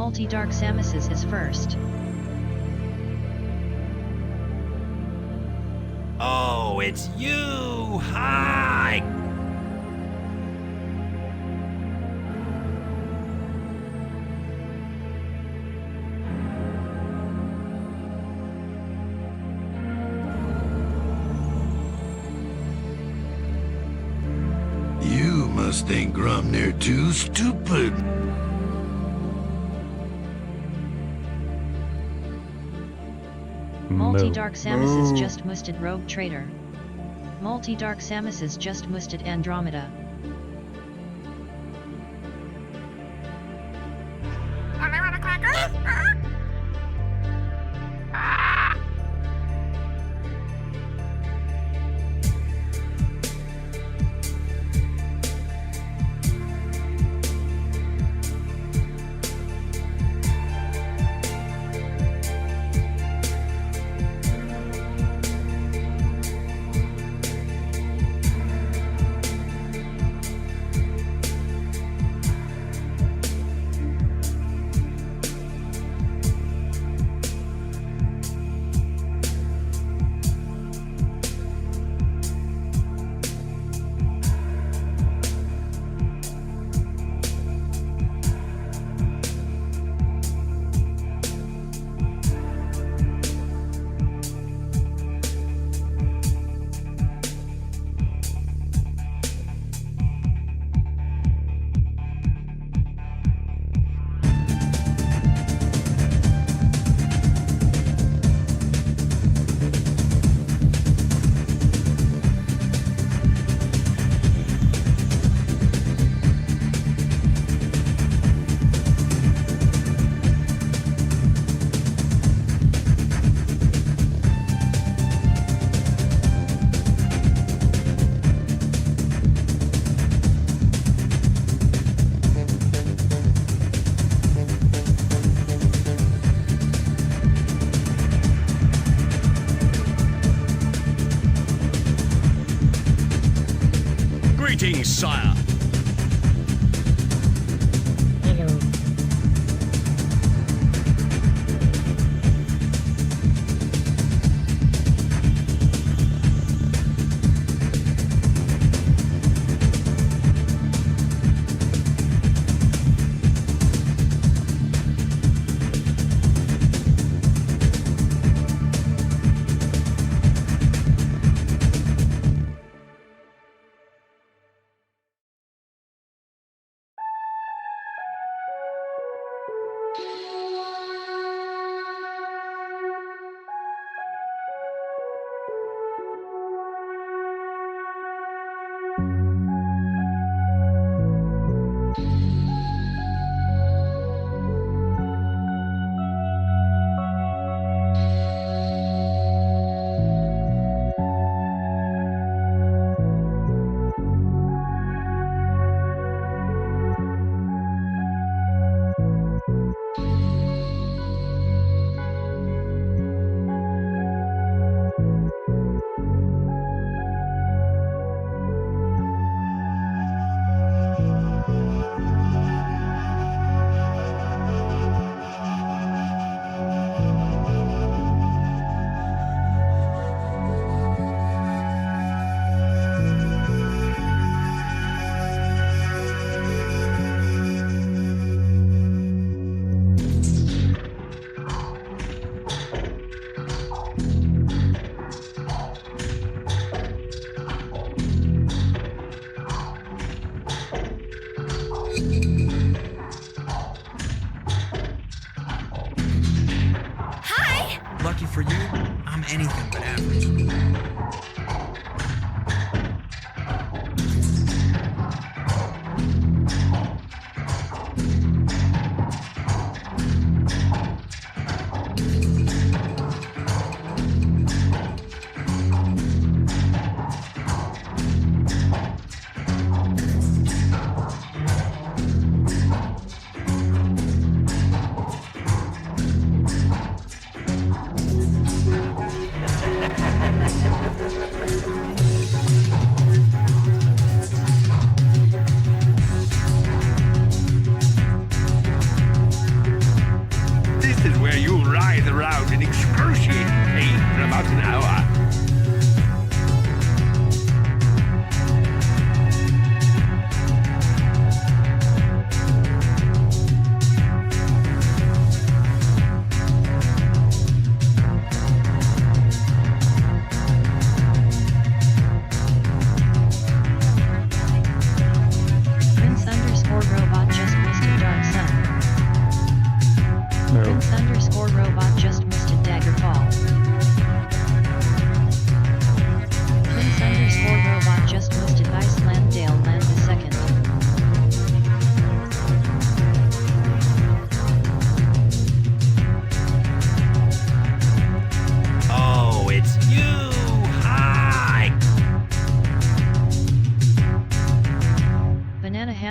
Multi-Dark Samus's is first. Oh, it's you! Hi! You must think Grumner too stupid. Multi-Dark Samus's just musted Rogue Trader. Multi-Dark Samus's just musted Andromeda. Greetings, sire. Hello. Lucky for you, I'm anything but average.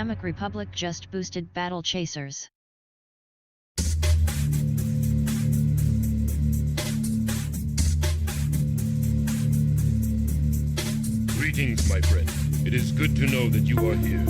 Islamic Republic just boosted battle chasers. Greetings, my friend. It is good to know that you are here.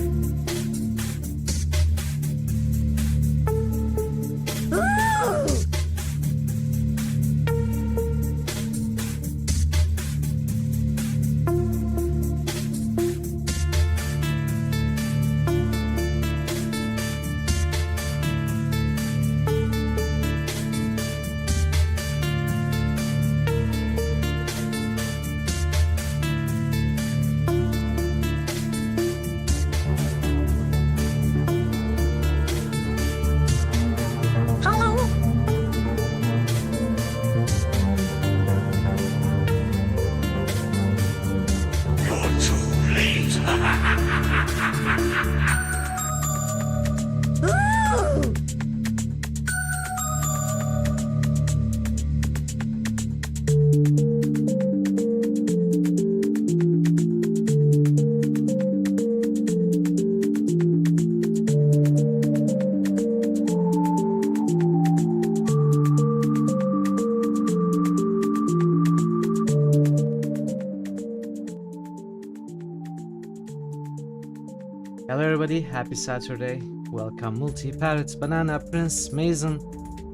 Hello everybody, happy Saturday. Welcome Multi, Parrot, Banana, Prince, Mason,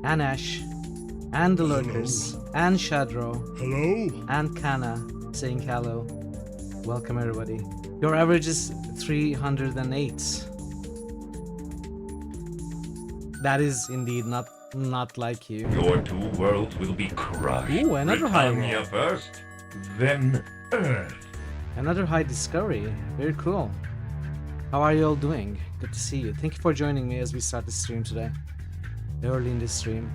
and Ash, and the Lurkers, and Shadro, Hello? and Kana saying hello. Welcome everybody. Your average is 308. That is indeed not like you. Your two worlds will be crushed. Ooh, another high roll. Britannia first, then Earth. Another high discovery. Very cool. How are you all doing? Good to see you. Thank you for joining me as we start the stream today. Early in the stream.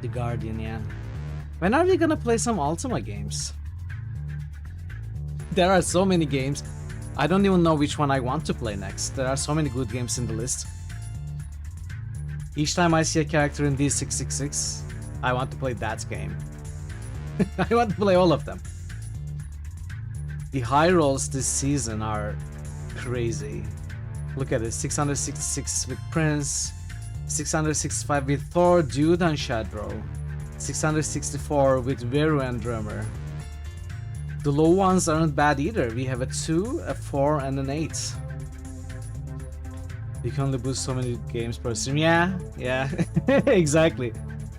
The Guardian, yeah. When are we gonna play some Ultima games? There are so many games. I don't even know which one I want to play next. There are so many good games in the list. Each time I see a character in D666, I want to play that game. I want to play all of them. The high rolls this season are crazy. Look at it, 666 with Prince, 665 with Thor, Dude and Shadro, 664 with Veru and Drummer. The low ones aren't bad either. We have a 2, a 4 and an 8. You can only boost so many games per stream. Yeah, exactly.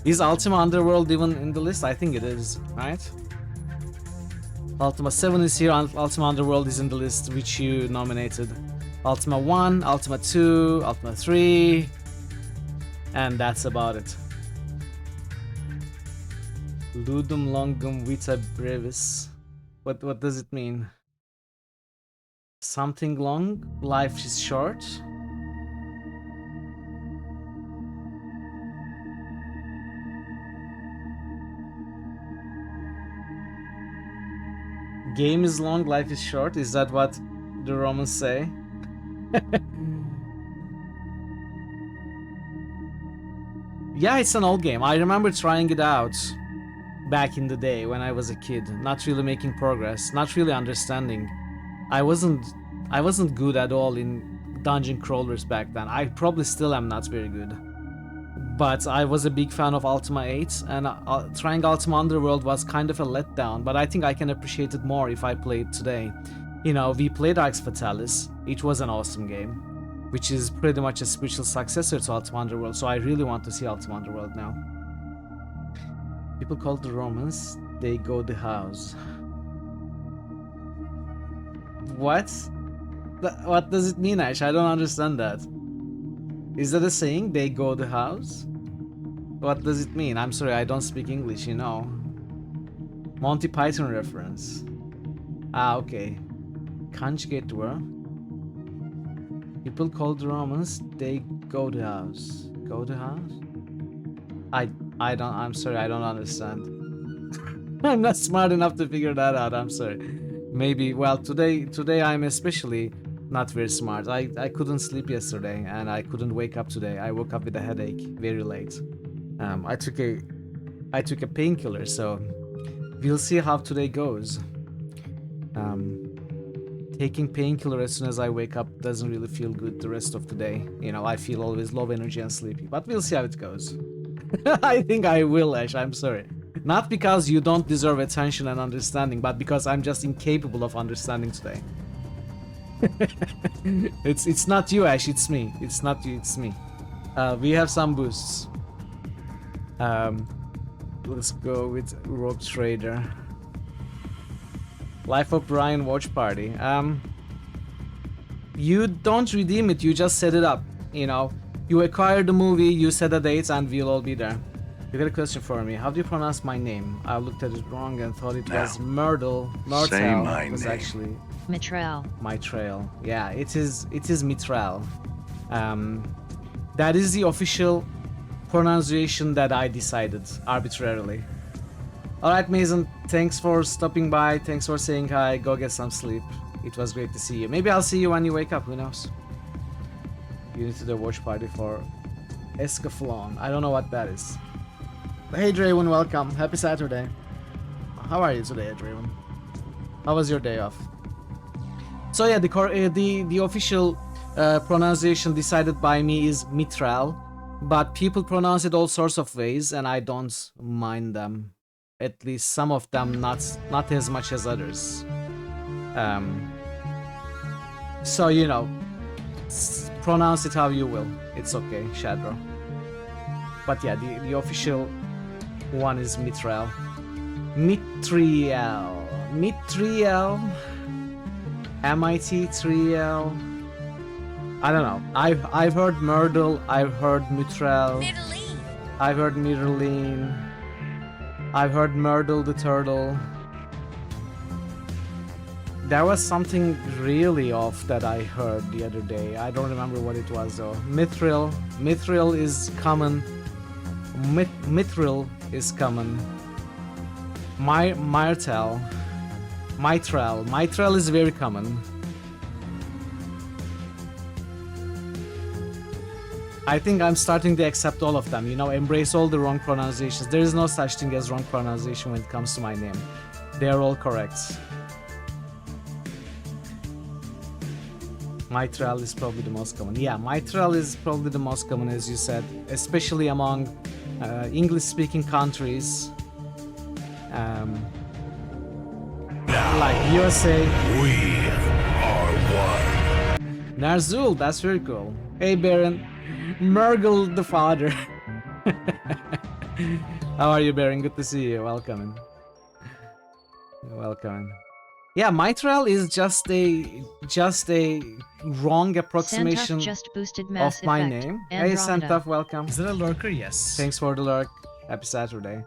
Is Ultima Underworld even in the list? I think it is, right? Ultima 7 is here, Ultima Underworld is in the list which you nominated. Ultima 1, Ultima 2, Ultima 3, and that's about it. Ludum longum vita brevis. What does it mean? Something long, life is short? Game is long, life is short. Is that what the Romans say? Yeah, it's an old game. I remember trying it out back in the day when I was a kid, not really making progress, not really understanding. I wasn't good at all in dungeon crawlers back then. I probably still am not very good. But I was a big fan of Ultima 8, and trying Ultima Underworld was kind of a letdown, but I think I can appreciate it more if I play it today. You know, we played Arx Fatalis, it was an awesome game, which is pretty much a spiritual successor to Ultima Underworld, so I really want to see Ultima Underworld now. People call the Romans, they go the house. What? What does it mean, Ash? I don't understand that. Is that a saying, they go the house? What does it mean? I'm sorry, I don't speak English, you know. Monty Python reference. Ah, okay. Conjugate verb. People call the Romans, they go the house. Go the house? I'm sorry, I don't understand. I'm not smart enough to figure that out, I'm sorry. Maybe, well, today I'm especially not very smart. I couldn't sleep yesterday and I couldn't wake up today. I woke up with a headache very late. I took a painkiller, so we'll see how today goes. taking painkiller as soon as I wake up doesn't really feel good the rest of the day. You know, I feel always low energy and sleepy, but we'll see how it goes. I think I will, Ash, I'm sorry. Not because you don't deserve attention and understanding, but because I'm just incapable of understanding today. It's not you, Ash, it's me. It's not you, it's me. We have some boosts. Let's go with Rogue Trader. Life of Brian Watch Party. You don't redeem it, you just set it up. You know, you acquire the movie, you set a date, and we'll all be there. You got a question for me. How do you pronounce my name? I looked at it wrong and thought it was Myrtle. say my It was name. actually Mitral. Mitral. Yeah, it is Mitral. That is the official pronunciation that I decided arbitrarily. Alright, Mason, thanks for stopping by, thanks for saying hi, go get some sleep. It was great to see you. Maybe I'll see you when you wake up, who knows? You need to do a watch party for Escaflon. I don't know what that is. Hey Draven, welcome. Happy Saturday. How are you today, Draven? How was your day off? So yeah, the official pronunciation decided by me is Mitral, but people pronounce it all sorts of ways, and I don't mind them. At least some of them, not as much as others. So you know, pronounce it how you will. It's okay, Shadro. But yeah, the official one is Mitral. Mitriel. Mitriel. MIT3L. I don't know. I've heard Myrtle. I've heard Mitral. I've heard Mirline. I've heard Myrtle the Turtle. There was something really off that I heard the other day. I don't remember what it was though. Mithril. Mithril is common. Mithril is common. Mitral. Mitral is very common. I think I'm starting to accept all of them, you know, embrace all the wrong pronunciations. There is no such thing as wrong pronunciation when it comes to my name. They are all correct. Mitral is probably the most common. Yeah, Mitral is probably the most common, as you said, especially among English-speaking countries. Like USA. We are one. Narzul, that's very cool. Hey Baron. Murgle the father. How are you, Baron? Good to see you. Welcome. Welcome. Yeah, Mitral is just a wrong approximation Santaf just boosted of Mass my Effect. name. Andromeda. Hey Santaf, welcome. Is it a lurker? Yes. Thanks for the lurk. Happy Saturday.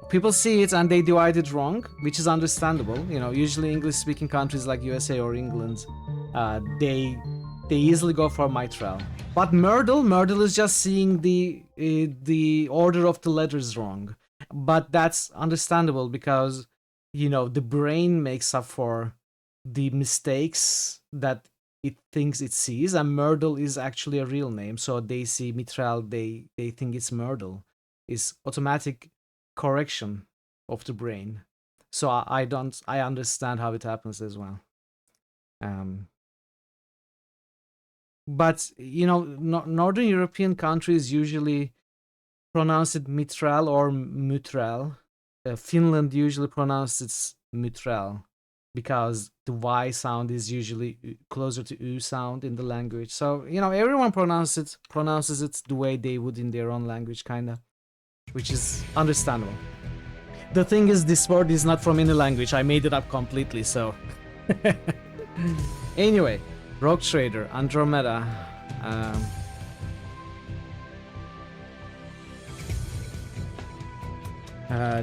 People see it and they divide it wrong, which is understandable. You know, usually English-speaking countries like USA or England, they easily go for Mitral. But Myrtle is just seeing the order of the letters wrong. But that's understandable because, you know, the brain makes up for the mistakes that it thinks it sees, and Myrtle is actually a real name. So they see Mitral, they think it's Myrtle. It's automatic correction of the brain. So I understand how it happens as well. But you know, Northern European countries usually pronounce it Mitral or Mutral. Finland usually pronounces it Mutral because the Y sound is usually closer to U sound in the language. So you know, everyone pronounces it the way they would in their own language, kinda, which is understandable. The thing is, this word is not from any language. I made it up completely. So anyway. Rogue Trader, Andromeda,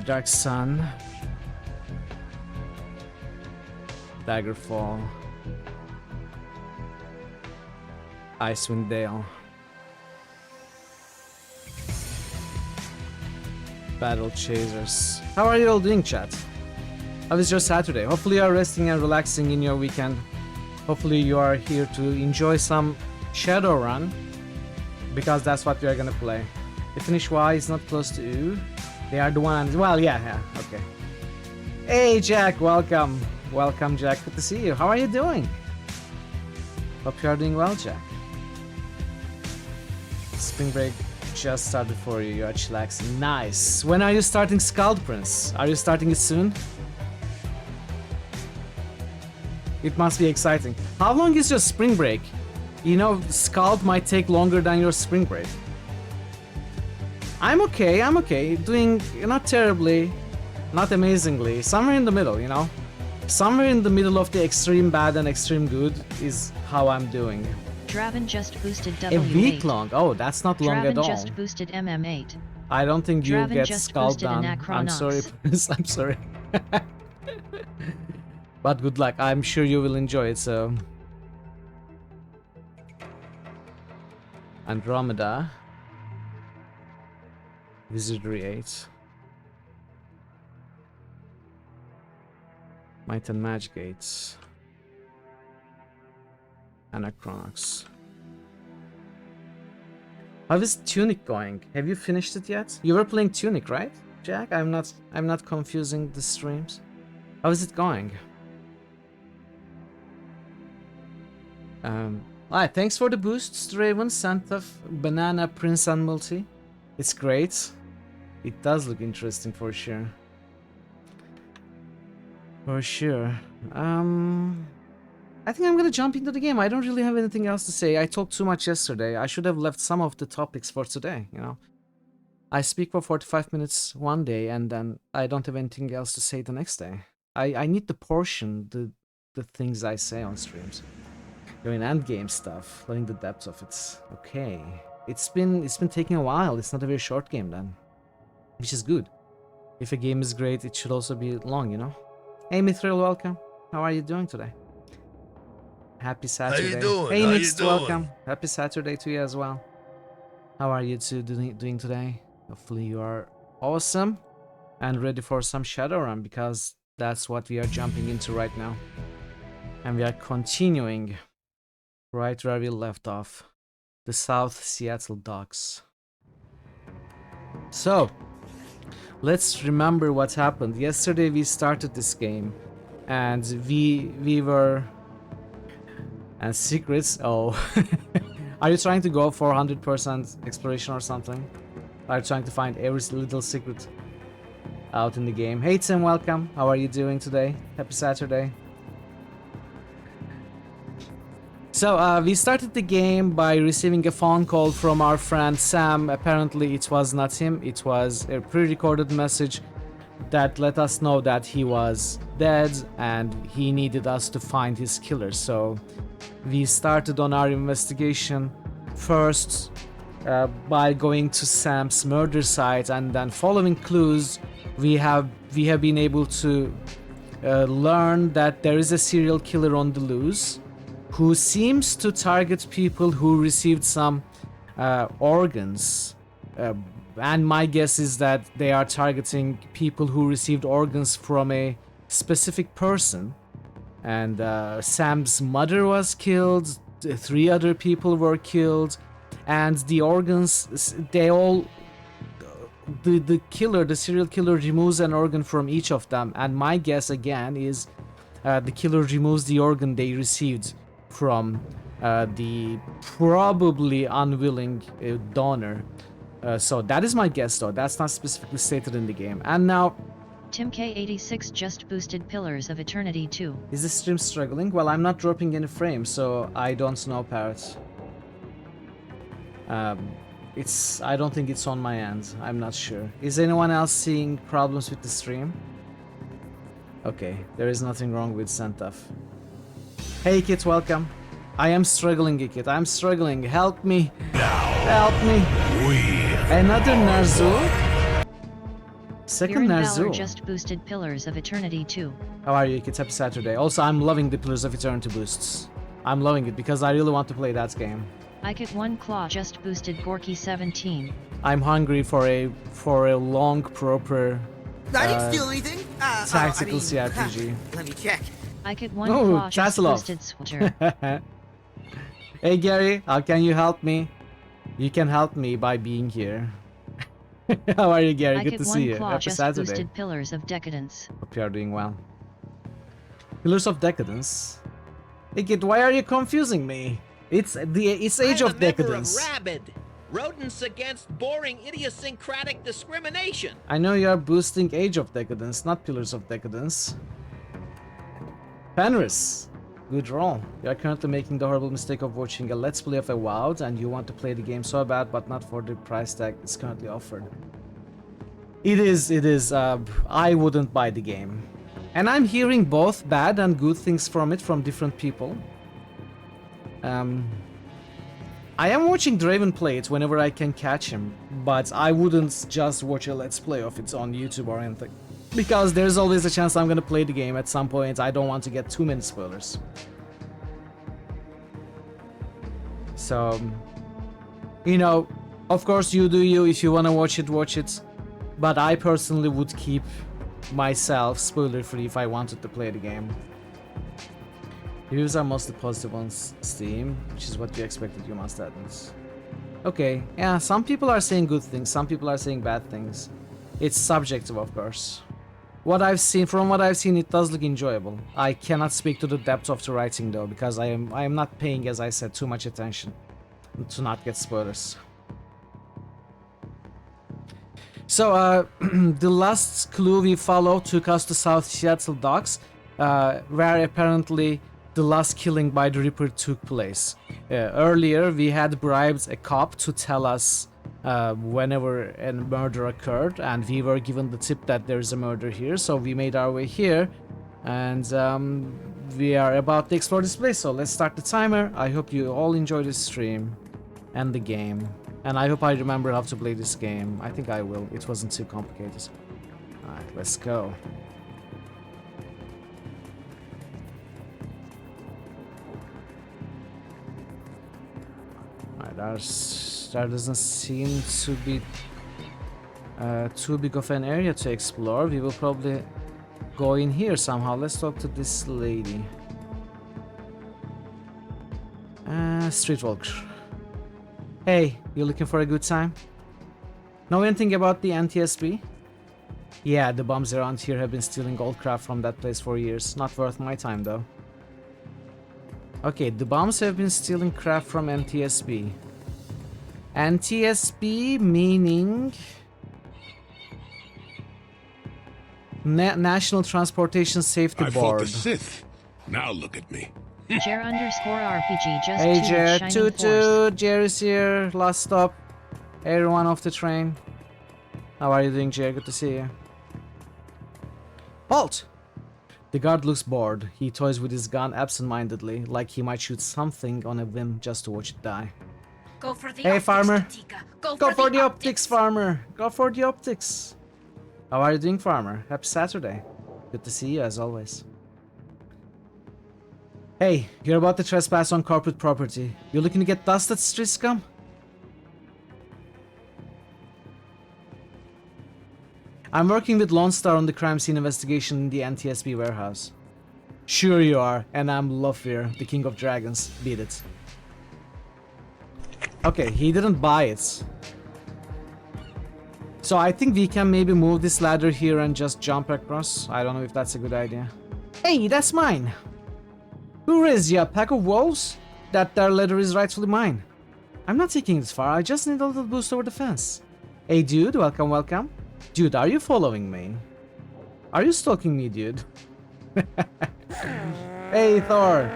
Dark Sun, Daggerfall, Icewind Dale, Battle Chasers. How are you all doing, chat? How is your Saturday? Hopefully you are resting and relaxing in your weekend. Hopefully you are here to enjoy some Shadowrun, because that's what we are gonna play. The finish Y is not close to U. They are the one. Well, yeah, okay. Hey Jack, welcome. Welcome, Jack. Good to see you. How are you doing? Hope you are doing well, Jack. Spring break just started for you. You're chillaxing. Nice. When are you starting Scald Prince? Are you starting it soon? It must be exciting. How long is your spring break? You know, Scald might take longer than your spring break. I'm okay. Doing not terribly, not amazingly. Somewhere in the middle, you know? Somewhere in the middle of the extreme bad and extreme good is how I'm doing. Draven just boosted W8. A week long? Oh, that's not long Draven at all. just boosted MM8. I don't think you'll Draven get just Scald boosted done. an I'm sorry, Acronox. Prince. I'm sorry. But good luck. I'm sure you will enjoy it, so... Andromeda. Wizardry 8. Might and Magic 8. Anachronox. How is Tunic going? Have you finished it yet? You were playing Tunic, right, Jack? I'm not confusing the streams. How is it going? Alright, thanks for the boosts, Draven, Santaf, Banana, Prince, and Multi. It's great. It does look interesting for sure. For sure. I think I'm gonna jump into the game. I don't really have anything else to say. I talked too much yesterday. I should have left some of the topics for today, you know. I speak for 45 minutes one day and then I don't have anything else to say the next day. I need to portion the things I say on streams. Doing endgame stuff, learning the depth of it. Okay. It's been taking a while. It's not a very short game then. Which is good. If a game is great, it should also be long, you know? Hey Mithril, welcome. How are you doing today? Happy Saturday. How you doing? Hey How you Nix, doing? welcome. Happy Saturday to you as well. How are you two doing today? Hopefully you are awesome and ready for some Shadowrun because that's what we are jumping into right now. And we are continuing right where we left off. The South Seattle Docks. So, let's remember what happened. Yesterday we started this game and we were... And secrets, oh. Are you trying to go for 100% exploration or something? Are you trying to find every little secret out in the game? Hey Tim, welcome. How are you doing today? Happy Saturday. So, we started the game by receiving a phone call from our friend Sam. Apparently it was not him, it was a pre-recorded message that let us know that he was dead and he needed us to find his killer. So we started on our investigation first by going to Sam's murder site, and then following clues we have been able to learn that there is a serial killer on the loose who seems to target people who received some organs. And my guess is that they are targeting people who received organs from a specific person. And Sam's mother was killed, 3 other people were killed, and the organs, they all... The killer, the serial killer, removes an organ from each of them. And my guess again is the killer removes the organ they received from the probably unwilling donor. So that is my guess though, that's not specifically stated in the game. And now... Tim K86 just boosted Pillars of Eternity 2. Is the stream struggling? Well, I'm not dropping any frames, so I don't know, Parrot. I don't think it's on my end. I'm not sure. Is anyone else seeing problems with the stream? Okay, there is nothing wrong with Santaf. Hey Kit, welcome. I am struggling, Kit. I'm struggling. Help me. Help me. Another Narzu? Second Valor Narzu. just boosted Pillars of Eternity 2. How are you, Kit? Happy Saturday. Also, I'm loving the Pillars of Eternity boosts. I'm loving it because I really want to play that game. Ike1 Claw just boosted Gorky 17. I'm hungry for a long, proper I didn't steal anything. tactical CRPG. Let me check. Ike1 Oh, Claw just Chaselov. boosted Switcher. Hey Gary, how can you help me? You can help me by being here. How are you, Gary? Good to see you. Claw Happy just Saturday. boosted Pillars of Decadence. Hope you are doing well. Pillars of Decadence. Hey kid, why are you confusing me? It's Age of Decadence. Rabid. Rodents against boring idiosyncratic discrimination. I know you are boosting Age of Decadence, not Pillars of Decadence. Fenris, good roll. You are currently making the horrible mistake of watching a Let's Play of a WoW, and you want to play the game so bad, but not for the price tag it's currently offered. It is. I wouldn't buy the game. And I'm hearing both bad and good things from it from different people. I am watching Draven play it whenever I can catch him, but I wouldn't just watch a Let's Play of it on YouTube or anything. Because there's always a chance I'm gonna play the game at some point. I don't want to get too many spoilers. So, you know, of course you do you. If you wanna watch it, watch it. But I personally would keep myself spoiler free if I wanted to play the game. Reviews are mostly positive on Steam, which is what you expected, you must admit. Okay, yeah, some people are saying good things, some people are saying bad things. It's subjective, of course. From what I've seen, it does look enjoyable. I cannot speak to the depth of the writing though, because I am not paying, as I said, too much attention to not get spoilers. So, the last clue we followed took us to South Seattle docks, where apparently the last killing by the Reaper took place. Earlier, we had bribed a cop to tell us whenever a murder occurred, and we were given the tip that there's a murder here, so we made our way here, and we are about to explore this place, so let's start the timer. I hope you all enjoy this stream and the game, and I hope I remember how to play this game. I think I will. It wasn't too complicated. Alright, let's go. There doesn't seem to be too big of an area to explore. We will probably go in here somehow. Let's talk to this lady. Streetwalker. Hey, you looking for a good time? Know anything about the NTSB? Yeah, the bums around here have been stealing gold craft from that place for years. Not worth my time though. Okay, the bums have been stealing craft from NTSB. NTSB meaning National Transportation Safety I fought Board. the Sith. Now look at me. Jer_RPG just Hey tooted Jer, Shining toot Force. toot, Jerry's here. Last stop. Everyone off the train. How are you doing, Jer? Good to see you. Halt! The guard looks bored. He toys with his gun absent-mindedly, like he might shoot something on a whim just to watch it die. Go for the Hey, optics, farmer. Katika. Go For the optics, farmer! Go for the optics! How are you doing, farmer? Happy Saturday. Good to see you, as always. Hey, you're about to trespass on corporate property. You looking to get dusted, street scum? I'm working with Lone Star on the crime scene investigation in the NTSB warehouse. Sure you are, and I'm Lufir, the king of dragons. Beat it. Okay, he didn't buy it. So I think we can maybe move this ladder here and just jump across. I don't know if that's a good idea. Hey, that's mine! Who raised you, a pack of wolves? That there ladder is rightfully mine. I'm not taking it far, I just need a little boost over the fence. Hey dude, welcome, welcome. Dude, are you following me? Are you stalking me, dude? Hey, Thor!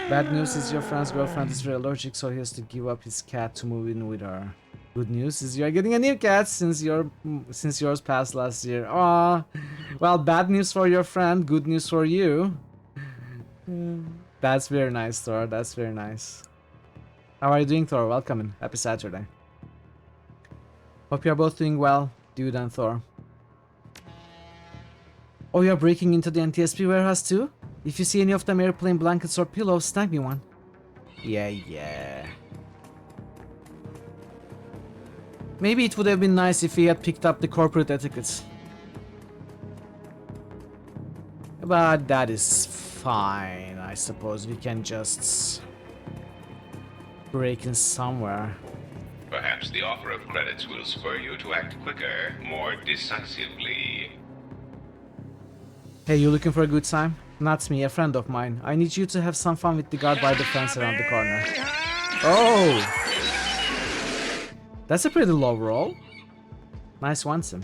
Bad news is your friend's girlfriend is very allergic, so he has to give up his cat to move in with her. Good news is you are getting a new cat since yours passed last year. Aww. Well, bad news for your friend, good news for you. That's very nice, Thor. That's very nice. How are you doing, Thor? Welcome and happy Saturday. Hope you are both doing well, dude and Thor. Oh, you're breaking into the NTSB warehouse too? If you see any of them airplane blankets or pillows, snag me one. Yeah. Maybe it would have been nice if he had picked up the corporate etiquette. But that is fine, I suppose. We can just break in somewhere. Perhaps the offer of credits will spur you to act quicker, more decisively. Hey, you looking for a good time? Not me, a friend of mine. I need you to have some fun with the guard by the fence around the corner. Oh! That's a pretty low roll. Nice one, Sim.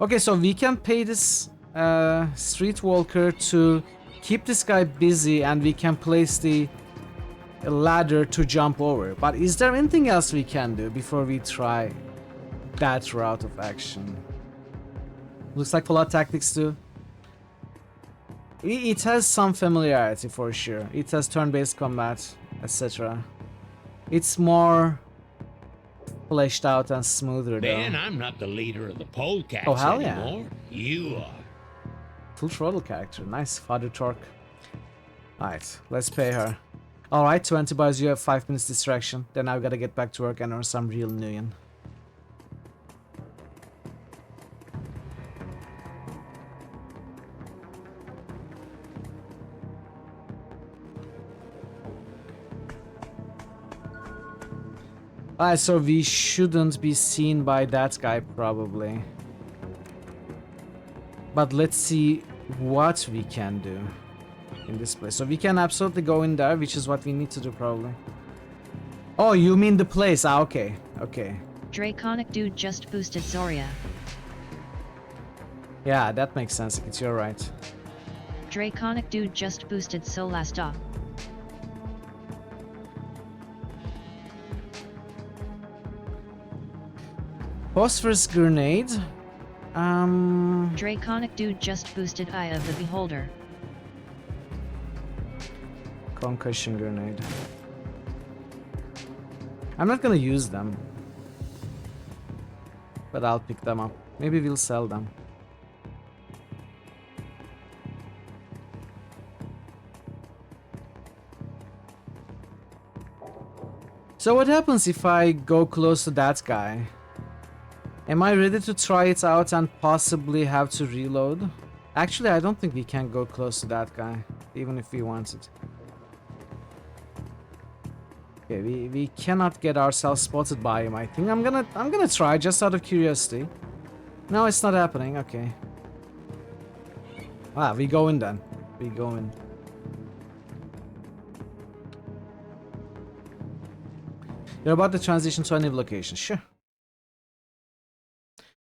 Okay, so we can pay this streetwalker to keep this guy busy, and we can place the ladder to jump over. But is there anything else we can do before we try that route of action? Looks like Fallout Tactics too. It has some familiarity for sure. It has turn-based combat, etc. It's more fleshed out and smoother though. Ben, I'm not the leader of the polecats Oh, hell yeah. anymore. You are. Full throttle character. Nice. Father Torque. Alright, let's pay her. Alright, 20 buys you have 5 minutes distraction. Then I've got to get back to work and earn some real nuyen. Alright, so we shouldn't be seen by that guy probably. But let's see what we can do in this place. So we can absolutely go in there, which is what we need to do probably. Oh, you mean the place? Ah, okay. Okay. Draconic dude just boosted Zoria. Yeah, that makes sense. You're right. Draconic dude just boosted Solasta. Phosphorus grenade. Draconic dude just boosted Eye of the Beholder. Concussion grenade. I'm not gonna use them, but I'll pick them up. Maybe we'll sell them. So what happens if I go close to that guy? Am I ready to try it out and possibly have to reload? Actually, I don't think we can go close to that guy, even if we wanted. Okay, we cannot get ourselves spotted by him. I think I'm gonna try just out of curiosity. No, it's not happening. Okay. Ah, we go in then. We go in. You're about to transition to a new location. Sure.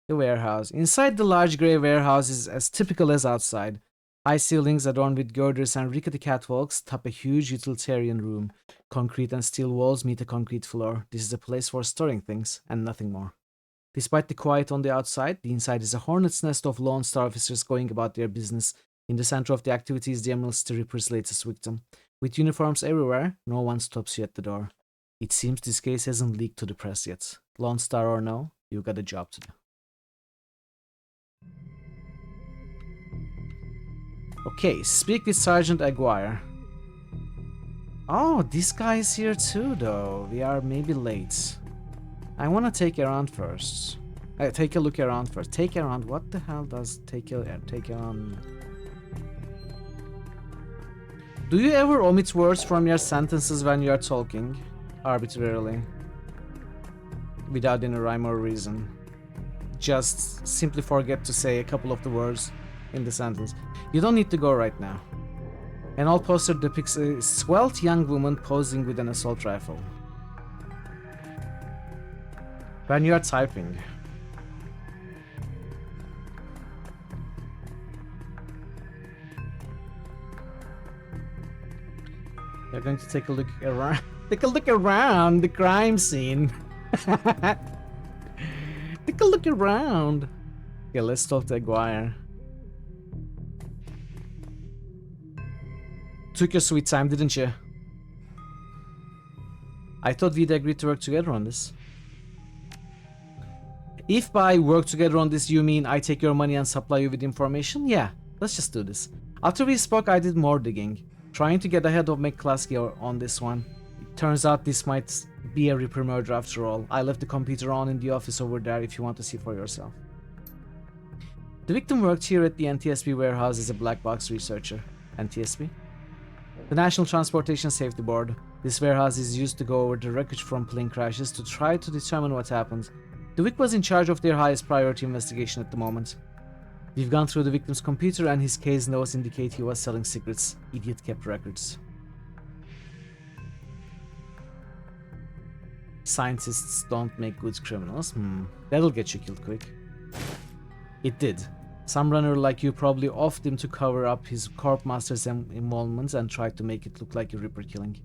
The warehouse. Inside the large grey warehouse is as typical as outside. High ceilings adorned with girders and rickety catwalks top a huge utilitarian room. Concrete and steel walls meet a concrete floor. This is a place for storing things, and nothing more. Despite the quiet on the outside, the inside is a hornet's nest of Lone Star officers going about their business. In the center of the activity is the Emerald City Reaper's latest victim. With uniforms everywhere, no one stops you at the door. It seems this case hasn't leaked to the press yet. Lone Star or no, you got a job to do. Okay, speak with Sergeant Aguirre. Oh, this guy is here too, though. We are maybe late. I want to take around first. Take a look around first. Take around. What the hell does take around? Do you ever omit words from your sentences when you are talking? Arbitrarily. Without any rhyme or reason. Just simply forget to say a couple of the words in the sentence. You don't need to go right now. An old poster depicts a svelte young woman posing with an assault rifle. When you are typing. You're going to take a look around. Take a look around the crime scene. Take a look around. Okay, let's talk to Aguirre. Took your sweet time, didn't you? I thought we'd agreed to work together on this. If by work together on this you mean I take your money and supply you with information, yeah, let's just do this. After we spoke, I did more digging, trying to get ahead of McCluskey on this one. It turns out this might be a Reaper murder after all. I left the computer on in the office over there if you want to see for yourself. The victim worked here at the NTSB warehouse as a black box researcher. NTSB? The National Transportation Safety Board. This warehouse is used to go over the wreckage from plane crashes to try to determine what happened. DeWitt was in charge of their highest priority investigation at the moment. We've gone through the victim's computer and his case notes indicate he was selling cigarettes. Idiot kept records. Scientists don't make good criminals. That'll get you killed quick. It did. Some runner like you probably offed him to cover up his corp master's involvement and tried to make it look like a Ripper killing.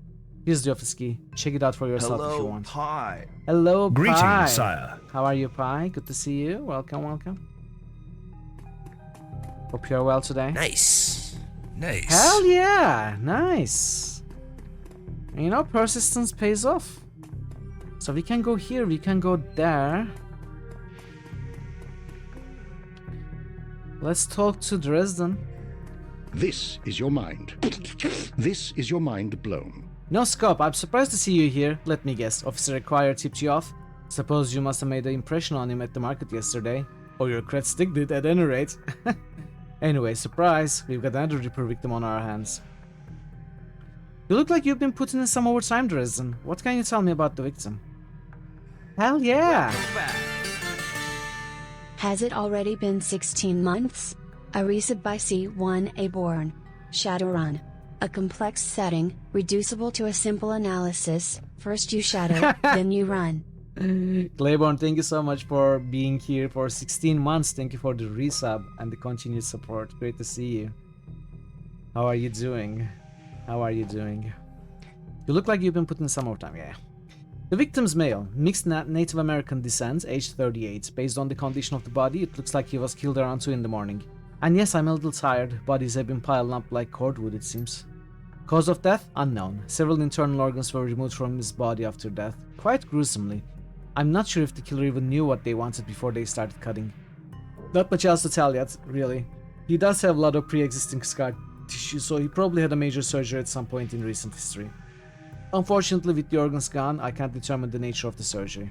Here's the office key. Check it out for yourself if you want. Pi. Hello, Pi. Greetings, sire. How are you, Pi? Good to see you. Welcome, welcome. Hope you're well today. Nice. Nice. Hell yeah! Nice. You know, persistence pays off. So we can go here, we can go there. Let's talk to Dresden. This is your mind. This is your mind blown. No scope, I'm surprised to see you here. Let me guess, Officer Acquire tipped you off? Suppose you must have made an impression on him at the market yesterday. Or your cred stick did at any rate. Anyway, surprise, we've got another Ripper victim on our hands. You look like you've been putting in some overtime, Dresden. What can you tell me about the victim? Hell yeah! Has it already been 16 months? A reset by C1A born. Shadowrun. A complex setting, reducible to a simple analysis. First you shadow, then you run. Claiborne, thank you so much for being here for 16 months. Thank you for the resub and the continued support. Great to see you. How are you doing? How are you doing? You look like you've been putting some overtime, yeah. The victim's male, mixed Native American descent, age 38. Based on the condition of the body, it looks like he was killed around 2 in the morning. And yes, I'm a little tired. Bodies have been piled up like cordwood, it seems. Cause of death? Unknown. Several internal organs were removed from his body after death. Quite gruesomely. I'm not sure if the killer even knew what they wanted before they started cutting. Not much else to tell yet, really. He does have a lot of pre-existing scar tissue, so he probably had a major surgery at some point in recent history. Unfortunately, with the organs gone, I can't determine the nature of the surgery.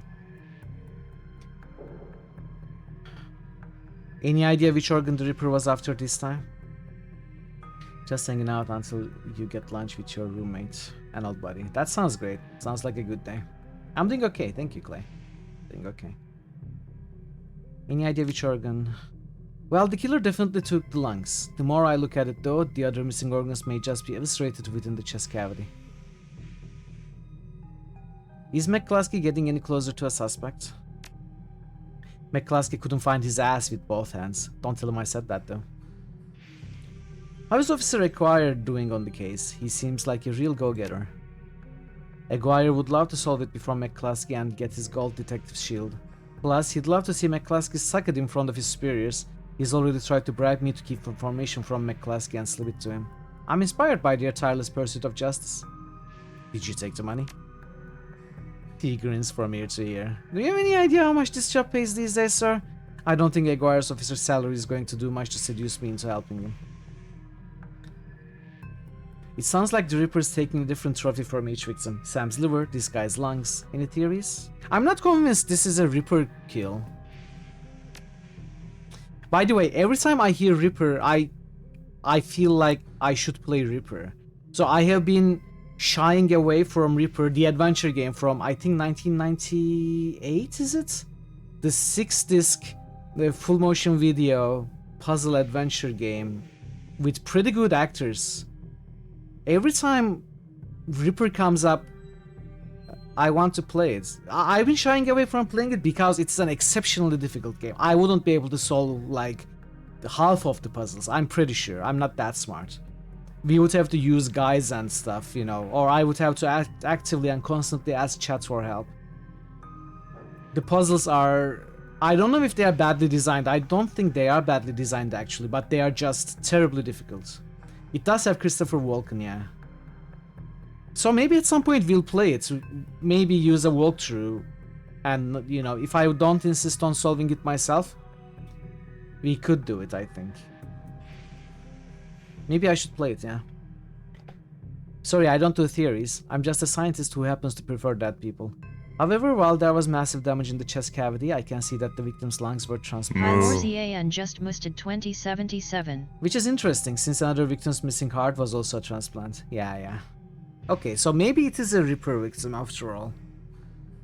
Any idea which organ the Ripper was after this time? Just hanging out until you get lunch with your roommate and old buddy. That sounds great. Sounds like a good day. I'm doing okay, thank you, Clay. Doing okay. Any idea which organ? Well, the killer definitely took the lungs. The more I look at it though, the other missing organs may just be illustrated within the chest cavity. Is McCluskey getting any closer to a suspect? McCluskey couldn't find his ass with both hands. Don't tell him I said that though. How is Officer Acquire doing on the case? He seems like a real go-getter. Aguirre would love to solve it before McCluskey and get his gold detective shield. Plus, he'd love to see McCluskey suck it in front of his superiors. He's already tried to bribe me to keep information from McCluskey and slip it to him. I'm inspired by their tireless pursuit of justice. Did you take the money? He grins from ear to ear. Do you have any idea how much this job pays these days, sir? I don't think Aguirre's officer's salary is going to do much to seduce me into helping him. It sounds like the Ripper's taking a different trophy from each victim. Sam's liver, this guy's lungs. Any theories? I'm not convinced this is a Ripper kill. By the way, every time I hear Ripper, I feel like I should play Ripper. So I have been shying away from Ripper, the adventure game from, I think, 1998, is it? The 6-disc, the full motion video puzzle adventure game with pretty good actors. Every time Ripper comes up, I want to play it. I've been shying away from playing it because it's an exceptionally difficult game. I wouldn't be able to solve like half of the puzzles, I'm pretty sure. I'm not that smart. We would have to use guides and stuff, you know, or I would have to actively and constantly ask chat for help. The puzzles are... I don't know if they are badly designed. I don't think they are badly designed actually, but they are just terribly difficult. It does have Christopher Walken, yeah. So maybe at some point we'll play it, maybe use a walkthrough, and, you know, if I don't insist on solving it myself, we could do it, I think. Maybe I should play it, yeah. Sorry, I don't do theories. I'm just a scientist who happens to prefer dead people. However, while there was massive damage in the chest cavity, I can see that the victim's lungs were transplanted. and just musted 2077. Which is interesting, since another victim's missing heart was also a transplant. Yeah. Okay, so maybe it is a Ripper victim after all.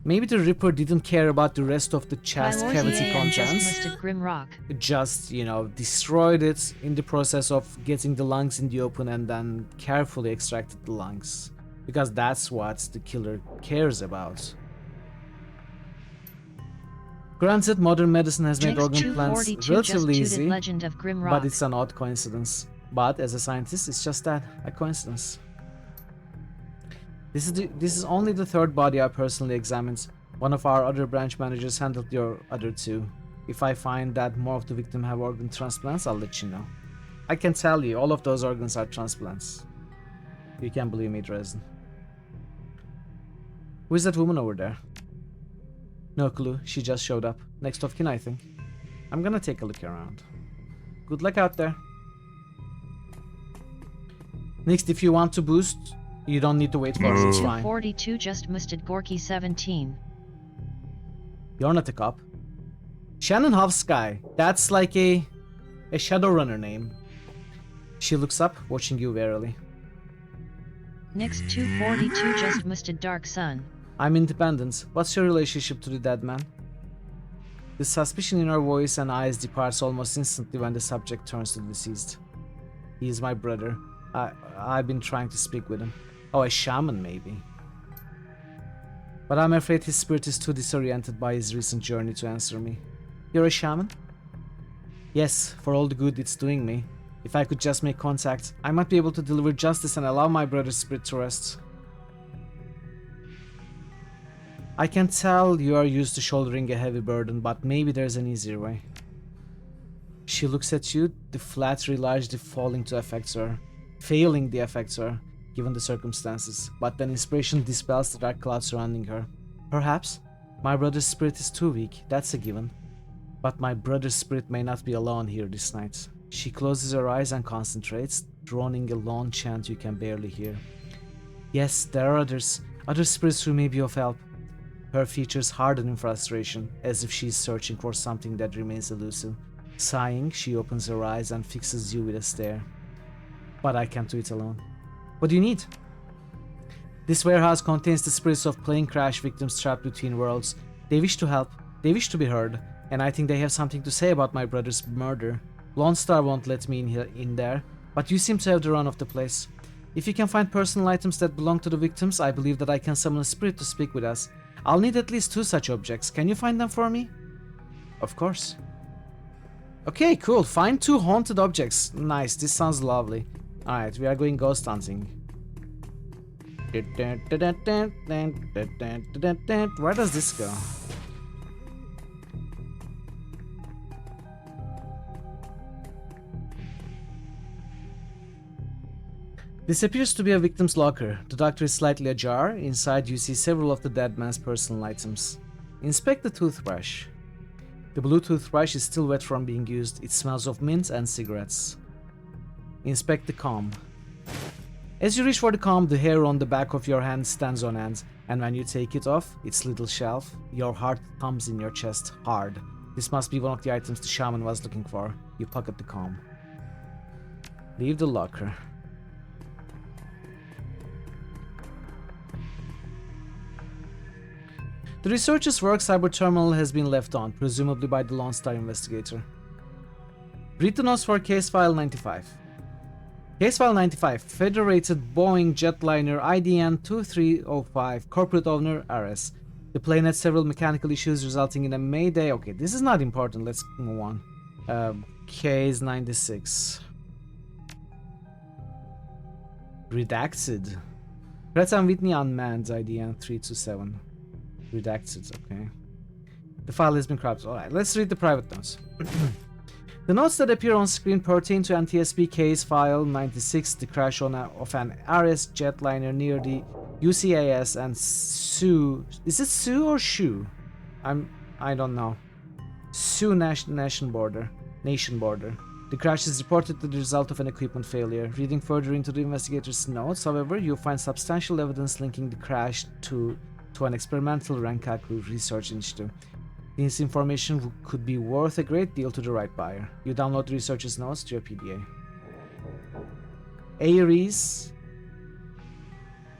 Maybe the Ripper didn't care about the rest of the chest By Lord cavity EAM just contents. musted Grimrock. Just, you know, destroyed it in the process of getting the lungs in the open and then carefully extracted the lungs. Because that's what the killer cares about. Granted, modern medicine has made Jinx organ plants 242 relatively just easy, tooted Legend of Grimrock. but it's an odd coincidence. But as a scientist, it's just that, a coincidence. This is only the third body I personally examined. One of our other branch managers handled your other two. If I find that more of the victims have organ transplants, I'll let you know. I can tell you, all of those organs are transplants. You can believe me, Dresden. Who is that woman over there? No clue, she just showed up. Next of kin, I think. I'm gonna take a look around. Good luck out there. Next, if you want to boost, you don't need to wait for me, it's fine. 42 just musted Gorky 17. You're not a cop. Shannon Hovsky. That's like a Shadowrunner name. She looks up, watching you warily. Next 242 just musted Dark Sun. I'm independent. What's your relationship to the dead man? The suspicion in her voice and eyes departs almost instantly when the subject turns to the deceased. He is my brother. I've been trying to speak with him. Oh, a shaman, maybe. But I'm afraid his spirit is too disoriented by his recent journey to answer me. You're a shaman? Yes, for all the good it's doing me. If I could just make contact, I might be able to deliver justice and allow my brother's spirit to rest. I can tell you are used to shouldering a heavy burden, but maybe there's an easier way. She looks at you, the flattery largely failing to affect her, given the circumstances, but then inspiration dispels the dark cloud surrounding her. Perhaps my brother's spirit is too weak, that's a given. But my brother's spirit may not be alone here this night. She closes her eyes and concentrates, droning a lone chant you can barely hear. Yes, there are other spirits who may be of help. Her features harden in frustration, as if she is searching for something that remains elusive. Sighing, she opens her eyes and fixes you with a stare. But I can't do it alone. What do you need? This warehouse contains the spirits of plane crash victims trapped between worlds. They wish to help, they wish to be heard, and I think they have something to say about my brother's murder. Lone Star won't let me in there, but you seem to have the run of the place. If you can find personal items that belong to the victims, I believe that I can summon a spirit to speak with us. I'll need at least 2 such objects. Can you find them for me? Of course. Okay, cool. Find 2 haunted objects. Nice, this sounds lovely. Alright, we are going ghost hunting. Where does this go? This appears to be a victim's locker. The doctor is slightly ajar. Inside you see several of the dead man's personal items. Inspect the toothbrush. The blue toothbrush is still wet from being used. It smells of mint and cigarettes. Inspect the comb. As you reach for the comb, the hair on the back of your hand stands on end, and when you take it off its little shelf, your heart thumps in your chest hard. This must be one of the items the shaman was looking for. You pocket the comb. Leave the locker. The researcher's work cyber terminal has been left on, presumably by the Lone Star investigator. Read the notes for case file 95. Case file 95, Federated Boeing jetliner IDN 2305, corporate owner RS. The plane had several mechanical issues resulting in a mayday. Okay, this is not important, let's move on. Case 96. Redacted. Pratt & Whitney unmanned IDN 327. Redacted, okay. The file has been corrupted. Alright, let's read the private notes. The notes that appear on screen pertain to NTSB case file 96, the crash of an RS jetliner near the UCAS and Sioux. Is it Sioux or Shu? I don't know. Sioux nation border. The crash is reported to the result of an equipment failure. Reading further into the investigator's notes, however, you'll find substantial evidence linking the crash to an experimental Renkaku research initiative. This information could be worth a great deal to the right buyer. You download the researcher's notes to your PDA. Ares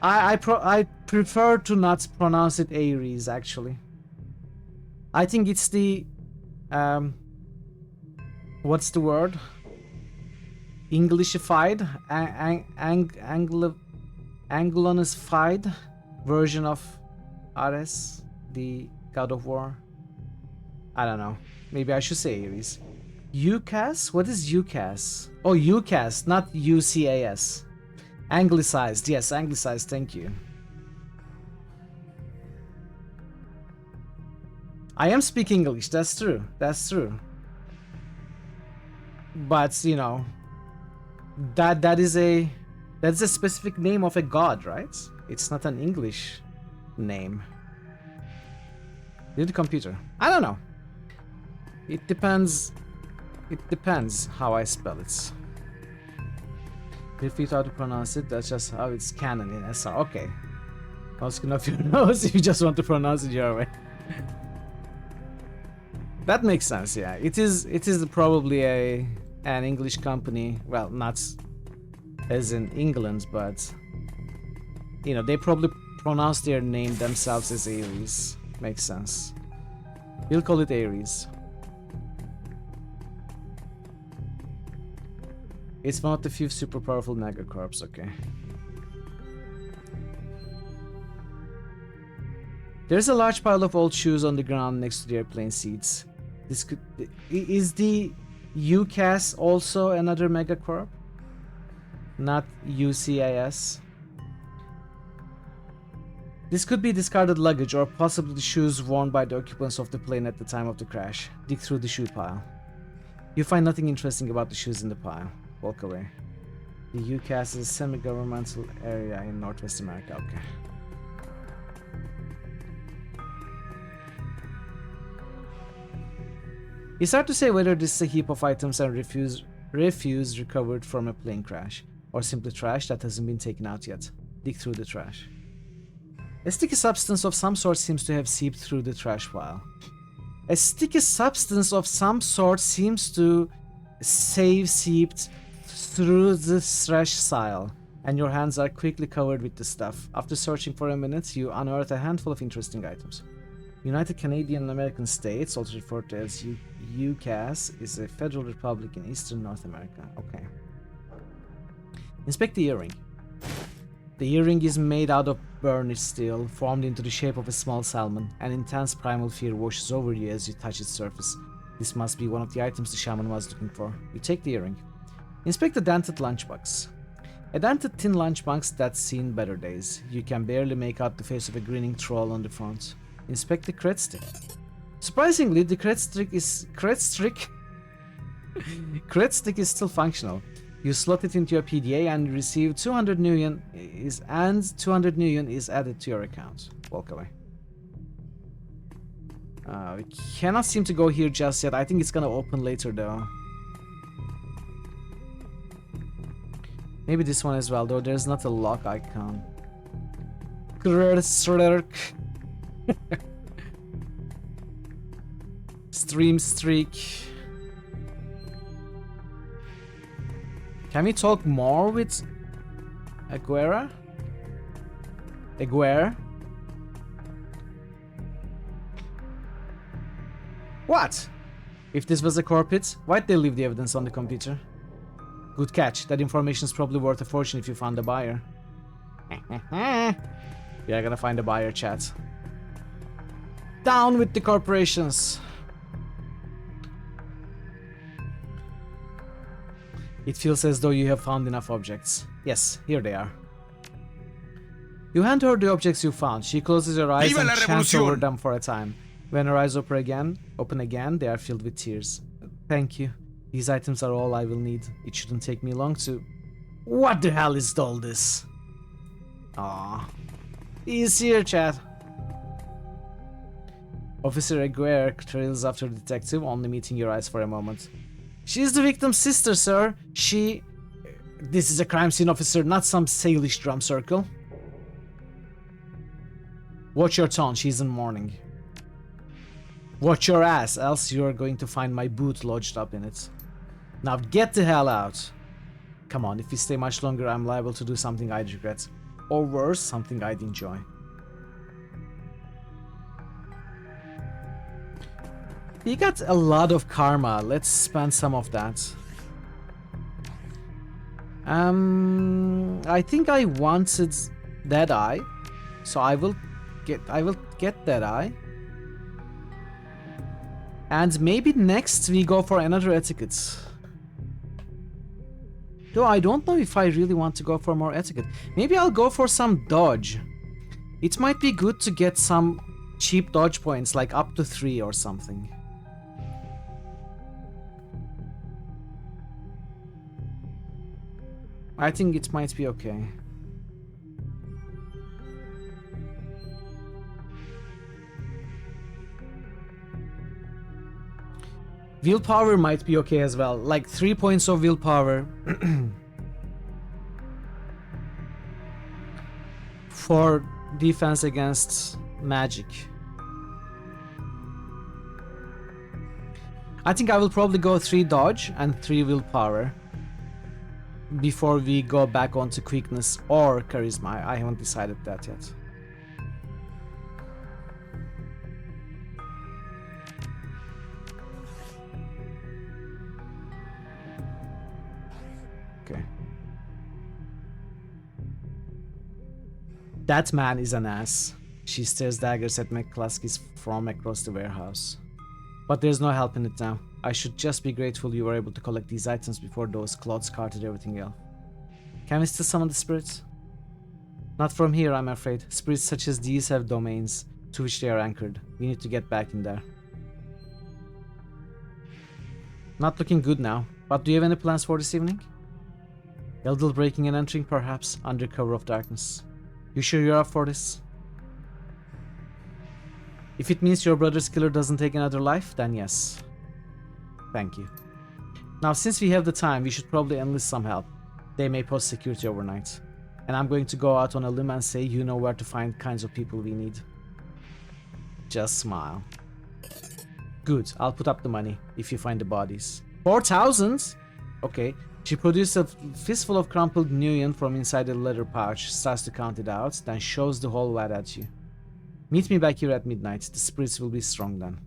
I prefer to not pronounce it Aries, actually. I think it's the what's the word? Englishified, Anglonified version of Ares, the god of war. I don't know. Maybe I should say Ares. UCAS? What is UCAS? Oh, UCAS, not UCAS. Anglicized, yes, anglicized, thank you. I am speaking English, that's true, that's true. But, you know, that's a specific name of a god, right? It's not an English name. Did the computer? I don't know. It depends how I spell it. If you thought to pronounce it, that's just how it's canon in SR. Okay. I was gonna your nose if you just want to pronounce it your way. That makes sense, yeah. It is probably an English company. Well, not as in England, but you know, they probably pronounce their name themselves as Ares. Makes sense. We'll call it Ares. It's one of the few super powerful megacorps, okay. There's a large pile of old shoes on the ground next to the airplane seats. This could... Is the UCAS also another megacorp? Not UCAS? This could be discarded luggage or possibly the shoes worn by the occupants of the plane at the time of the crash. Dig through the shoe pile. You find nothing interesting about the shoes in the pile. Walk away. The UCAS is a semi-governmental area in Northwest America. Okay. It's hard to say whether this is a heap of items and refuse recovered from a plane crash, or simply trash that hasn't been taken out yet. Dig through the trash. A sticky substance of some sort seems to have seeped through the trash pile. A sticky substance of some sort seems to seeped through the trash pile, and your hands are quickly covered with the stuff. After searching for a minute, you unearth a handful of interesting items. United Canadian and American States, also referred to as UCAS, is a federal republic in eastern North America. Okay. Inspect the earring. The earring is made out of burnished steel, formed into the shape of a small salmon. An intense primal fear washes over you as you touch its surface. This must be one of the items the shaman was looking for. You take the earring. Inspect the dented lunchbox. A dented tin lunchbox that's seen better days. You can barely make out the face of a grinning troll on the front. Inspect the cred stick. Surprisingly, the cred stick is still functional. You slot it into your PDA and receive 200 million is added to your account. Walk away. We cannot seem to go here just yet. I think it's gonna open later though. Maybe this one as well, though there's not a lock icon. Stream streak. Can we talk more with Aguera? What? If this was a core pit, why'd they leave the evidence on the computer? Good catch. That information is probably worth a fortune if you found a buyer. Yeah, I gotta find a buyer, chat. Down with the corporations. It feels as though you have found enough objects. Yes, here they are. You hand her the objects you found. She closes her eyes and chants over them for a time. When her eyes open again, they are filled with tears. Thank you. These items are all I will need. It shouldn't take me long to... What the hell is all this? Aww. He's here, chat. Officer Aguirre trails after the detective, only meeting your eyes for a moment. She's the victim's sister, sir. This is a crime scene, officer, not some Salish drum circle. Watch your tone, she's in mourning. Watch your ass, else you're going to find my boot lodged up in it. Now get the hell out. Come on, if you stay much longer, I'm liable to do something I'd regret. or worse, something I'd enjoy. We got a lot of karma. Let's spend some of that. I think I wanted Deadeye, so I will get Deadeye. And maybe next we go for another etiquette. Though I don't know if I really want to go for more etiquette. Maybe I'll go for some dodge. It might be good to get some cheap dodge points, like up to 3 or something. I think it might be okay. Willpower might be okay as well, like 3 points of willpower. For defense against magic. I think I will probably go 3 dodge and 3 willpower before we go back onto quickness or charisma. I haven't decided that yet. Okay. That man is an ass. She stares daggers at McCluskey's from across the warehouse. But there's no help in it now. I should just be grateful you were able to collect these items before those clods carted everything else. Can we still summon the spirits? Not from here, I'm afraid. Spirits such as these have domains to which they are anchored. We need to get back in there. Not looking good now. But do you have any plans for this evening? A little breaking and entering, perhaps, under cover of darkness. You sure you're up for this? If it means your brother's killer doesn't take another life, then yes. Thank you. Now, since we have the time, we should probably enlist some help. They may post security overnight. And I'm going to go out on a limb and say you know where to find kinds of people we need. Just smile. Good, I'll put up the money if you find the bodies. 4,000? Okay. She produced a fistful of crumpled nuyen from inside a leather pouch, starts to count it out, then shows the whole wad at you. Meet me back here at midnight. The spirits will be strong then.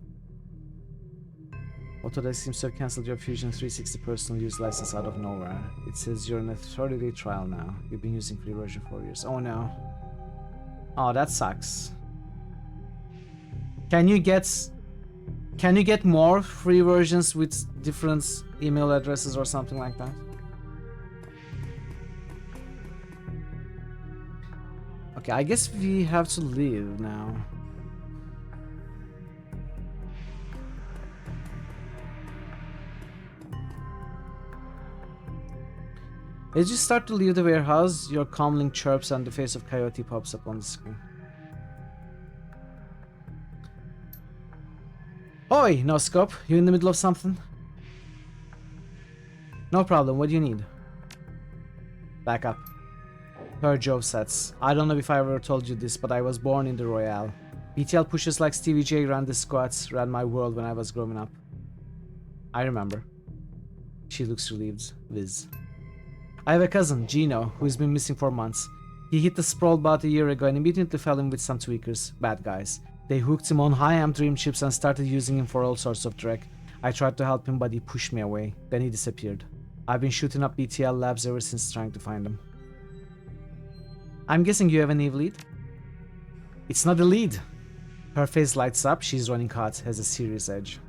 Autodesk seems to have cancelled your Fusion 360 personal use license out of nowhere. It says you're in a 30-day trial now. You've been using free version for years. Oh no. Oh, that sucks. Can you get more free versions with different email addresses or something like that? Okay, I guess we have to leave now. As you start to leave the warehouse, your comlink chirps and the face of Coyote pops up on the screen. Oi, no scope. You in the middle of something? No problem. What do you need? Back up. Her Joe sets. I don't know if I ever told you this, but I was born in the Royale. BTL pushers like Stevie J ran the squats, ran my world when I was growing up. I remember. She looks relieved. Viz. I have a cousin, Gino, who's been missing for months. He hit the sprawl about a year ago and immediately fell in with some tweakers, bad guys. They hooked him on high-amp dream chips and started using him for all sorts of dreck. I tried to help him, but he pushed me away. Then he disappeared. I've been shooting up BTL labs ever since trying to find him. I'm guessing you have an evil lead? It's not a lead. Her face lights up. She's running hot, has a serious edge.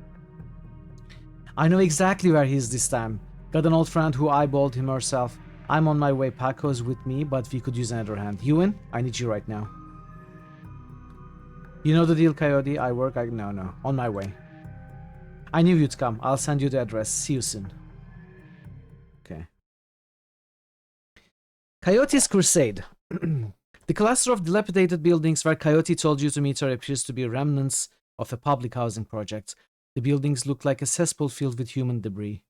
I know exactly where he is this time. Got an old friend who eyeballed him herself. I'm on my way. Paco's with me, but we could use another hand. Ewan, I need you right now. You know the deal, Coyote. No. On my way. I knew you'd come. I'll send you the address. See you soon. Okay. Coyote's Crusade. The cluster of dilapidated buildings where Coyote told you to meet her appears to be remnants of a public housing project. The buildings look like a cesspool filled with human debris.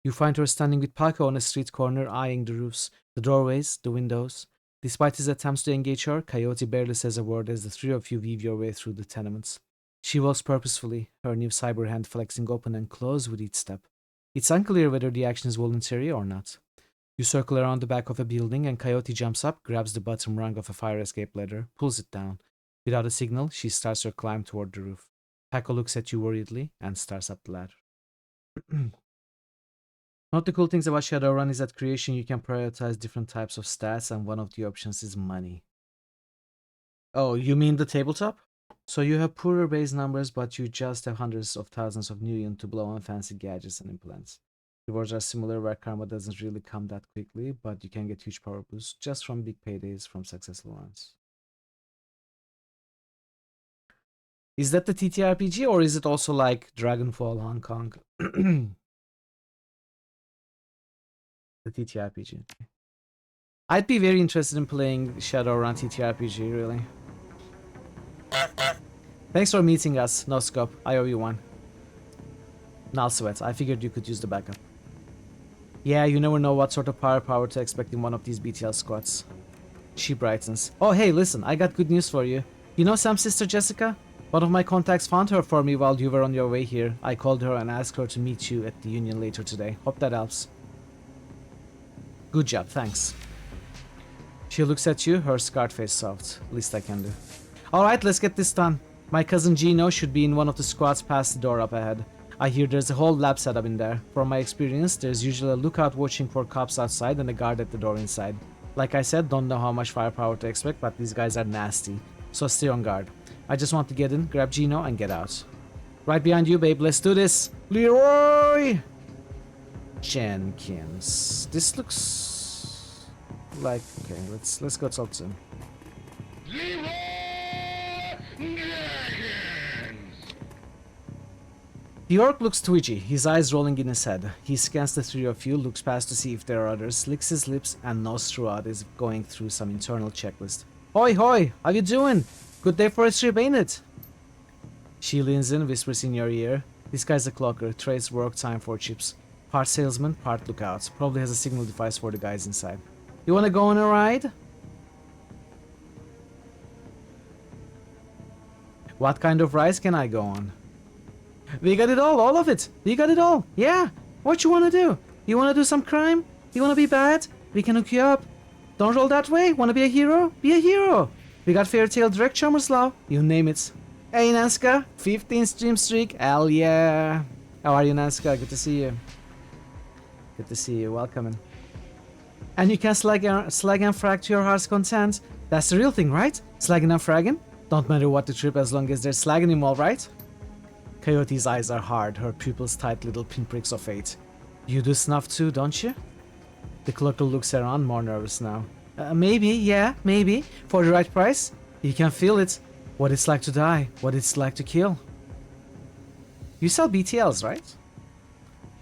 You find her standing with Paco on a street corner, eyeing the roofs, the doorways, the windows. Despite his attempts to engage her, Coyote barely says a word as the three of you weave your way through the tenements. She walks purposefully, her new cyber hand flexing open and closed with each step. It's unclear whether the action is voluntary or not. You circle around the back of a building and Coyote jumps up, grabs the bottom rung of a fire escape ladder, pulls it down. Without a signal, she starts her climb toward the roof. Paco looks at you worriedly and starts up the ladder. One of the cool things about Shadowrun is at creation you can prioritize different types of stats, and one of the options is money. Oh, you mean the tabletop? So you have poorer base numbers, but you just have hundreds of thousands of new yen to blow on fancy gadgets and implants. Rewards are similar where karma doesn't really come that quickly, but you can get huge power boosts just from big paydays from successful runs. Is that the TTRPG or is it also like Dragonfall Hong Kong? The TTRPG. I'd be very interested in playing Shadowrun TTRPG, really. Thanks for meeting us, No Scope. I owe you one. Null Sweat. I figured you could use the backup. Yeah, you never know what sort of power to expect in one of these BTL squads. She brightens. Oh, hey, listen, I got good news for you. You know Sam's sister Jessica? One of my contacts found her for me while you were on your way here. I called her and asked her to meet you at the Union later today. Hope that helps. Good job, thanks. She looks at you, her scarred face soft. Least I can do. Alright, let's get this done. My cousin Gino should be in one of the squads past the door up ahead. I hear there's a whole lab setup in there. From my experience, there's usually a lookout watching for cops outside and a guard at the door inside. Like I said, don't know how much firepower to expect, but these guys are nasty. So stay on guard. I just want to get in, grab Gino, and get out. Right behind you, babe. Let's do this. Leroy Jenkins. This looks like... Okay, let's go talk to him. The orc looks twitchy, his eyes rolling in his head. He scans the three of you, looks past to see if there are others, licks his lips, and nods throughout as if going through some internal checklist. Hoi hoi, how you doing? Good day for a trip, ain't it? She leans in, whispers in your ear. This guy's a clocker, trades work time for chips. Part salesman, part lookout. Probably has a signal device for the guys inside. You wanna go on a ride? What kind of rides can I go on? We got it all of it. We got it all. Yeah. What you wanna do? You wanna do some crime? You wanna be bad? We can hook you up. Don't roll that way. Wanna be a hero? Be a hero. We got Fairytale Direct Charmers Law. You name it. Hey Nanska, 15 stream streak. Hell yeah. How are you, Nanska? Good to see you. Good to see you. Welcome in. And you can slag and frag to your heart's content. That's the real thing, right? Slagging and fragging? Don't matter what the trip as long as there's slagging involved, right? Coyote's eyes are hard, her pupils tight little pinpricks of hate. You do snuff too, don't you? The clocker looks around, more nervous now. Maybe, yeah, maybe. For the right price. You can feel it. What it's like to die, what it's like to kill. You sell BTLs, right?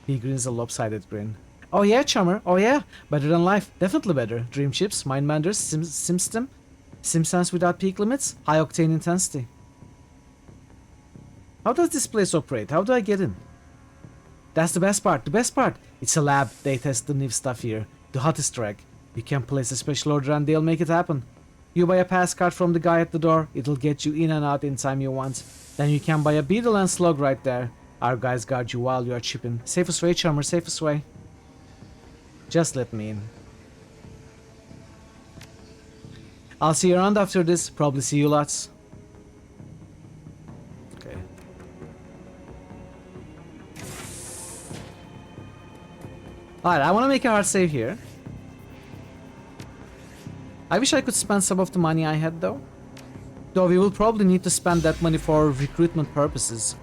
He grins a lopsided grin. Oh yeah, chummer, oh yeah. Better than life, definitely better. Dream chips, mindbenders, simstem. Simsans without peak limits, high octane intensity. How does this place operate? How do I get in? That's the best part, It's a lab, they test the new stuff here. The hottest track. You can place a special order and they'll make it happen. You buy a pass card from the guy at the door, it'll get you in and out in time you want. Then you can buy a beetle and slug right there. Our guys guard you while you are chipping. Safest way, chummer, safest way. Just let me in. I'll see you around after this, probably see you lots. Okay. Alright, I want to make a hard save here. I wish I could spend some of the money I had though. Though we will probably need to spend that money for recruitment purposes.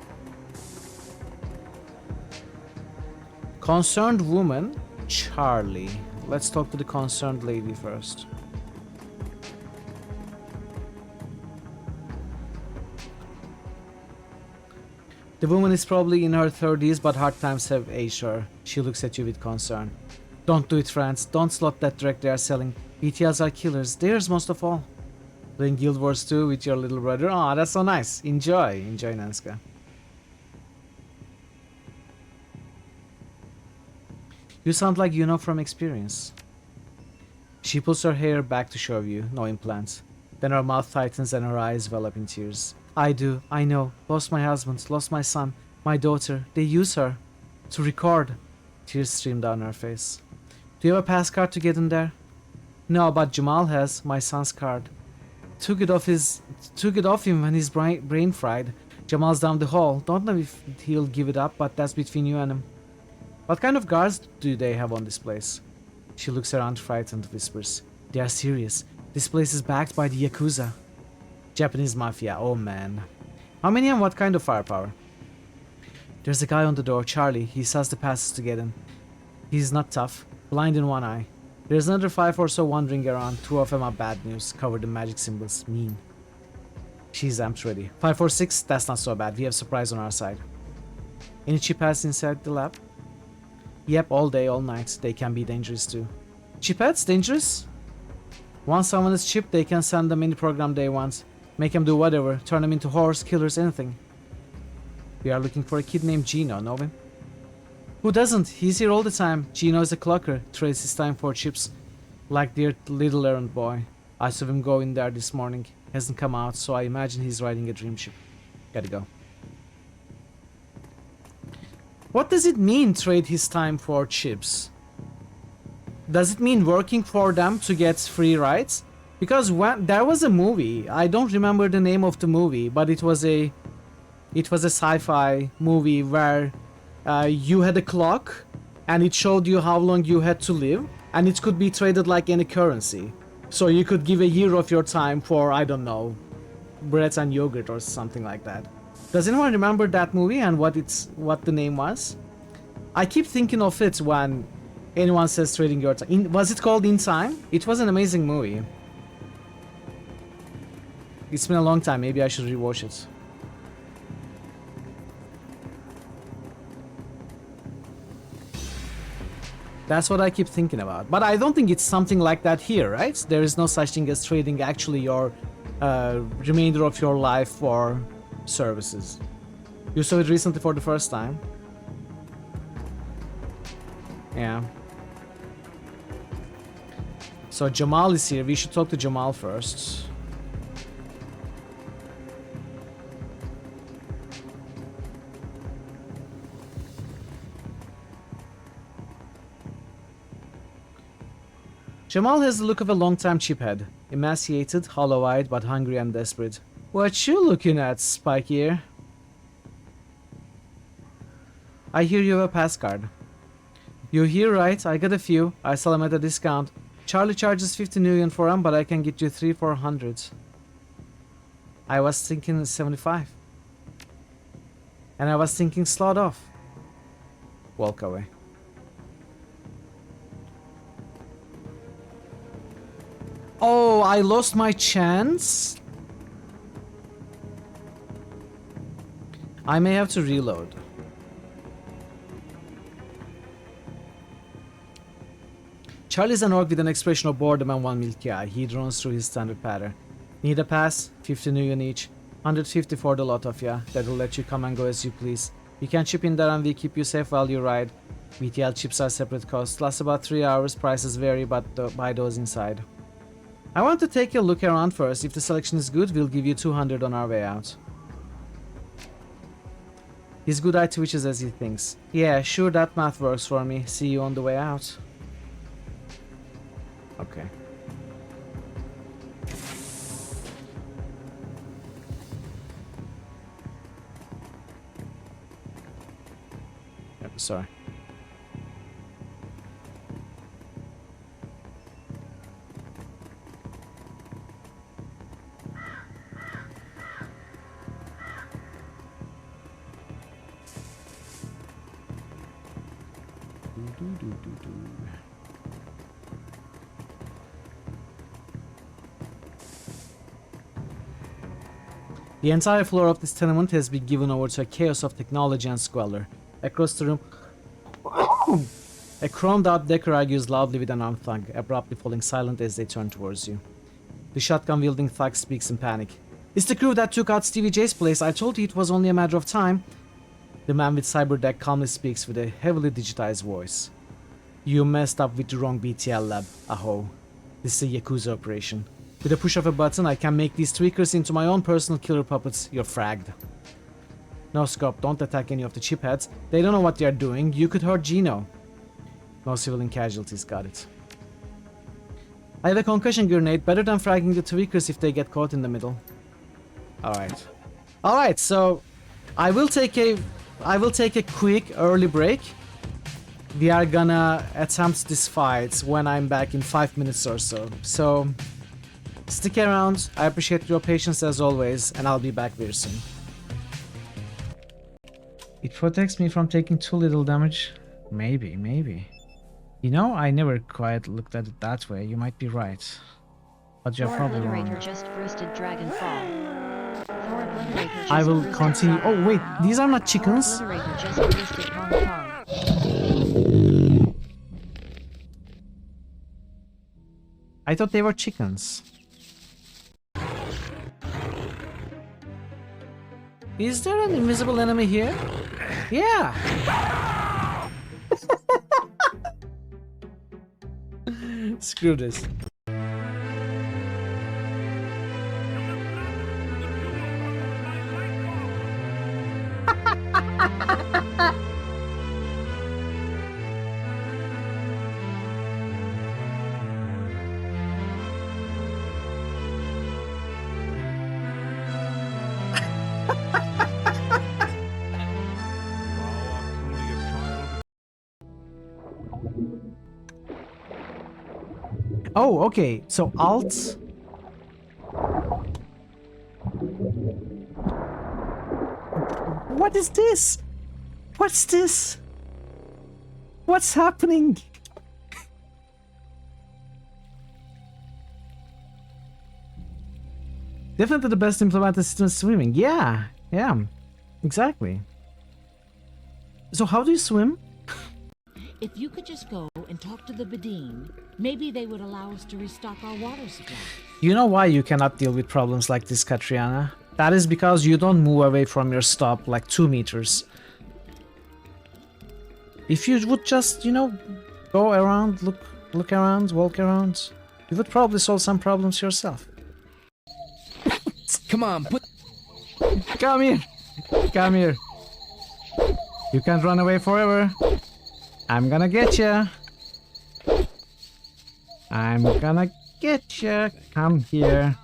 Concerned woman, Charlie. Let's talk to the concerned lady first. The woman is probably in her 30s, but hard times have aged her. She looks at you with concern. Don't do it, friends. Don't slot that direct they are selling. BTLs are killers. Theirs most of all. Playing Guild Wars 2 with your little brother. Aw, that's so nice. Enjoy. Enjoy, Nanska. You sound like you know from experience. She pulls her hair back to show you. No implants. Then her mouth tightens and her eyes well up in tears. I do. I know. Lost my husband. Lost my son. My daughter. They use her. To record. Tears stream down her face. Do you have a pass card to get in there? No, but Jamal has my son's card. Took it off him when his brain fried. Jamal's down the hall. Don't know if he'll give it up, but that's between you and him. What kind of guards do they have on this place? She looks around frightened, whispers. They are serious. This place is backed by the Yakuza. Japanese mafia, oh man. How many and what kind of firepower? There's a guy on the door, Charlie. He sells the passes to get in. He's not tough. Blind in one eye. There's another 5 or so wandering around. 2 of them are bad news, covered in magic symbols. Mean. She's amped ready. 546, that's not so bad. We have surprise on our side. Any chipettes inside the lab? Yep, all day, all night. They can be dangerous too. Chipettes? Dangerous? Once someone is chipped, they can send them any program they want. Make them do whatever. Turn them into horse, killers, anything. We are looking for a kid named Gino, know him? Who doesn't? He's here all the time. Gino is a clocker. Trades his time for chips. Like their little errand boy. I saw him go in there this morning. Hasn't come out, so I imagine he's riding a dream ship. Gotta go. What does it mean, trade his time for chips? Does it mean working for them to get free rides? Because there was a movie, I don't remember the name of the movie, but it was a sci-fi movie where you had a clock and it showed you how long you had to live, and it could be traded like any currency. So you could give a year of your time for, I don't know, bread and yogurt or something like that. Does anyone remember that movie and what the name was? I keep thinking of it when anyone says trading your time. Was it called In Time? It was an amazing movie. It's been a long time, maybe I should rewatch it. That's what I keep thinking about. But I don't think it's something like that here, right? There is no such thing as trading actually your remainder of your life for services. You saw it recently for the first time. Yeah. So Jamal is here. We should talk to Jamal first. Jamal has the look of a long-time chiphead. Emaciated, hollow-eyed, but hungry and desperate. What you looking at, Spike here? I hear you have a pass card. You're here, right? I got a few. I sell them at a discount. Charlie charges 50 million for them, but I can get you 3 for 100. I was thinking 75. And I was thinking slot off. Walk away. Oh, I lost my chance? I may have to reload. Charlie's an orc with an expression of boredom and one milky eye. He drones through his standard pattern. Need a pass? 50 million each. 150 for the lot of ya. That'll let you come and go as you please. You can chip in there and we keep you safe while you ride. BTL chips are separate costs. Lasts about 3 hours. Prices vary, but buy those inside. I want to take a look around first. If the selection is good, we'll give you 200 on our way out. His good eye twitches as he thinks. Yeah, sure, that math works for me. See you on the way out. Okay. Yep, sorry. The entire floor of this tenement has been given over to a chaos of technology and squalor. Across the room, a chromed-out decker argues loudly with an armed thug, abruptly falling silent as they turn towards you. The shotgun-wielding thug speaks in panic. It's the crew that took out Stevie J's place. I told you it was only a matter of time. The man with cyberdeck calmly speaks with a heavily digitized voice. You messed up with the wrong BTL lab, aho. This is a Yakuza operation. With a push of a button, I can make these tweakers into my own personal killer puppets. You're fragged. No, Scope, don't attack any of the chipheads. They don't know what they are doing. You could hurt Gino. No civilian casualties, got it. I have a concussion grenade, better than fragging the tweakers if they get caught in the middle. Alright. Alright, so I will take a quick early break. We are gonna attempt this fight when I'm back in 5 minutes or so. So stick around, I appreciate your patience as always, and I'll be back very soon. It protects me from taking too little damage. Maybe. You know, I never quite looked at it that way. You might be right. But you're probably wrong. Just roasted Dragonfall. I will continue. Oh wait, these are not chickens. Just roasted Hong Kong. I thought they were chickens. Is there an invisible enemy here? Yeah! Screw this. Oh, okay. So Alt. What is this? What's this? What's happening? Definitely the best implemented system is swimming. Yeah, exactly. So how do you swim? If you could just go and talk to the Badine, maybe they would allow us to restock our water supply. You know why you cannot deal with problems like this, Katriana? That is because you don't move away from your stop like 2 meters. If you would just, you know, go around, look around, walk around, you would probably solve some problems yourself. Come on, Come here! Come here! You can't run away forever. I'm gonna get ya. I'm gonna get ya. Come here.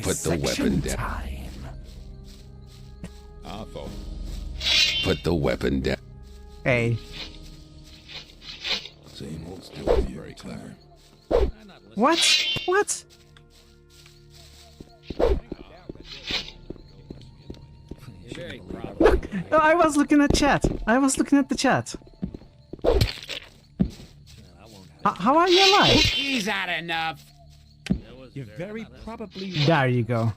Put the weapon down. Put the weapon down. Hey. Same old story. Very clever. What? What? No, I was looking at chat. I was looking at the chat. How are you alive? Is that enough? You're very probably There you go.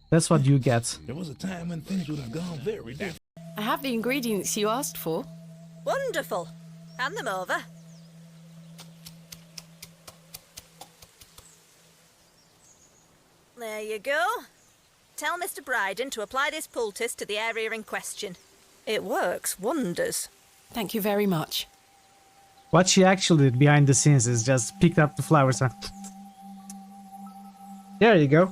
That's what you get. There was a time when things would have gone very different. I have the ingredients you asked for. Wonderful. Hand them over. There you go. Tell Mr. Bryden to apply this poultice to the area in question. It works wonders. Thank you very much. What she actually did behind the scenes is just picked up the flowers and... There you go.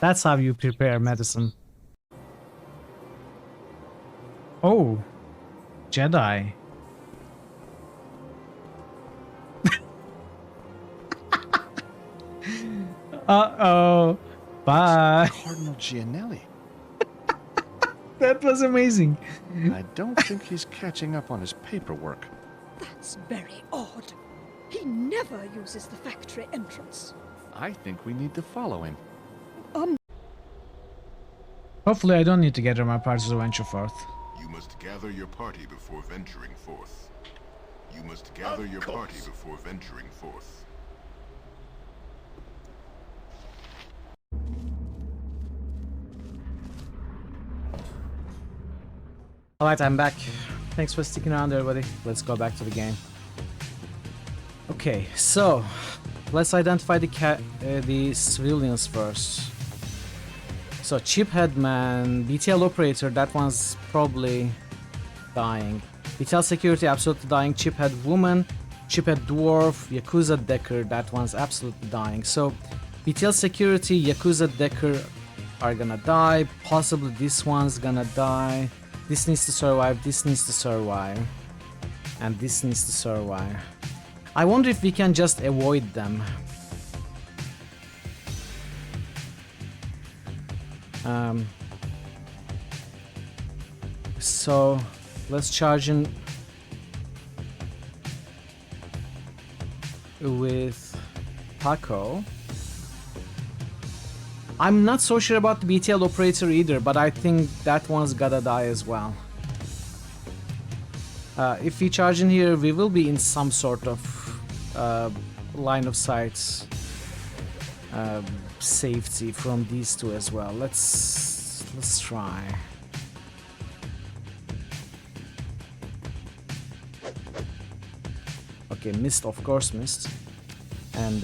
That's how you prepare medicine. Oh, Jedi. Uh-oh. Bye. Cardinal Gianelli. That was amazing. I don't think he's catching up on his paperwork. That's very odd. He never uses the factory entrance. I think we need to follow him. Hopefully I don't need to gather my party to venture forth. You must gather your party before venturing forth. You must gather your party before venturing forth. Alright, I'm back. Thanks for sticking around, everybody. Let's go back to the game. Okay, so let's identify the civilians first. So Chip Headman, BTL operator, that one's probably dying. Vital Security, absolutely dying. Chiphead Woman, Chiphead Dwarf, Yakuza Decker, that one's absolutely dying. So, Vital Security, Yakuza Decker are gonna die. Possibly this one's gonna die. This needs to survive, this needs to survive. And this needs to survive. I wonder if we can just avoid them. So let's charge in with Paco. I'm not so sure about the BTL operator either, but I think that one's gotta die as well. If we charge in here, we will be in some sort of line of sight safety from these two as well. Let's try. Okay, missed, of course missed. And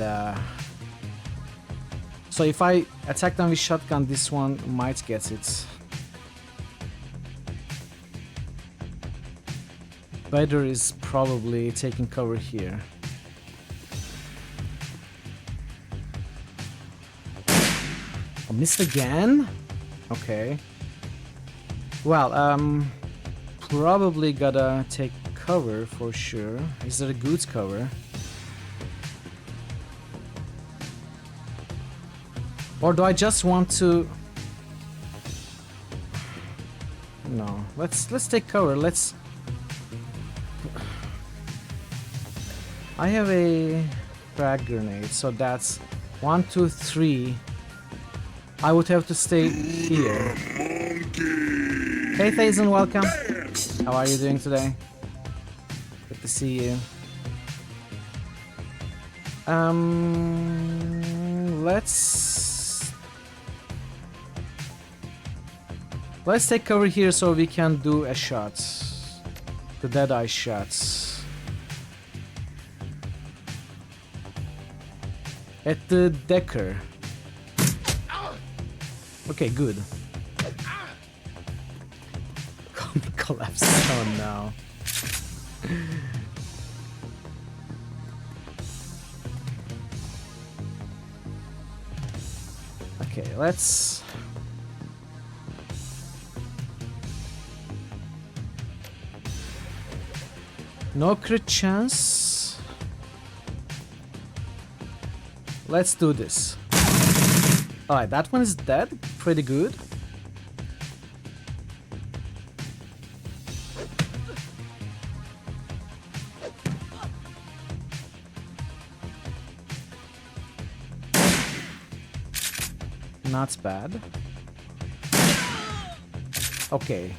so if I attack them with shotgun, this one might get it. Better is probably taking cover here. Oh, missed again? Okay. Well, probably gotta take cover for sure. Is there a good cover? Or do I just want to... No, let's take cover. Let's... I have a frag grenade, so that's 1, 2, 3. I would have to stay here. Hey Thazen, welcome. How are you doing today? Good to see you. Let's take cover here so we can do a shot. The Deadeye shots. At the Decker. Okay, good. Collapse. Oh no. Okay, let's... No crit chance. Let's do this. Alright, that one is dead. Pretty good. Not bad. Okay.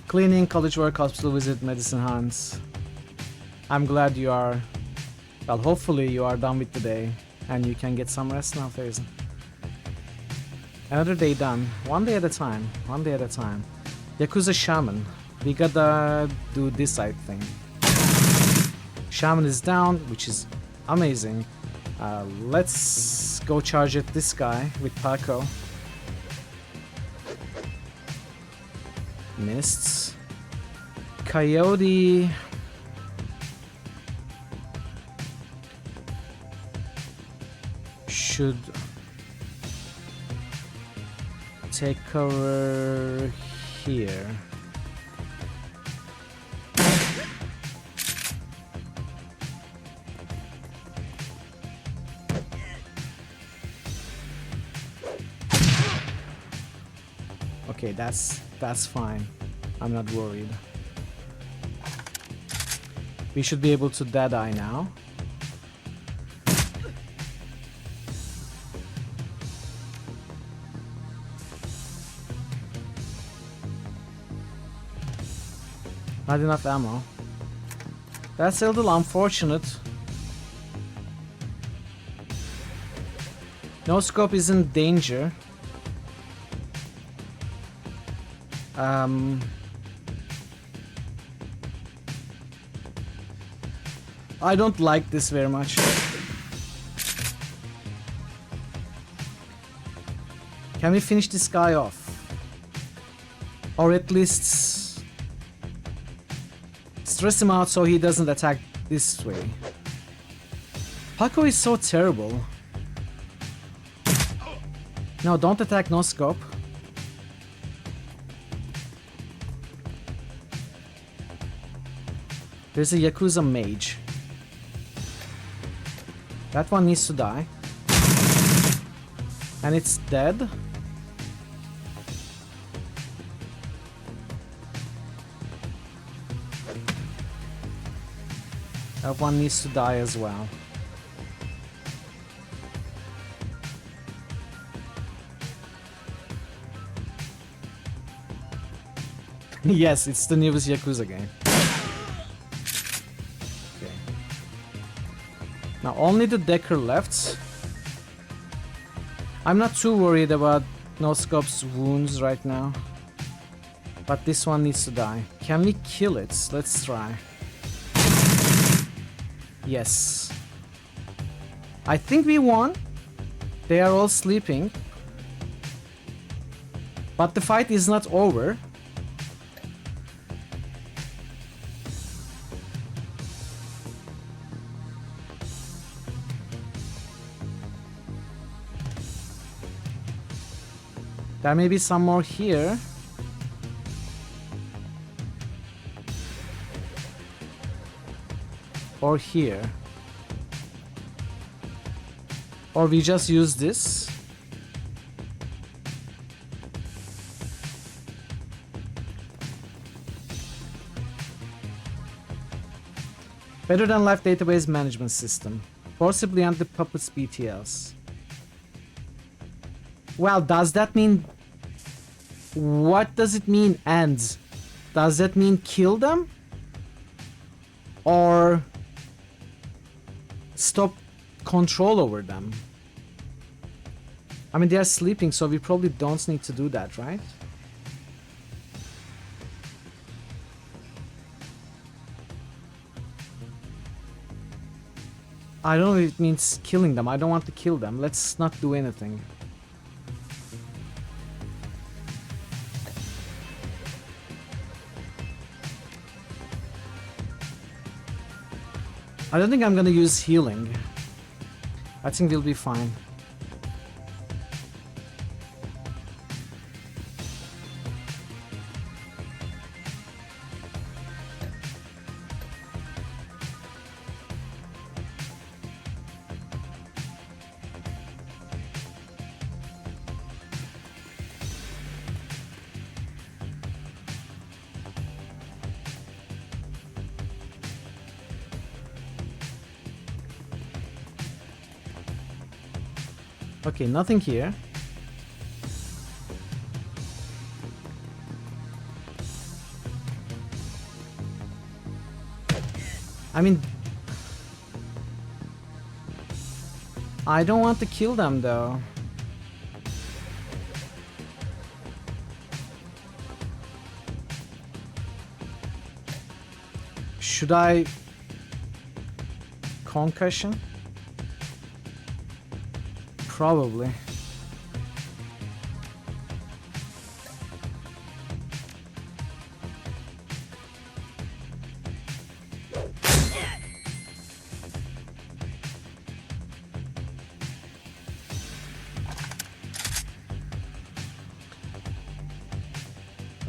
Cleaning, college work, hospital visit, medicine hunts. I'm glad you are... Well, hopefully you are done with the day and you can get some rest now, Thazen. Another day done. One day at a time. One day at a time. Yakuza Shaman. We gotta do this side thing. Shaman is down, which is amazing. Let's go charge at this guy with Paco. Missed. Coyote. Should take cover here. Okay, that's fine. I'm not worried. We should be able to Deadeye now. Not enough ammo. That's a little unfortunate. No scope is in danger. I don't like this very much. Can we finish this guy off? Or at least stress him out so he doesn't attack this way. Paco is so terrible. No, don't attack, no scope. There's a Yakuza mage. That one needs to die. And it's dead. That one needs to die as well. Yes, it's the newest Yakuza game. Okay. Now only the Decker left. I'm not too worried about No-Scope's wounds right now. But this one needs to die. Can we kill it? Let's try. Yes. I think we won. They are all sleeping. But the fight is not over. There may be some more here. Or here. Or we just use this. Better than life database management system. Forcibly under puppets BTLs. Well, does that mean... What does it mean end? Does that mean kill them? Or stop control over them? I mean, they are sleeping, so we probably don't need to do that, right? I don't know if it means killing them. I don't want to kill them. Let's not do anything. I don't think I'm gonna use healing. I think we'll be fine. Okay, nothing here. I mean, I don't want to kill them though. Should I concussion? Probably.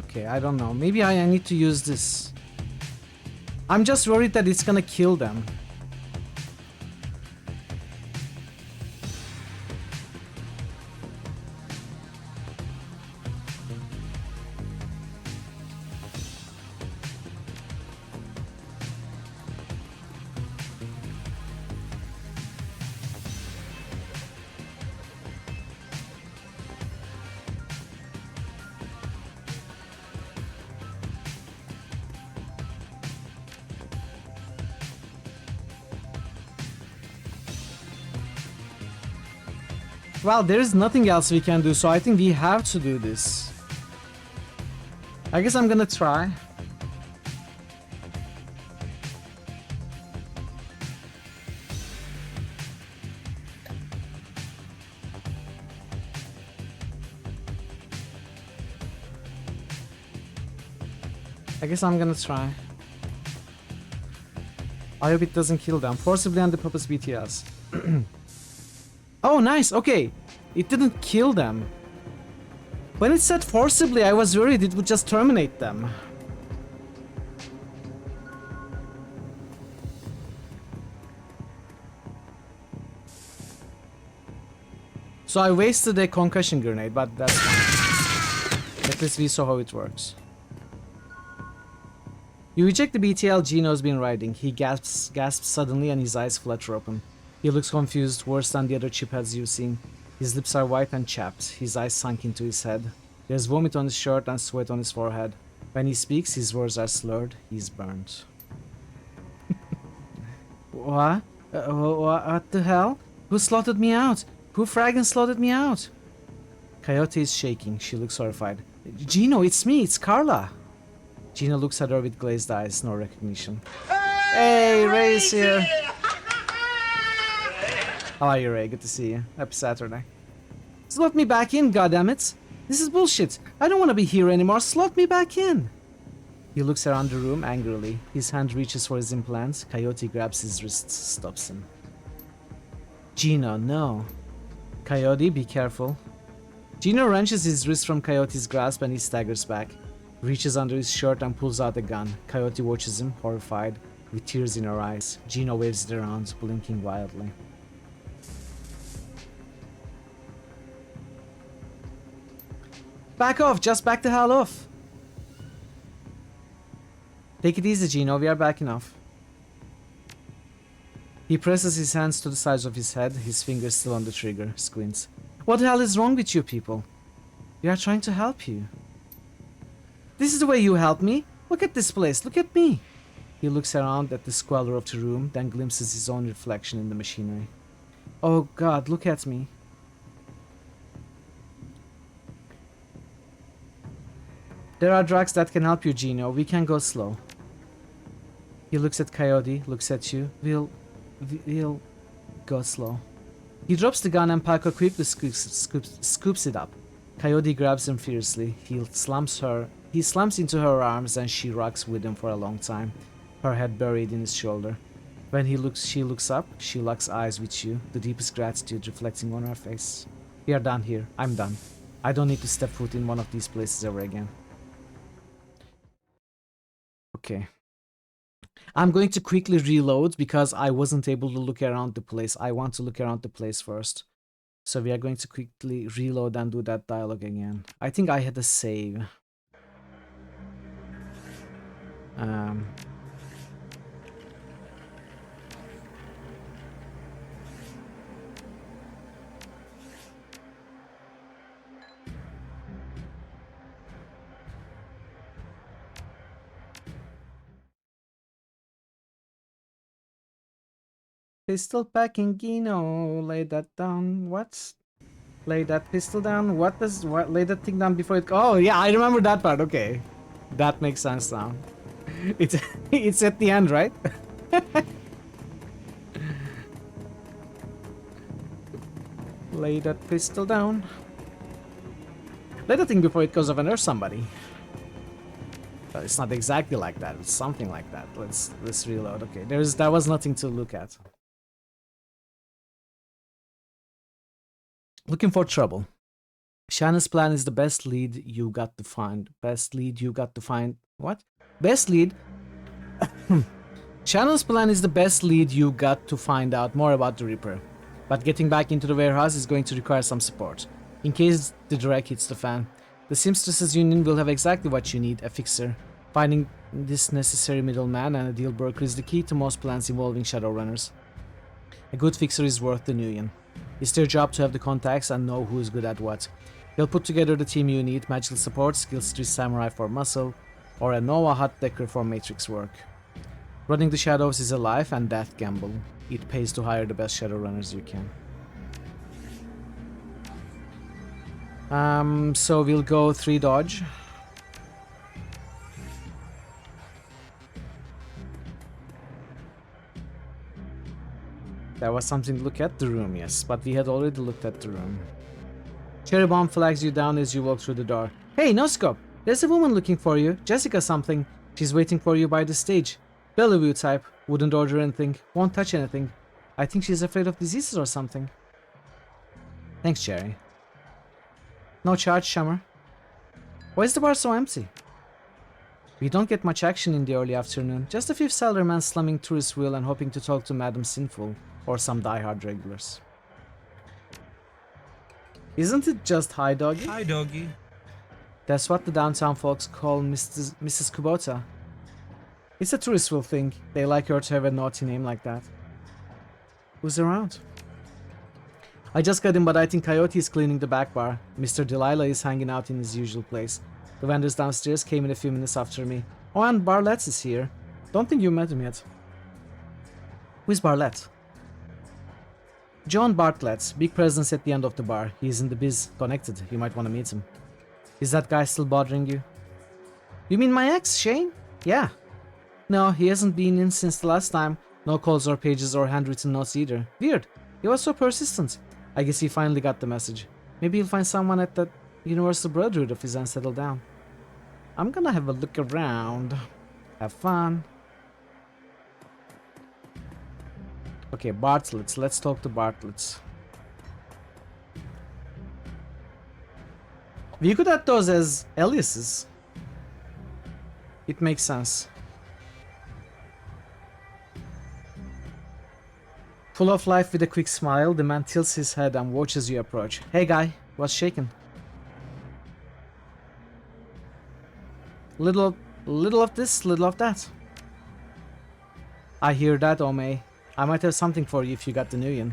Okay, I don't know. Maybe I need to use this. I'm just worried that it's gonna kill them. Well, there's nothing else we can do, so I think we have to do this. I guess I'm gonna try. I guess I'm gonna try. I hope it doesn't kill them. Forcibly under-purpose BTS. Oh, nice. Okay. It didn't kill them. When it said forcibly, I was worried it would just terminate them. So I wasted a concussion grenade, but that's fine. At least we saw how it works. You eject the BTL Gino's been riding. He gasps suddenly and his eyes flutter open. He looks confused, worse than the other chipheads you've seen. His lips are white and chapped, his eyes sunk into his head. There's vomit on his shirt and sweat on his forehead. When he speaks, his words are slurred. He's burnt. What? What the hell? Who slaughtered me out? Who fraggin' slaughtered me out? Coyote is shaking. She looks horrified. Gino, it's me. It's Carla. Gino looks at her with glazed eyes. No recognition. Hey, Ray's here. How are you, Ray? Good to see you. Happy Saturday. Slot me back in, goddammit. This is bullshit. I don't want to be here anymore. Slot me back in. He looks around the room angrily. His hand reaches for his implant. Coyote grabs his wrist, stops him. Gino, no. Coyote, be careful. Gino wrenches his wrist from Coyote's grasp and he staggers back. Reaches under his shirt and pulls out a gun. Coyote watches him, horrified, with tears in her eyes. Gino waves it around, blinking wildly. Back off! Just back the hell off! Take it easy, Gino. We are backing off. He presses his hands to the sides of his head, his fingers still on the trigger, squints. What the hell is wrong with you people? We are trying to help you. This is the way you help me? Look at this place, look at me! He looks around at the squalor of the room, then glimpses his own reflection in the machinery. Oh god, look at me. There are drugs that can help you, Gino. We can go slow. He looks at Coyote, looks at you. We'll go slow. He drops the gun and Paco quickly scoops it up. Coyote grabs him fiercely. He slumps into her arms and she rocks with him for a long time, her head buried in his shoulder. When she looks up, she locks eyes with you, the deepest gratitude reflecting on her face. We are done here. I'm done. I don't need to step foot in one of these places ever again. Okay. I'm going to quickly reload because I wasn't able to look around the place. I want to look around the place first. So we are going to quickly reload and do that dialogue again. I think I had a save. Pistol packing, Gino. Lay that down. What? Lay that pistol down. What? Lay that thing down before it. Oh yeah, I remember that part. Okay, that makes sense now. It's at the end, right? Lay that pistol down. Lay the thing before it goes off and hurts somebody. But it's not exactly like that. It's something like that. Let's reload. Okay, that was nothing to look at. Looking for trouble. Shanna's plan is the best lead you got to find. Best lead you got to find. What? Best lead? Shanna's plan is the best lead you got to find out more about the Reaper. But getting back into the warehouse is going to require some support. In case the direct hits the fan, the Seamstresses Union will have exactly what you need, a fixer. Finding this necessary middleman and a deal broker is the key to most plans involving Shadowrunners. A good fixer is worth the union. It's their job to have the contacts and know who is good at what. They'll put together the team you need, magical support, skills 3 samurai for muscle, or a Nova hot decker for matrix work. Running the shadows is a life and death gamble. It pays to hire the best Shadowrunners you can. So we'll go 3 dodge. There was something to look at the room, yes, but we had already looked at the room. Cherry Bomb flags you down as you walk through the door. Hey, no scope! There's a woman looking for you. Jessica something. She's waiting for you by the stage. Bellevue type. Wouldn't order anything. Won't touch anything. I think she's afraid of diseases or something. Thanks, Jerry. No charge, Shummer. Why is the bar so empty? We don't get much action in the early afternoon. Just a few salarymen slumming tourist wheel and hoping to talk to Madam Sinful or some die-hard regulars. Isn't it just hi, doggy? Hi, doggy. That's what the downtown folks call Mrs. Kubota. It's a tourist thing. They like her to have a naughty name like that. Who's around? I just got in, but I think Coyote is cleaning the back bar. Mr. Delilah is hanging out in his usual place. The vendors downstairs came in a few minutes after me. Oh, and Bartlett is here. Don't think you met him yet. Who's Bartlett? John Bartlett, big presence at the end of the bar. He's in the biz, connected. You might want to meet him. Is that guy still bothering you? You mean my ex, Shane? Yeah. No, he hasn't been in since the last time. No calls or pages or handwritten notes either. Weird. He was so persistent. I guess he finally got the message. Maybe he'll find someone at that Universal Brotherhood of his and settle down. I'm gonna have a look around. Have fun. Okay, Bartlett's. Let's talk to Bartlett's. We could add those as aliases. It makes sense. Full of life with a quick smile, the man tilts his head and watches you approach. Hey guy, what's shaking? Little of this, little of that. I hear that, Omei. I might have something for you if you got the Nuyen.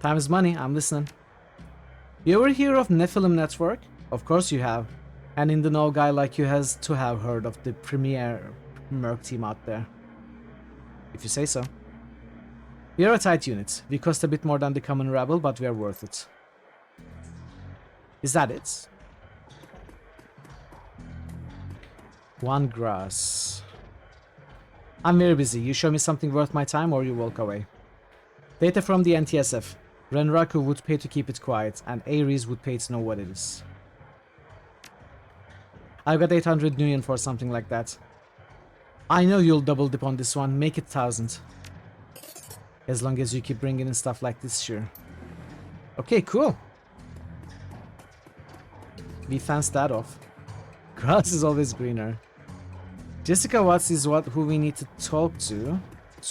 Time is money, I'm listening. You ever hear of Nephilim Network? Of course you have. And in the know guy like you has to have heard of the premier merc team out there. If you say so. We are a tight unit. We cost a bit more than the common rabble, but we are worth it. Is that it? One grass. I'm very busy. You show me something worth my time or you walk away. Data from the NTSF. Renraku would pay to keep it quiet, and Ares would pay to know what it is. I've got 800 Nuyen for something like that. I know you'll double dip on this one. Make it 1,000. As long as you keep bringing in stuff like this, sure. Okay, cool. We fenced that off. Grass is always greener. Jessica Watts is who we need to talk to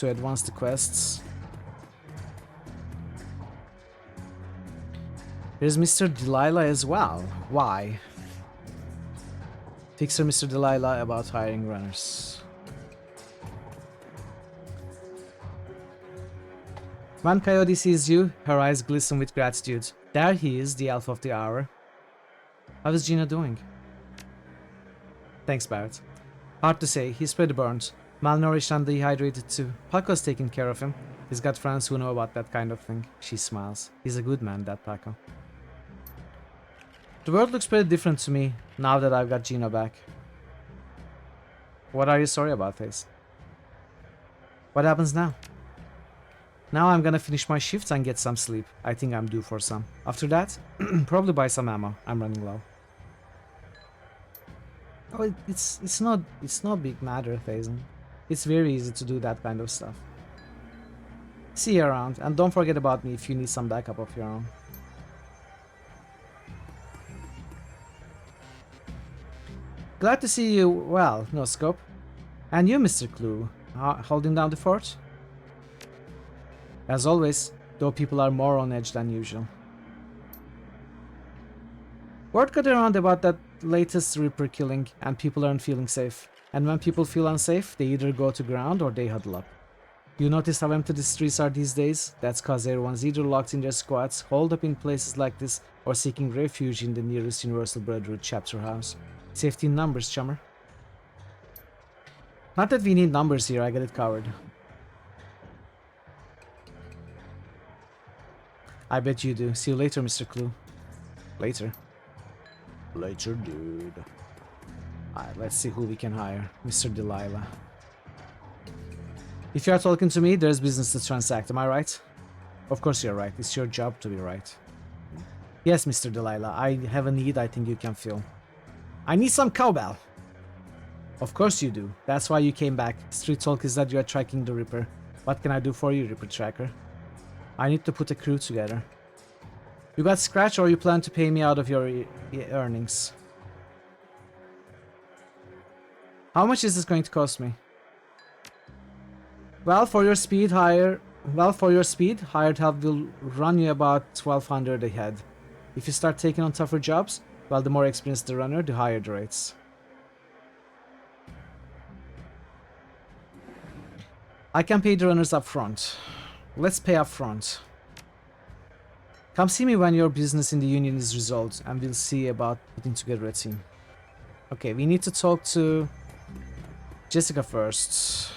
advance the quests. There's Mr. Delilah as well. Why? Fixer Mr. Delilah about hiring runners. When Coyote sees you, her eyes glisten with gratitude. There he is, the elf of the hour. How is Gina doing? Thanks, Barrett. Hard to say, he's pretty burnt. Malnourished and dehydrated too. Paco's taking care of him. He's got friends who know about that kind of thing. She smiles. He's a good man, that Paco. The world looks pretty different to me now that I've got Gina back. What are you sorry about, Ace? What happens now? Now I'm gonna finish my shift and get some sleep. I think I'm due for some. After that, probably buy some ammo. I'm running low. Oh, it's not big matter, Thazen. It's very easy to do that kind of stuff. See you around, and don't forget about me if you need some backup of your own. Glad to see you well, no scope. And you, Mr. Clue, holding down the fort? As always, though people are more on edge than usual. Word got around about that latest Reaper killing, and people aren't feeling safe. And when people feel unsafe, they either go to ground or they huddle up. You notice how empty the streets are these days? That's cause everyone's either locked in their squats, holed up in places like this, or seeking refuge in the nearest Universal Brotherhood chapter house. Safety in numbers, chummer. Not that we need numbers here, I got it covered. I bet you do. See you later, Mr. Clue. Later. Later, dude. Alright, let's see who we can hire. Mr. Delilah. If you are talking to me, there's business to transact, am I right? Of course you're right. It's your job to be right. Yes, Mr. Delilah. I have a need I think you can fill. I need some cowbell. Of course you do. That's why you came back. Street talk is that you are tracking the Ripper. What can I do for you, Ripper Tracker? I need to put a crew together. You got scratch or you plan to pay me out of your earnings? How much is this going to cost me? Well, for your speed, hired help will run you about 1200 a head. If you start taking on tougher jobs, well, the more experienced the runner, the higher the rates. I can pay the runners up front. Let's pay up front. Come see me when your business in the union is resolved, and we'll see about putting together a team. Okay, we need to talk to Jessica first.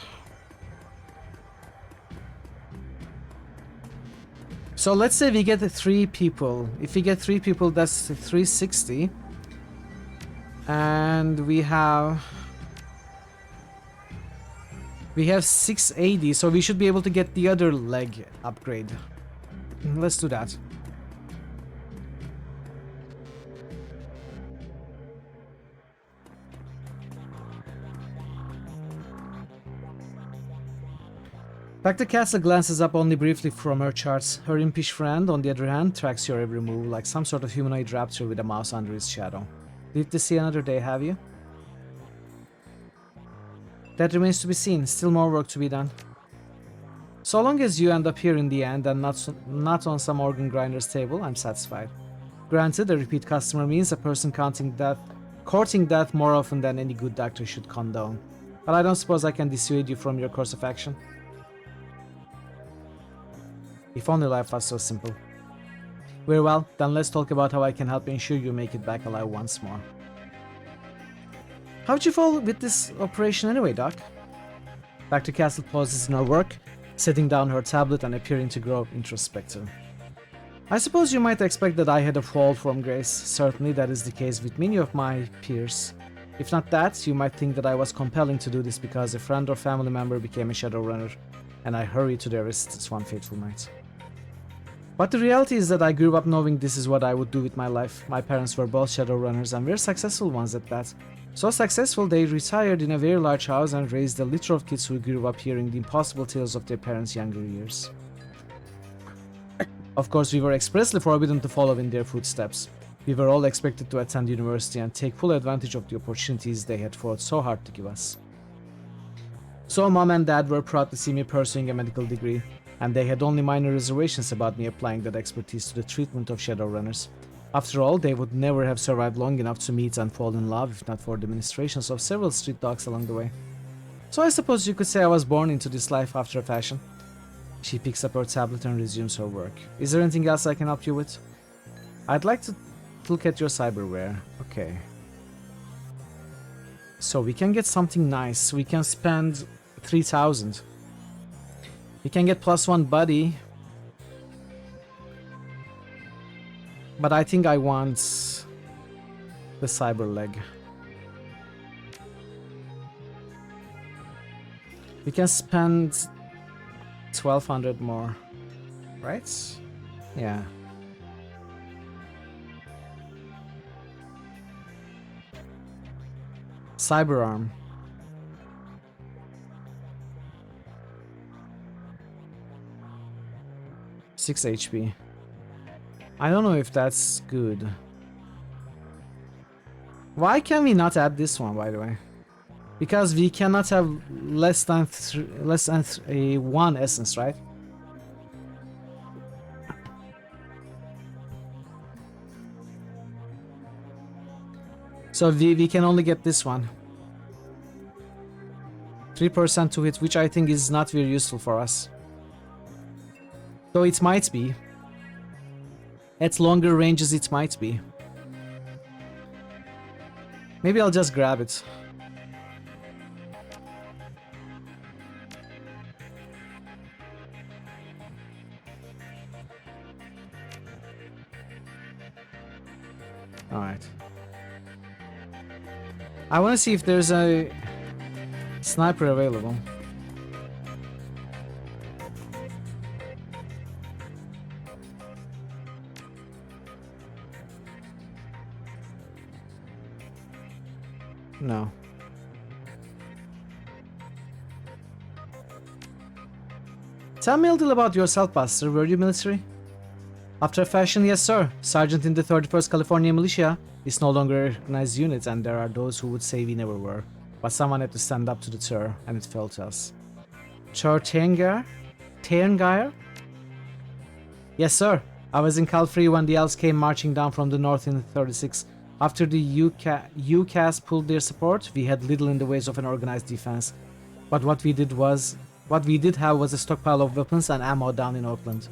So let's say we get 3 people. If we get 3 people, that's 360. And we have 680, so we should be able to get the other leg upgrade. Let's do that. Dr. Castle glances up only briefly from her charts. Her impish friend, on the other hand, tracks your every move like some sort of humanoid raptor with a mouse under his shadow. Live to see another day, have you? That remains to be seen. Still more work to be done. So long as you end up here in the end and not on some organ grinder's table, I'm satisfied. Granted, a repeat customer means a person courting death more often than any good doctor should condone. But I don't suppose I can dissuade you from your course of action. If only life was so simple. Very well, then let's talk about how I can help ensure you make it back alive once more. How'd you fall with this operation anyway, Doc? Dr. Castle pauses in her work, setting down her tablet and appearing to grow introspective. I suppose you might expect that I had a fall from grace. Certainly that is the case with many of my peers. If not that, you might think that I was compelling to do this because a friend or family member became a Shadowrunner, and I hurried to their assistance one fateful night. But the reality is that I grew up knowing this is what I would do with my life. My parents were both Shadowrunners and very successful ones at that. So successful they retired in a very large house and raised a litter of kids who grew up hearing the impossible tales of their parents' younger years. Of course, we were expressly forbidden to follow in their footsteps. We were all expected to attend university and take full advantage of the opportunities they had fought so hard to give us. So Mom and Dad were proud to see me pursuing a medical degree, and they had only minor reservations about me applying that expertise to the treatment of Shadowrunners. After all, they would never have survived long enough to meet and fall in love if not for the ministrations of several street dogs along the way. So I suppose you could say I was born into this life after a fashion. She picks up her tablet and resumes her work. Is there anything else I can help you with? I'd like to look at your cyberware. Okay. So we can get something nice. We can spend 3,000. We can get +1 buddy. But I think I want the cyber leg. We can spend 1,200 more, right? Yeah. Cyber arm. 6 HP. I don't know if that's good. Why can we not add this one, by the way? Because we cannot have less than 1 essence, right? So we can only get this one. 3% to hit, which I think is not very useful for us. Though it might be. At longer ranges it might be. Maybe I'll just grab it. Alright. I want to see if there's a sniper available. No. Tell me a little about yourself, Buster. Were you military? After a fashion, yes sir. Sergeant in the 31st California Militia is no longer a recognized unit, and there are those who would say we never were. But someone had to stand up to the terror, and it fell to us. Terengair? Yes sir. I was in Cal Free when the elves came marching down from the north in 36. After the UCAS pulled their support, we had little in the ways of an organized defense. But what we did have was a stockpile of weapons and ammo down in Oakland.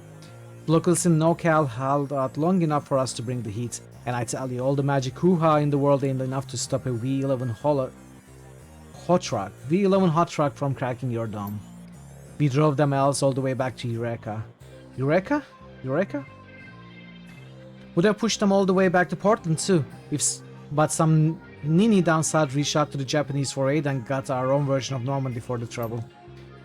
Locals in NoCal held out long enough for us to bring the heat, and I tell you, all the magic hoo-ha in the world ain't enough to stop a V11 hot truck from cracking your dome. We drove them elves all the way back to Eureka. Eureka? Would have pushed them all the way back to Portland too, but some ninny down south reached out to the Japanese for aid and got our own version of Normandy for the trouble.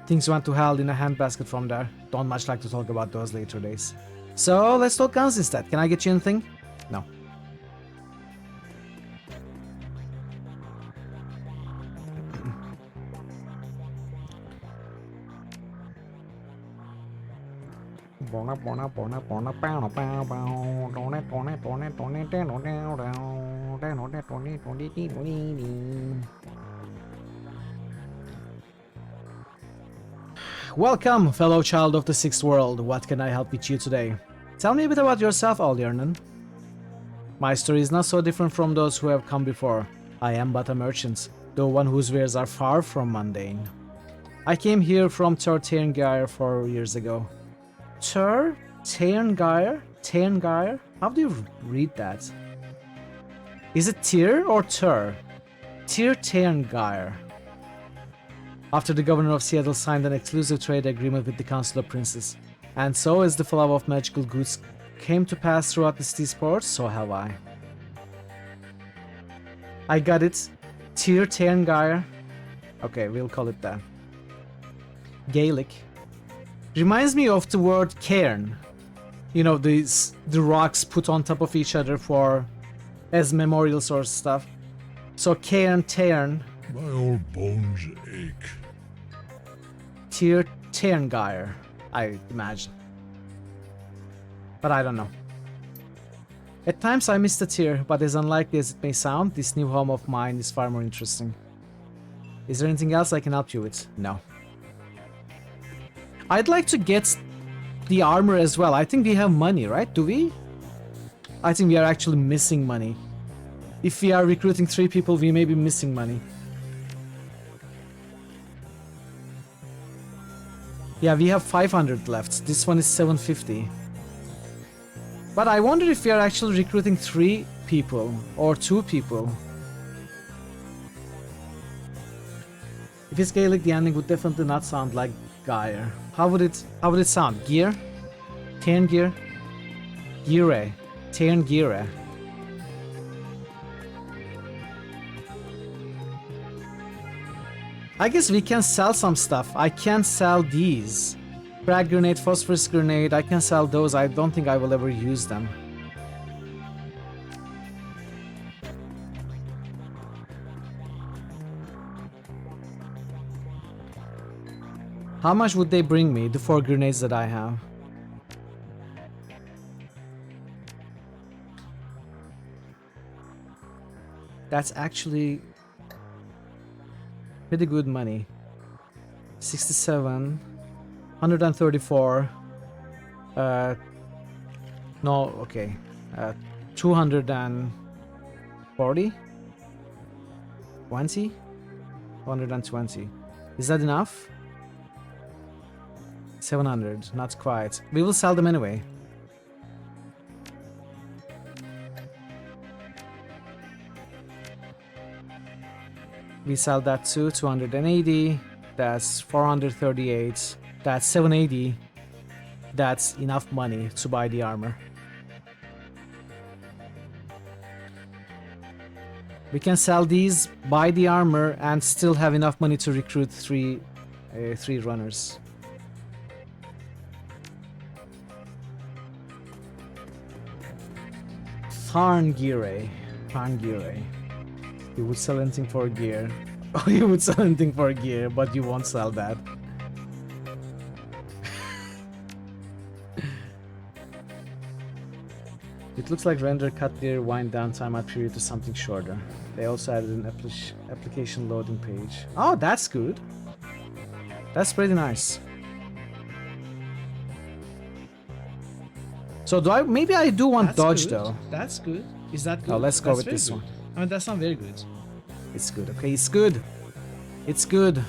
Things went to hell in a handbasket from there. Don't much like to talk about those later days. So let's talk guns instead. Can I get you anything? No. Welcome, fellow child of the Sixth World. What can I help with you today? Tell me a bit about yourself, Aldernan. My story is not so different from those who have come before. I am but a merchant, though one whose wares are far from mundane. I came here from Terengair 4 years ago. Terengair? How do you read that? Is it Tyr or Tur? Terengair. After the governor of Seattle signed an exclusive trade agreement with the Council of Princes. And so as the flow of magical goods came to pass throughout the city's ports, so have I. I got it. Terengair. Okay, we'll call it that. Gaelic. Reminds me of the word cairn. You know, the rocks put on top of each other as memorials or stuff. So cairn. My old bones ache. Terengair, I imagine. But I don't know. At times I miss the Tyr, but as unlikely as it may sound, this new home of mine is far more interesting. Is there anything else I can help you with? No. I'd like to get the armor as well. I think we have money, right? Do we? I think we are actually missing money. If we are recruiting 3 people, we may be missing money. Yeah, we have 500 left. This one is 750. But I wonder if we are actually recruiting 3 people or 2 people. If it's Gaelic, the ending would definitely not sound like Geir. How would it sound? Gear? Terengair? Gire. Terengair. I guess we can sell some stuff. I can sell these. Frag grenade, phosphorus grenade, I can sell those. I don't think I will ever use them. How much would they bring me, the 4 grenades that I have? That's actually pretty good money. 67, 134, no, okay, 240, 20, 120. Is that enough? 700, not quite. We will sell them anyway. We sell that too, 280, that's 438, that's 780. That's enough money to buy the armor. We can sell these, buy the armor, and still have enough money to recruit three runners. Farngire. You would sell anything for gear. Oh, you would sell anything for gear, but you won't sell that. It looks like render cut their wind down time out period to something shorter. They also added an application loading page. Oh, that's good. That's pretty nice. So do I? Maybe I do want dodge though. That's good. Is that good? Oh, let's go with very this good. one. I mean, that's not very good. It's good. Okay, it's good. It's good.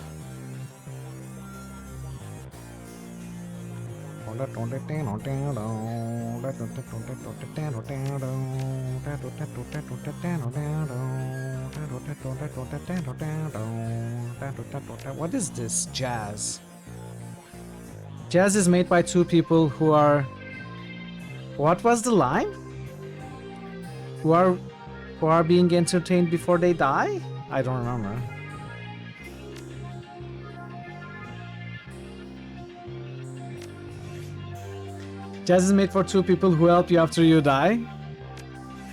What is this? Jazz. Jazz is made by two people who are... What was the line? Who are being entertained before they die? I don't remember. Jazz is made for two people who help you after you die.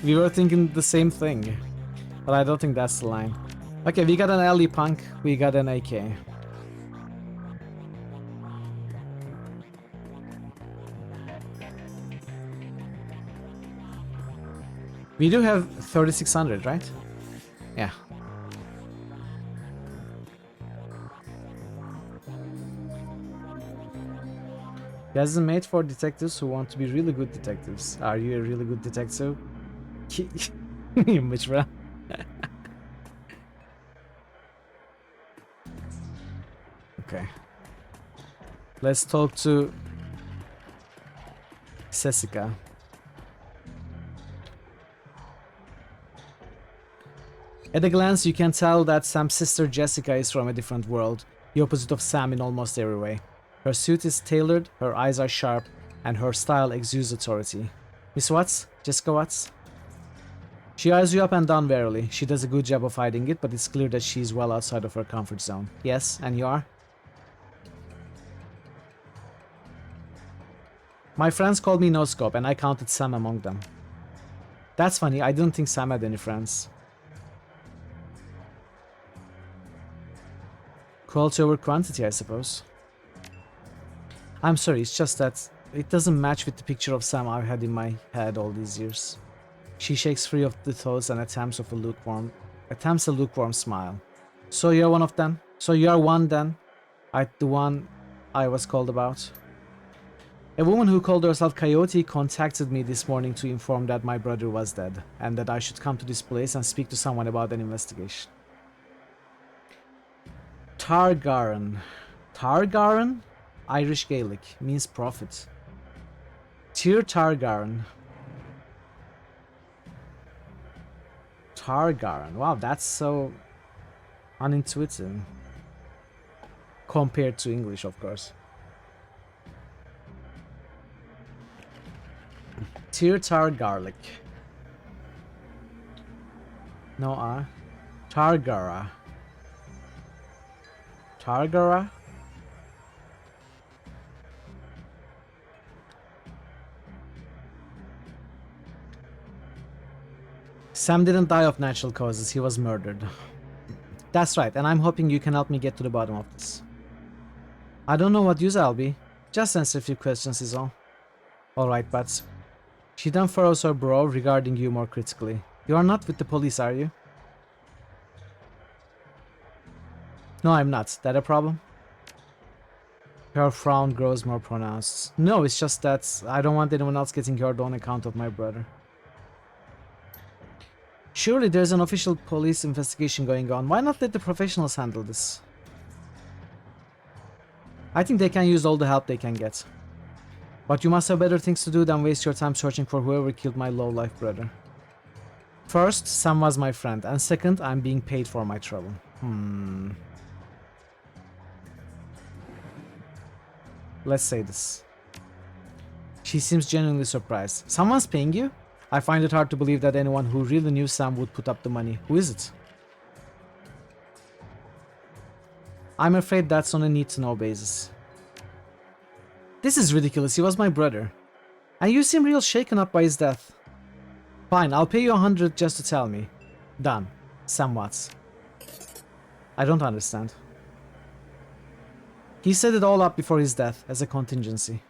We were thinking the same thing, but I don't think that's the line. Okay, we got an LE punk, we got an AK. We do have 3600, right? Yeah. Jazz is made for detectives who want to be really good detectives. Are you a really good detective? Which one? Okay. Let's talk to Jessica. At a glance, you can tell that Sam's sister Jessica is from a different world, the opposite of Sam in almost every way. Her suit is tailored, her eyes are sharp, and her style exudes authority. Miss Watts? Jessica Watts? She eyes you up and down warily. She does a good job of hiding it, but it's clear that she's well outside of her comfort zone. Yes, and you are? My friends called me No Scope, and I counted Sam among them. That's funny, I didn't think Sam had any friends. Quality over quantity, I suppose. I'm sorry, it's just that it doesn't match with the picture of Sam I've had in my head all these years. She shakes free of the thoughts and attempts a lukewarm smile. So you're one of them? So you're one then? The one I was called about? A woman who called herself Coyote contacted me this morning to inform that my brother was dead, and that I should come to this place and speak to someone about an investigation. Targaryen. Targaryen? Irish Gaelic. Means prophet. Tyr Targaryen. Targaryen. Wow, that's so unintuitive. Compared to English, of course. Tyr Targarlic. No, Targara. Targara? Sam didn't die of natural causes, he was murdered. That's right, and I'm hoping you can help me get to the bottom of this. I don't know what use I'll be. Just answer a few questions is all. Alright, but... She then furrows her brow regarding you more critically. You are not with the police, are you? No, I'm not. That a problem? Her frown grows more pronounced. No, it's just that I don't want anyone else getting hurt on account of my brother. Surely there's an official police investigation going on. Why not let the professionals handle this? I think they can use all the help they can get. But you must have better things to do than waste your time searching for whoever killed my low-life brother. First, Sam was my friend, and second, I'm being paid for my trouble. Let's say this. She seems genuinely surprised. Someone's paying you? I find it hard to believe that anyone who really knew Sam would put up the money. Who is it? I'm afraid that's on a need-to-know basis. This is ridiculous. He was my brother. And you seem real shaken up by his death. Fine, I'll pay you 100 just to tell me. Done. Sam Watts. I don't understand. He set it all up before his death as a contingency.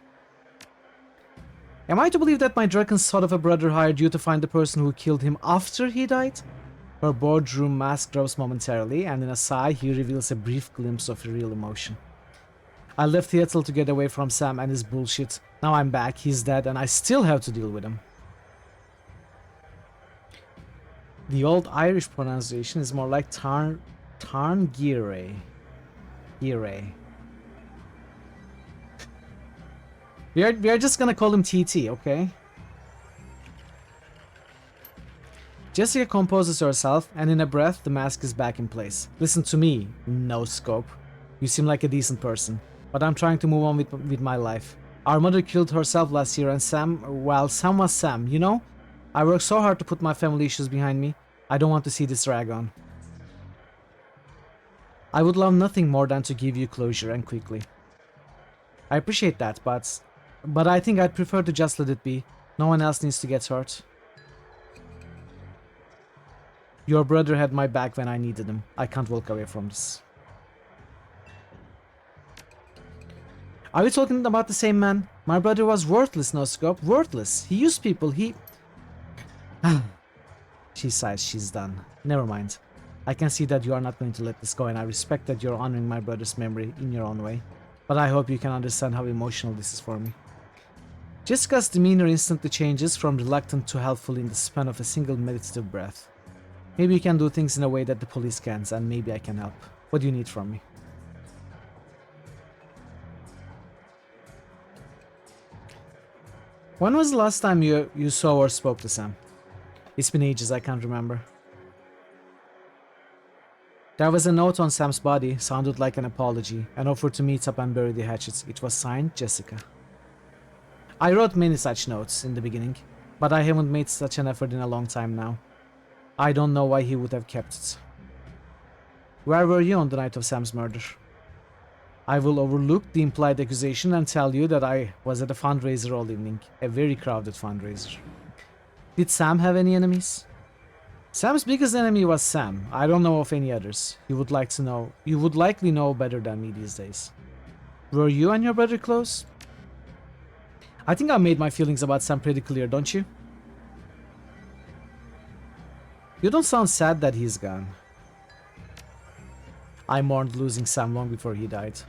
Am I to believe that my drunken sort of a brother hired you to find the person who killed him after he died? Her boardroom mask drops momentarily, and in a sigh, he reveals a brief glimpse of real emotion. I left Seattle to get away from Sam and his bullshit. Now I'm back, he's dead, and I still have to deal with him. The old Irish pronunciation is more like Tarngire. Gire. We are just gonna call him TT, okay? Jessica composes herself, and in a breath, the mask is back in place. Listen to me, no scope. You seem like a decent person, but I'm trying to move on with my life. Our mother killed herself last year, and Sam was Sam, you know? I worked so hard to put my family issues behind me. I don't want to see this drag on. I would love nothing more than to give you closure, and quickly. I appreciate that, but I think I'd prefer to just let it be. No one else needs to get hurt. Your brother had my back when I needed him. I can't walk away from this. Are we talking about the same man? My brother was worthless, no scope. Worthless. He used people. He... She sighs. She's done. Never mind. I can see that you are not going to let this go, and I respect that you're honoring my brother's memory in your own way. But I hope you can understand how emotional this is for me. Jessica's demeanor instantly changes from reluctant to helpful in the span of a single meditative breath. Maybe you can do things in a way that the police can't, and maybe I can help. What do you need from me? When was the last time you saw or spoke to Sam? It's been ages, I can't remember. There was a note on Sam's body, sounded like an apology, an offer to meet up and bury the hatchets. It was signed Jessica. I wrote many such notes in the beginning, but I haven't made such an effort in a long time now. I don't know why he would have kept it. Where were you on the night of Sam's murder? I will overlook the implied accusation and tell you that I was at a fundraiser all evening, a very crowded fundraiser. Did Sam have any enemies? Sam's biggest enemy was Sam. I don't know of any others. You would likely know better than me these days. Were you and your brother close? I think I made my feelings about Sam pretty clear, don't you? You don't sound sad that he's gone. I mourned losing Sam long before he died.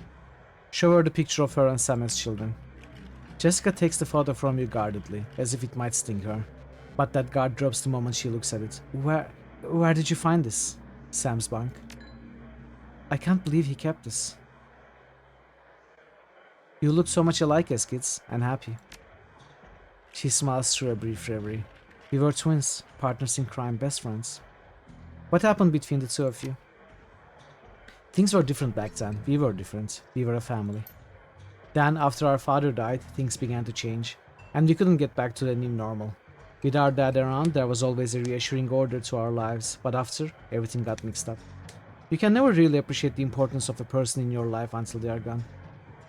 Show her the picture of her and Sam as children. Jessica takes the photo from you guardedly, as if it might sting her. But that guard drops the moment she looks at it. Where did you find this? Sam's bunk. I can't believe he kept this. You look so much alike as kids, and happy. She smiles through a brief reverie. We were twins, partners in crime, best friends. What happened between the two of you? Things were different back then. We were different. We were a family. Then, after our father died, things began to change, and we couldn't get back to the new normal. With our dad around, there was always a reassuring order to our lives, but after, everything got mixed up. You can never really appreciate the importance of a person in your life until they are gone.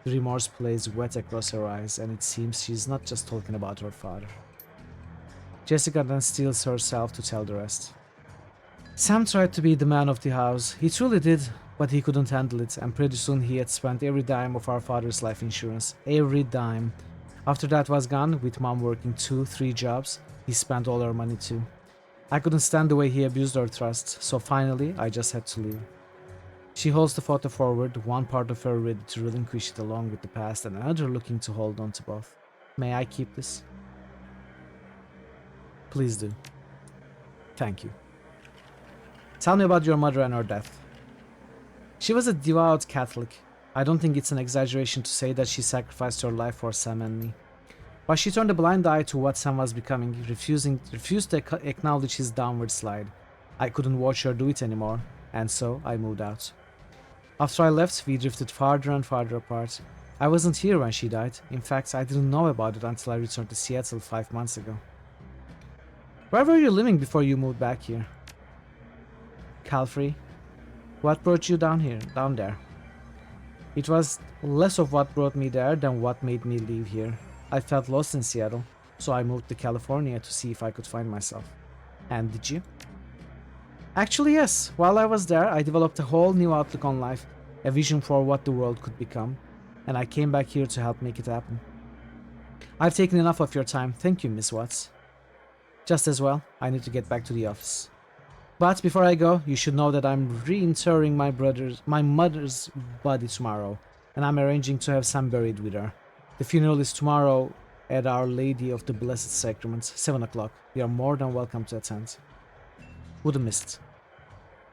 The remorse plays wet across her eyes, and it seems she's not just talking about her father. Jessica then steels herself to tell the rest. Sam tried to be the man of the house. He truly did, but he couldn't handle it, and pretty soon he had spent every dime of our father's life insurance. Every dime. After that was gone, with mom working 2-3 jobs, he spent all her money too. I couldn't stand the way he abused our trust, so finally I just had to leave. She holds the photo forward, one part of her ready to relinquish it along with the past, and another looking to hold on to both. May I keep this? Please do. Thank you. Tell me about your mother and her death. She was a devout Catholic. I don't think it's an exaggeration to say that she sacrificed her life for Sam and me. But she turned a blind eye to what Sam was becoming, refused to acknowledge his downward slide. I couldn't watch her do it anymore, and so I moved out. After I left, we drifted farther and farther apart. I wasn't here when she died. In fact, I didn't know about it until I returned to Seattle 5 months ago. Where were you living before you moved back here? Calfrey. What brought you down there? It was less of what brought me there than what made me leave here. I felt lost in Seattle, so I moved to California to see if I could find myself. And did you? Actually, yes. While I was there, I developed a whole new outlook on life, a vision for what the world could become, and I came back here to help make it happen. I've taken enough of your time. Thank you, Miss Watts. Just as well, I need to get back to the office. But before I go, you should know that I'm reinterring my mother's body tomorrow, and I'm arranging to have Sam buried with her. The funeral is tomorrow at Our Lady of the Blessed Sacraments, 7 o'clock. You are more than welcome to attend. Wouldn't miss it.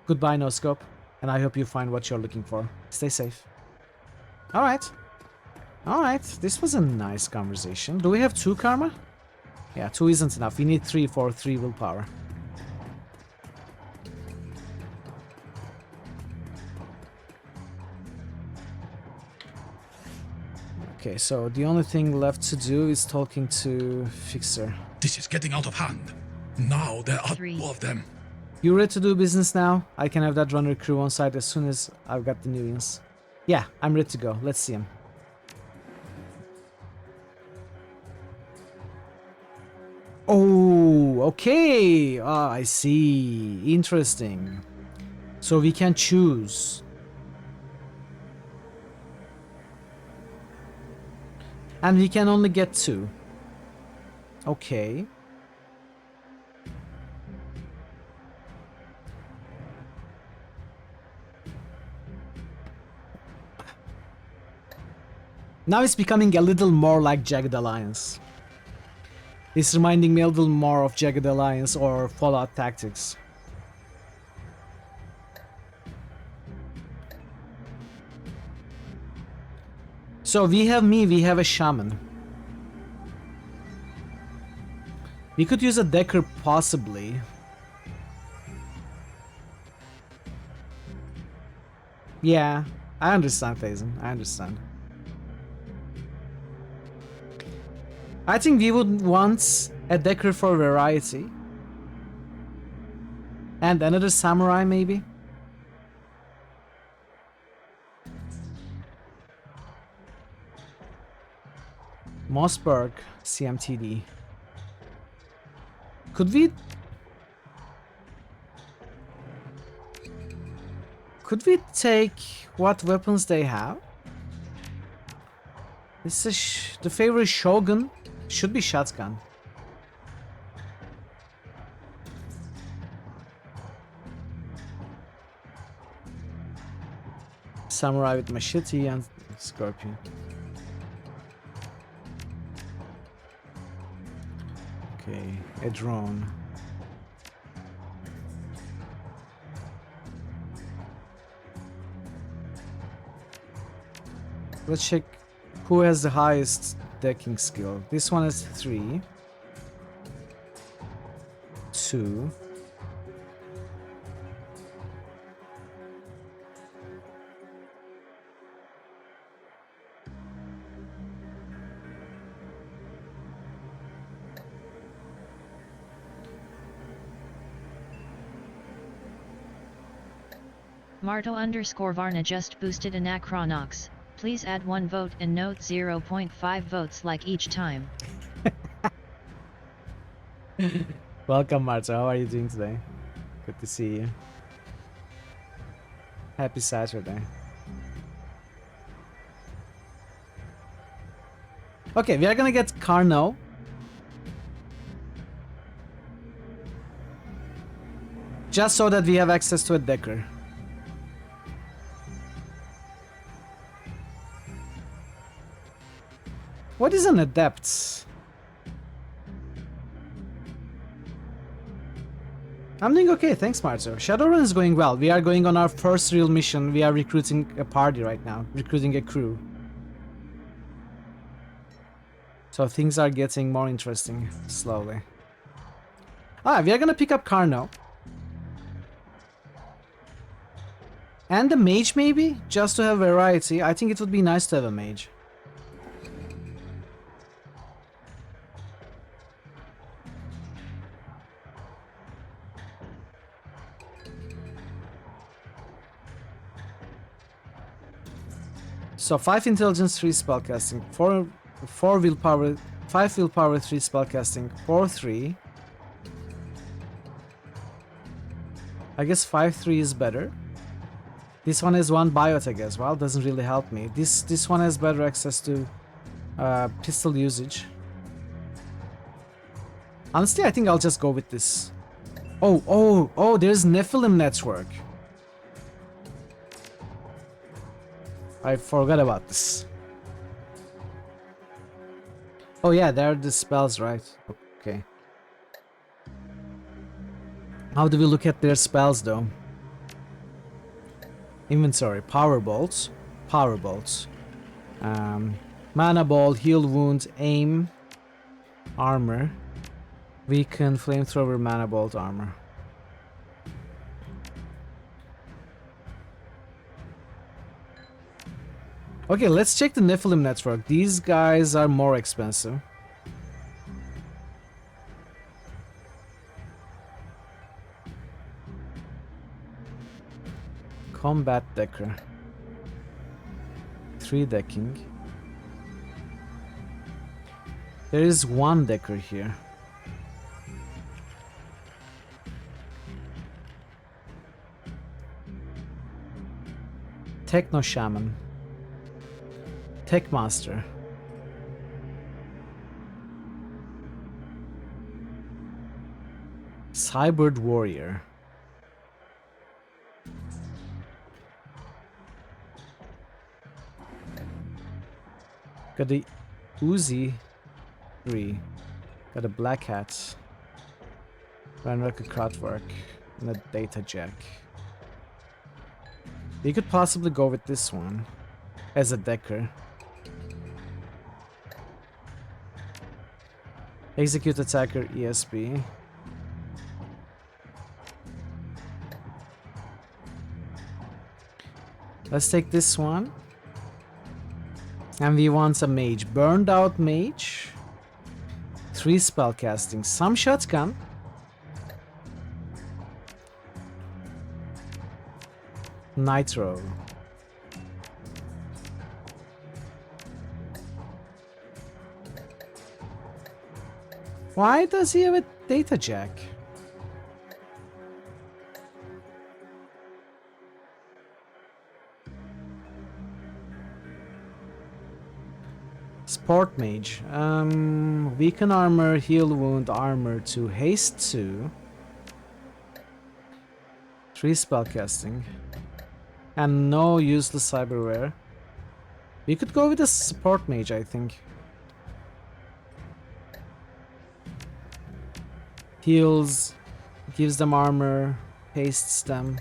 Goodbye, No Scope, and I hope you find what you're looking for. Stay safe. Alright. Alright, this was a nice conversation. Do we have 2 karma? Yeah, 2 isn't enough. We need 3 for 3 willpower. Okay, so the only thing left to do is talking to Fixer. This is getting out of hand. Now there are 2 of them. You ready to do business now? I can have that runner crew on site as soon as I've got the new ins. Yeah, I'm ready to go. Let's see him. Oh, okay. Ah, I see. Interesting. So we can choose. And we can only get 2. Okay. Now it's becoming a little more like Jagged Alliance. It's reminding me a little more of Jagged Alliance or Fallout Tactics. So we have a shaman. We could use a Decker possibly. Yeah, I understand, Faison. I understand. I think we would want a Decker for variety. And another samurai, maybe? Mossberg, CMTD. Could we take what weapons they have? This is the favorite Shogun. Should be shotgun. Samurai with machete and scorpion. Okay, a drone. Let's check who has the highest decking skill. This one is 3. 2. Marto_Varna just boosted Anachronox. Please add 1 vote and note 0.5 votes like each time. Welcome, Marta. How are you doing today? Good to see you. Happy Saturday. Okay, we are gonna get Carno. Just so that we have access to a Decker. What is an adept? I'm doing okay, thanks Marzo. Shadowrun is going well. We are going on our first real mission. We are recruiting a party right now. Recruiting a crew. So things are getting more interesting slowly. We are gonna pick up Carno. And a mage maybe? Just to have variety. I think it would be nice to have a mage. So 5 intelligence, 3 spellcasting, 4 willpower, 5 willpower, 3 spellcasting, 4 3. I guess 5-3 is better. This one has 1 biotech as well, doesn't really help me. This one has better access to pistol usage. Honestly, I think I'll just go with this. Oh, there's Nephilim Network. I forgot about this. Oh yeah, there are the spells, right? Okay. How do we look at their spells though? Inventory, power bolts, power bolts. Mana ball, heal wounds, aim, armor, weaken, flamethrower, mana bolt, armor. Okay, let's check the Nephilim Network. These guys are more expensive. Combat Decker. 3 decking. There is 1 Decker here. Techno Shaman. Tech Master. Cyborg Warrior. Got the Uzi 3. Got a Black Hat. Ranrock Kraftwerk. And a Data Jack. You could possibly go with this one as a Decker. Execute Attacker ESP. Let's take this one. And we want a mage. Burned out mage. 3 spell casting. Some shotgun. Nitro. Why does he have a data jack? Sport mage. Weaken armor, heal wound, armor 2, haste 2. 3 spell casting. And no useless cyberware. We could go with a support mage, I think. Heals, gives them armor, hastes them.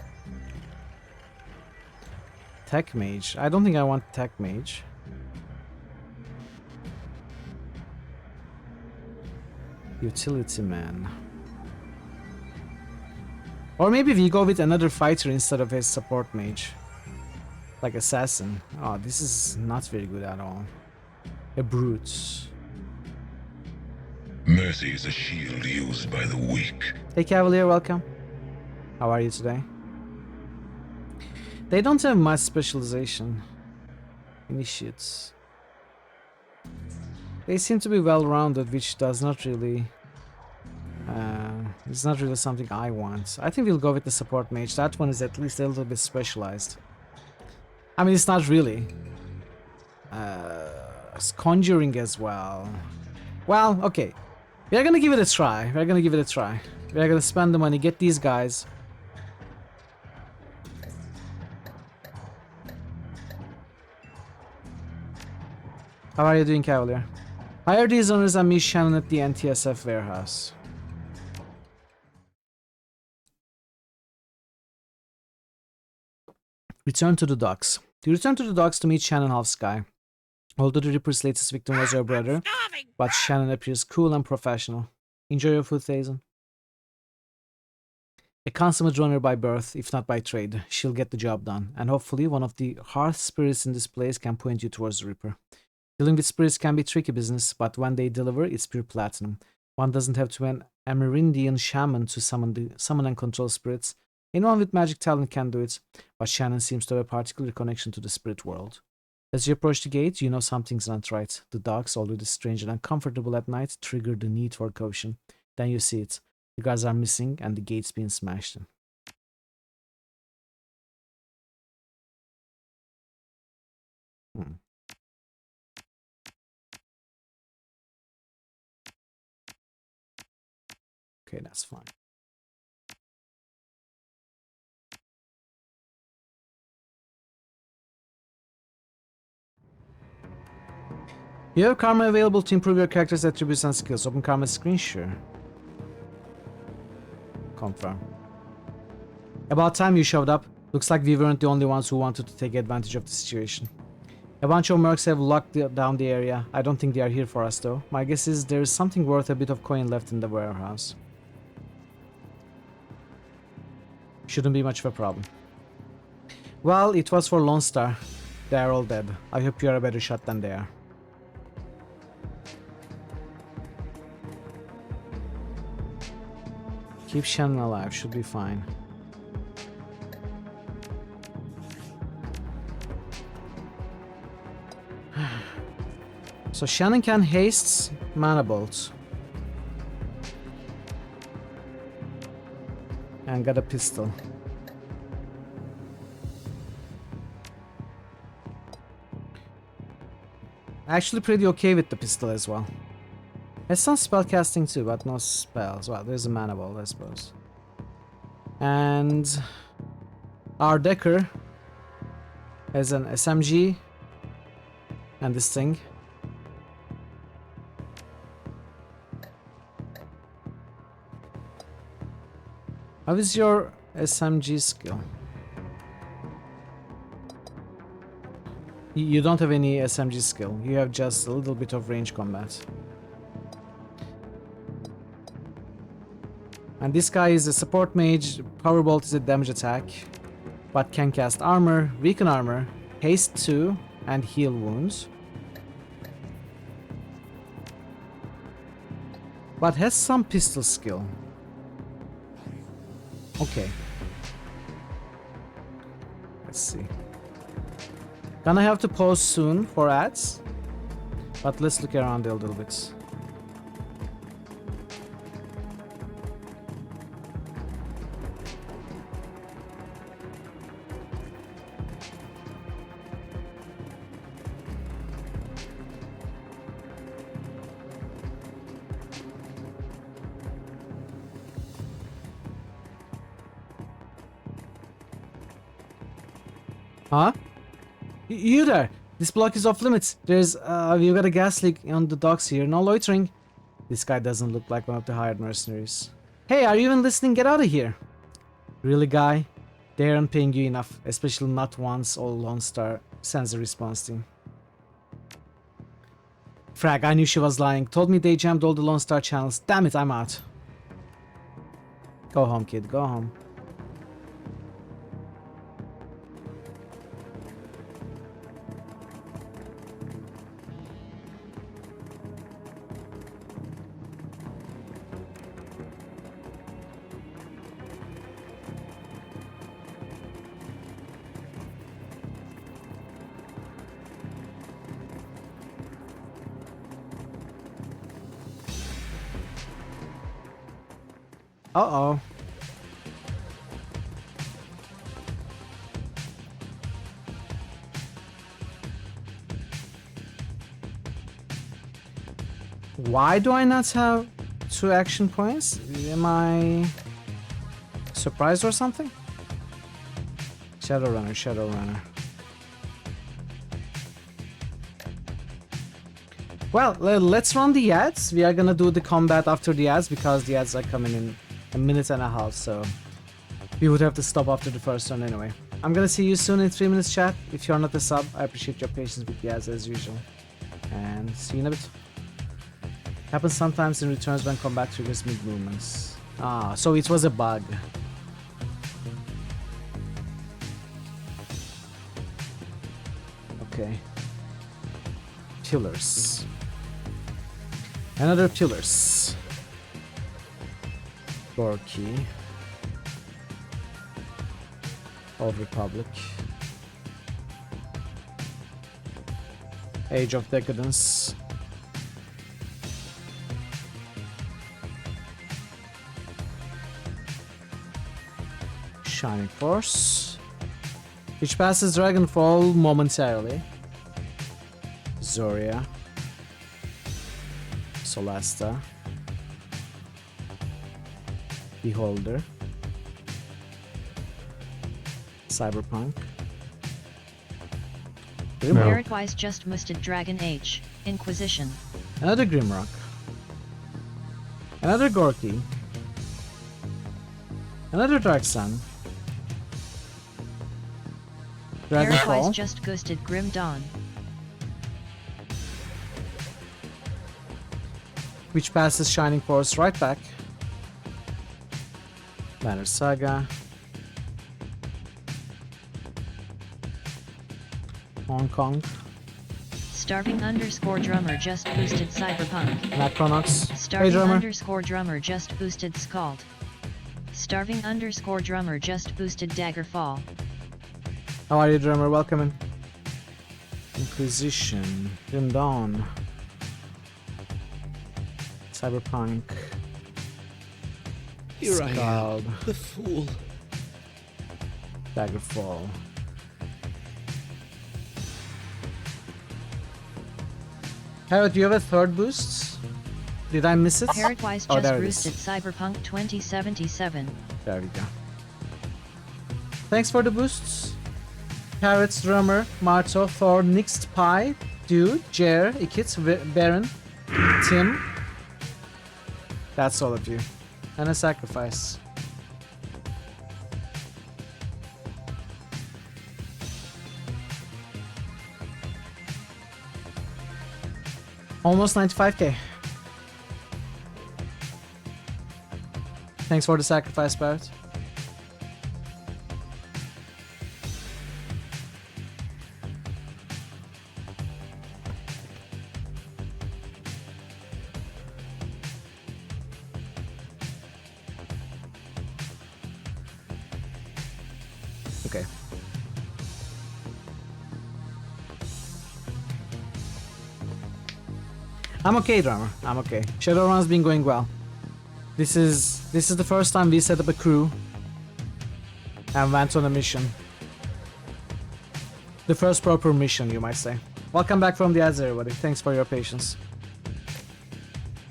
Tech mage. I don't think I want tech mage. Utility man. Or maybe we go with another fighter instead of his support mage. Like assassin. Oh, this is not very good at all. A brute. Mercy is a shield used by the weak. Hey Cavalier, welcome. How are you today? They don't have much specialization. Initiates. They seem to be well-rounded, which does not really... it's not really something I want. I think we'll go with the support mage. That one is at least a little bit specialized. I mean, it's not really. It's conjuring as well. Well, okay. We're gonna give it a try. We're gonna give it a try. We're gonna spend the money, get these guys. How are you doing, Cavalier? Hire these owners and meet Shannon at the NTSF warehouse. Return to the docks. You return to the docks to meet Shannon Half-Sky. Although the Reaper's latest victim was your brother, but Shannon appears cool and professional. Enjoy your food, Thazen. A consummate runner by birth, if not by trade, she'll get the job done, and hopefully one of the hearth spirits in this place can point you towards the Reaper. Dealing with spirits can be tricky business, but when they deliver, it's pure platinum. One doesn't have to be an Amerindian shaman to summon and control spirits. Anyone with magic talent can do it, but Shannon seems to have a particular connection to the spirit world. As you approach the gate, you know something's not right. The docks, already strange and uncomfortable at night, trigger the need for caution. Then you see it. The guards are missing and the gate's being smashed in. Okay, that's fine. You have karma available to improve your character's attributes and skills. Open karma screen, sure. Confirm. About time you showed up. Looks like we weren't the only ones who wanted to take advantage of the situation. A bunch of mercs have locked down the area. I don't think they are here for us though. My guess is there is something worth a bit of coin left in the warehouse. Shouldn't be much of a problem. Well, it was for Lone Star. They are all dead. I hope you are a better shot than they are. Keep Shannon alive, should be fine. So Shannon can haste mana bolts. And got a pistol. Actually pretty okay with the pistol as well. Has some spell casting too, but no spells. Well, there's a mana ball, I suppose. And our Decker has an SMG and this thing. How is your SMG skill? You don't have any SMG skill. You have just a little bit of range combat. And this guy is a support mage. Powerbolt is a damage attack, but can cast armor, weaken armor, haste 2, and heal wounds. But has some pistol skill. Okay. Let's see. Gonna have to pause soon for ads, but let's look around a little bit. Huh? You there! This block is off limits. There's, we've got a gas leak on the docks here. No loitering. This guy doesn't look like one of the hired mercenaries. Hey, are you even listening? Get out of here! Really, guy? They aren't paying you enough, especially not once all Lone Star sends a response team. Frag, I knew she was lying. Told me they jammed all the Lone Star channels. Damn it, I'm out. Go home, kid. Go home. Uh-oh. Why do I not have 2 action points? Am I surprised or something? Shadowrunner, Shadowrunner. Well, let's run the ads. We are gonna do the combat after the ads because the ads are coming in a minute and a half, so we would have to stop after the first one anyway. I'm gonna see you soon in 3 minutes, chat. If you're not a sub, I appreciate your patience with the ads as usual. And see you in a bit. Happens sometimes in returns when combat triggers mid movements. Ah, so it was a bug. Okay. Pillars. Another pillars. Door key. Old Republic. Age of Decadence. Shining Force, which passes Dragonfall momentarily. Zoria. Solasta. Beholder. Cyberpunk. Meritwise just musted Dragon H. Inquisition. Another Grimrock. Another Gorky. Another Dark Sun. Meritwise Dragonfall. just ghosted Grim Dawn. Which passes Shining Force right back. Banner Saga. Hong Kong. Starving _ drummer just boosted Cyberpunk. Necronox. Starving Hey, drummer. _ drummer just boosted Scald. Starving _ drummer just boosted Daggerfall. How are you, drummer? Welcome in. Inquisition. Grim Dawn. Cyberpunk. Here I am, Scald. the fool. Daggerfall. Parrot, do you have a third boost? Did I miss it? Parrotwise Oh, just there it is. boosted Cyberpunk 2077. There we go. Thanks for the boosts. Parrots, Drummer, Marto, Thor, Nixed Pie, Dude, Jer, Ikits, Baron, Tim. That's all of you. And a sacrifice. Almost 95k. Thanks for the sacrifice, Barrett. Okay. I'm okay, drummer. I'm okay. Shadowrun's been going well. This is the first time we set up a crew and went on a mission. The first proper mission, you might say. Welcome back from the ads, everybody. Thanks for your patience.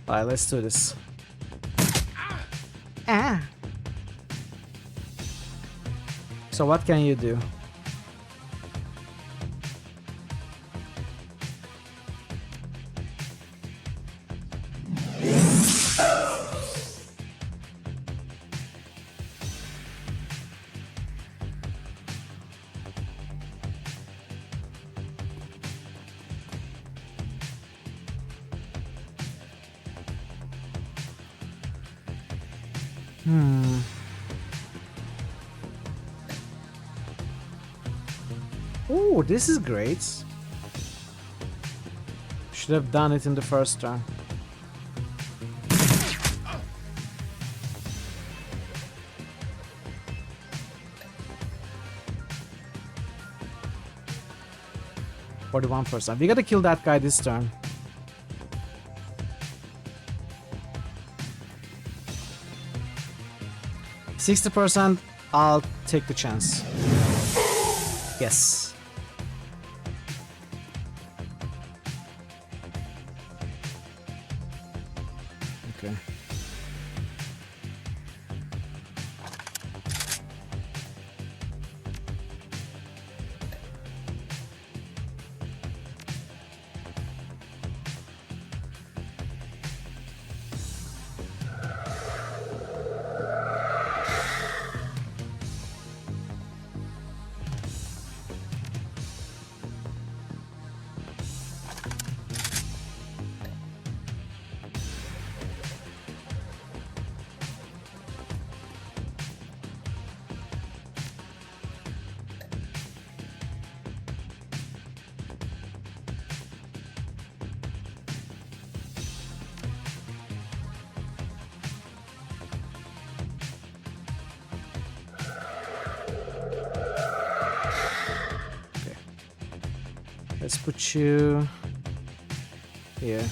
Alright, let's do this. Ah. So what can you do? Oh, this is great. Should have done it in the first turn. %. We gotta kill that guy this turn. %. I'll take the chance. Yes. Okay. Let's put you here.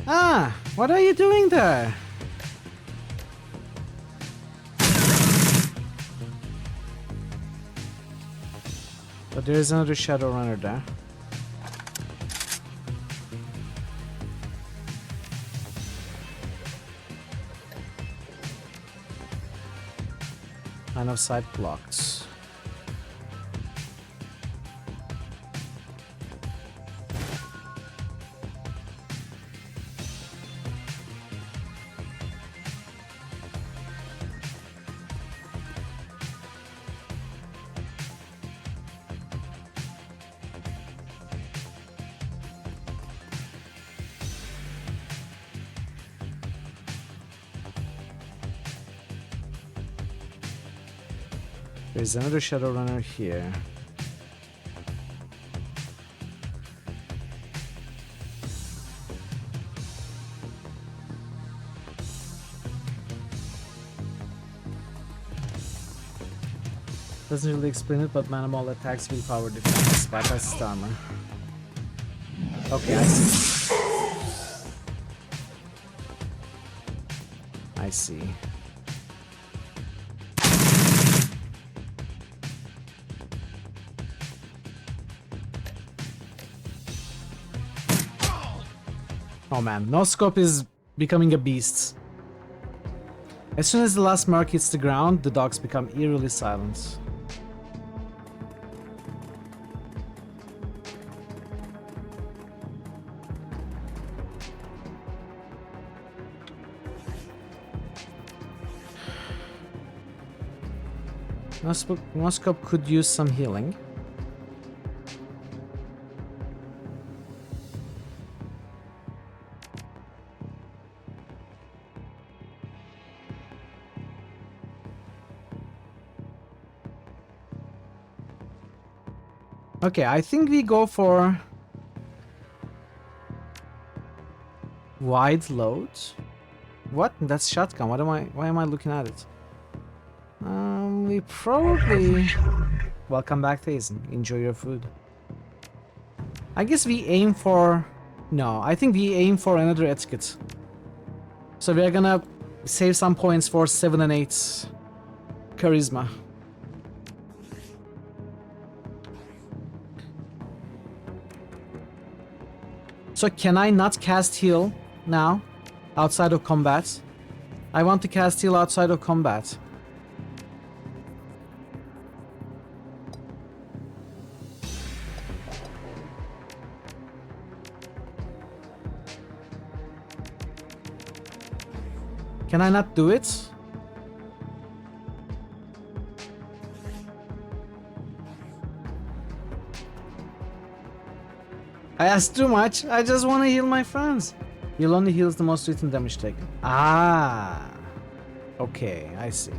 Ah, what are you doing there? But there is another Shadowrunner there. Line of sight blocked. There's another Shadowrunner here. Doesn't really explain it, but Manimal attacks willpower defense, bypasses the armor. Okay, I see. I see. Oh man, no scope is becoming a beast. As soon as the last mark hits the ground, the dogs become eerily silent. No scope could use some healing. Okay, I think we go for wide load. What? That's shotgun. Why am I looking at it? We probably... Welcome back, Thazen. Enjoy your food. I guess we aim for... No, I think we aim for another etiquette. So we are gonna save some points for 7 and 8 charisma. So can I not cast heal now, outside of combat? I want to cast heal outside of combat. Can I not do it? I asked too much. I just want to heal my friends. Heal only heals the most written damage taken. Ah. Okay, I see.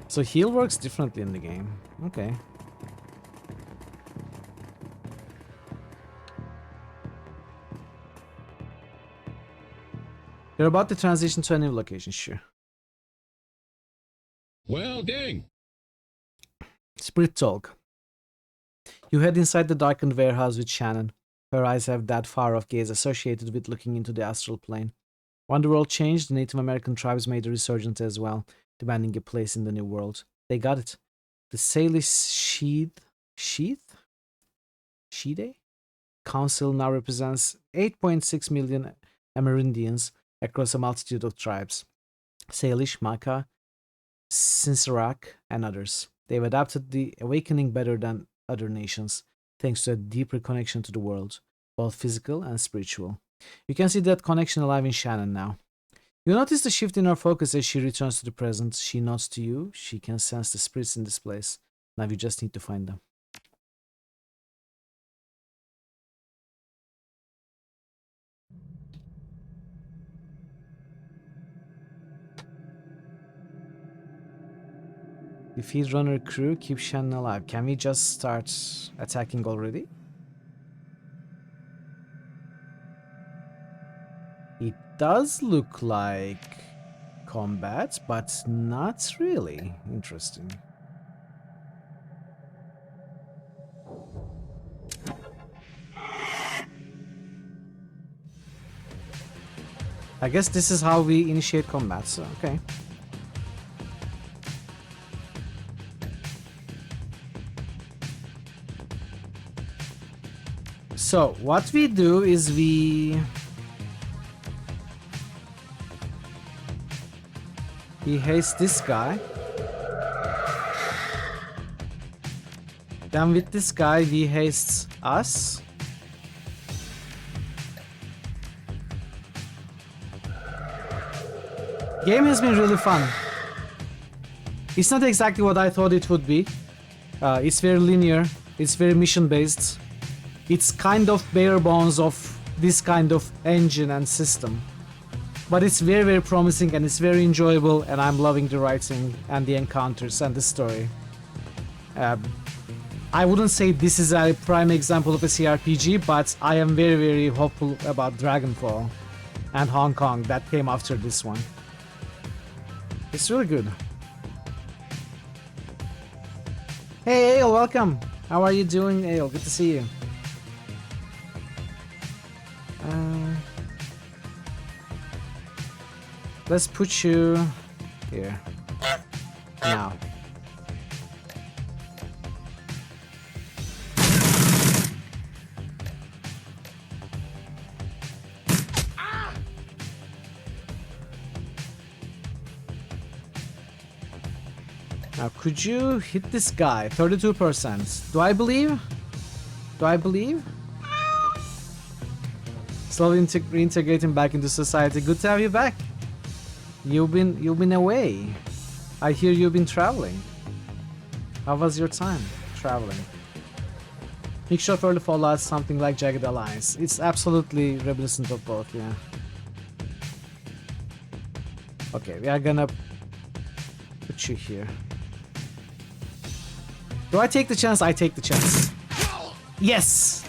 So heal works differently in the game. Okay. You're about to transition to a new location, sure. Well, dang. Spirit talk. You head inside the darkened warehouse with Shannon. Her eyes have that far-off gaze associated with looking into the astral plane. When the world changed, the Native American tribes made a resurgence as well, demanding a place in the new world. They got it. The Salish Shide Council now represents 8.6 million Amerindians across a multitude of tribes. Salish, Maka, Sinsarak, and others. They've adapted the awakening better than other nations, thanks to a deeper connection to the world, both physical and spiritual. You can see that connection alive in Shannon now. You notice the shift in her focus as she returns to the present. She nods to you. She can sense the spirits in this place. Now you just need to find them. Defeat runner crew, keep Shannon alive. Can we just start attacking already? It does look like combat, but not really. Interesting. I guess this is how we initiate combat, so okay. So, what we do is we haste this guy. Then with this guy, we haste us. Game has been really fun. It's not exactly what I thought it would be. It's very linear. It's very mission based. It's kind of bare bones of this kind of engine and system. But it's very, very promising and it's very enjoyable, and I'm loving the writing and the encounters and the story. I wouldn't say this is a prime example of a CRPG, but I am very, very hopeful about Dragonfall and Hong Kong that came after this one. It's really good. Hey Ale, welcome! How are you doing, Ale? Good to see you. Let's put you here. Now. Now, could you hit this guy? 32%. Do I believe? Do I believe? Slowly reintegrating back into society. Good to have you back. You've been away. I hear you've been traveling. How was your time traveling? Make sure for the Fallout something like Jagged Alliance. It's absolutely reminiscent of both, yeah. Okay, we are gonna put you here. Do I take the chance? I take the chance. Yes!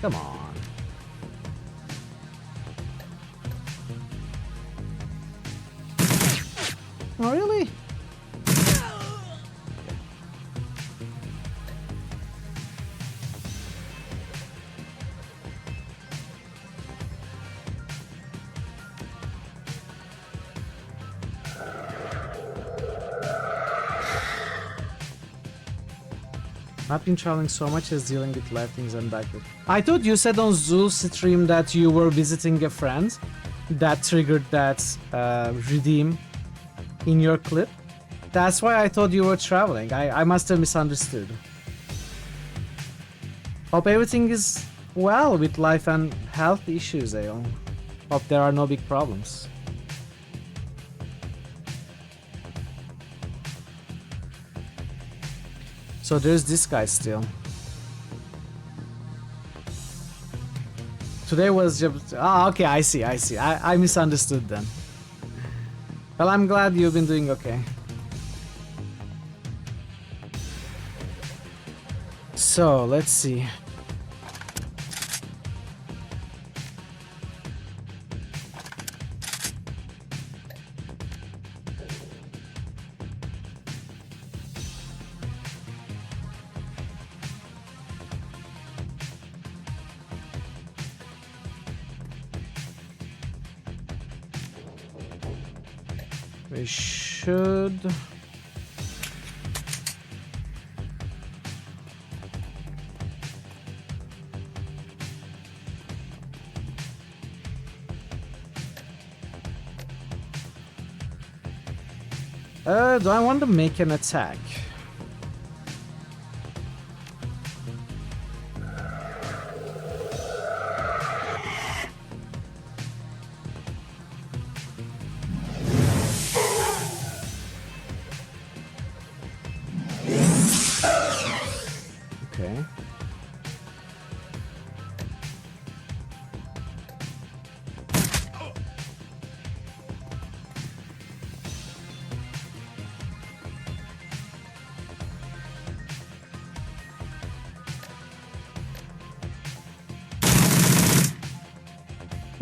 Come on. Oh, really? Not been traveling so much as dealing with life things and back with. I thought you said on Zeus stream that you were visiting a friend that triggered that redeem in your clip. That's why I thought you were traveling. I must have misunderstood. Hope everything is well with life and health issues, Ale. Hope there are no big problems. So there's this guy still. Today was just... Ah, okay, I see. I misunderstood then. Well, I'm glad you've been doing okay. So, let's see. We should... do I want to make an attack? Okay.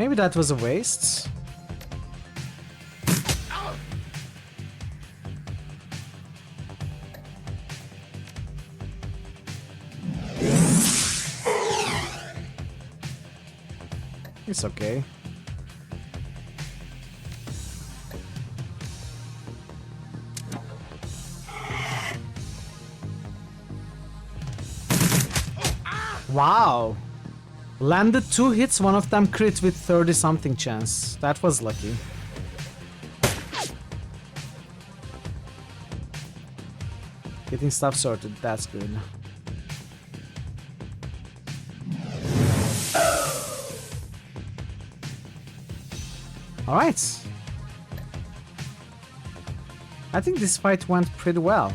Maybe that was a waste. It's okay. Wow! Landed 2 hits, one of them crit with 30 something chance. That was lucky. Getting stuff sorted, that's good. Alright. I think this fight went pretty well.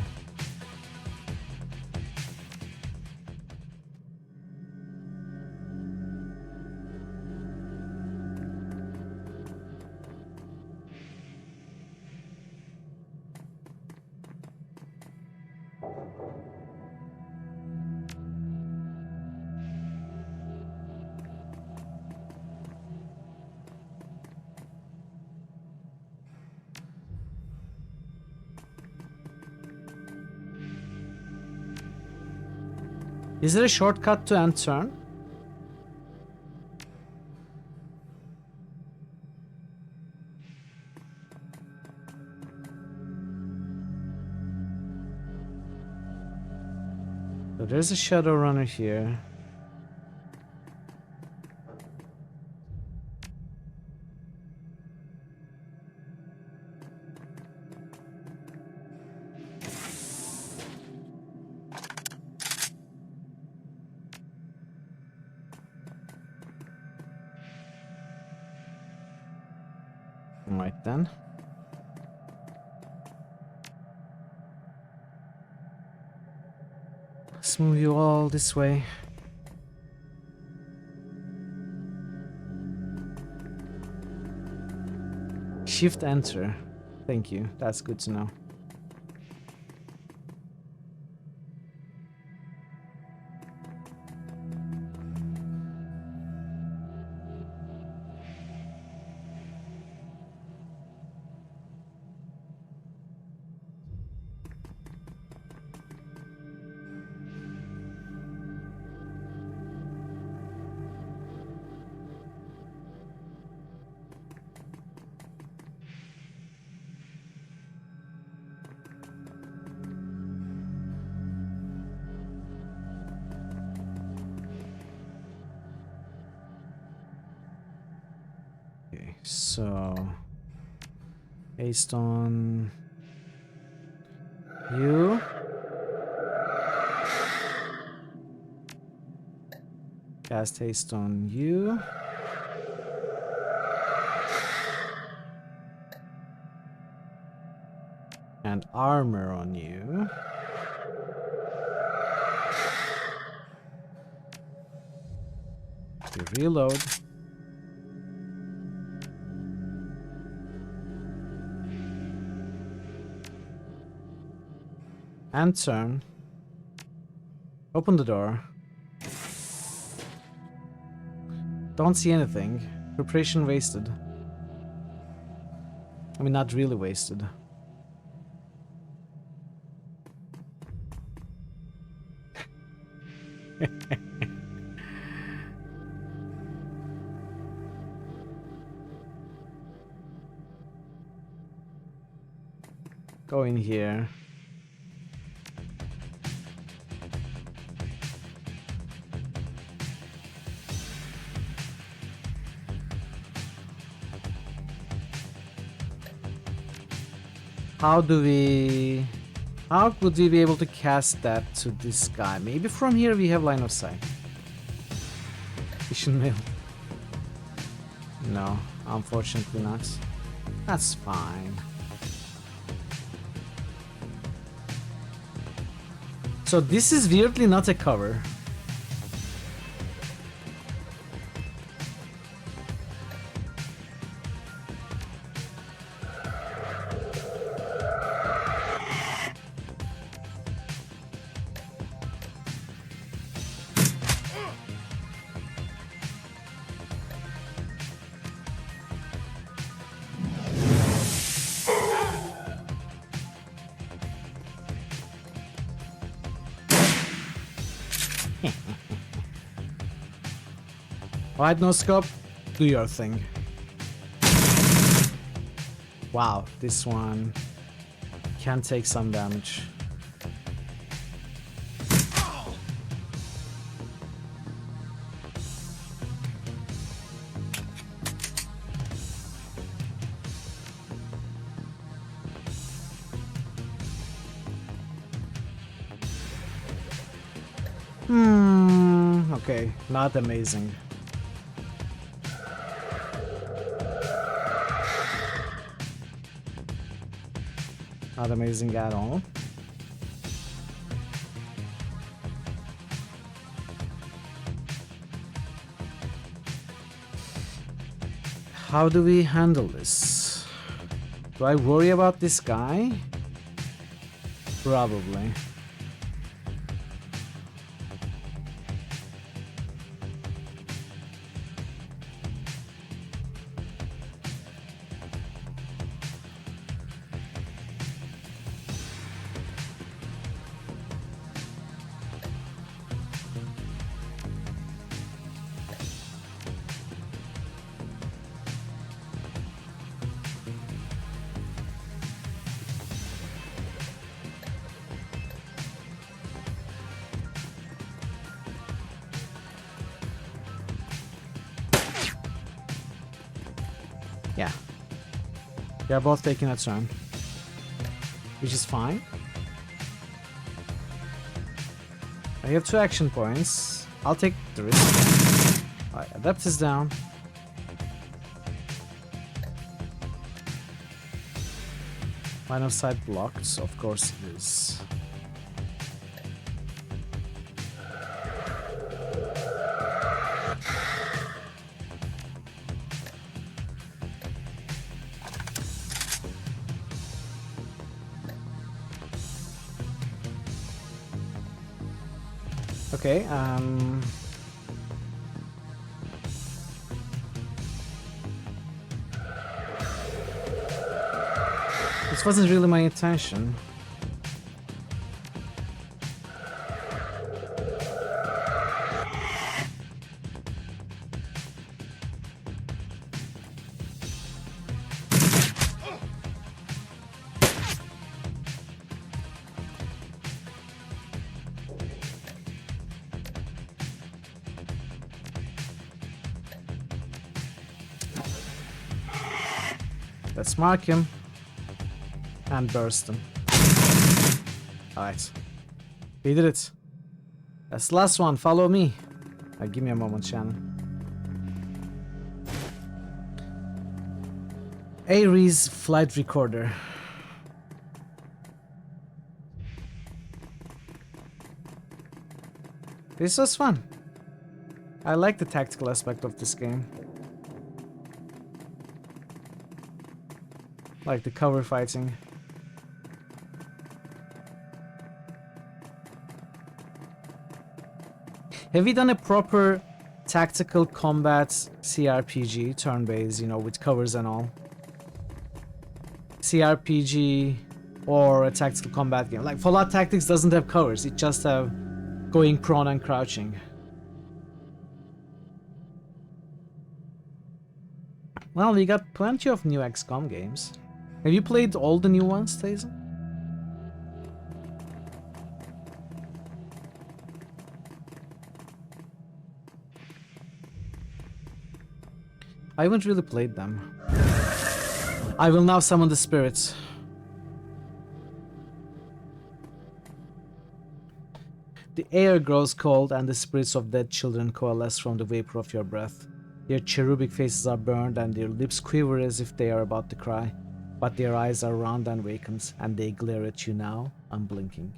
Is there a shortcut to end turn? So there's a Shadowrunner here. Right then. Let's move you all this way. Shift enter. Thank you. That's good to know. So, based on you, cast haste on you, and armor on you. You reload. And turn. Open the door. Don't see anything. Preparation wasted. I mean, not really wasted. Go in here. How would we be able to cast that to this guy? Maybe from here we have line of sight. Vision mail. No, unfortunately not. That's fine. So this is weirdly not a cover. Alright, no scope. Do your thing. Wow, this one can take some damage. Okay, not amazing. Not amazing at all. How do we handle this? Do I worry about this guy? Probably. Yeah. They're both taking a turn. Which is fine. I have 2 action points. I'll take the risk. Alright, Adept is down. Line of sight blocked, of course it is. Okay, this wasn't really my intention. Let's mark him and burst him. Alright. We did it. That's the last one. Follow me. Give me a moment, Shannon. Ares flight recorder. This was fun. I like the tactical aspect of this game. Like the cover fighting. Have you done a proper tactical combat CRPG, turn-based, you know, with covers and all? CRPG or a tactical combat game. Like Fallout Tactics doesn't have covers, it just have going prone and crouching. Well, we got plenty of new XCOM games. Have you played all the new ones, Tazen? I haven't really played them. I will now summon the spirits. The air grows cold and the spirits of dead children coalesce from the vapor of your breath. Their cherubic faces are burned and their lips quiver as if they are about to cry. But their eyes are round and vacant, and they glare at you now, unblinking.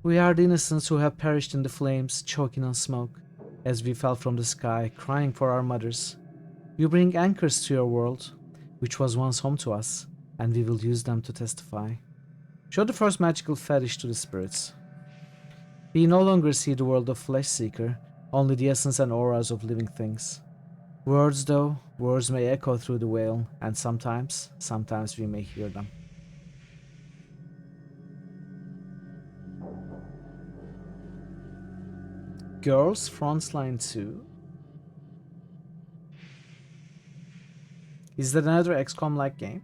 We are the innocents who have perished in the flames, choking on smoke, as we fell from the sky, crying for our mothers. You bring anchors to your world, which was once home to us, and we will use them to testify. Show the first magical fetish to the spirits. We no longer see the world of Flesh Seeker, only the essence and auras of living things. Words, though, words may echo through the veil, and sometimes we may hear them. Girls, Frontline 2. Is that another XCOM-like game?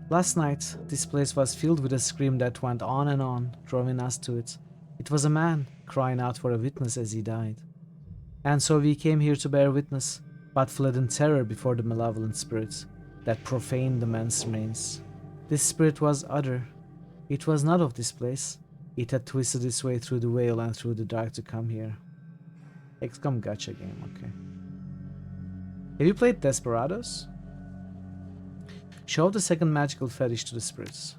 Last night, this place was filled with a scream that went on and on, drawing us to it. It was a man crying out for a witness as he died. And so we came here to bear witness, but fled in terror before the malevolent spirit that profaned the man's remains. This spirit was other. It was not of this place. It had twisted its way through the veil and through the dark to come here. XCOM gacha game, okay. Have you played Desperados? Show the second magical fetish to the spirits.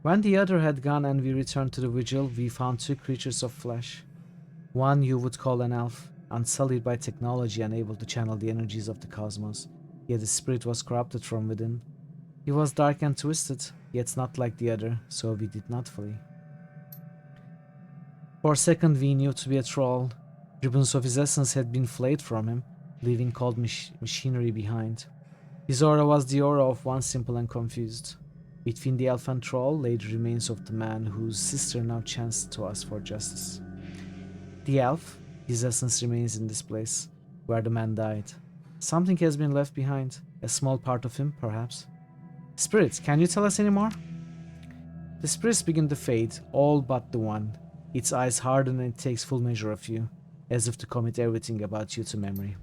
When the other had gone and we returned to the vigil, we found two creatures of flesh. One you would call an elf, unsullied by technology and able to channel the energies of the cosmos, yet his spirit was corrupted from within. He was dark and twisted, yet not like the other, so we did not flee. For a second we knew to be a troll. Ribbons of his essence had been flayed from him, leaving cold machinery behind. His aura was the aura of one simple and confused. Between the elf and troll lay the remains of the man whose sister now chanced to us for justice. The elf, his essence remains in this place, where the man died. Something has been left behind, a small part of him, perhaps. Spirits, can you tell us any more? The spirits begin to fade, all but the one. Its eyes harden and it takes full measure of you, as if to commit everything about you to memory.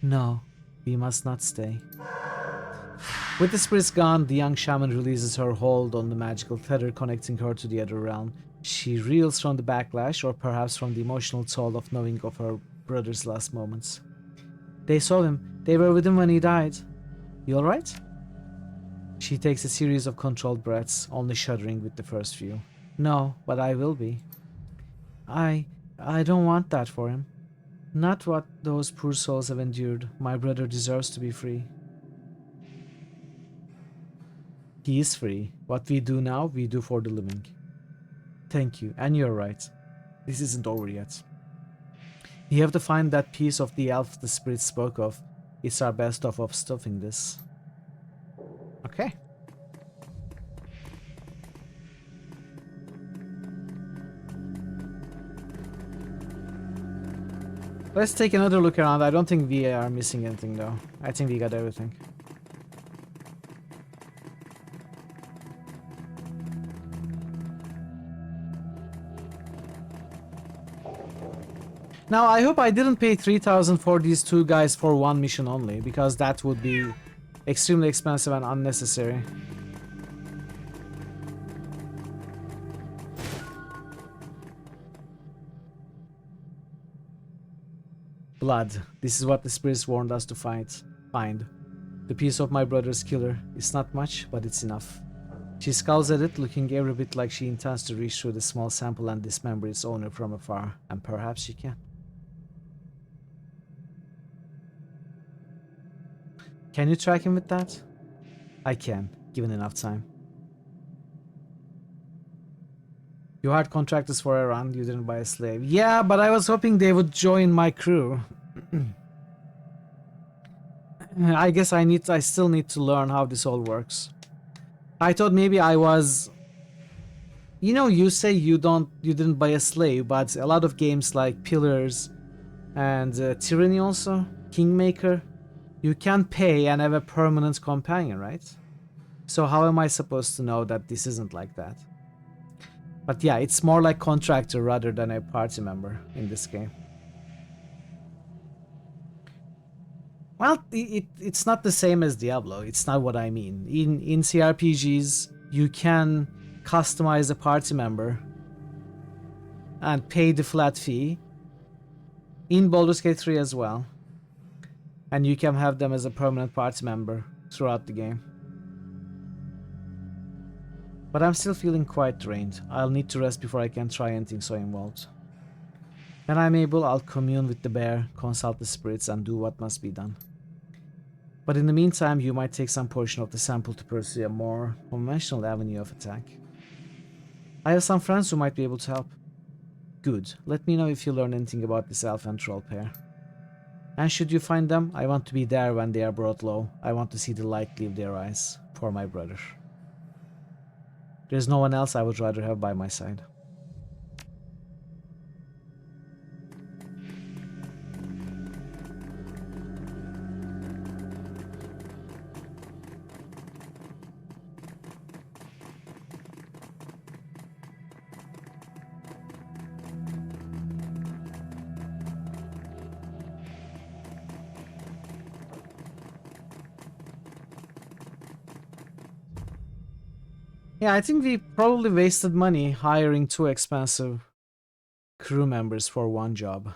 No, we must not stay. With the spirits gone, the young shaman releases her hold on the magical tether connecting her to the other realm. She reels from the backlash, or perhaps from the emotional toll of knowing of her brother's last moments. They saw him. They were with him when he died. You alright? She takes a series of controlled breaths, only shuddering with the first few. No, but I will be. I don't want that for him. Not what those poor souls have endured. My brother deserves to be free. He is free. What we do now, we do for the living. Thank you, and you're right. This isn't over yet. You have to find that piece of the elf the spirit spoke of. It's our best off of stuffing this. Okay. Let's take another look around. I don't think we are missing anything though. I think we got everything. Now, I hope I didn't pay 3,000 for these two guys for one mission only, because that would be extremely expensive and unnecessary. Blood. This is what the spirits warned us to find. The piece of my brother's killer. It's not much, but it's enough. She scowls at it, looking every bit like she intends to reach through the small sample and dismember its owner from afar, and perhaps she can. Can you track him with that? I can, given enough time. You hired contractors for a run, you didn't buy a slave. Yeah, but I was hoping they would join my crew. I guess I still need to learn how this all works. I thought maybe I was... You know, you say you didn't buy a slave, but a lot of games like Pillars and Tyranny also, Kingmaker, you can pay and have a permanent companion, right? So how am I supposed to know that this isn't like that? But yeah, it's more like contractor rather than a party member in this game. Well, it's not the same as Diablo. It's not what I mean. In CRPGs, you can customize a party member and pay the flat fee. In Baldur's Gate 3 as well. And you can have them as a permanent party member throughout the game. But I'm still feeling quite drained. I'll need to rest before I can try anything so involved. When I'm able, I'll commune with the bear, consult the spirits, and do what must be done. But in the meantime, you might take some portion of the sample to pursue a more conventional avenue of attack. I have some friends who might be able to help. Good. Let me know if you learn anything about this elf and troll pair. And should you find them, I want to be there when they are brought low. I want to see the light leave their eyes. For my brother. There's no one else I would rather have by my side. Yeah, I think we probably wasted money hiring 2 expensive crew members for one job.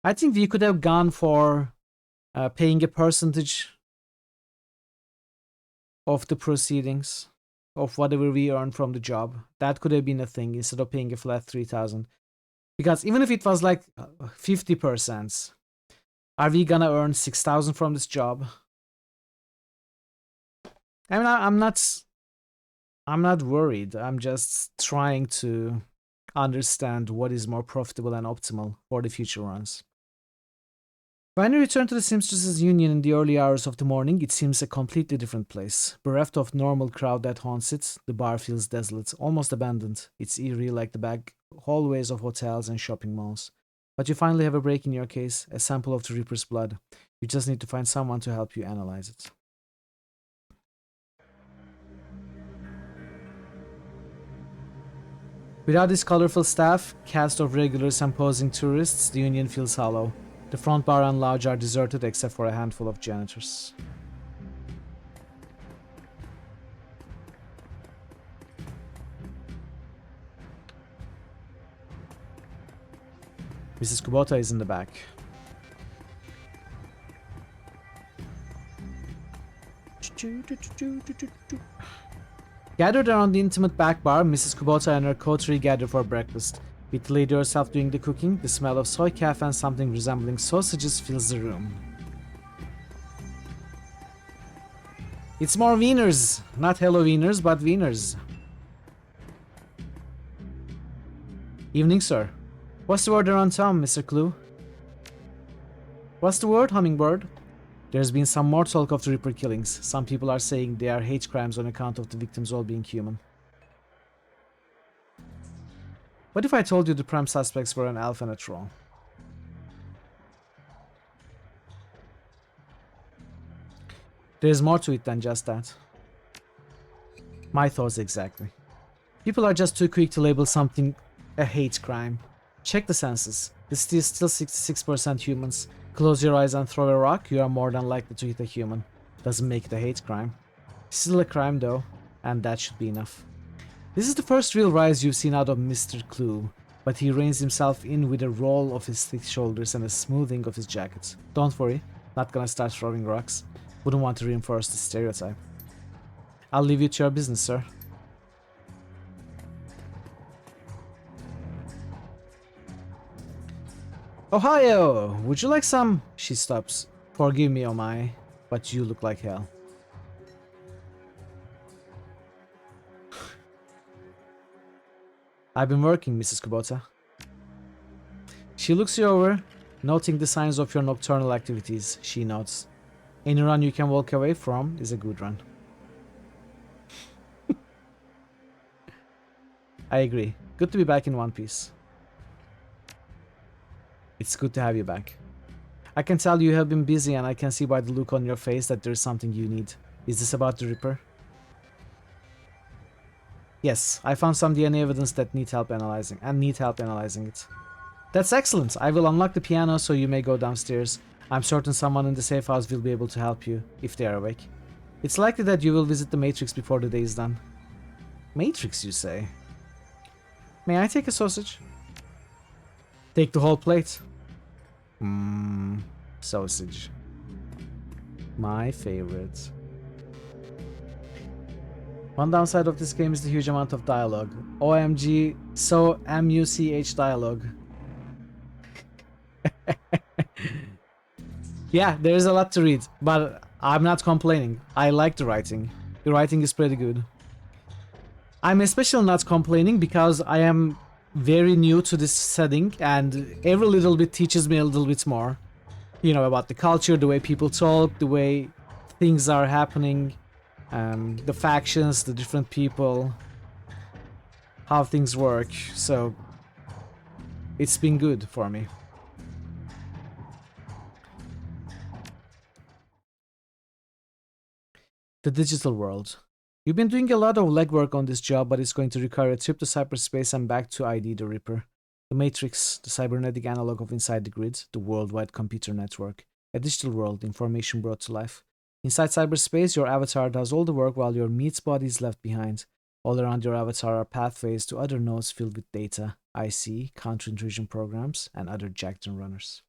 I think we could have gone for paying a percentage of the proceedings of whatever we earn from the job. That could have been a thing instead of paying a flat 3,000. Because even if it was like 50%, are we gonna earn 6,000 from this job? I mean, I'm not worried. I'm just trying to understand what is more profitable and optimal for the future runs. When you return to the Seamstresses Union in the early hours of the morning, it seems a completely different place. Bereft of normal crowd that haunts it, the bar feels desolate, almost abandoned. It's eerie like the back hallways of hotels and shopping malls. But you finally have a break in your case, a sample of the Reaper's blood. You just need to find someone to help you analyze it. Without this colorful staff, cast of regulars and posing tourists, the Union feels hollow. The front bar and lounge are deserted except for a handful of janitors. Mrs. Kubota is in the back. Gathered around the intimate back bar, Mrs. Kubota and her coterie gather for breakfast. With the lady herself doing the cooking, the smell of soy calf and something resembling sausages fills the room. It's more wieners! Not hello wieners, but wieners. Evening, sir. What's the word around town, Mr. Clue? What's the word, Hummingbird? There's been some more talk of the Reaper killings. Some people are saying they are hate crimes on account of the victims all being human. What if I told you the prime suspects were an elf and a troll? There's more to it than just that. My thoughts exactly. People are just too quick to label something a hate crime. Check the census. The city is still 66% humans. Close your eyes and throw a rock, you are more than likely to hit a human. Doesn't make it a hate crime. Still a crime though, and that should be enough. This is the first real rise you've seen out of Mr. Clue, but he reins himself in with a roll of his thick shoulders and a smoothing of his jacket. Don't worry, not gonna start throwing rocks. Wouldn't want to reinforce the stereotype. I'll leave you to your business, sir. Ohio! Would you like some? She stops. Forgive me, oh my, but you look like hell. I've been working, Mrs. Kubota. She looks you over, noting the signs of your nocturnal activities. She nods. Any run you can walk away from is a good run. I agree. Good to be back in one piece. It's good to have you back. I can tell you have been busy and I can see by the look on your face that there's something you need. Is this about the Reaper? Yes, I found some DNA evidence that need help analyzing it. That's excellent. I will unlock the piano so you may go downstairs. I'm certain someone in the safe house will be able to help you, if they are awake. It's likely that you will visit the Matrix before the day is done. Matrix, you say? May I take a sausage? Take the whole plate. Sausage. My favorite. One downside of this game is the huge amount of dialogue. OMG, so MUCH dialogue. Yeah, there is a lot to read, but I'm not complaining. I like the writing. The writing is pretty good. I'm especially not complaining because I am very new to this setting and every little bit teaches me a little bit more. You know, about the culture, the way people talk, the way things are happening, the factions, the different people, how things work. So it's been good for me. The digital world. You've been doing a lot of legwork on this job, but it's going to require a trip to cyberspace and back to ID the Reaper. The Matrix, the cybernetic analog of Inside the Grid, the worldwide computer network. A digital world, information brought to life. Inside cyberspace, your avatar does all the work while your meat's body is left behind. All around your avatar are pathways to other nodes filled with data, IC, counter-intrusion programs, and other jacked runners.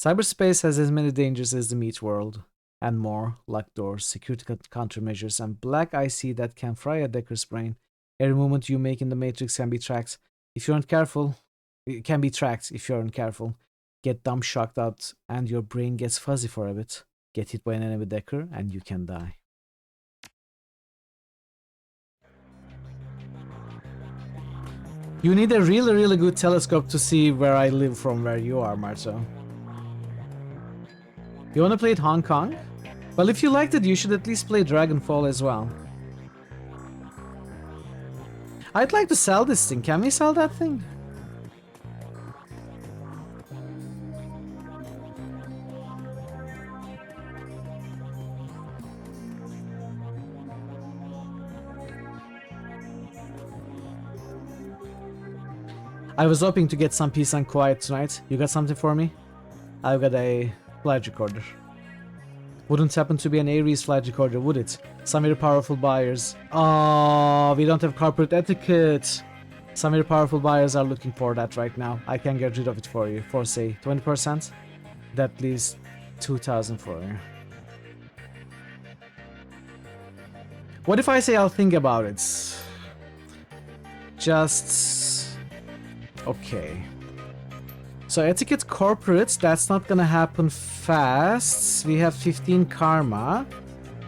Cyberspace has as many dangers as the meat world, and more: locked doors, security countermeasures, and black IC that can fry a Decker's brain. Every movement you make in the Matrix can be tracked. If you aren't careful, it can be tracked if you aren't careful. Get dumb shocked out, and your brain gets fuzzy for a bit. Get hit by an enemy Decker, and you can die. You need a really, really good telescope to see where I live from where you are, Marto. You wanna play it Hong Kong? Well, if you liked it, you should at least play Dragonfall as well. I'd like to sell this thing. Can we sell that thing? I was hoping to get some peace and quiet tonight. You got something for me? I've got a flight recorder. Wouldn't happen to be an Ares flight recorder, would it? Some very powerful buyers. Oh, we don't have corporate etiquette. Some very powerful buyers are looking for that right now. I can get rid of it for you for, say, 20%. That leaves 2,000 for you. What if I say I'll think about it? Just... okay. So etiquette corporate, that's not gonna happen fast. We have 15 karma.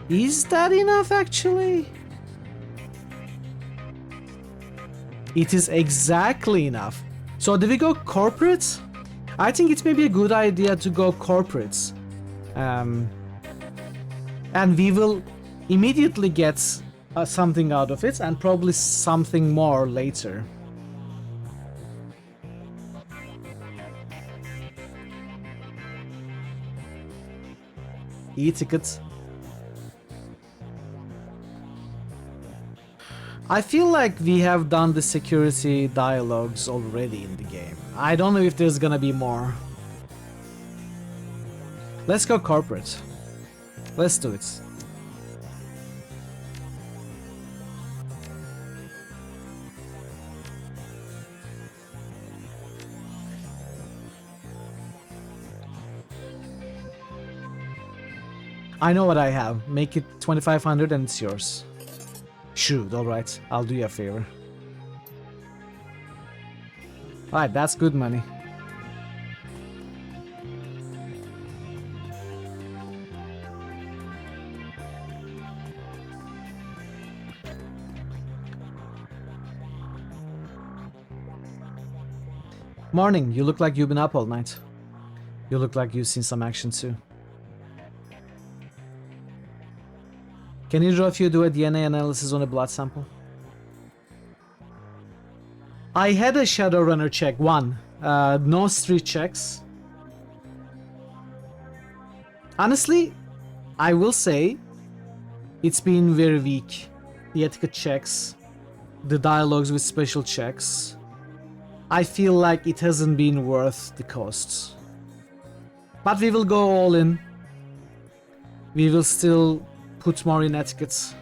Is that enough actually? It is exactly enough. So do we go corporate? I think it may be a good idea to go corporate. And we will immediately get something out of it and probably something more later. E-tickets. I feel like we have done the security dialogues already in the game. I don't know if there's gonna be more. Let's go corporate. Let's do it. I know what I have. Make it 2,500 and it's yours. Shoot, alright. I'll do you a favor. Alright, that's good money. Morning, you look like you've been up all night. You look like you've seen some action too. Can either of you do a DNA analysis on a blood sample? I had a Shadowrunner check, one. No street checks. Honestly, I will say it's been very weak. The etiquette checks, the dialogues with special checks. I feel like it hasn't been worth the costs. But we will go all in. We will still put more in etiquettes.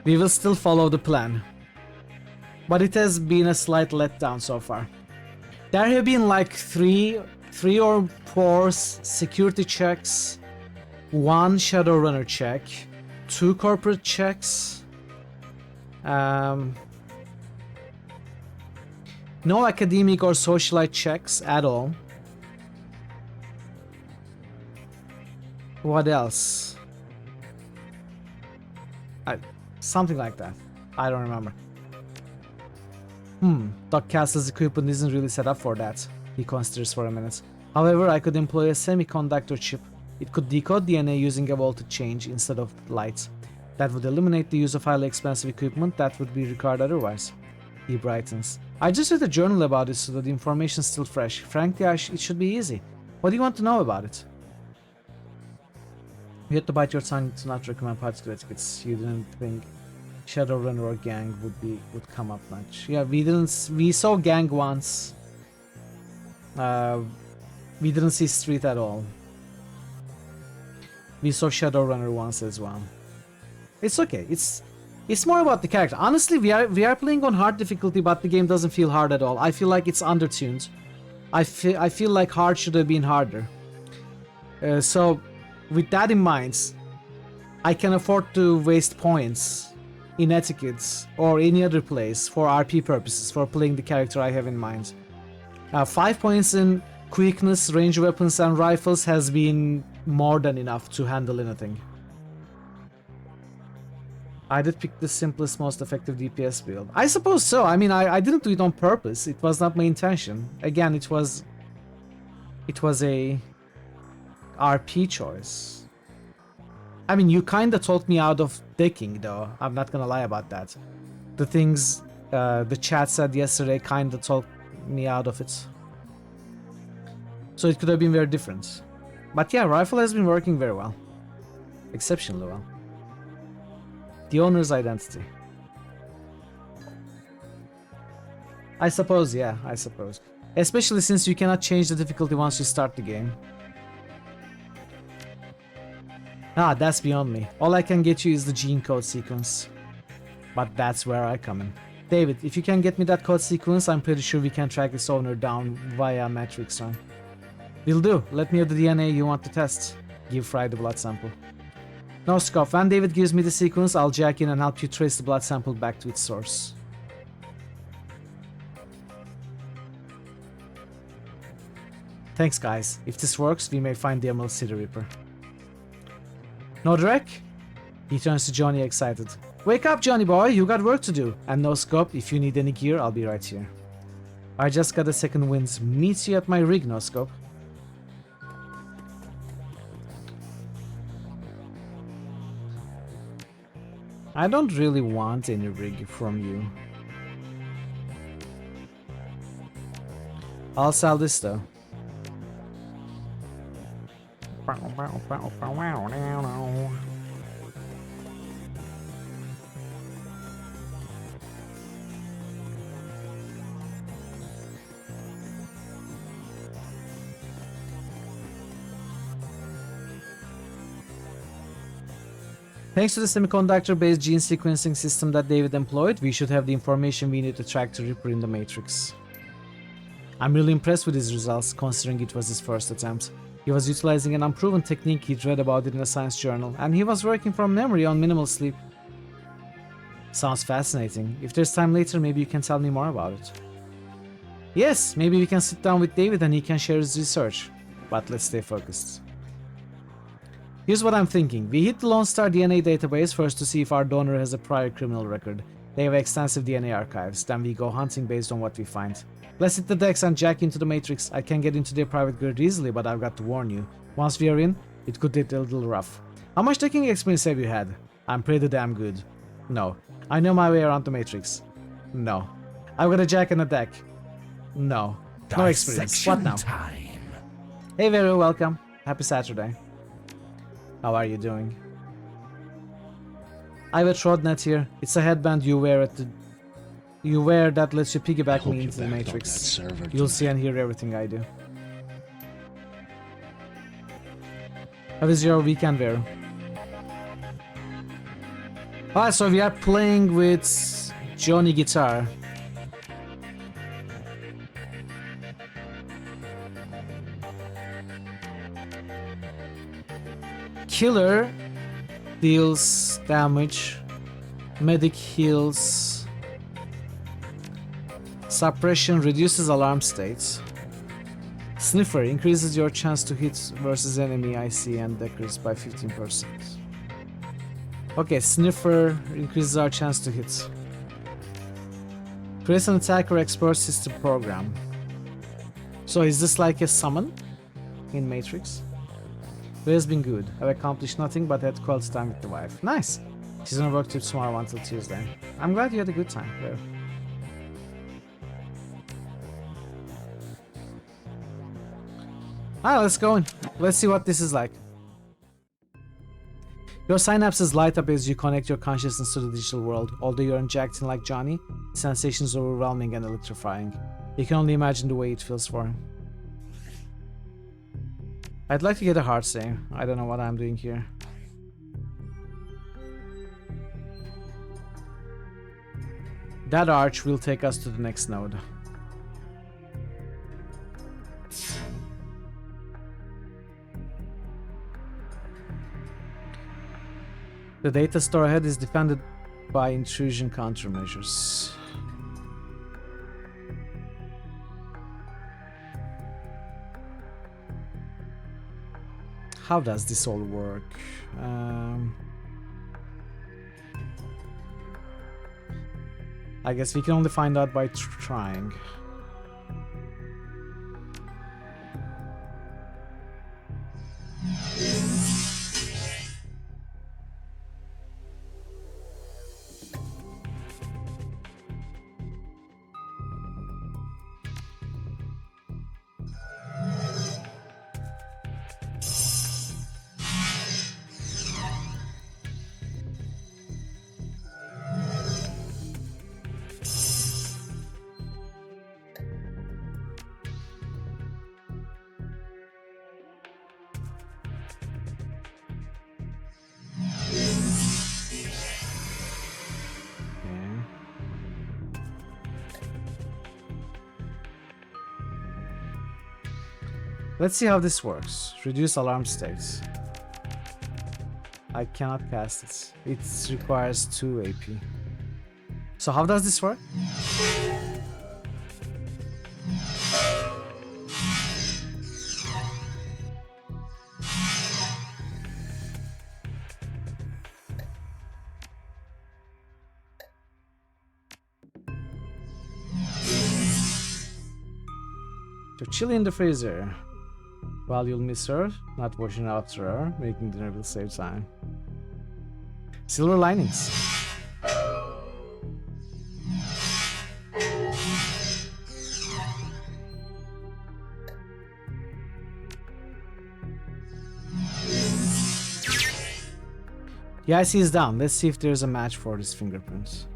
We will still follow the plan. But it has been a slight letdown so far. There have been like three or four security checks, one Shadowrunner check, 2 corporate checks, no academic or socialite checks at all. What else? Something like that. I don't remember. Doc Castle's equipment isn't really set up for that. He considers for a minute. However, I could employ a semiconductor chip. It could decode DNA using a voltage change instead of light. That would eliminate the use of highly expensive equipment that would be required otherwise. He brightens. I just read a journal about it so that the information's still fresh. Frankly, it should be easy. What do you want to know about it? You had to bite your tongue to not recommend particular etiquettes. You didn't think Shadowrun or Gang would come up much. Yeah, we saw Gang once. We didn't see Street at all. We saw Shadowrunner once as well. It's okay. It's more about the character. Honestly, we are playing on hard difficulty, but the game doesn't feel hard at all. I feel like it's undertuned. I feel like hard should have been harder. So, with that in mind, I can afford to waste points in etiquette or any other place for RP purposes, for playing the character I have in mind. 5 points in quickness, range weapons and rifles has been more than enough to handle anything. I did pick the simplest, most effective DPS build. I suppose so. I mean, I didn't do it on purpose. It was not my intention. Again, it was a RP choice. I mean, you kinda talked me out of decking, though. I'm not gonna lie about that. The things the chat said yesterday kinda talked me out of it. So it could have been very different. But yeah, rifle has been working very well. Exceptionally well. The owner's identity. I suppose, yeah, I suppose. Especially since you cannot change the difficulty once you start the game. Ah, that's beyond me. All I can get you is the gene code sequence. But that's where I come in. David, if you can get me that code sequence, I'm pretty sure we can track its owner down via Matrix Run. Will do. Let me have the DNA you want to test. Give Fry the blood sample. No scoff. When David gives me the sequence, I'll jack in and help you trace the blood sample back to its source. Thanks, guys. If this works, we may find the Emerald City Reaper. No Drek? He turns to Johnny excited. Wake up, Johnny boy, you got work to do. And no scope, if you need any gear, I'll be right here. I just got a second wind. Meet you at my rig, no scope. I don't really want any rig from you. I'll sell this though. Thanks to the semiconductor-based gene sequencing system that David employed, we should have the information we need to track the Reaper in the Matrix. I'm really impressed with his results, considering it was his first attempt. He was utilizing an unproven technique he'd read about it in a science journal, and he was working from memory on minimal sleep. Sounds fascinating. If there's time later, maybe you can tell me more about it. Yes, maybe we can sit down with David and he can share his research. But let's stay focused. Here's what I'm thinking. We hit the Lone Star DNA database first to see if our donor has a prior criminal record. They have extensive DNA archives. Then we go hunting based on what we find. Let's hit the decks and jack into the Matrix. I can get into their private grid easily, but I've got to warn you. Once we are in, it could get a little rough. How much decking experience have you had? I'm pretty damn good. No. I know my way around the Matrix. No. I've got a jack and a deck. No. No experience. What now? Time. Hey Vero, welcome. Happy Saturday. How are you doing? I have a Trodnet here. It's a headband you wear that lets you piggyback me into the Matrix. You'll see and hear everything I do. How is your weekend, Vero? Alright, so we are playing with Johnny Guitar. Killer deals damage, medic heals, suppression reduces alarm states, sniffer increases your chance to hit versus enemy IC and decrease by 15%. Okay, sniffer increases our chance to hit. Creates an attacker expert system program. So is this like a summon in Matrix? It has been good. I've accomplished nothing but had quality time with the wife. Nice! She's gonna work till tomorrow until Tuesday. I'm glad you had a good time. There. Alright, let's go in. Let's see what this is like. Your synapses light up as you connect your consciousness to the digital world. Although you're injected in like Johnny, the sensation is overwhelming and electrifying. You can only imagine the way it feels for him. I'd like to get a hard save. I don't know what I'm doing here. That arch will take us to the next node. The data store ahead is defended by intrusion countermeasures. How does this all work? I guess we can only find out by trying. Let's see how this works. Reduce alarm states. I cannot cast it. It requires 2 AP. So how does this work? So chili in the freezer. While you'll miss her, not washing after her, making dinner will save time. Silver linings. The IC is down. Let's see if there's a match for these fingerprints.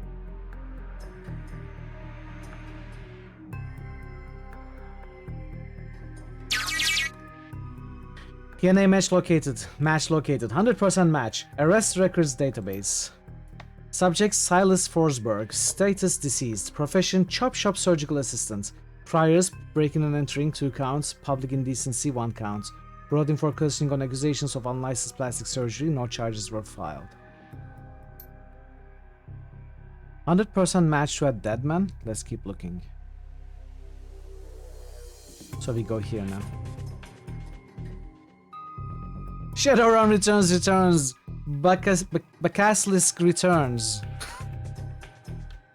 DNA match located. Match located. 100% match. Arrest records database. Subject Silas Forsberg. Status deceased. Profession chop shop surgical assistant. Priors breaking and entering 2 counts. Public indecency 1 count. Brought in for questioning on accusations of unlicensed plastic surgery. No charges were filed. 100% match to a dead man. Let's keep looking. So we go here now. Shadowrun returns. Bacaslisk returns.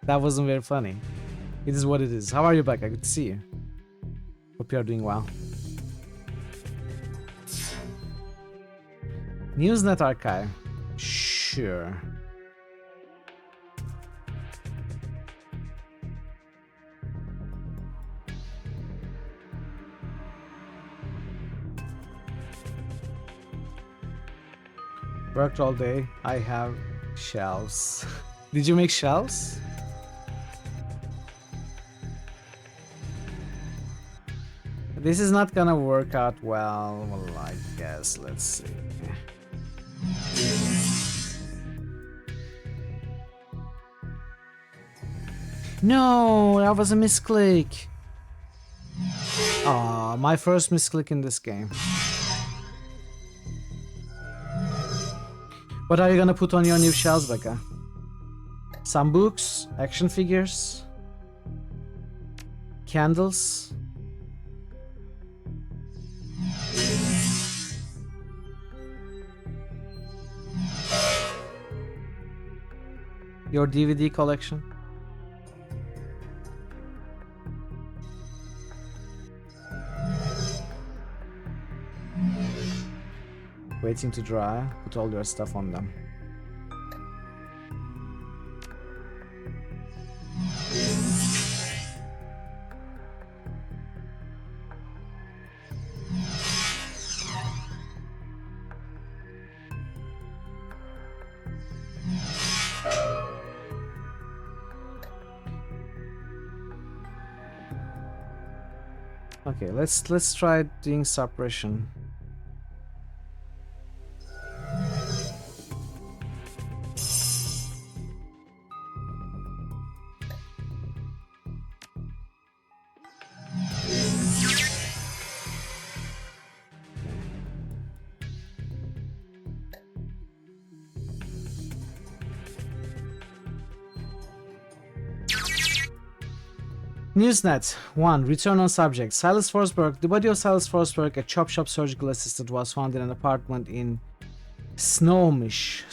That wasn't very funny. It is what it is. How are you, Becca? Good to see you. Hope you are doing well. Newsnet archive. Sure. Worked all day. I have shelves. Did you make shelves? This is not gonna work out well, I guess. Let's see. No, that was a misclick. Ah, my first misclick in this game. What are you gonna put on your new shelves, Becca? Some books, action figures, candles. Your DVD collection. Waiting to dry. Put all your stuff on them. Okay, let's try doing suppression. Newsnet 1. Return on subject. Silas Forsberg. The body of Silas Forsberg, a chop shop surgical assistant, was found in an apartment in Snohomish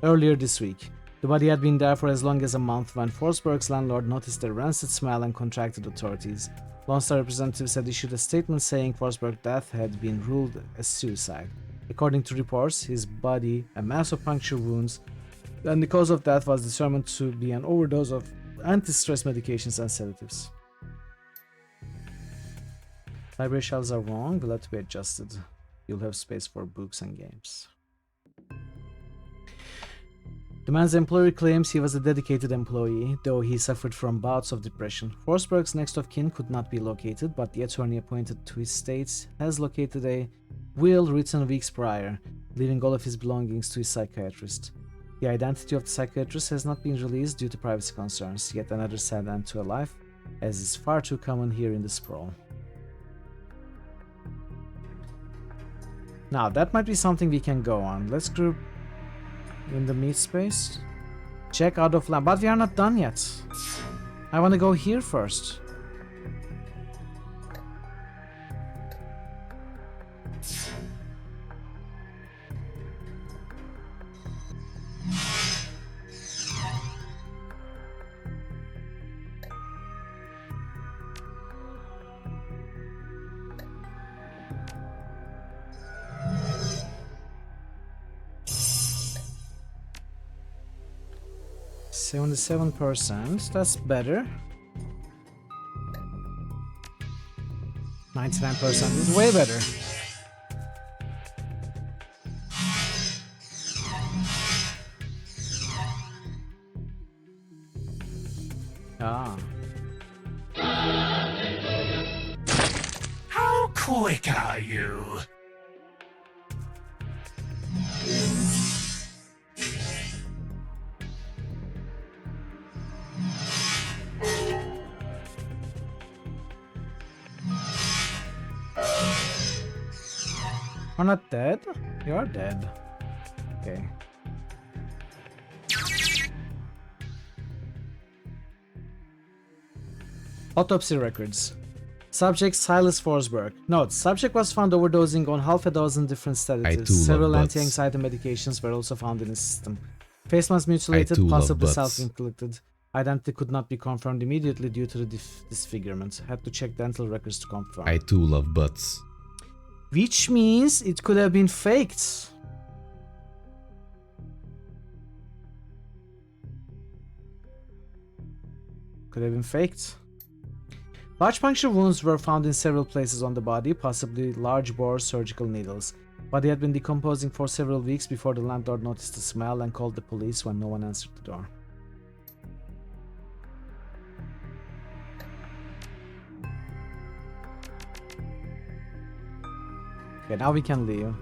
earlier this week. The body had been there for as long as a month when Forsberg's landlord noticed the rancid smell and contacted authorities. Lone Star representatives had issued a statement saying Forsberg's death had been ruled as suicide. According to reports, his body, a mass of puncture wounds, and the cause of death was determined to be an overdose of anti-stress medications and sedatives. Library shelves are wrong, will have to be adjusted. You'll have space for books and games. The man's employer claims he was a dedicated employee, though he suffered from bouts of depression. Forsberg's next of kin could not be located, but the attorney appointed to his states has located a will written weeks prior, leaving all of his belongings to his psychiatrist. The identity of the psychiatrist has not been released due to privacy concerns, yet another sad end to a life, as is far too common here in the sprawl. Now, that might be something we can go on. Let's group in the meat space. Check out of land, but we are not done yet. I want to go here first. %, that's better. 99% is way better. Ah. How quick are you? You're not dead? You are dead. Okay. Autopsy records. Subject Silas Forsberg. Note, subject was found overdosing on half a dozen different sedatives. Several anti-anxiety medications were also found in his system. Face mask mutilated, possibly self-inflicted. Identity could not be confirmed immediately due to the disfigurement. Had to check dental records to confirm. I too love butts. Which means it could have been faked. Could have been faked. Large puncture wounds were found in several places on the body, possibly large bore surgical needles. Body had been decomposing for several weeks before the landlord noticed the smell and called the police when no one answered the door. Okay, now we can leave.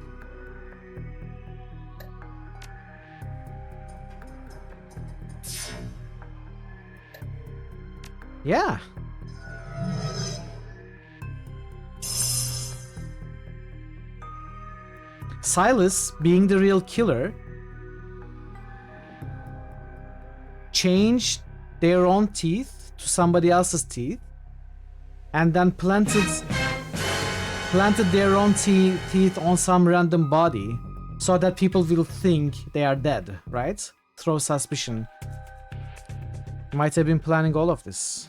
Yeah. Silas, being the real killer, changed their own teeth to somebody else's teeth and then planted their own teeth on some random body so that people will think they are dead, right? Throw suspicion. Might have been planning all of this.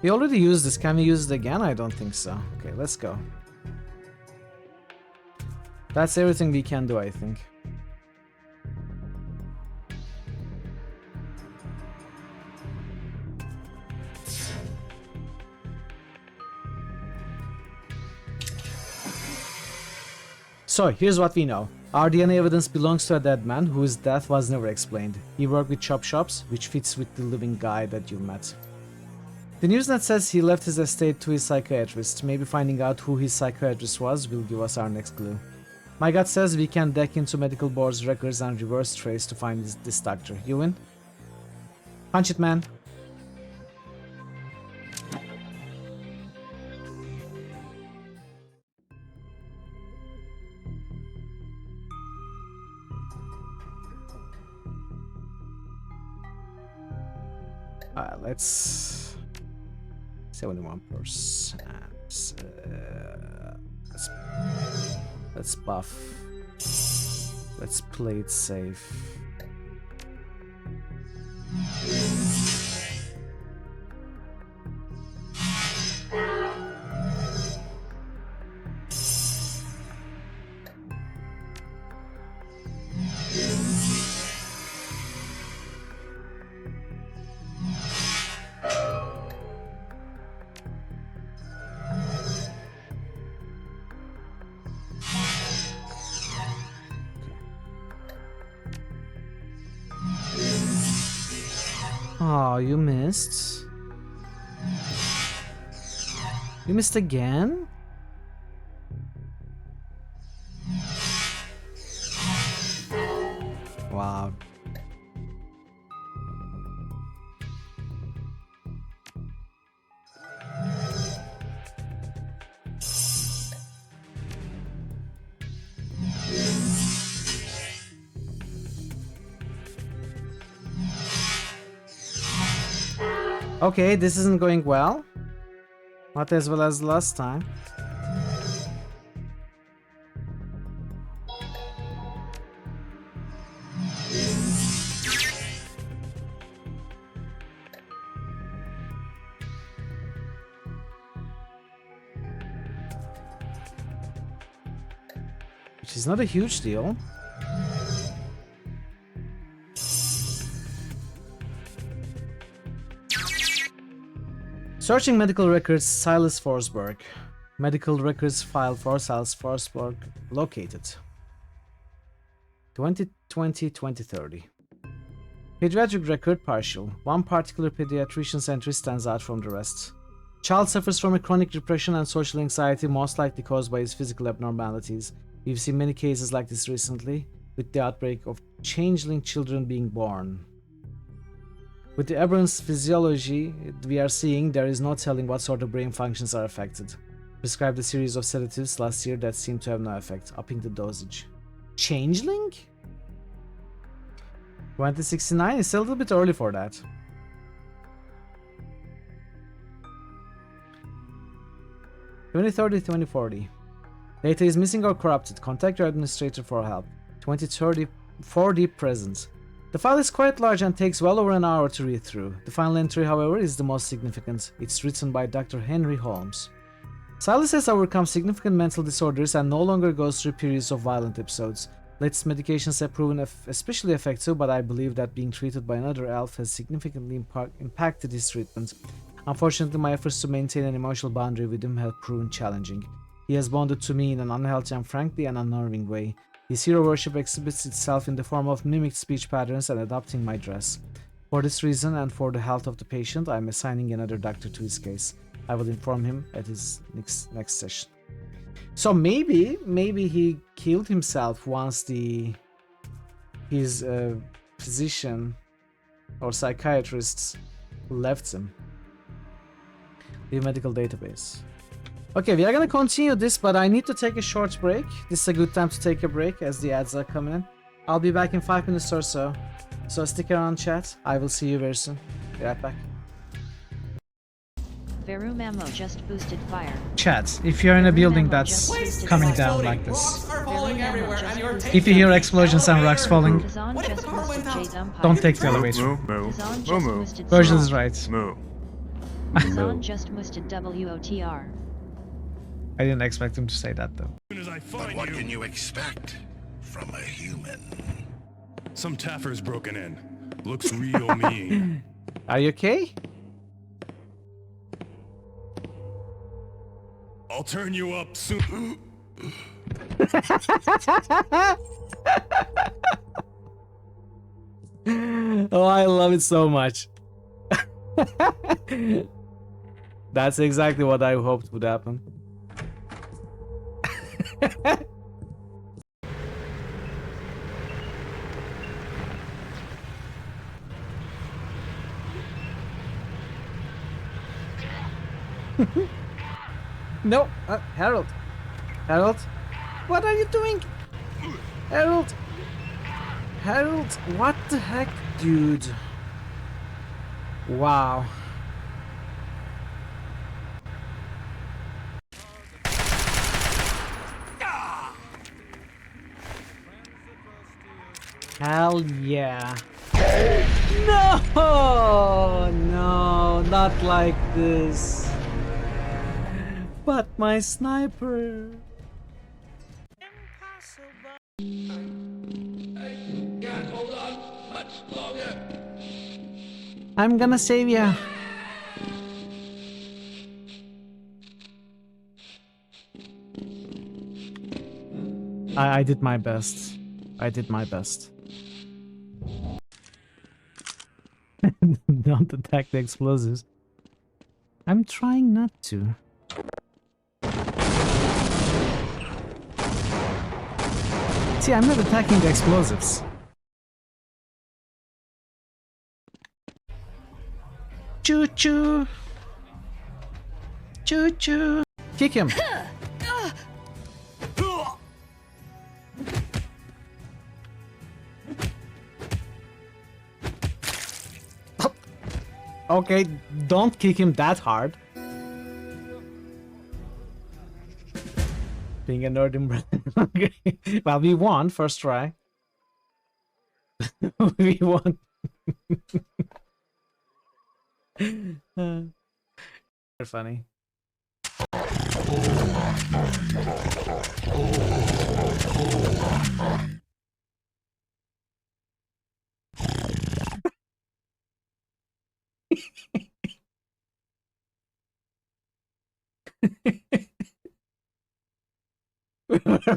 We already used this. Can we use it again? I don't think so. Okay, let's go. That's everything we can do, I think. So, here's what we know. Our DNA evidence belongs to a dead man whose death was never explained. He worked with chop shops, which fits with the living guy that you met. The Newsnet says he left his estate to his psychiatrist. Maybe finding out who his psychiatrist was will give us our next clue. My gut says we can deck into medical board's records and reverse trace to find this doctor. You win? Punch it, man. Let's 71%. Let's buff. Let's play it safe. Oh, you missed. You missed again? Wow. Okay, this isn't going well. Not as well as last time. Which is not a huge deal. Searching medical records, Silas Forsberg. Medical records file for Silas Forsberg located. 2020-2030. Pediatric record partial. One particular pediatrician's entry stands out from the rest. Child suffers from a chronic depression and social anxiety, most likely caused by his physical abnormalities. We've seen many cases like this recently, with the outbreak of changeling children being born. With the aberrant physiology we are seeing, there is no telling what sort of brain functions are affected. Prescribed a series of sedatives last year that seemed to have no effect, upping the dosage. Changeling? 2069 is a little bit early for that. (2030-2040) Data is missing or corrupted. Contact your administrator for help. 2030 4D present. The file is quite large and takes well over an hour to read through. The final entry, however, is the most significant. It's written by Dr. Henry Holmes. Silas has overcome significant mental disorders and no longer goes through periods of violent episodes. Latest medications have proven especially effective, but I believe that being treated by another elf has significantly impacted his treatment. Unfortunately, my efforts to maintain an emotional boundary with him have proven challenging. He has bonded to me in an unhealthy and frankly an unnerving way. His hero worship exhibits itself in the form of mimicked speech patterns and adopting my dress. For this reason and for the health of the patient, I am assigning another doctor to his case. I will inform him at his next session. So maybe he killed himself once his physician or psychiatrist left him. The medical database. Okay, we are gonna continue this, but I need to take a short break. This is a good time to take a break as the ads are coming in. I'll be back in 5 minutes or so. So stick around, chat. I will see you very soon. Be right back. Veru Mamo just boosted fire. Chat, if you're in a building that's coming down like this, if you hear explosions and rocks falling, don't take the elevator. Virgil is right. Zon just boosted WOTR. I didn't expect him to say that though. But what can you expect from a human? Some taffer's broken in. Looks real mean. Are you okay? I'll turn you up soon. Oh, I love it so much. That's exactly what I hoped would happen. No, Harold. Harold, what are you doing? Harold. Harold, what the heck, dude? Wow. Hell yeah. No! No, not like this. But my sniper. Can't hold on much longer. I'm gonna save ya. I did my best. I did my best. Don't attack the explosives. I'm trying not to. See, I'm not attacking the explosives. Choo-choo! Choo-choo! Kick him! Okay, don't kick him that hard. Being a northern brother. Well, we won first try. We won. They're funny.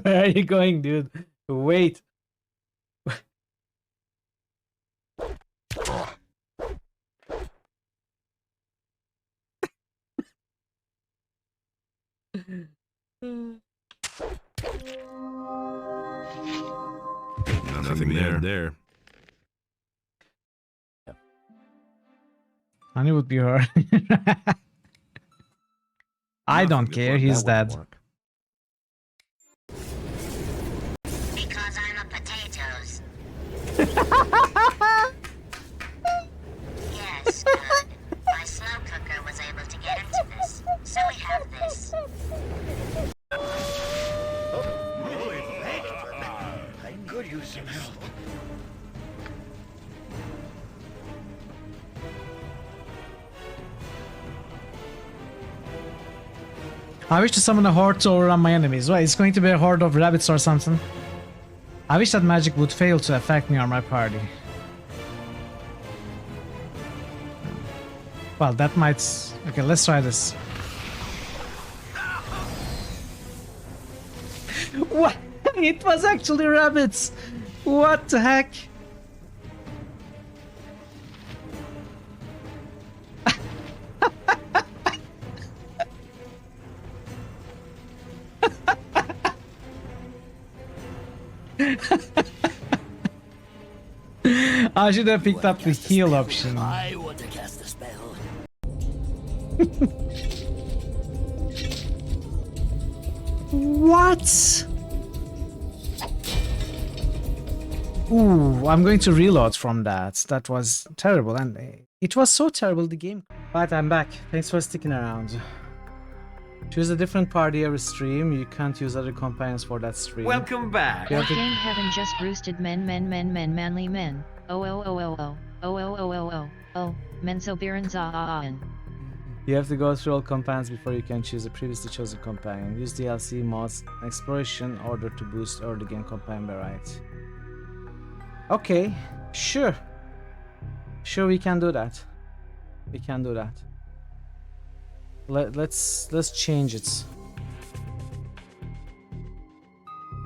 Where are you going, dude? Wait. Nothing there. Honey would be her. I don't care, he's dead. Because I'm a potatoes. Yes, good. My slow cooker was able to get into this, so we have this. I could use some help. I wish to summon a horde to overrun my enemies. What, it's going to be a horde of rabbits or something? I wish that magic would fail to affect me or my party. Well, that might... Okay, let's try this. What? It was actually rabbits! What the heck? I should have picked up the heal option. I want to cast a spell. What? Ooh, I'm going to reload from that. That was terrible, and it was so terrible, the game. But I'm back. Thanks for sticking around. Choose a different party every stream. You can't use other companions for that stream. Welcome back. Game haven't just roosted men, manly men. Oh, men so birans. You have to go through all companions before you can choose a previously chosen companion. Use DLC mods and exploration order to boost early game companion variety. Okay, sure. Sure, we can do that. We can do that. Let's change it.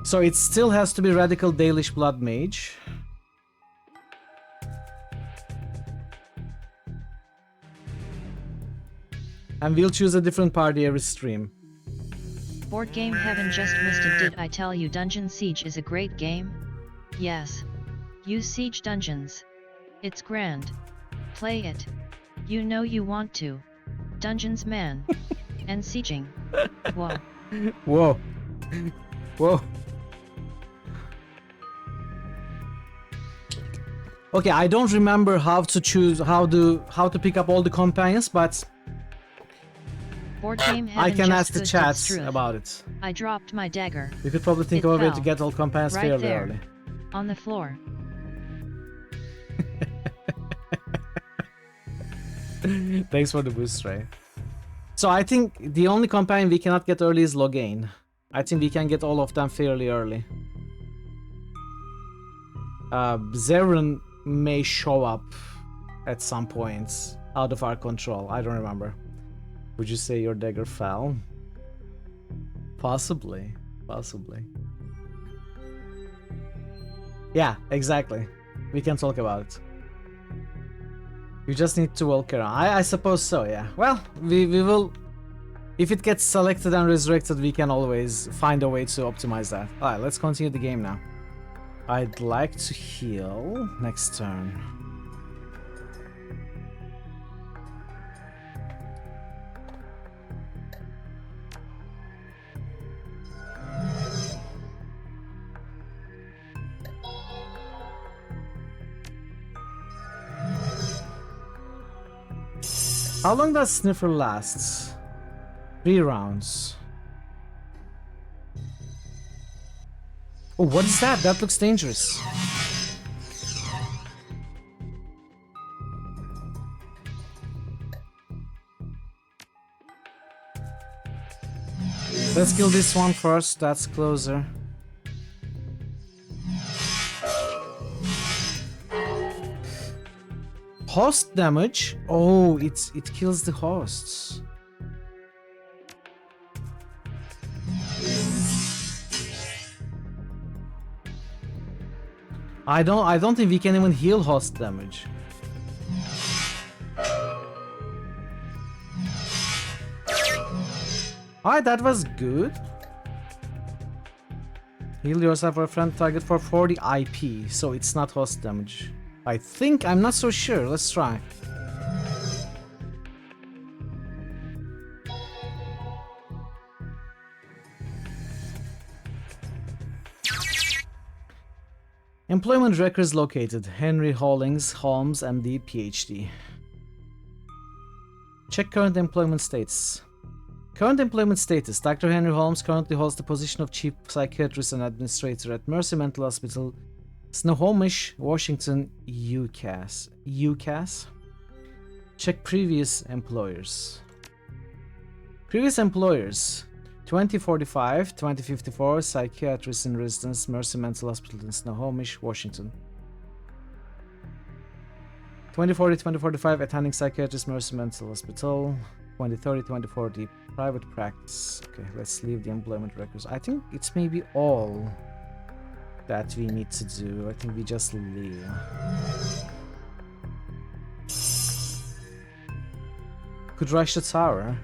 So it still has to be Radical Dalish Blood Mage. And we'll choose a different party every stream. Board Game Heaven just listed. Did I tell you Dungeon Siege is a great game? Yes. Use Siege Dungeons. It's grand. Play it. You know you want to. Dungeons man. And sieging. Whoa. Whoa. Whoa. Okay, I don't remember how to choose how to pick up all the companions, but Board game I Heaven can just ask the boosted chat Struth. about it. I dropped my dagger. We could probably think It of a way to fell. get all companions Right fairly there. early. On the floor. Thanks for the boost, Ray. So I think the only companion we cannot get early is Loghain. I think we can get all of them fairly early. Zerun may show up at some points out of our control. I don't remember. Would you say your dagger fell? Possibly. Possibly. Yeah, exactly. We can talk about it. You just need to walk around. I suppose so, yeah. Well, we will... If it gets selected and resurrected, we can always find a way to optimize that. Alright, let's continue the game now. I'd like to heal next turn. How long does Sniffer last? 3 rounds. Oh, what is that? That looks dangerous. Let's kill this one first. That's closer. Host damage? Oh, it kills the hosts. I don't think we can even heal host damage. Alright, that was good. Heal yourself or a friend target for 40 IP, so it's not host damage. I think, I'm not so sure, let's try. Employment records located. Henry Hollings, Holmes, MD, PhD. Check current employment status. Current employment status. Dr. Henry Holmes currently holds the position of Chief Psychiatrist and Administrator at Mercy Mental Hospital, Snohomish, Washington, UCAS. UCAS? Check previous employers. Previous employers. 2045, 2054, Psychiatrist in Residence, Mercy Mental Hospital in Snohomish, Washington. 2040, 2045, Attending Psychiatrist, Mercy Mental Hospital. 2030, 2040, Private Practice. Okay, let's leave the employment records. I think it's maybe all that we need to do. I think we just leave. Could rush the tower.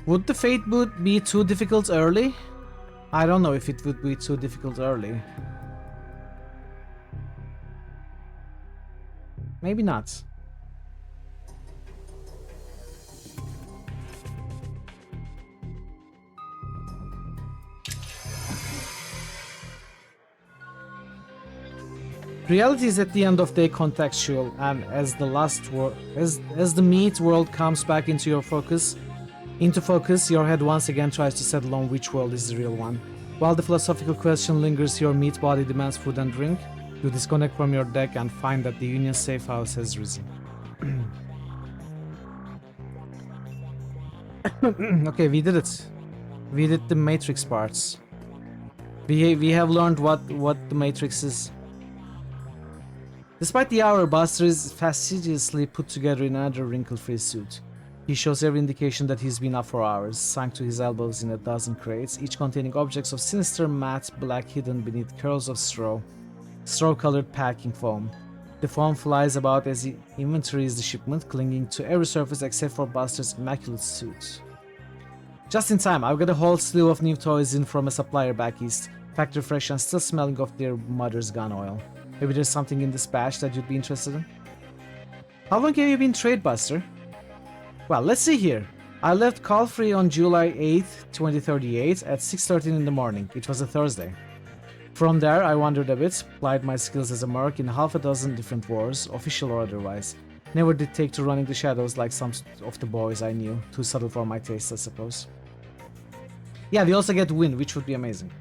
Would the Fate boot be too difficult early? I don't know if it would be too difficult early. Maybe not. Reality is at the end of day contextual, and as the meat world comes back into your focus, your head once again tries to settle on which world is the real one. While the philosophical question lingers, your meat body demands food and drink. You disconnect from your deck and find that the Union safe house has risen. Okay, we did it. We did the Matrix parts. We have learned what the Matrix is. Despite the hour, Buster is fastidiously put together in another wrinkle-free suit. He shows every indication that he's been up for hours, sunk to his elbows in a dozen crates, each containing objects of sinister matte black hidden beneath curls of straw-colored packing foam. The foam flies about as he inventories the shipment, clinging to every surface except for Buster's immaculate suit. Just in time, I've got a whole slew of new toys in from a supplier back east, factory fresh and still smelling of their mother's gun oil. Maybe there's something in this batch that you'd be interested in? How long have you been trade, Buster? Well, let's see here. I left Calfrey on July 8th, 2038 at 6:13 in the morning. It was a Thursday. From there, I wandered a bit, applied my skills as a merc in half a dozen different wars, official or otherwise. Never did take to running the shadows like some of the boys I knew. Too subtle for my taste, I suppose. Yeah, we also get Win, which would be amazing.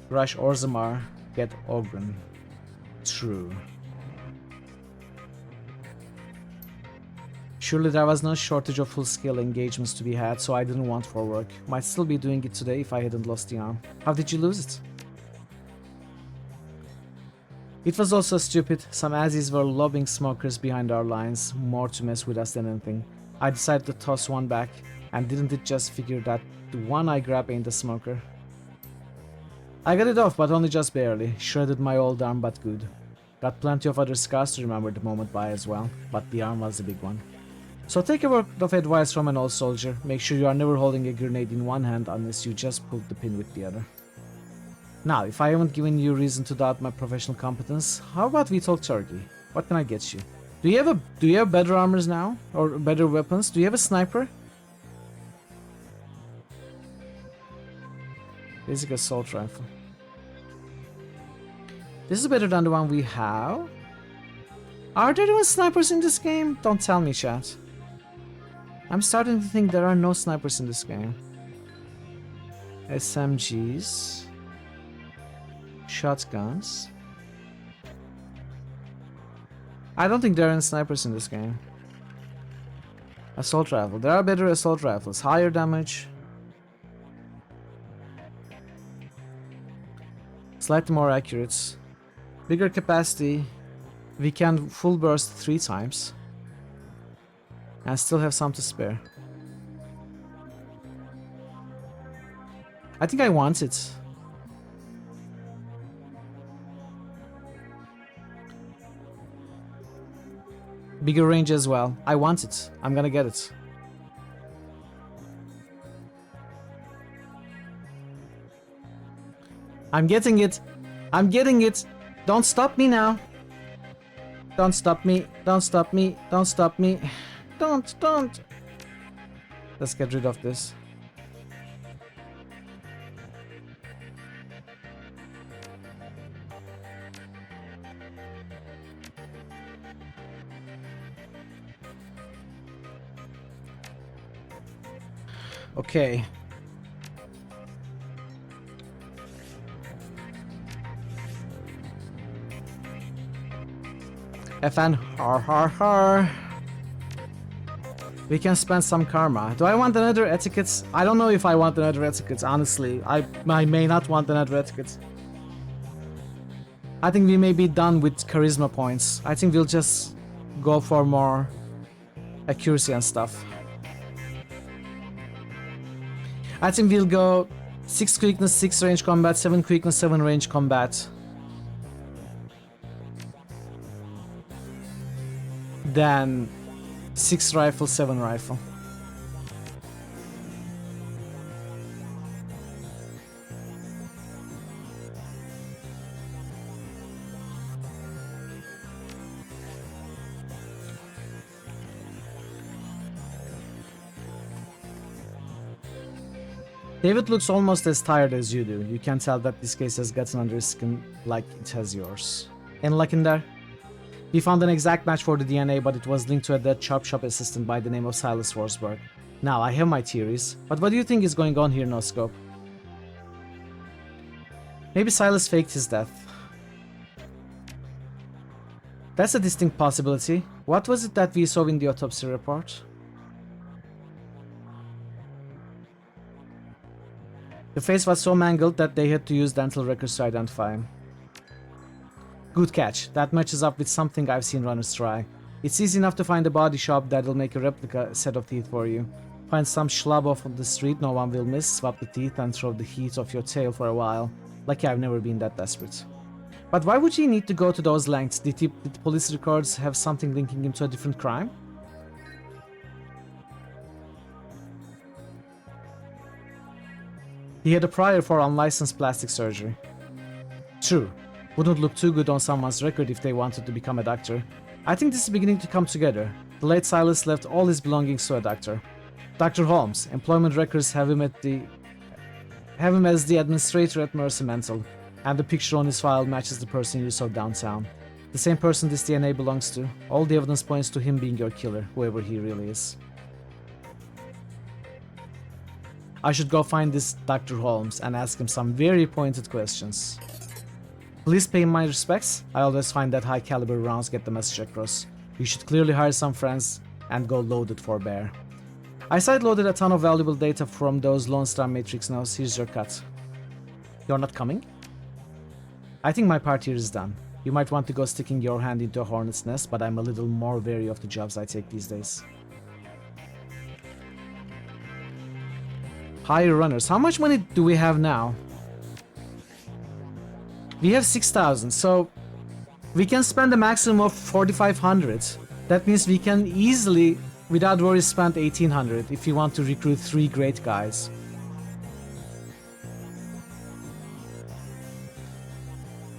Rush Orzammar, get Ogren. True. Surely there was no shortage of full-scale engagements to be had, so I didn't want for work. Might still be doing it today if I hadn't lost the arm. How did you lose it? It was also stupid. Some Azis were lobbing smokers behind our lines, more to mess with us than anything. I decided to toss one back, and didn't it just figure that the one I grabbed ain't a smoker? I got it off, but only just barely. Shredded my old arm, but good. Got plenty of other scars to remember the moment by as well, but the arm was the big one. So take a word of advice from an old soldier. Make sure you are never holding a grenade in one hand unless you just pulled the pin with the other. Now, if I haven't given you reason to doubt my professional competence, how about we talk turkey? What can I get you? Do you have better armors now? Or better weapons? Do you have a sniper? Basic assault rifle. This is better than the one we have. Are there even snipers in this game? Don't tell me, chat. I'm starting to think there are no snipers in this game. SMGs. Shotguns. I don't think there are any snipers in this game. Assault rifle. There are better assault rifles. Higher damage. Slightly more accurate. Bigger capacity. We can full burst 3 times. And still have some to spare. I think I want it. Bigger range as well. I want it. I'm gonna get it. I'm getting it. I'm getting it. Don't stop me now. Don't stop me. Don't stop me. Don't stop me. Don't. Let's get rid of this. Okay. FN har. We can spend some karma. Do I want another etiquette? I don't know if I want another etiquette, honestly. I may not want another etiquette. I think we may be done with charisma points. I think we'll just go for more accuracy and stuff. I think we'll go 6 quickness, 6 range combat, 7 quickness, 7 range combat. Then 6 rifle, 7 rifle. David looks almost as tired as you do. You can tell that this case has gotten under his skin like it has yours. Any luck in there? We found an exact match for the DNA, but it was linked to a dead chop shop assistant by the name of Silas Forsberg. Now, I have my theories, but what do you think is going on here, No Scope? Maybe Silas faked his death. That's a distinct possibility. What was it that we saw in the autopsy report? The face was so mangled that they had to use dental records to identify him. Good catch. That matches up with something I've seen runners try. It's easy enough to find a body shop that'll make a replica set of teeth for you. Find some schlub off on the street no one will miss, swap the teeth and throw the heat off your tail for a while. Lucky I've never been that desperate. But why would he need to go to those lengths? Did police records have something linking him to a different crime? He had a prior for unlicensed plastic surgery. True. Wouldn't look too good on someone's record if they wanted to become a doctor. I think this is beginning to come together. The late Silas left all his belongings to a doctor. Dr. Holmes. Employment records have him at the have him as the administrator at Mercy Mental, and the picture on his file matches the person you saw downtown. The same person this DNA belongs to. All the evidence points to him being your killer, whoever he really is. I should go find this Dr. Holmes and ask him some very pointed questions. Please pay him my respects. I always find that high caliber rounds get the message across. You should clearly hire some friends and go loaded for bear. I sideloaded a ton of valuable data from those Lone Star Matrix notes. Here's your cut. You're not coming? I think my part here is done. You might want to go sticking your hand into a hornet's nest, but I'm a little more wary of the jobs I take these days. Hire runners. How much money do we have now? We have 6,000, so we can spend a maximum of 4,500. That means we can easily, without worry, spend 1,800 if you want to recruit 3 great guys.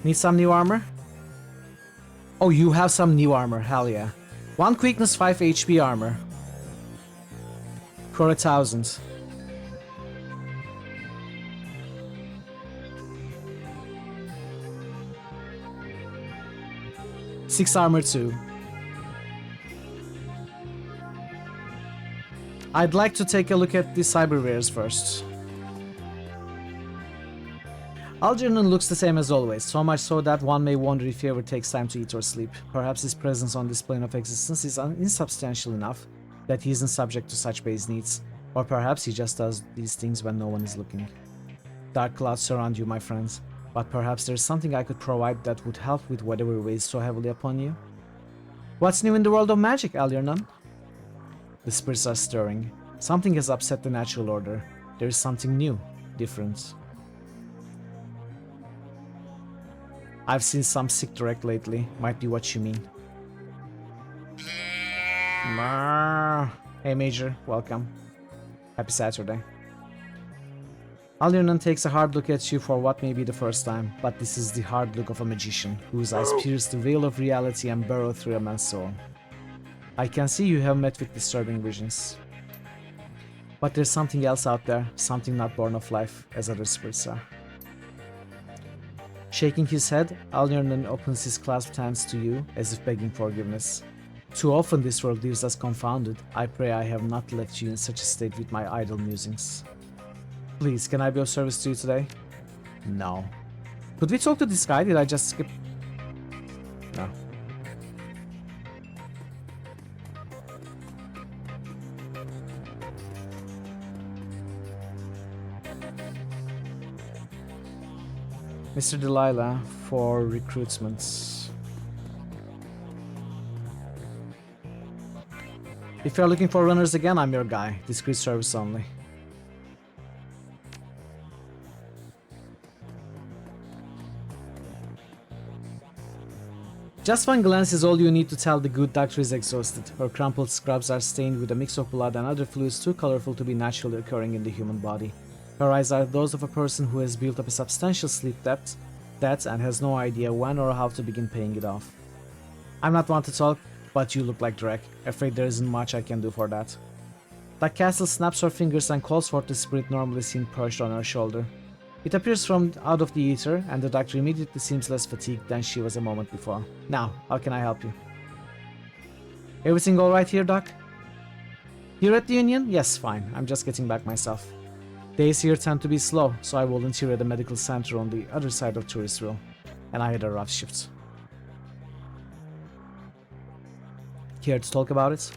Need some new armor? Oh, you have some new armor, hell yeah. 1 quickness, 5 HP armor. For 1,000. Six armor too. I'd like to take a look at the cyberwares first. Algernon looks the same as always, so much so that one may wonder if he ever takes time to eat or sleep. Perhaps his presence on this plane of existence is insubstantial enough that he isn't subject to such base needs, or perhaps he just does these things when no one is looking. Dark clouds surround you, my friends, but perhaps there's something I could provide that would help with whatever weighs so heavily upon you. What's new in the world of magic, Algernon? The spirits are stirring. Something has upset the natural order. There is something new, different. I've seen some sick direct lately. Might be what you mean. Hey Major, welcome. Happy Saturday. Algernon takes a hard look at you for what may be the first time, but this is the hard look of a magician, whose eyes pierce the veil of reality and burrow through a man's soul. I can see you have met with disturbing visions. But there's something else out there, something not born of life, as other spirits are. Shaking his head, Algernon opens his clasped hands to you, as if begging forgiveness. Too often this world leaves us confounded. I pray I have not left you in such a state with my idle musings. Please, can I be of service to you today? No. Could we talk to this guy? Did I just skip? No. Mr. Delilah for recruitments. If you're looking for runners again, I'm your guy. Discreet service only. Just one glance is all you need to tell the good doctor is exhausted. Her crumpled scrubs are stained with a mix of blood and other fluids too colorful to be naturally occurring in the human body. Her eyes are those of a person who has built up a substantial sleep debt and has no idea when or how to begin paying it off. I'm not one to talk, but you look like Drek. Afraid there isn't much I can do for that. That castle snaps her fingers and calls forth the spirit normally seen perched on her shoulder. It appears from out of the ether, and the doctor immediately seems less fatigued than she was a moment before. Now, how can I help you? Everything alright here, Doc? Here at the Union? Yes, fine. I'm just getting back myself. Days here tend to be slow, so I volunteer at a medical center on the other side of Touristville, and I had a rough shift. Care to talk about it?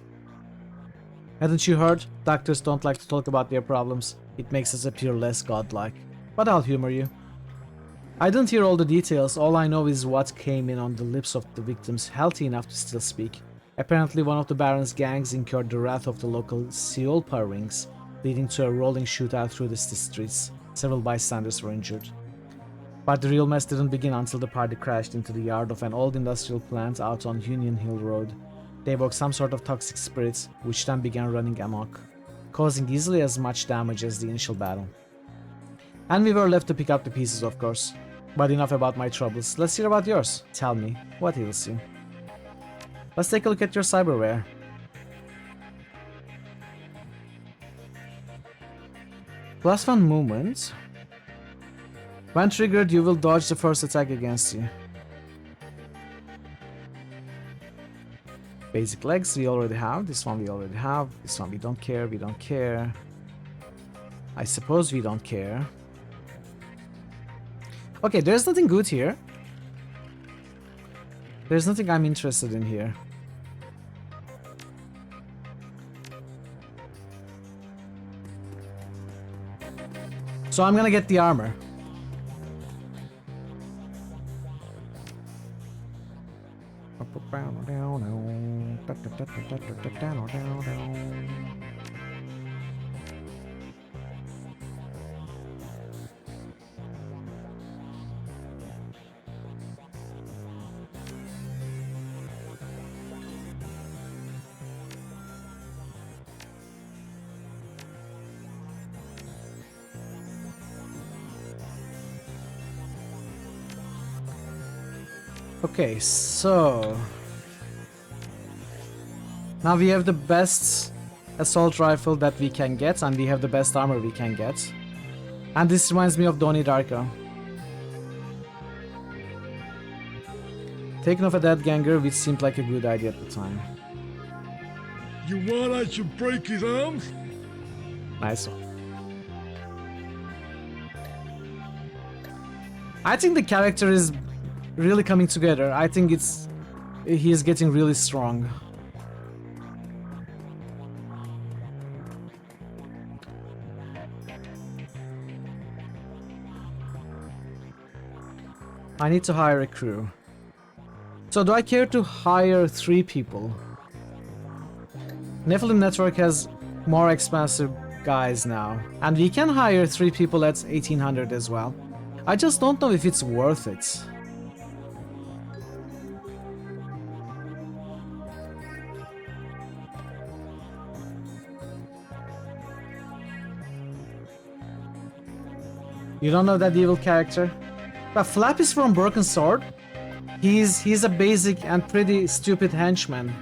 Hadn't you heard? Doctors don't like to talk about their problems. It makes us appear less godlike. But I'll humor you. I didn't hear all the details. All I know is what came in on the lips of the victims healthy enough to still speak. Apparently one of the Baron's gangs incurred the wrath of the local Seolpa rings, leading to a rolling shootout through the streets. Several bystanders were injured. But the real mess didn't begin until the party crashed into the yard of an old industrial plant out on Union Hill Road. They evoked some sort of toxic spirits, which then began running amok, causing easily as much damage as the initial battle. And we were left to pick up the pieces, of course. But enough about my troubles. Let's hear about yours. Tell me, what ails you? Let's take a look at your cyberware. +1 movement. When triggered, you will dodge the first attack against you. Basic legs we already have. This one we already have. This one we don't care. We don't care. I suppose we don't care. Okay, there's nothing good here. There's nothing I'm interested in here. So I'm gonna get the armor. Okay, so now we have the best assault rifle that we can get, and we have the best armor we can get. And this reminds me of Donnie Darko. Taking off a dead ganger, which seemed like a good idea at the time. You want I should break his arms? Nice one. I think the character is really coming together. I think he is getting really strong. I need to hire a crew. So do I care to hire 3 people? Nephilim Network has more expensive guys now, and we can hire 3 people at 1800 as well. I just don't know if it's worth it. You don't know that evil character? But Flap is from Broken Sword. He's a basic and pretty stupid henchman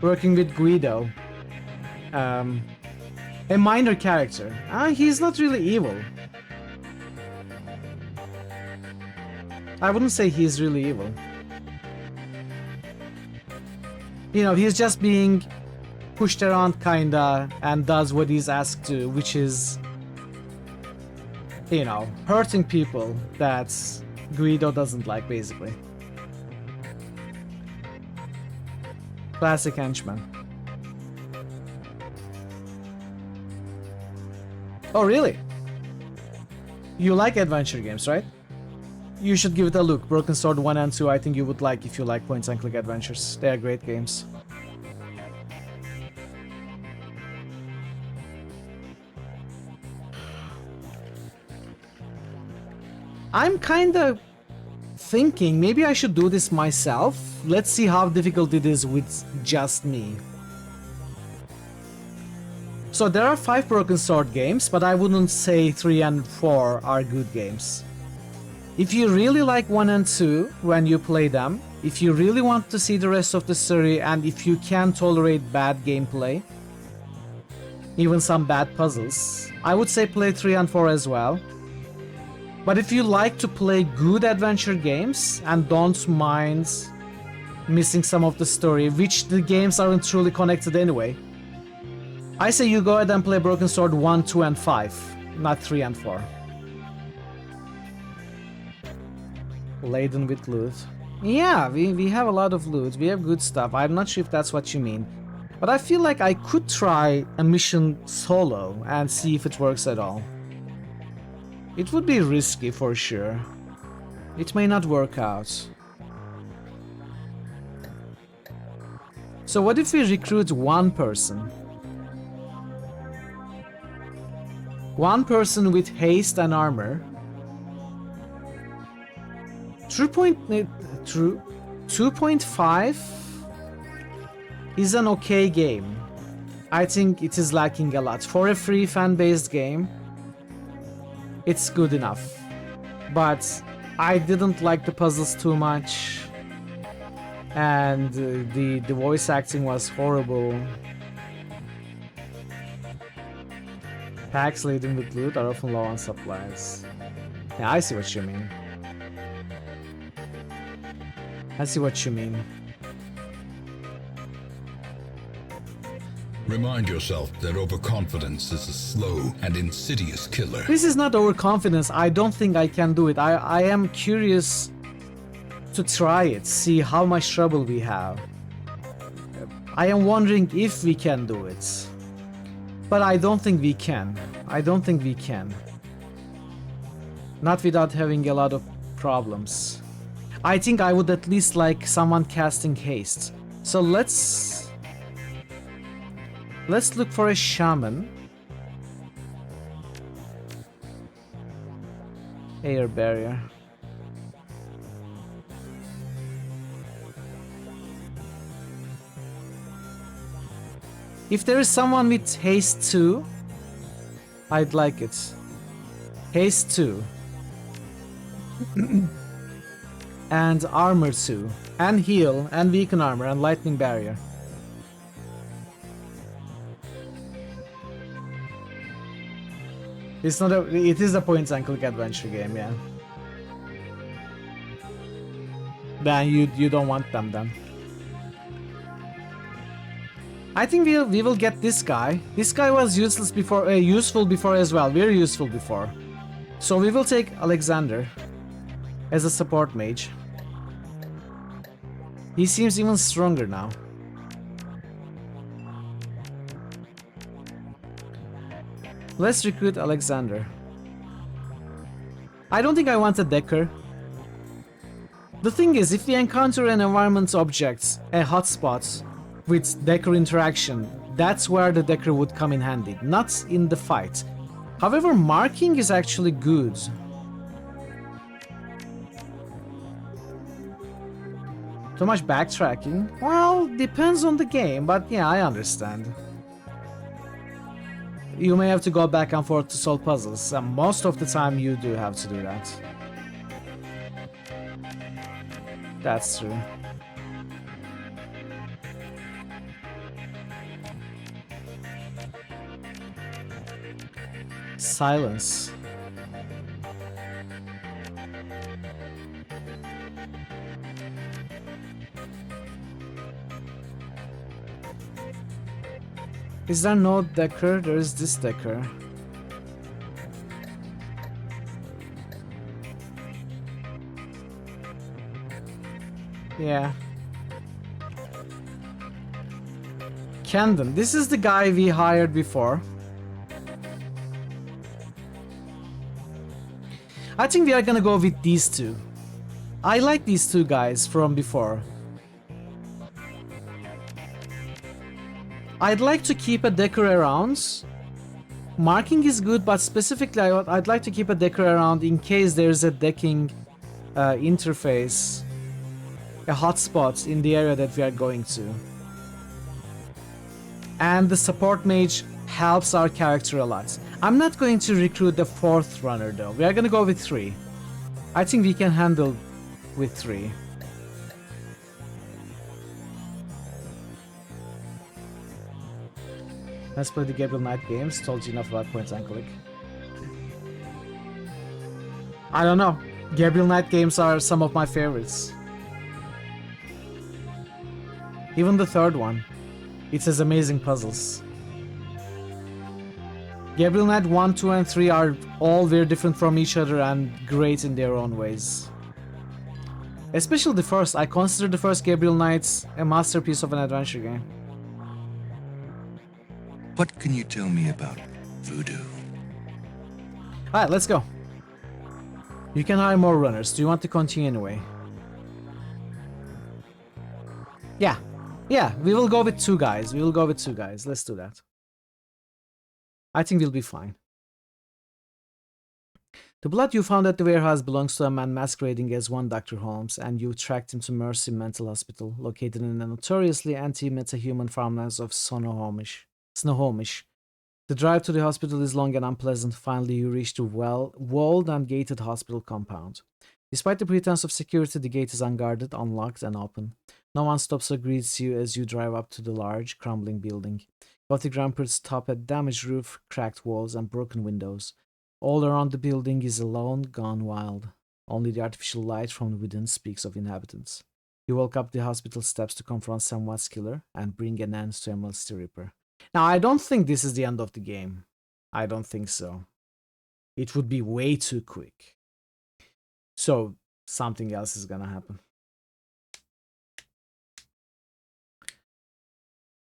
working with Guido. A minor character. He's not really evil. I wouldn't say he's really evil. You know, he's just being pushed around kinda and does what he's asked to, which is, you know, hurting people that Guido doesn't like, basically. Classic henchman. Oh, really? You like adventure games, right? You should give it a look. Broken Sword 1 and 2 I think you would like if you like point and click adventures. They are great games. I'm kinda thinking maybe I should do this myself. Let's see how difficult it is with just me. So there are 5 Broken Sword games, but I wouldn't say 3 and 4 are good games. If you really like 1 and 2 when you play them, if you really want to see the rest of the story, and if you can tolerate bad gameplay, even some bad puzzles, I would say play 3 and 4 as well. But if you like to play good adventure games and don't mind missing some of the story, which the games aren't truly connected anyway, I say you go ahead and play Broken Sword 1, 2 and 5, not 3 and 4. Laden with loot. Yeah, we have a lot of loot, we have good stuff. I'm not sure if that's what you mean. But I feel like I could try a mission solo and see if it works at all. It would be risky for sure. It may not work out. So what if we recruit 1 person? 1 person with haste and armor. 2.5 is an okay game. I think it is lacking a lot. For a free fan-based game, it's good enough. But I didn't like the puzzles too much. And the voice acting was horrible. Packs laden with loot are often low on supplies. Yeah, I see what you mean. I see what you mean. Remind yourself that overconfidence is a slow and insidious killer. This is not overconfidence. I don't think I can do it. I am curious to try it, see how much trouble we have. I am wondering if we can do it. But I don't think we can. I don't think we can. Not without having a lot of problems. I think I would at least like someone casting haste. So let's look for a shaman. Air barrier. If there is someone with haste 2, I'd like it. Haste 2. And armor 2. And heal, and weaken armor, and lightning barrier. It's not a. It is a point-and-click adventure game, yeah. Then you don't want them then. I think we will get this guy. This guy was useless before, useful before as well. Very useful before. So we will take Alexander as a support mage. He seems even stronger now. Let's recruit Alexander. I don't think I want a Decker. The thing is, if we encounter an environment object, a hotspot, with Decker interaction, that's where the Decker would come in handy, not in the fight. However, marking is actually good. Too much backtracking? Well, depends on the game, but yeah, I understand. You may have to go back and forth to solve puzzles, and most of the time you do have to do that. That's true. Silence. Is there no Decker? There is this Decker. Yeah. Camden. This is the guy we hired before. I think we are gonna go with these two. I like these two guys from before. I'd like to keep a Decker around. Marking is good, but specifically I'd like to keep a Decker around in case there's a decking interface, a hotspot in the area that we are going to. And the support mage helps our character a lot. I'm not going to recruit the 4th runner though. We are gonna go with 3. I think we can handle with 3. Let's play the Gabriel Knight games. Told you enough about point and click. I don't know. Gabriel Knight games are some of my favorites. Even the 3rd one. It has amazing puzzles. Gabriel Knight 1, 2 and 3 are all very different from each other and great in their own ways. Especially the first. I consider the first Gabriel Knight a masterpiece of an adventure game. What can you tell me about voodoo? Alright, let's go. You can hire more runners. Do you want to continue anyway? Yeah. Yeah, we will go with 2 guys. We will go with 2 guys. Let's do that. I think we'll be fine. The blood you found at the warehouse belongs to a man masquerading as one Dr. Holmes, and you tracked him to Mercy Mental Hospital, located in the notoriously anti-metahuman farmlands of Snohomish. The drive to the hospital is long and unpleasant. Finally, you reach the walled and gated hospital compound. Despite the pretense of security, the gate is unguarded, unlocked, and open. No one stops or greets you as you drive up to the large, crumbling building. Gothic ramparts top a damaged roof, cracked walls, and broken windows. All around the building is alone, gone wild. Only the artificial light from within speaks of inhabitants. You walk up the hospital steps to confront someone's killer and bring an end to Emerald's the Ripper. Now, I don't think this is the end of the game. I don't think so. It would be way too quick. So, something else is gonna happen.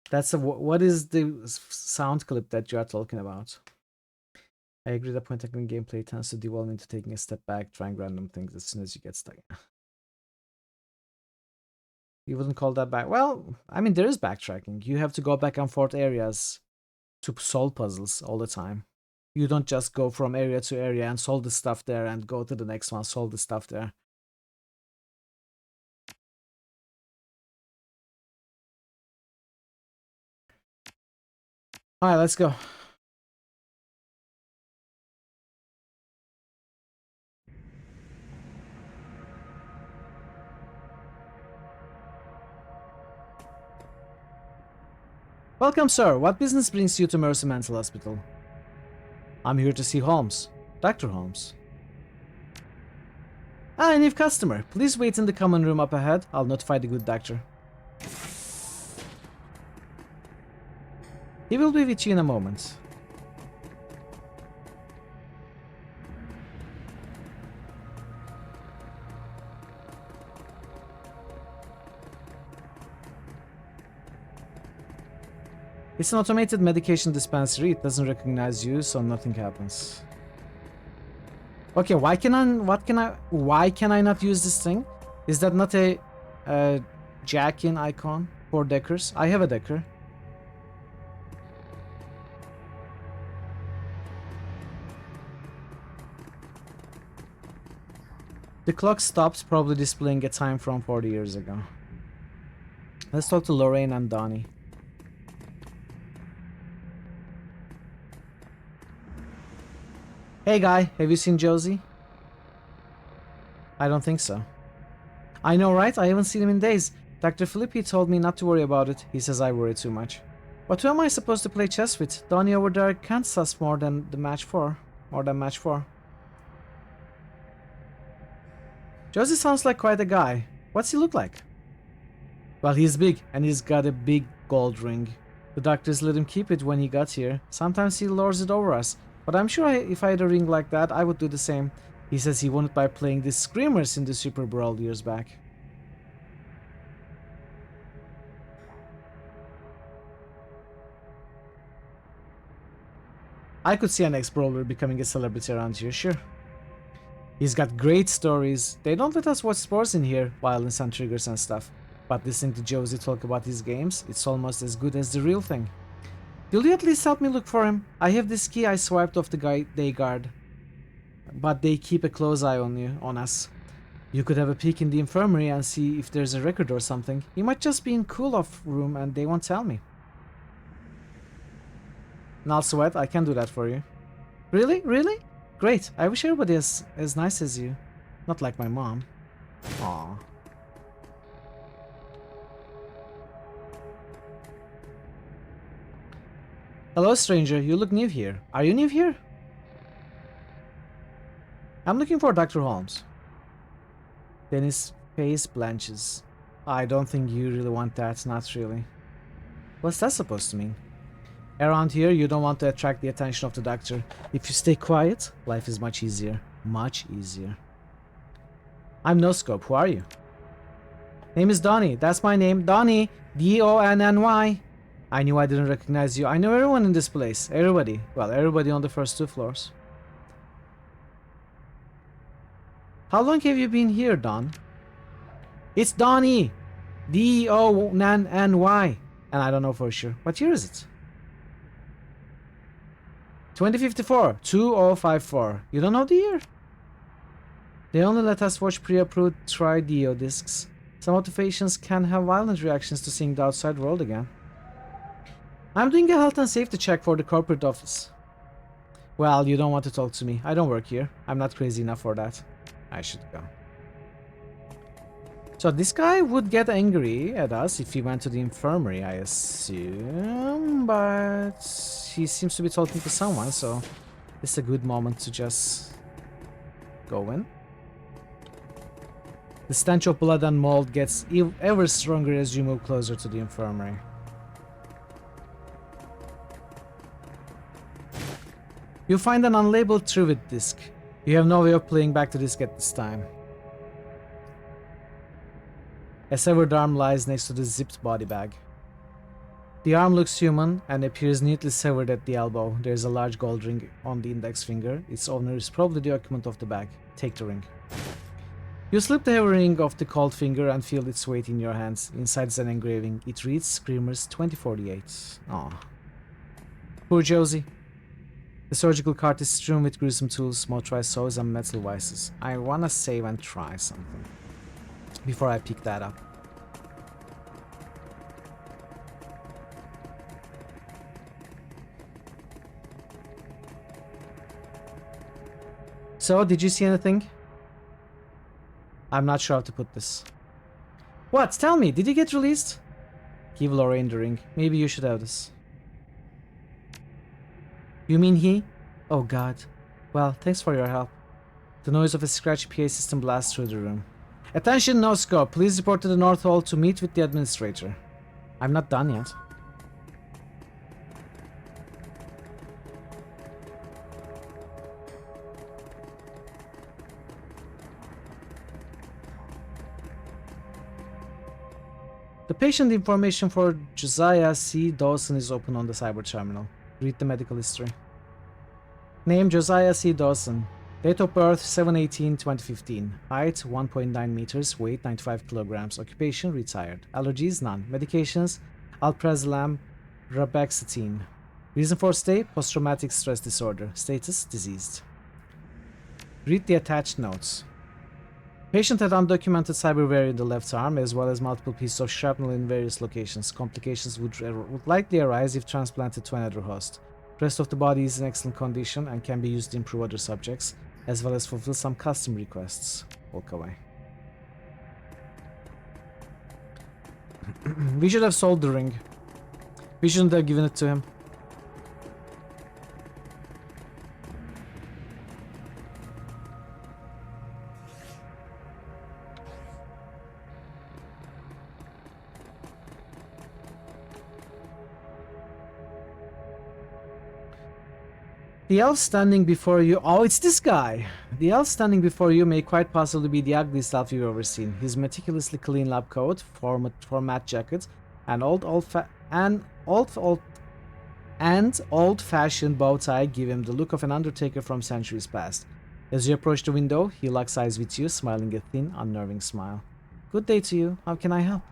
That's what is the sound clip that you are talking about? I agree that point-and-click gameplay tends to devolve into taking a step back, trying random things as soon as you get stuck. You wouldn't call that back? Well, I mean, there is backtracking. You have to go back and forth areas to solve puzzles all the time. You don't just go from area to area and solve the stuff there and go to the next one, solve the stuff there. Alright, let's go. Welcome, sir. What business brings you to Mercy Mental Hospital? I'm here to see Holmes. Dr. Holmes. Ah, a new customer. Please wait in the common room up ahead. I'll notify the good doctor. He will be with you in a moment. It's an automated medication dispensary. It doesn't recognize you, so nothing happens. Okay, why can I not use this thing? Is that not a jack-in icon for Deckers? I have a Decker. The clock stopped, probably displaying a time from 40 years ago. Let's talk to Lorraine and Donnie. Hey guy, have you seen Josie? I don't think so. I know, right? I haven't seen him in days. Dr. Filippi told me not to worry about it. He says I worry too much. But who am I supposed to play chess with? Donnie over there can't suss more than match 4. Josie sounds like quite a guy. What's he look like? Well, he's big, and he's got a big gold ring. The doctors let him keep it when he got here. Sometimes he lords it over us. But I'm sure if I had a ring like that, I would do the same. He says he won it by playing the Screamers in the Super Brawl years back. I could see an ex-brawler becoming a celebrity around here, sure. He's got great stories. They don't let us watch sports in here, violence and triggers and stuff. But listening to Josie talk about his games, it's almost as good as the real thing. Will you at least help me look for him? I have this key I swiped off the day guard. But they keep a close eye on us. You could have a peek in the infirmary and see if there's a record or something. He might just be in cool-off room and they won't tell me. Null Sweat, I can do that for you. Really? Really? Great. I wish everybody is as nice as you. Not like my mom. Aww. Hello, stranger. You look new here. Are you new here? I'm looking for Dr. Holmes. Then his face blanches. I don't think you really want that. Not really. What's that supposed to mean? Around here, you don't want to attract the attention of the doctor. If you stay quiet, life is much easier. Much easier. I'm No Scope. Who are you? Name is Donnie. That's my name. Donnie. D-O-N-N-Y. I knew I didn't recognize you. I know everyone in this place. Everybody. Well, everybody on the first 2 floors. How long have you been here, Don? It's Donnie! D-O-N-N-Y. And I don't know for sure. What year is it? 2054. 2054. You don't know the year? They only let us watch pre-approved Tri-Dio discs. Some motivations can have violent reactions to seeing the outside world again. I'm doing a health and safety check for the corporate office. Well, you don't want to talk to me. I don't work here. I'm not crazy enough for that. I should go. So this guy would get angry at us if he went to the infirmary, I assume. But he seems to be talking to someone, so It's a good moment to just go in. The stench of blood and mold gets ever stronger as you move closer to the infirmary. You find an unlabeled Trivet disc. You have no way of playing back the disc at this time. A severed arm lies next to the zipped body bag. The arm looks human and appears neatly severed at the elbow. There is a large gold ring on the index finger. Its owner is probably the occupant of the bag. Take the ring. You slip the heavy ring off the cold finger and feel its weight in your hands. Inside is an engraving. It reads Screamers 2048. Aw. Poor Josie. The surgical cart is strewn with gruesome tools, motorized saws, and metal vices. I wanna save and try something before I pick that up. So, did you see anything? I'm not sure how to put this. What? Tell me, did you get released? Give Lorraine the ring. Maybe you should have this. You mean he? Oh god. Well, thanks for your help. The noise of a scratchy PA system blasts through the room. Attention, no scope. Please report to the North Hall to meet with the administrator. I'm not done yet. The patient information for Josiah C. Dawson is open on the cyber terminal. Read the medical history. Name Josiah C. Dawson. Date of birth 7/18/2015. Height 1.9 meters. Weight 95 kilograms. Occupation retired. Allergies none. Medications alprazolam, robaxetine. Reason for stay post-traumatic stress disorder. Status diseased. Read the attached notes. Patient had undocumented cyberware in the left arm as well as multiple pieces of shrapnel in various locations. Complications would likely arise if transplanted to another host. Rest of the body is in excellent condition and can be used to improve other subjects, as well as fulfill some custom requests. Walk away. We should have sold the ring. We shouldn't have given it to him. The elf standing before you... Oh, it's this guy! The elf standing before you may quite possibly be the ugliest elf you've ever seen. His meticulously clean lab coat, format jacket, and old-fashioned bow tie give him the look of an undertaker from centuries past. As you approach the window, he locks eyes with you, smiling a thin, unnerving smile. Good day to you. How can I help?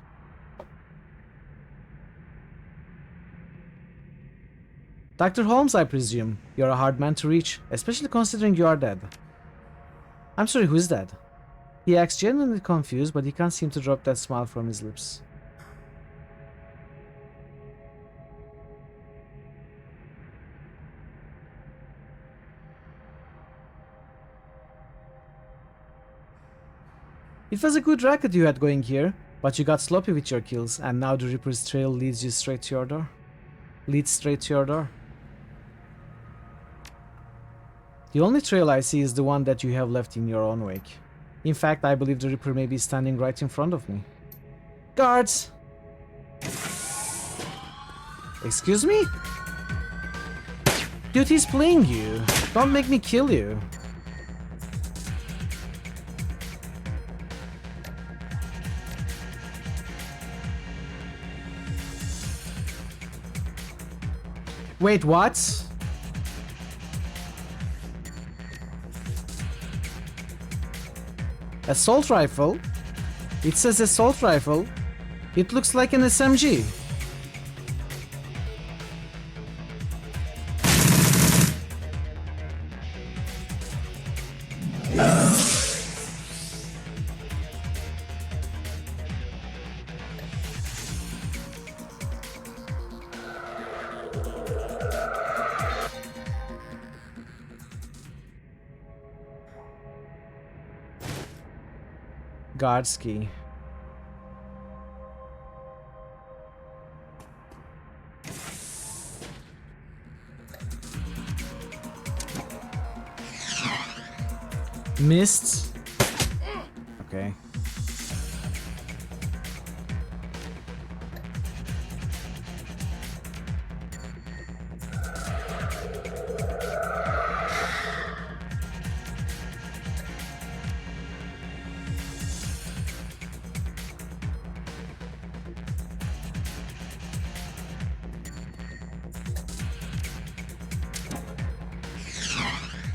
Dr. Holmes, I presume. You're a hard man to reach, especially considering you are dead. I'm sorry, who's dead? He acts genuinely confused, but he can't seem to drop that smile from his lips. It was a good racket you had going here, but you got sloppy with your kills, and now the Reaper's trail leads straight to your door. The only trail I see is the one that you have left in your own wake. In fact, I believe the Reaper may be standing right in front of me. Guards! Excuse me? Dude, he's playing you. Don't make me kill you. Wait, what? Assault rifle? It says assault rifle. It looks like an SMG. Guard's key. Missed. Okay.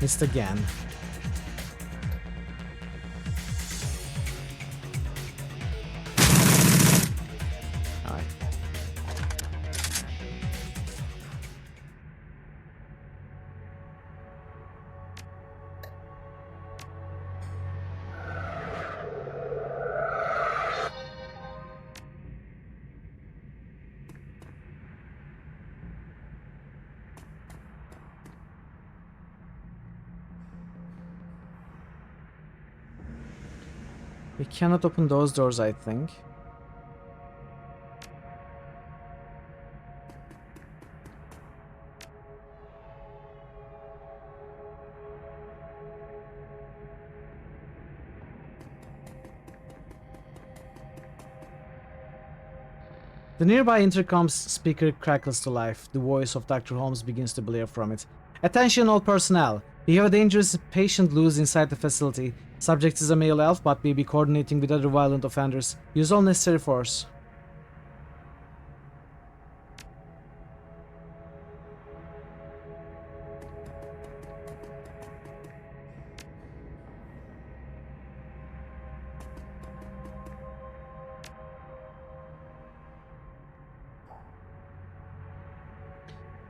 Missed again. Alright. We cannot open those doors, I think. The nearby intercom's speaker crackles to life. The voice of Dr. Holmes begins to blare from it. Attention all personnel. We have a dangerous patient loose inside the facility. Subject is a male elf but may be coordinating with other violent offenders. Use all necessary force.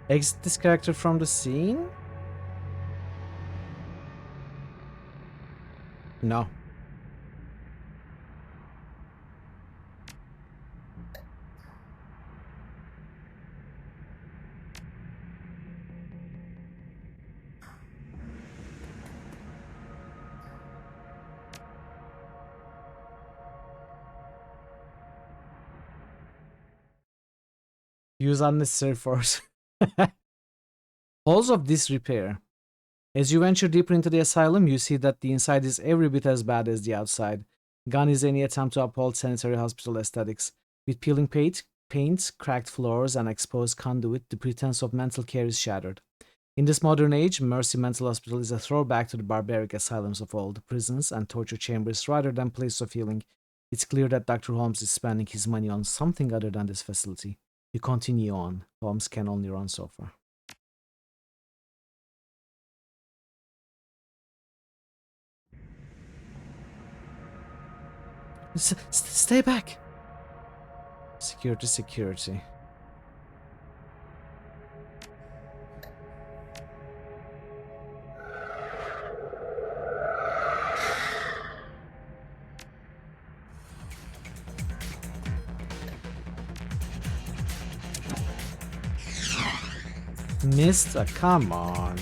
Exit this character from the scene? No. Use unnecessary force. Halls of disrepair. As you venture deeper into the asylum, you see that the inside is every bit as bad as the outside. Gone is any attempt to uphold sanitary hospital aesthetics. With peeling paint, cracked floors, and exposed conduit, the pretense of mental care is shattered. In this modern age, Mercy Mental Hospital is a throwback to the barbaric asylums of old, prisons and torture chambers rather than places of healing. It's clear that Dr. Holmes is spending his money on something other than this facility. You continue on. Holmes can only run so far. Stay back! Security. Mister, come on.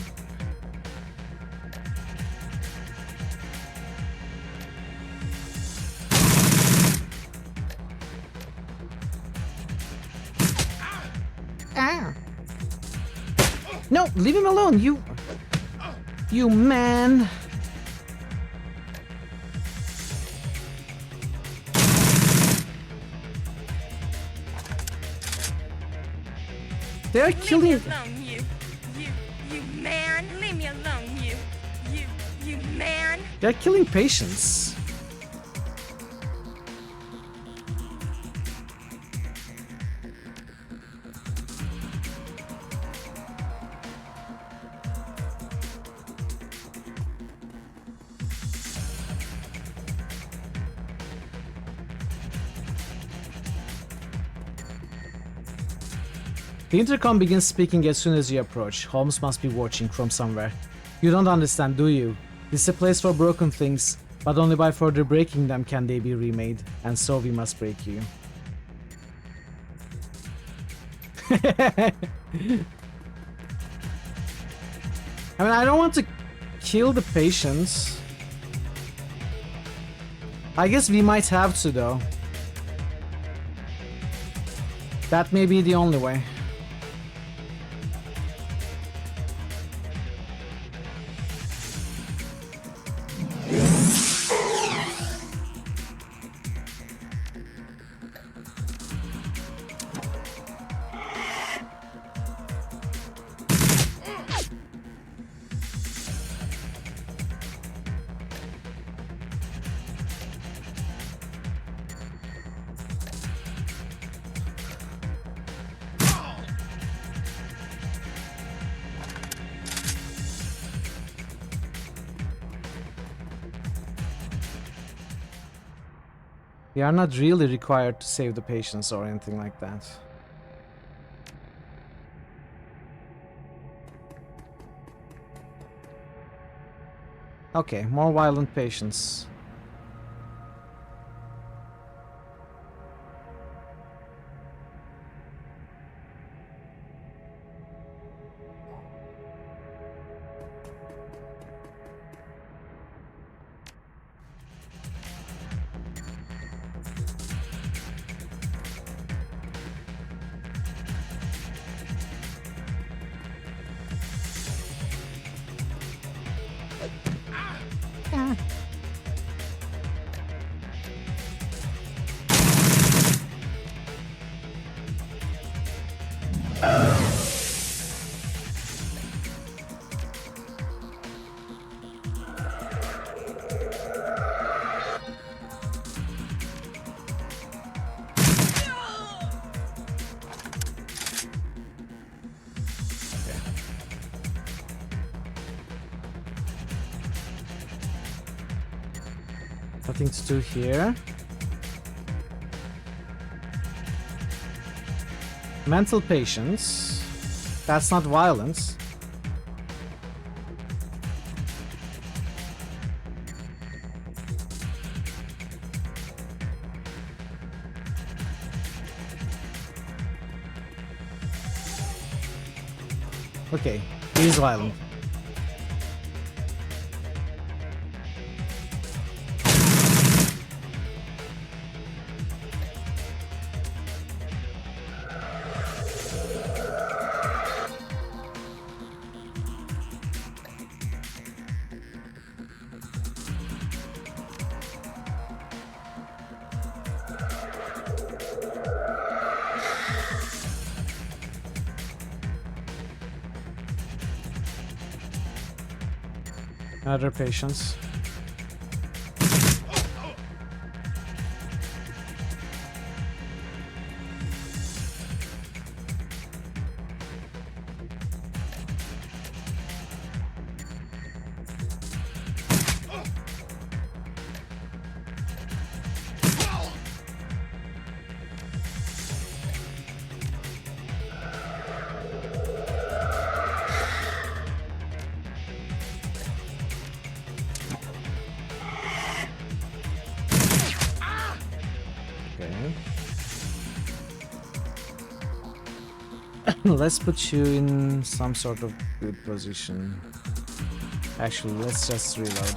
No, leave him alone, you man. They're killing. Leave me alone, you man. Leave me alone, you man. They're killing patients. The intercom begins speaking as soon as you approach. Holmes must be watching from somewhere. You don't understand, do you? This is a place for broken things, but only by further breaking them can they be remade, and so we must break you. I mean, I don't want to kill the patients. I guess we might have to, though. That may be the only way. We are not really required to save the patients or anything like that. Okay, more violent patients. Nothing to do here. Mental patients. That's not violence. Okay, he's violent. Other patients. Let's put you in some sort of good position. Actually, let's just reload.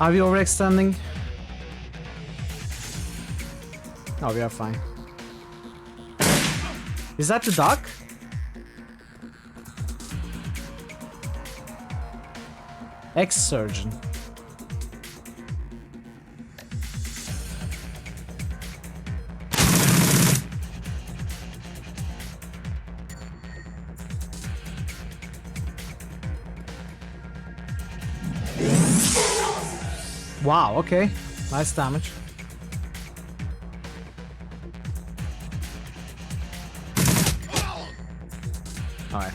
Are we overextending? No, we are fine. Is that the duck? Ex-surgeon. Wow, okay. Nice damage. Alright.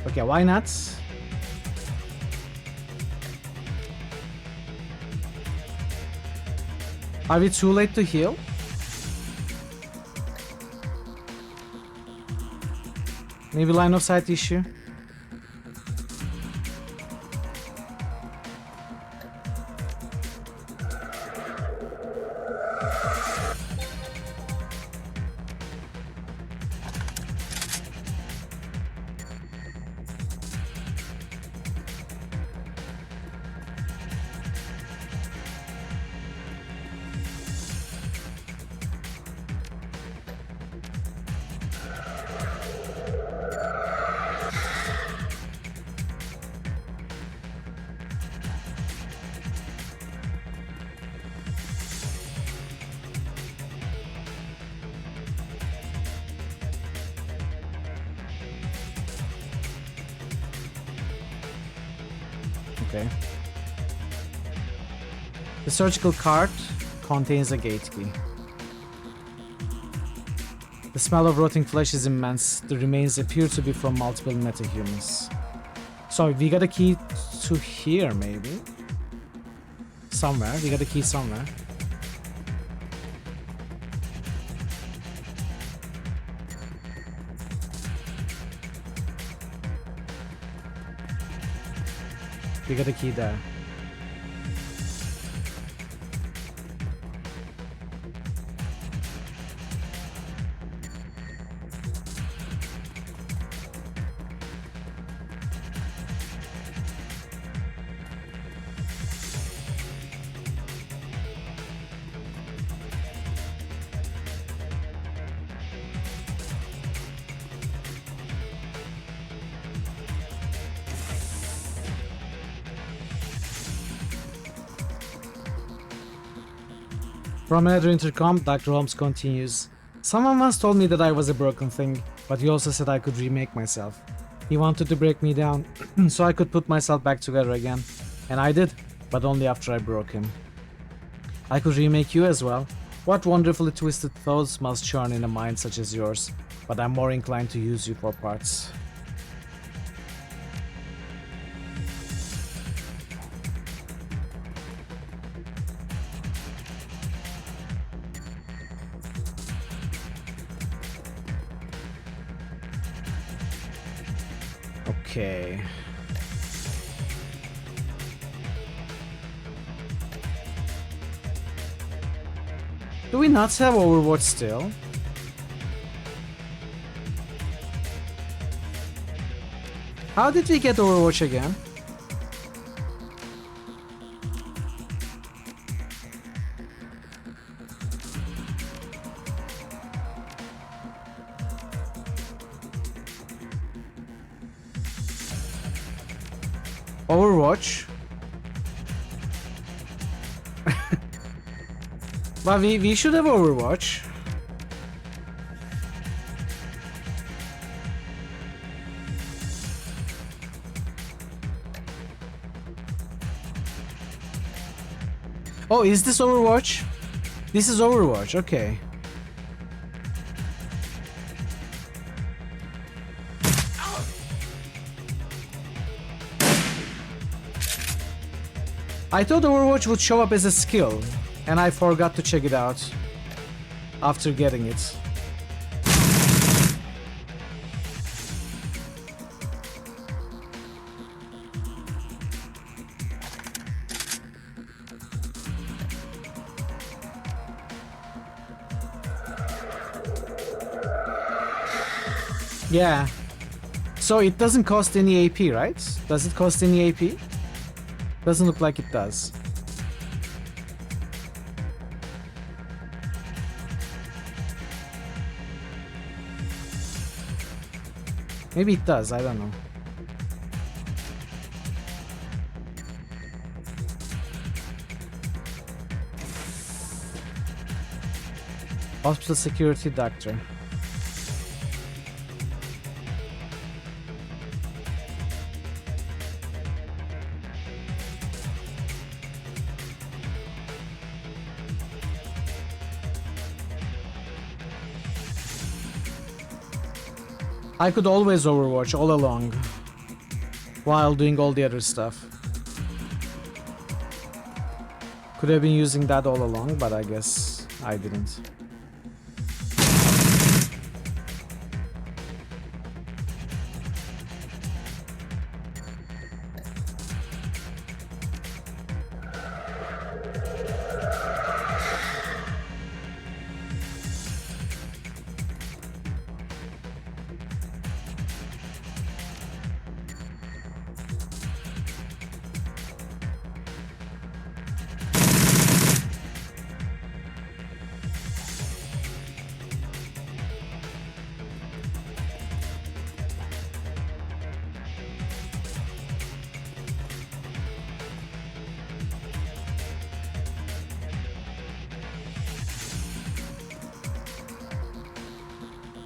Okay, why not? Are we too late to heal? Maybe line of sight issue. Okay. The surgical cart contains a gate key. The smell of rotting flesh is immense. The remains appear to be from multiple metahumans. So we got a key to here, maybe? Somewhere. We got a key somewhere. We got a key there. From another intercom, Dr. Holmes continues. Someone once told me that I was a broken thing, but he also said I could remake myself. He wanted to break me down, so I could put myself back together again. And I did, but only after I broke him. I could remake you as well. What wonderfully twisted thoughts must churn in a mind such as yours, but I'm more inclined to use you for parts. Okay. Do we not have Overwatch still? How did we get Overwatch again? Overwatch. But we should have Overwatch. Oh, is this Overwatch? This is Overwatch, okay. I thought Overwatch would show up as a skill, and I forgot to check it out after getting it. Yeah. So it doesn't cost any AP, right? Does it cost any AP? Doesn't look like it does. Maybe it does, I don't know. Hospital security doctor. I could always Overwatch all along while doing all the other stuff. Could have been using that all along, but I guess I didn't.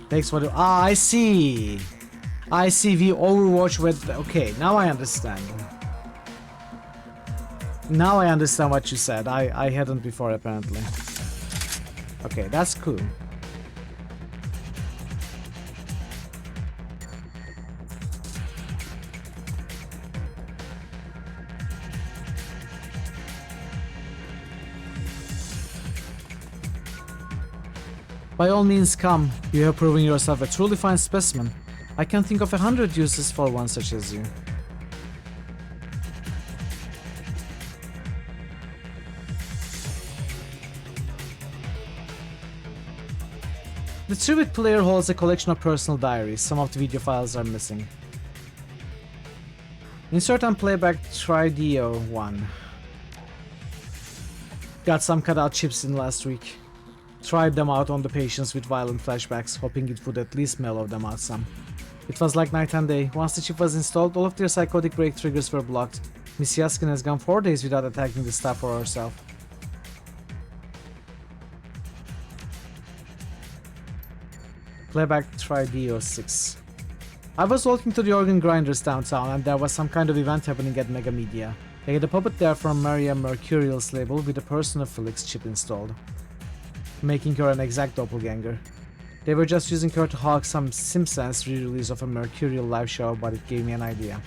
Thanks for the... Ah, I see. I see. We Overwatch with... Okay, now I understand. Now I understand what you said. I hadn't before, apparently. Okay, that's cool. By all means come, you have proven yourself a truly fine specimen. I can think of 100 uses for one such as you. The Tribute player holds a collection of personal diaries. Some of the video files are missing. Insert and playback Tridio 1. Got some cutout chips in last week. Tried them out on the patients with violent flashbacks, hoping it would at least mellow them out some. It was like night and day. Once the chip was installed, all of their psychotic break triggers were blocked. Miss Yaskin has gone 4 days without attacking the staff or herself. Playback Tridio 6. I was walking to the organ grinders downtown and there was some kind of event happening at Mega Media. They had a puppet there from Maria Mercurial's label with a personal Felix chip installed, making her an exact doppelganger. They were just using her to hawk some Simpsons re-release of a Mercurial live show, but it gave me an idea.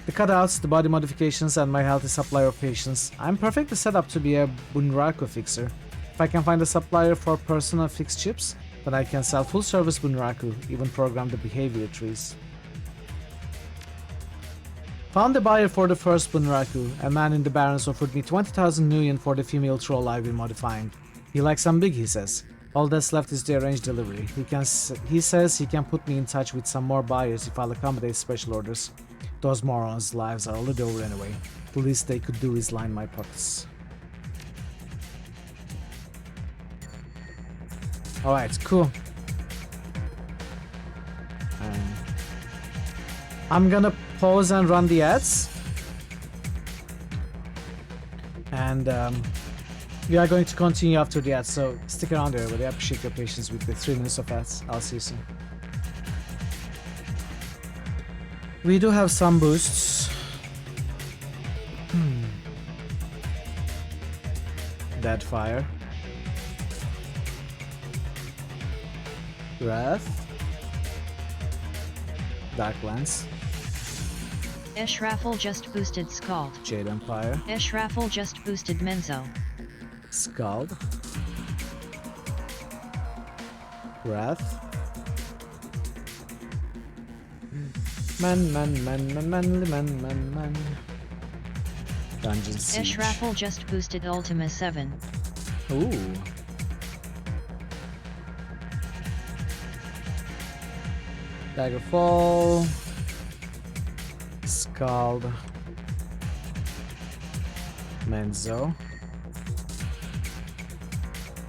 The cutouts, the body modifications, and my healthy supply of patience. I'm perfectly set up to be a Bunraku fixer. If I can find a supplier for personal fixed chips, then I can sell full-service Bunraku, even program the behavior trees. Found a buyer for the first Bunraku. A man in the Barrens offered me 20,000 nuyen for the female troll I've been modifying. He likes them big, he says. All that's left is the arranged delivery. He says he can put me in touch with some more buyers if I'll accommodate special orders. Those morons' lives are already over anyway. The least they could do is line my pockets. Alright, cool. I'm gonna pause and run the ads. And we are going to continue after the ads, so stick around there, everybody. I appreciate your patience with the 3 minutes of ads. I'll see you soon. We do have some boosts. Deadfire. Wrath. Dark Lens. Raffle just boosted Scald. Jade Empire. Raffle just boosted Menzo. Scald. Wrath. Man. Dungeon Siege. Raffle just boosted Ultima 7. Ooh. Daggerfall. Scald. Menzo.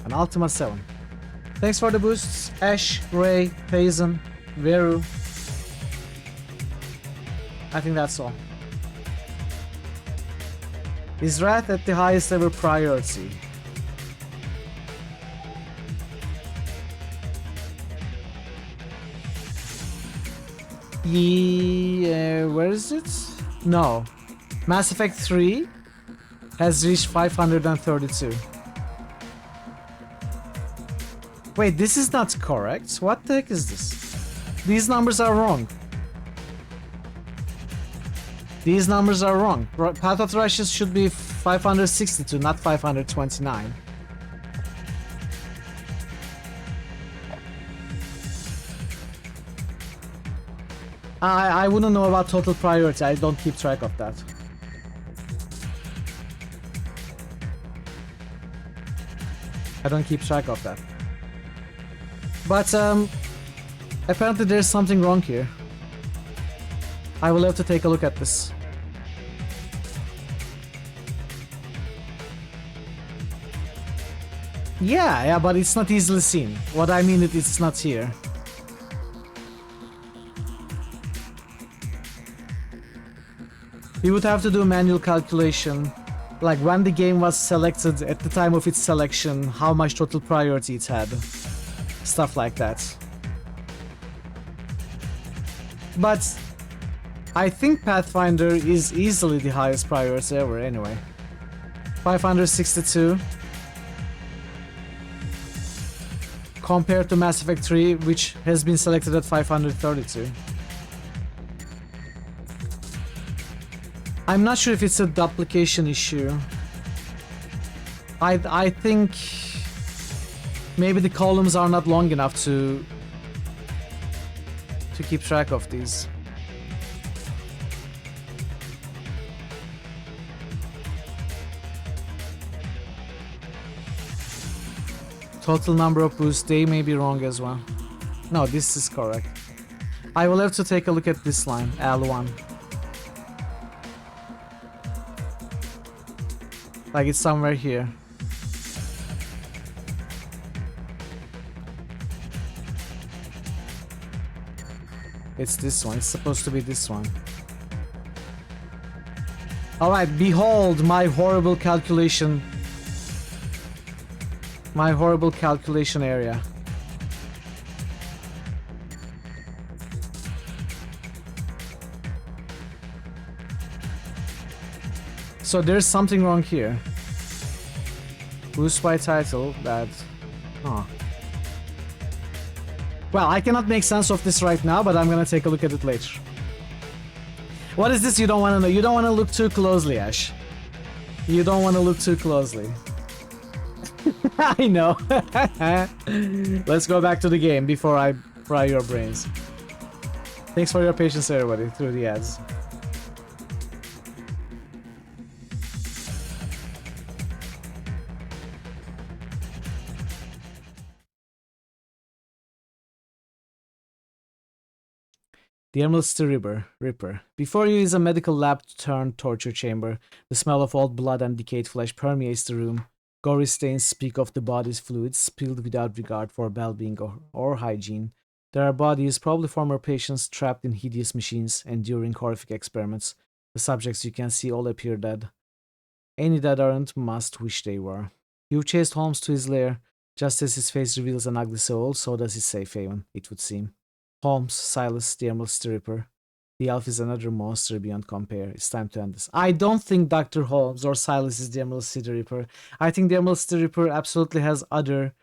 And Ultima 7. Thanks for the boosts, Ash, Ray, Payson, Veru. I think that's all. Is Wrath at the highest ever priority? Yeah, where is it? No. Mass Effect 3 has reached 532. Wait, this is not correct. What the heck is this? These numbers are wrong. These numbers are wrong. Path of Rushes should be 562, not 529. I wouldn't know about total priority. I don't keep track of that. I don't keep track of that. But apparently there's something wrong here. I will have to take a look at this. Yeah, but it's not easily seen. What I mean is it's not here. We would have to do a manual calculation, like when the game was selected, at the time of its selection, how much total priority it had. Stuff like that. But I think Pathfinder is easily the highest priority ever anyway. 562. Compared to Mass Effect 3, which has been selected at 532. I'm not sure if it's a duplication issue. I think maybe the columns are not long enough to keep track of these. Total number of boosts, they may be wrong as well. No, this is correct. I will have to take a look at this line, L1. Like it's somewhere here. It's this one, it's supposed to be this one. Alright, behold my horrible calculation. My horrible calculation area. So there's something wrong here. Boost by title, that... Huh. Well, I cannot make sense of this right now, but I'm gonna take a look at it later. What is this you don't want to know? You don't want to look too closely, Ash. You don't want to look too closely. I know. Let's go back to the game before I fry your brains. Thanks for your patience, everybody, through the ads. The Emerald City Ripper. Before you is a medical lab turned torture chamber. The smell of old blood and decayed flesh permeates the room. Gory stains speak of the body's fluids spilled without regard for well-being or hygiene. There are bodies, probably former patients, trapped in hideous machines, enduring horrific experiments. The subjects you can see all appear dead. Any that aren't must wish they were. You chased Holmes to his lair. Just as his face reveals an ugly soul, so does his safe haven, it would seem. Holmes, Silas, the Emerald City Ripper. The elf is another monster beyond compare. It's time to end this. I don't think Dr. Holmes or Silas is the Emerald City Ripper. I think the Emerald City Ripper absolutely has other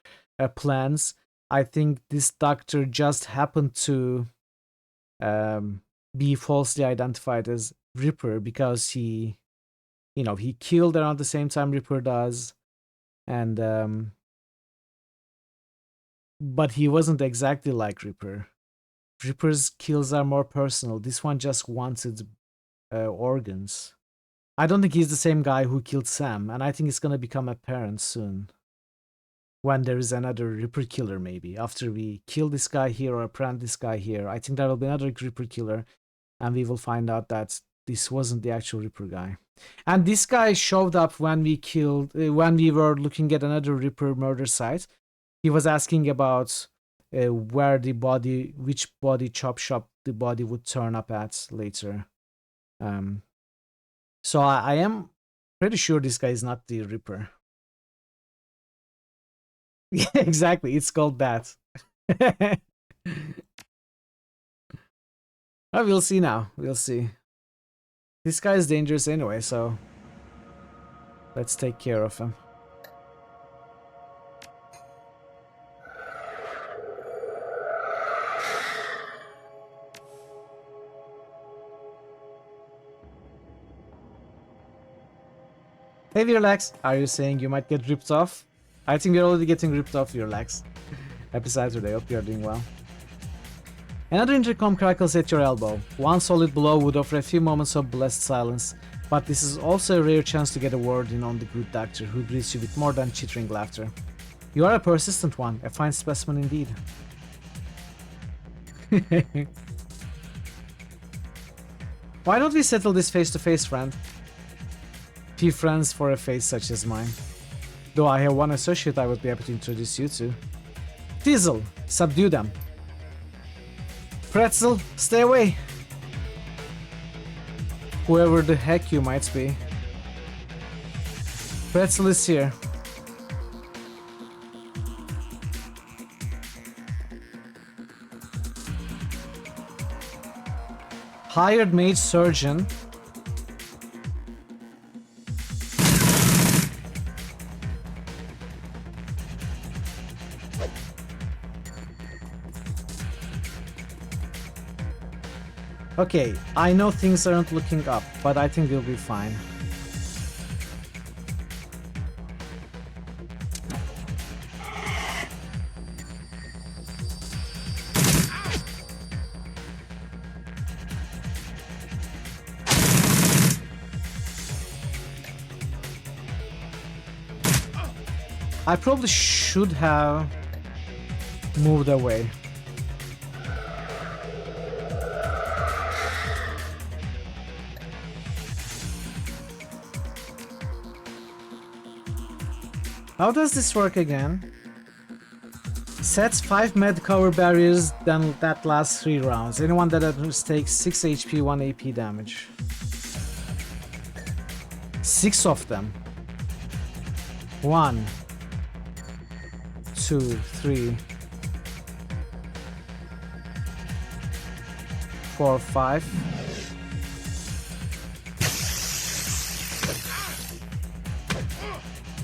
plans. I think this doctor just happened to be falsely identified as Ripper because he killed around the same time Ripper does. And but he wasn't exactly like Ripper. Ripper's kills are more personal. This one just wanted organs. I don't think he's the same guy who killed Sam, and I think it's gonna become apparent soon. When there is another Ripper killer, maybe. After we kill this guy here or apprehend this guy here, I think there will be another Ripper killer, and we will find out that this wasn't the actual Ripper guy. And this guy showed up when we were looking at another Ripper murder site. He was asking about where which body chop shop the body would turn up at later. So I am pretty sure this guy is not the Ripper. Yeah, exactly. It's called that. Oh, we'll see now. We'll see. This guy is dangerous anyway, so let's take care of him. Hey Virlax, are you saying you might get ripped off? I think we're already getting ripped off, Virlax. Happy Saturday, hope you're doing well. Another intercom crackles at your elbow. One solid blow would offer a few moments of blessed silence, but this is also a rare chance to get a word in on the good doctor who greets you with more than chittering laughter. You are a persistent one, a fine specimen indeed. Why don't we settle this face-to-face, friend? Few friends for a face such as mine. Though I have one associate I would be happy to introduce you to. Diesel, subdue them. Pretzel, stay away. Whoever the heck you might be. Pretzel is here. Hired mage surgeon. Okay, I know things aren't looking up, but I think we'll be fine. I probably should have moved away. How does this work again? Sets 5 med cover barriers then that lasts 3 rounds. Anyone that enters takes 6 HP, 1 AP damage. 6 of them. 1, 2, 3, 4, 5.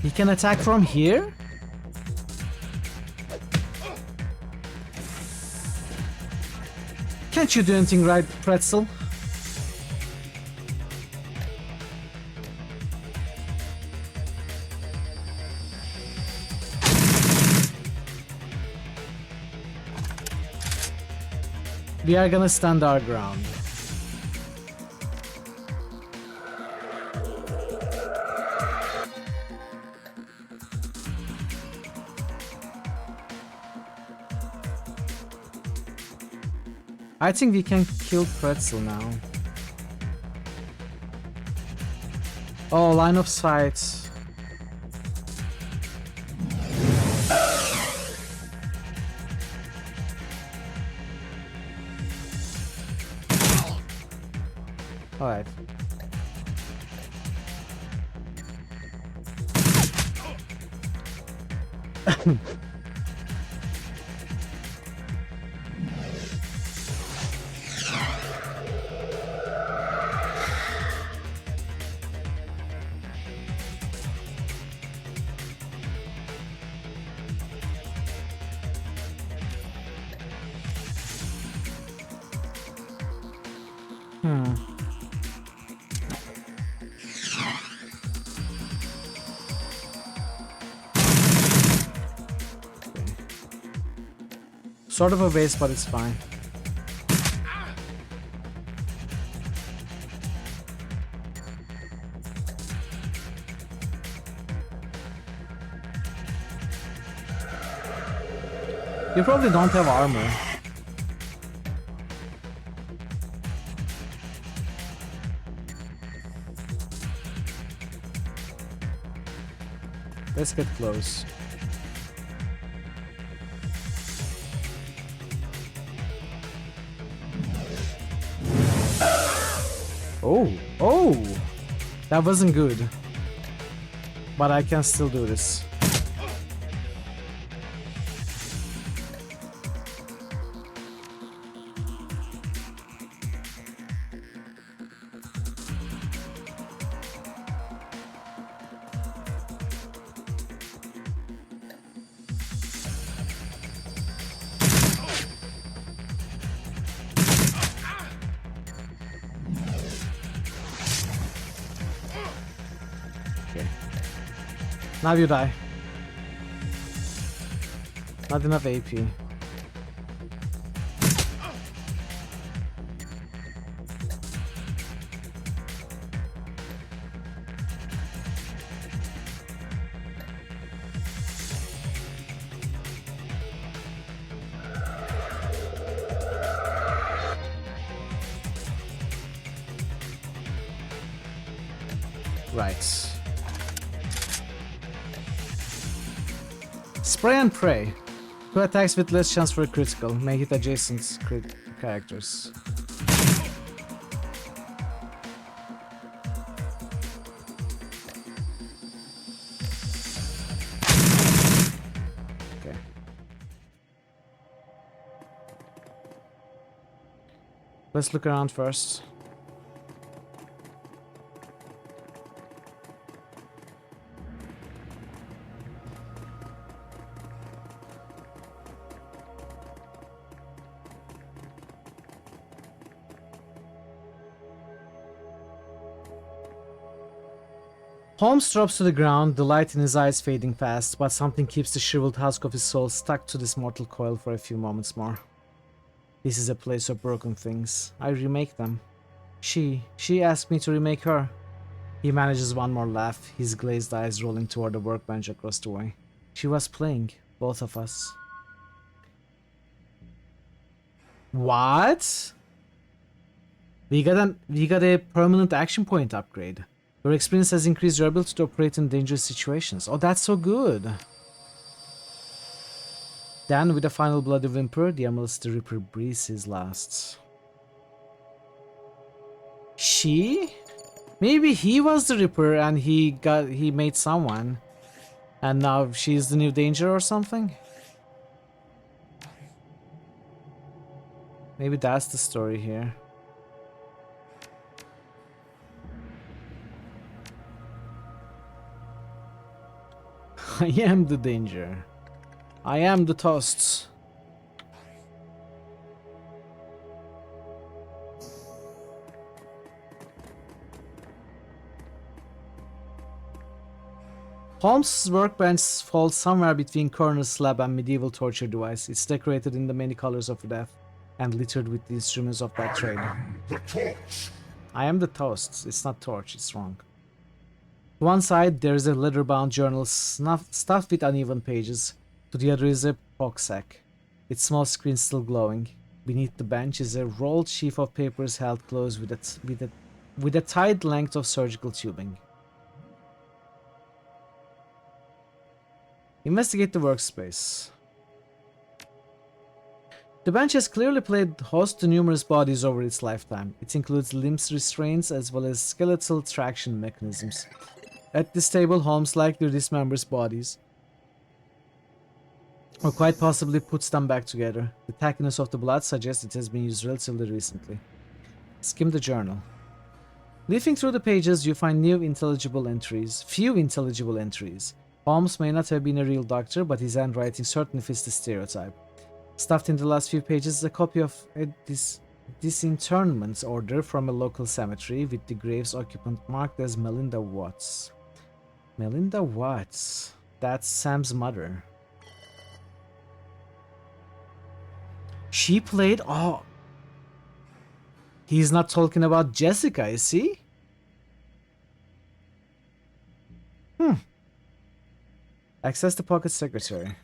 He can attack from here? Can't you do anything right, Pretzel? We are gonna stand our ground. I think we can kill Pretzel now. Oh, line of sight. Alright. Sort of a waste, but it's fine. You probably don't have armor. Let's get close. Oh, that wasn't good, but I can still do this. Now you die. Not enough AP. Right. Spray and pray. Who attacks with less chance for a critical? Make it adjacent characters. Okay. Let's look around first. Holmes drops to the ground, the light in his eyes fading fast, but something keeps the shriveled husk of his soul stuck to this mortal coil for a few moments more. This is a place of broken things. I remake them. She asked me to remake her. He manages one more laugh, his glazed eyes rolling toward the workbench across the way. She was playing, both of us. What? We got a permanent action point upgrade. Your experience has increased your ability to operate in dangerous situations. Oh, that's so good. Then, with a final bloody whimper, the Emerald the Ripper breathes his last. She? Maybe he was the Ripper and he made someone. And now she's the new danger or something? Maybe that's the story here. I am the danger. I am the toasts. Holmes' workbench falls somewhere between Coroner's slab and medieval torture device. It's decorated in the many colors of death and littered with the instruments of that trade. The torch. I am the toast. It's not torch, it's wrong. To one side, there is a leather-bound journal stuffed with uneven pages. To the other is a pock sack, its small screen still glowing. Beneath the bench is a rolled sheaf of papers held close with a tight length of surgical tubing. Investigate the workspace. The bench has clearly played host to numerous bodies over its lifetime. It includes limbs restraints as well as skeletal traction mechanisms. At this table, Holmes likely dismembers bodies, or quite possibly puts them back together. The tackiness of the blood suggests it has been used relatively recently. Skim the journal. Leafing through the pages, you find few intelligible entries. Holmes may not have been a real doctor, but his handwriting certainly fits the stereotype. Stuffed in the last few pages is a copy of a disinterment order from a local cemetery with the grave's occupant marked as Melinda Watts. Melinda Watts. That's Sam's mother. She played... Oh. He's not talking about Jessica, is he? Access the pocket secretary.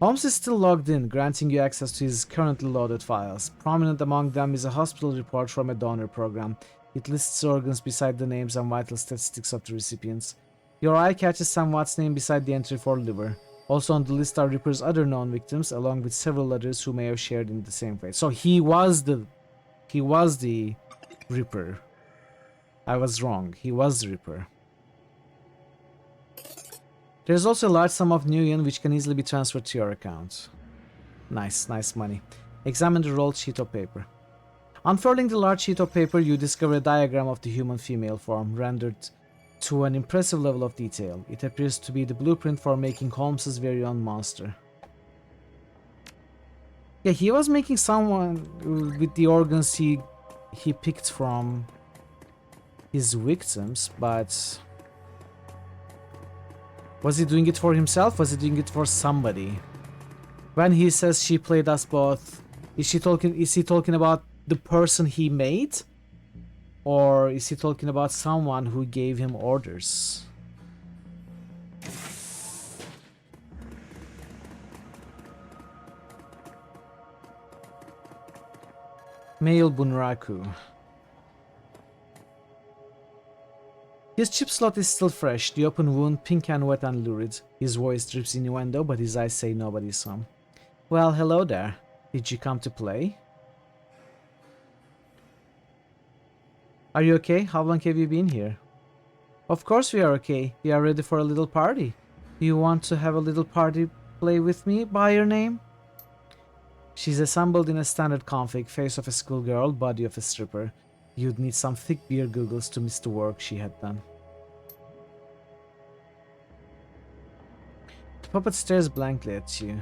Holmes is still logged in, granting you access to his currently loaded files. Prominent among them is a hospital report from a donor program. It lists organs beside the names and vital statistics of the recipients. Your eye catches Sam Watt's name beside the entry for liver. Also on the list are Ripper's other known victims, along with several others who may have shared in the same fate. So he was the Ripper. I was wrong. He was the Ripper. There's also a large sum of new yen which can easily be transferred to your account. Nice money. Examine the rolled sheet of paper. Unfurling the large sheet of paper, you discover a diagram of the human female form, rendered to an impressive level of detail. It appears to be the blueprint for making Holmes's very own monster. Yeah, he was making someone with the organs he picked from his victims, but... Was he doing it for himself? Was he doing it for somebody? When he says she played us both, is he talking about the person he made? Or is he talking about someone who gave him orders? Male Bunraku. His chip slot is still fresh, the open wound pink and wet and lurid. His voice drips innuendo, but his eyes say nobody's home. Well, hello there. Did you come to play? Are you okay? How long have you been here? Of course we are okay. We are ready for a little party. Do you want to have a little party play with me by your name? She's assembled in a standard config, face of a schoolgirl, body of a stripper. You'd need some thick beer goggles to miss the work she had done. The puppet stares blankly at you.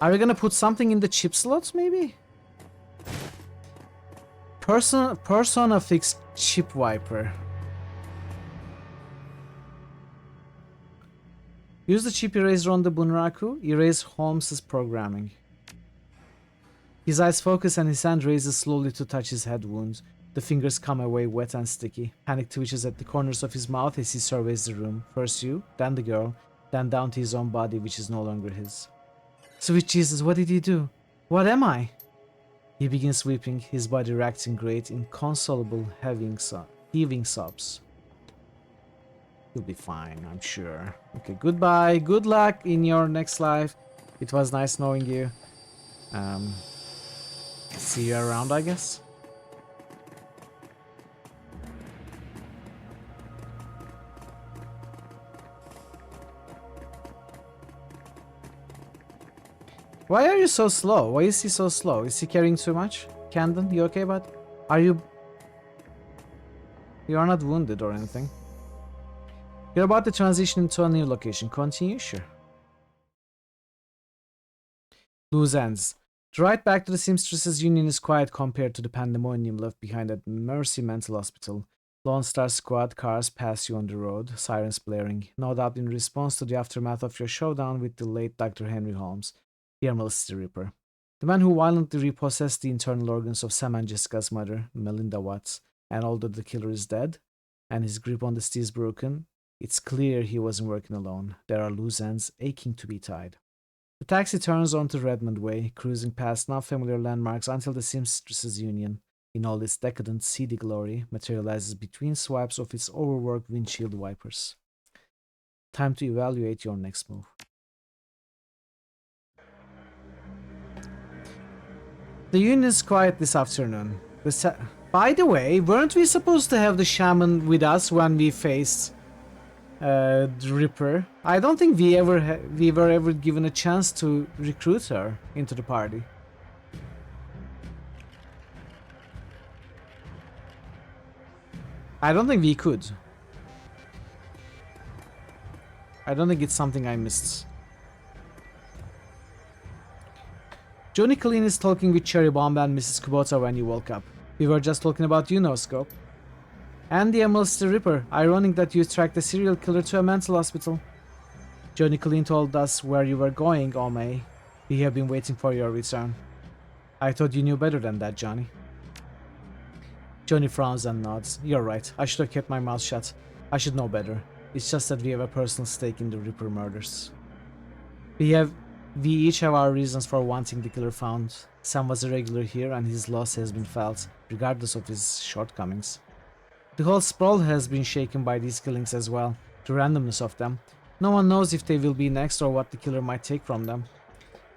Are we gonna put something in the chip slots, maybe? Persona fixed chip wiper. Use the chip eraser on the Bunraku. Erase Holmes's programming. His eyes focus and his hand raises slowly to touch his head wound. The fingers come away wet and sticky. Panic twitches at the corners of his mouth as he surveys the room. First you, then the girl, then down to his own body, which is no longer his. Sweet Jesus, what did you do? What am I? He begins weeping, his body racked in great, inconsolable heaving sobs. He'll be fine, I'm sure. Okay, goodbye. Good luck in your next life. It was nice knowing you. See you around, I guess. Why are you so slow? Why is he so slow? Is he carrying too much? Camden, you okay, bud? Are you... You are not wounded or anything. You're about to transition into a new location. Continue? Sure. Loose ends. The ride back to the Seamstresses Union is quiet compared to the pandemonium left behind at Mercy Mental Hospital. Lone Star Squad cars pass you on the road, sirens blaring, no doubt in response to the aftermath of your showdown with the late Dr. Henry Holmes, the Emerald the Ripper. The man who violently repossessed the internal organs of Sam and Jessica's mother, Melinda Watts, and although the killer is dead, and his grip on the steel is broken, it's clear he wasn't working alone. There are loose ends aching to be tied. The taxi turns onto Redmond Way, cruising past now-familiar landmarks until the Seamstresses Union, in all its decadent, seedy glory, materializes between swipes of its overworked windshield wipers. Time to evaluate your next move. The Union is quiet this afternoon. By the way, weren't we supposed to have the shaman with us when we faced the Ripper? I don't think we were ever given a chance to recruit her into the party. I don't think we could. I don't think it's something I missed. Johnny Colleen is talking with Cherry Bomb and Mrs. Kubota when you woke up. We were just talking about you, No Scope. And the Emerald the Ripper. Ironic that you tracked a serial killer to a mental hospital. Johnny Colleen told us where you were going, Omei. We have been waiting for your return. I thought you knew better than that, Johnny. Johnny frowns and nods. You're right. I should have kept my mouth shut. I should know better. It's just that we have a personal stake in the Ripper murders. We each have our reasons for wanting the killer found. Sam was a regular here and his loss has been felt, regardless of his shortcomings. The whole sprawl has been shaken by these killings as well, the randomness of them. No one knows if they will be next or what the killer might take from them.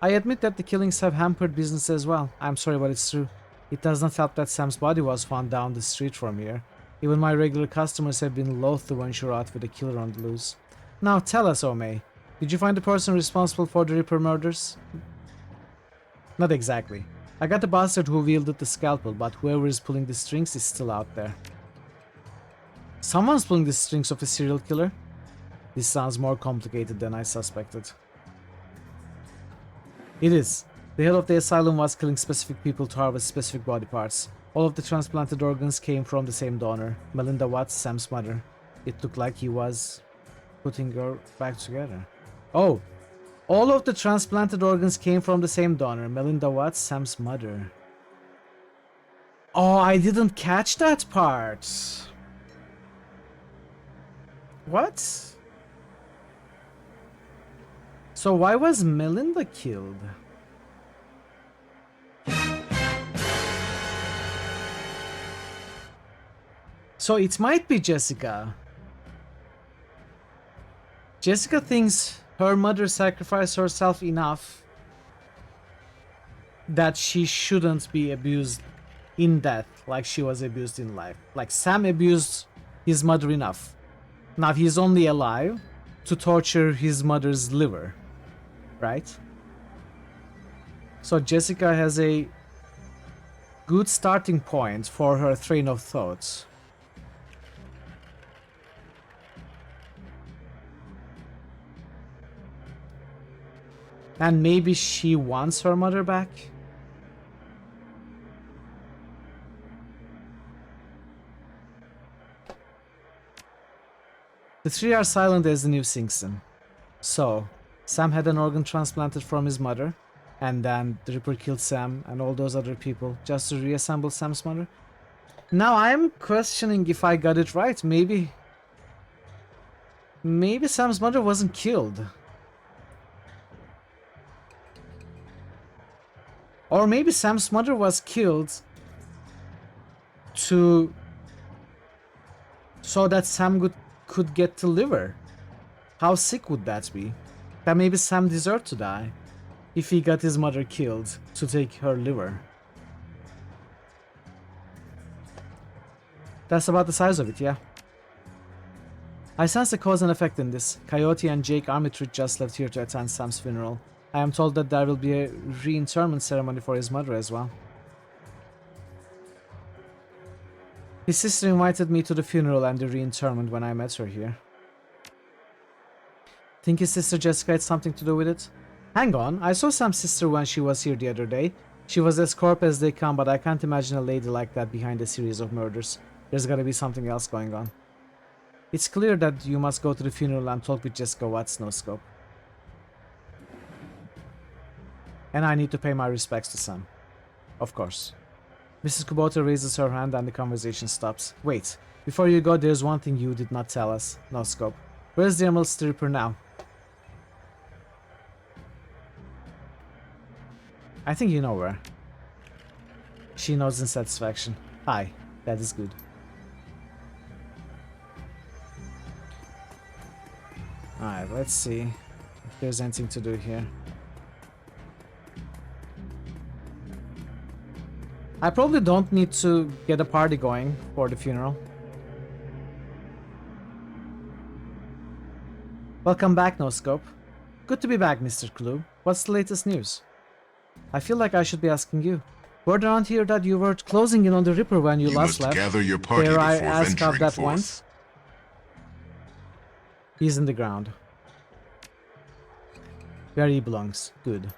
I admit that the killings have hampered business as well. I'm sorry, but it's true. It does not help that Sam's body was found down the street from here. Even my regular customers have been loath to venture out with a killer on the loose. Now tell us, Omei. Did you find the person responsible for the Ripper murders? Not exactly. I got the bastard who wielded the scalpel, but whoever is pulling the strings is still out there. Someone's pulling the strings of a serial killer? This sounds more complicated than I suspected. It is. The head of the asylum was killing specific people to harvest specific body parts. All of the transplanted organs came from the same donor, Melinda Watts, Sam's mother. It looked like he was putting her back together. Oh, all of the transplanted organs came from the same donor, Melinda Watts, Sam's mother. Oh, I didn't catch that part. What? So why was Melinda killed? So it might be Jessica. Jessica thinks her mother sacrificed herself enough that she shouldn't be abused in death like she was abused in life. Like Sam abused his mother enough. Now he's only alive to torture his mother's liver, right? So Jessica has a good starting point for her train of thoughts. And maybe she wants her mother back? The three are silent as the news sinks in. So, Sam had an organ transplanted from his mother, and then the Ripper killed Sam and all those other people just to reassemble Sam's mother. Now I'm questioning if I got it right. Maybe Sam's mother wasn't killed. Or maybe Sam's mother was killed so that Sam could get the liver. How sick would that be? That maybe Sam deserved to die if he got his mother killed to take her liver. That's about the size of it, yeah. I sense a cause and effect in this. Coyote and Jake Armitage just left here to attend Sam's funeral. I am told that there will be a reinterment ceremony for his mother as well. His sister invited me to the funeral and the reinterment when I met her here. Think his sister Jessica had something to do with it? Hang on, I saw Sam's sister when she was here the other day. She was as corp as they come, but I can't imagine a lady like that behind a series of murders. There's gotta be something else going on. It's clear that you must go to the funeral and talk with Jessica Watts, no scope. And I need to pay my respects to Sam. Of course. Mrs. Kubota raises her hand and the conversation stops. Wait, before you go, there's one thing you did not tell us, no scope. Where's the Emerald Stripper now? I think you know where. She nods in satisfaction. Hi, that is good. Alright, let's see if there's anything to do here. I probably don't need to get a party going for the funeral. Welcome back, No Scope. Good to be back, Mr. Clue. What's the latest news? I feel like I should be asking you. Word around here that you were closing in on the Ripper when you last left. Gather your party Dare I before ask how that forth. went? He's in the ground. Where he belongs. Good.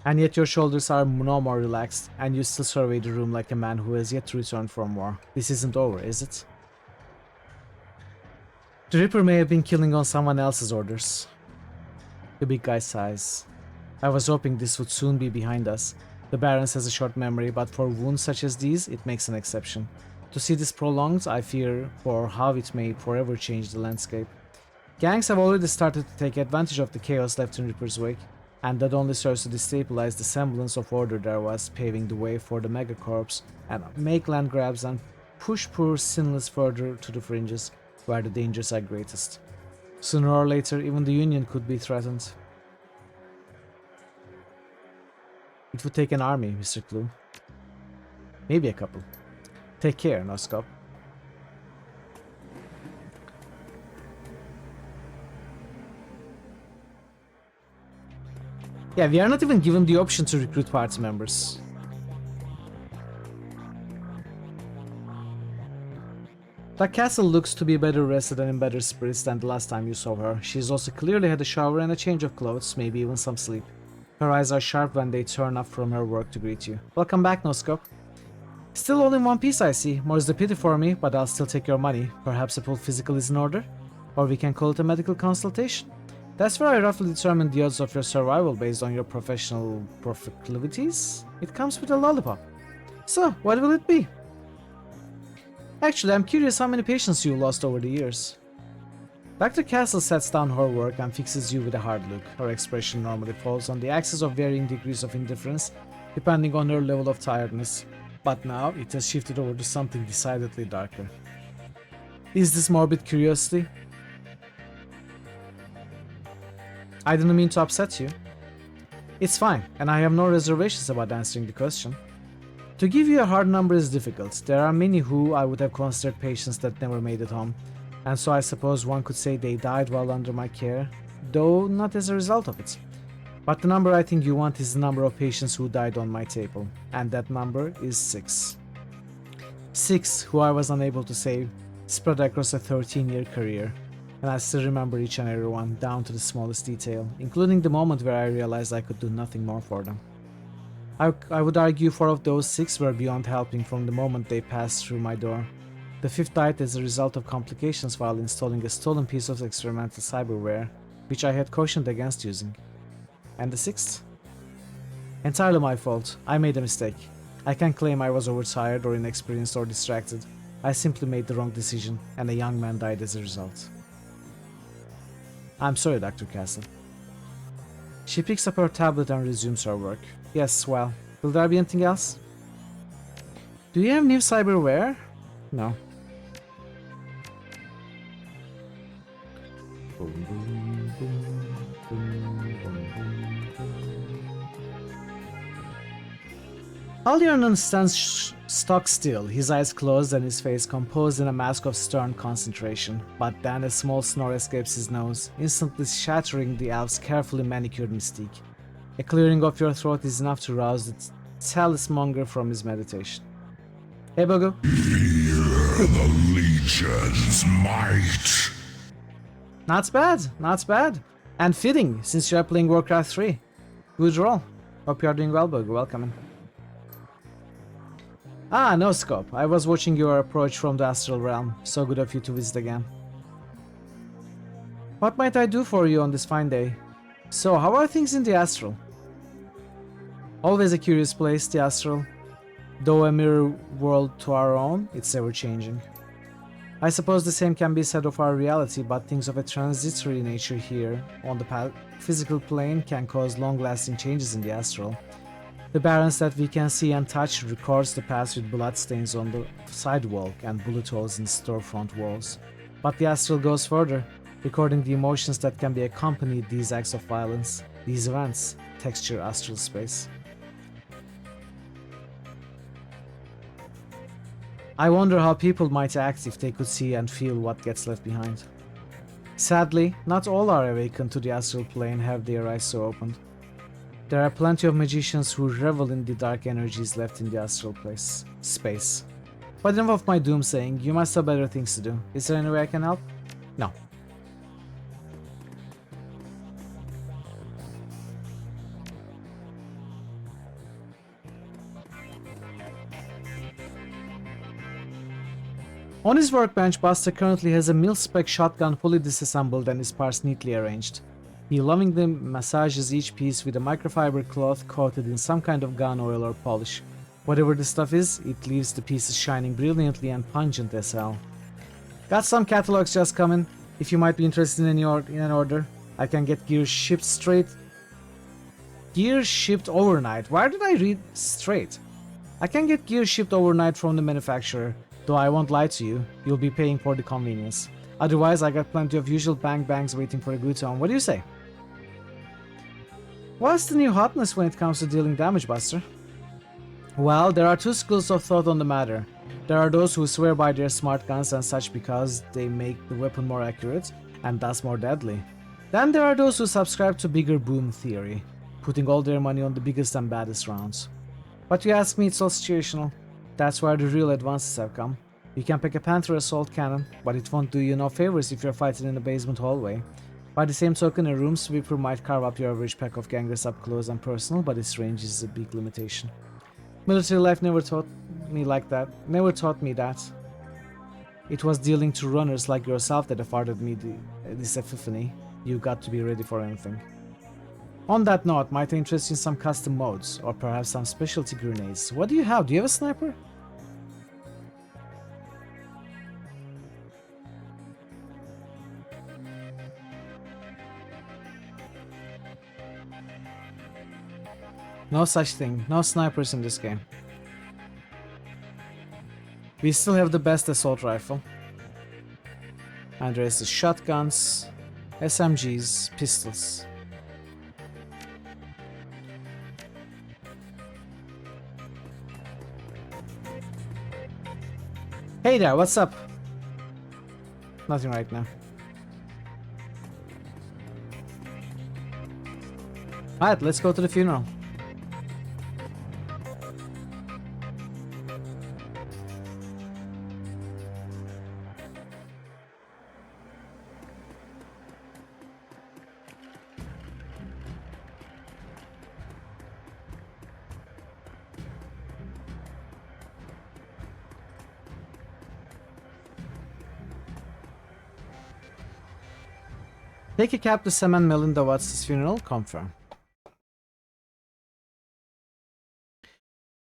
And yet your shoulders are no more relaxed, and you still survey the room like a man who has yet to return from war. This isn't over, is it? The Ripper may have been killing on someone else's orders. The big guy sighs. I was hoping this would soon be behind us. The Barons has a short memory, but for wounds such as these, it makes an exception. To see this prolonged, I fear for how it may forever change the landscape. Gangs have already started to take advantage of the chaos left in Ripper's wake, and that only serves to destabilize the semblance of order there was, paving the way for the megacorps and make land grabs and push poor Sinless further to the fringes, where the dangers are greatest. Sooner or later, even the Union could be threatened. It would take an army, Mr. Clue. Maybe a couple. Take care, Noskop. Yeah, we are not even given the option to recruit party members. The castle looks to be better rested and in better spirits than the last time you saw her. She's also clearly had a shower and a change of clothes, maybe even some sleep. Her eyes are sharp when they turn up from her work to greet you. Welcome back, Noskop. Still all in one piece, I see. More's the pity for me, but I'll still take your money. Perhaps a full physical is in order? Or we can call it a medical consultation. That's where I roughly determine the odds of your survival based on your professional proclivities. It comes with a lollipop. So, what will it be? Actually, I'm curious how many patients you lost over the years. Dr. Castle sets down her work and fixes you with a hard look. Her expression normally falls on the axis of varying degrees of indifference, depending on her level of tiredness. But now, it has shifted over to something decidedly darker. Is this morbid curiosity? I didn't mean to upset you. It's fine, and I have no reservations about answering the question. To give you a hard number is difficult. There are many who I would have considered patients that never made it home, and so I suppose one could say they died while under my care, though not as a result of it. But the number I think you want is the number of patients who died on my table, and that number is 6. 6 who I was unable to save, spread across a 13-year career. And I still remember each and every one, down to the smallest detail, including the moment where I realized I could do nothing more for them. I would argue 4 of those 6 were beyond helping from the moment they passed through my door. The fifth died as a result of complications while installing a stolen piece of experimental cyberware, which I had cautioned against using. And the sixth? Entirely my fault. I made a mistake. I can't claim I was overtired or inexperienced or distracted. I simply made the wrong decision, and a young man died as a result. I'm sorry, Dr. Castle. She picks up her tablet and resumes her work. Yes, well, will there be anything else? Do you have new cyberware? No. Algernon stands stock still, his eyes closed and his face composed in a mask of stern concentration. But then a small snore escapes his nose, instantly shattering the elf's carefully manicured mystique. A clearing of your throat is enough to rouse the talismonger from his meditation. Hey, Bogo. Fear the Legion's might. Not bad, not bad. And fitting, since you are playing Warcraft 3. Good roll. Hope you are doing well, Bogo. Welcome in. Ah, no scope. I was watching your approach from the astral realm. So good of you to visit again. What might I do for you on this fine day? So, how are things in the astral? Always a curious place, the astral. Though a mirror world to our own, it's ever-changing. I suppose the same can be said of our reality, but things of a transitory nature here on the physical plane can cause long-lasting changes in the astral. The barrens that we can see and touch records the past with bloodstains on the sidewalk and bullet holes in storefront walls. But the astral goes further, recording the emotions that can be accompanied these acts of violence. These events texture astral space. I wonder how people might act if they could see and feel what gets left behind. Sadly, not all are awakened to the astral plane have their eyes so opened. There are plenty of magicians who revel in the dark energies left in the astral space. But enough of my doomsaying, you must have better things to do. Is there any way I can help? No. On his workbench, Buster currently has a mil-spec shotgun fully disassembled and his parts neatly arranged. He lovingly massages each piece with a microfiber cloth coated in some kind of gun oil or polish. Whatever the stuff is, it leaves the pieces shining brilliantly and pungent as hell. Got some catalogs just coming. If you might be interested in an order, I can get gear shipped overnight. Why did I read straight? I can get gear shipped overnight from the manufacturer, though I won't lie to you, you'll be paying for the convenience. Otherwise, I got plenty of usual bangs waiting for a good time. What do you say? What's the new hotness when it comes to dealing damage, Buster? Well, there are two schools of thought on the matter. There are those who swear by their smart guns and such because they make the weapon more accurate and thus more deadly. Then there are those who subscribe to bigger boom theory, putting all their money on the biggest and baddest rounds. But you ask me, it's all situational. That's where the real advances have come. You can pick a Panther assault cannon, but it won't do you no favors if you're fighting in a basement hallway. By the same token, a room sweeper might carve up your average pack of gangers up close and personal, but its range is a big limitation. Military life never taught me that. It was dealing to runners like yourself that afforded me this epiphany. You got to be ready for anything. On that note, might I interest in some custom modes, or perhaps some specialty grenades? What do you have? Do you have a sniper? No such thing. No snipers in this game. We still have the best assault rifle. And there is the shotguns, SMGs, pistols. Hey there, what's up? Nothing right now. Alright, let's go to the funeral. Take a cab to Sam and Melinda Watts' funeral. Confirm.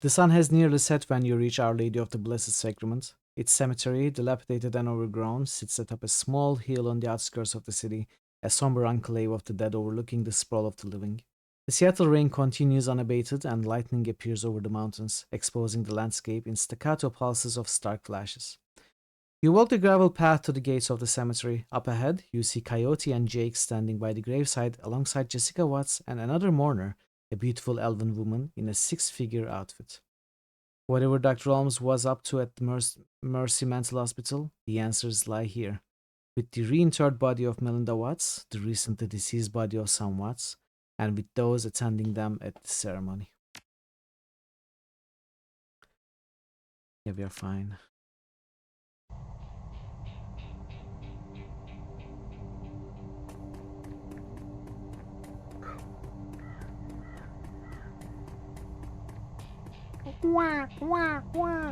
The sun has nearly set when you reach Our Lady of the Blessed Sacrament. Its cemetery, dilapidated and overgrown, sits atop a small hill on the outskirts of the city, a somber enclave of the dead overlooking the sprawl of the living. The Seattle rain continues unabated, and lightning appears over the mountains, exposing the landscape in staccato pulses of stark flashes. You walk the gravel path to the gates of the cemetery. Up ahead, you see Coyote and Jake standing by the graveside alongside Jessica Watts and another mourner, a beautiful elven woman in a six-figure outfit. Whatever Dr. Holmes was up to at the Mercy Mental Hospital, the answers lie here. With the reinterred body of Melinda Watts, the recently deceased body of Sam Watts, and with those attending them at the ceremony. Yeah, we are fine.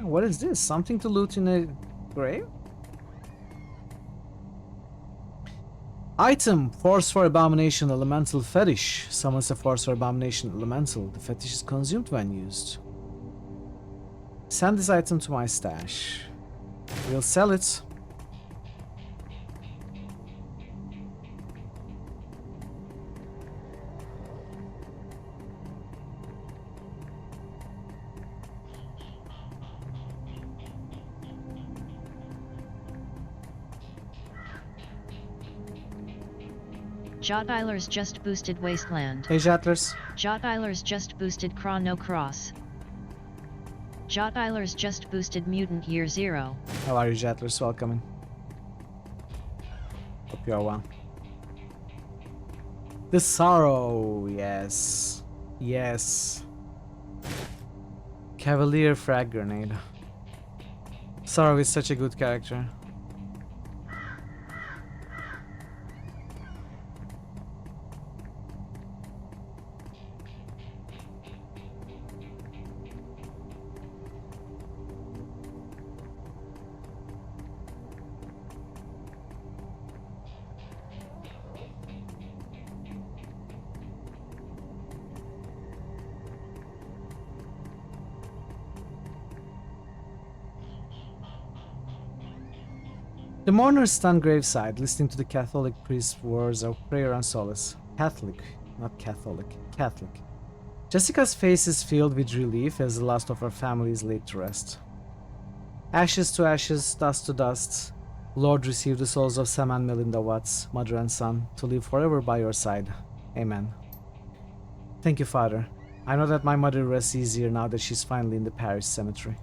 What is this? Something to loot in a grave? Item, Force for Abomination Elemental Fetish. Summons a Force for Abomination Elemental. The fetish is consumed when used. Send this item to my stash. We'll sell it. Jotilers just boosted Wasteland. Hey Jotlers. Jotilers just boosted Chrono Cross. Jotilers just boosted Mutant Year Zero. How are you, Jotlers? Welcome. Hope you are well. The Sorrow, yes. Yes. Cavalier Frag Grenade. Sorrow is such a good character. The mourners stand graveside, listening to the Catholic priest's words of prayer and solace. Catholic, not Catholic. Catholic. Jessica's face is filled with relief as the last of her family is laid to rest. Ashes to ashes, dust to dust. Lord, receive the souls of Sam and Melinda Watts, mother and son, to live forever by your side. Amen. Thank you, Father. I know that my mother rests easier now that she's finally in the parish cemetery.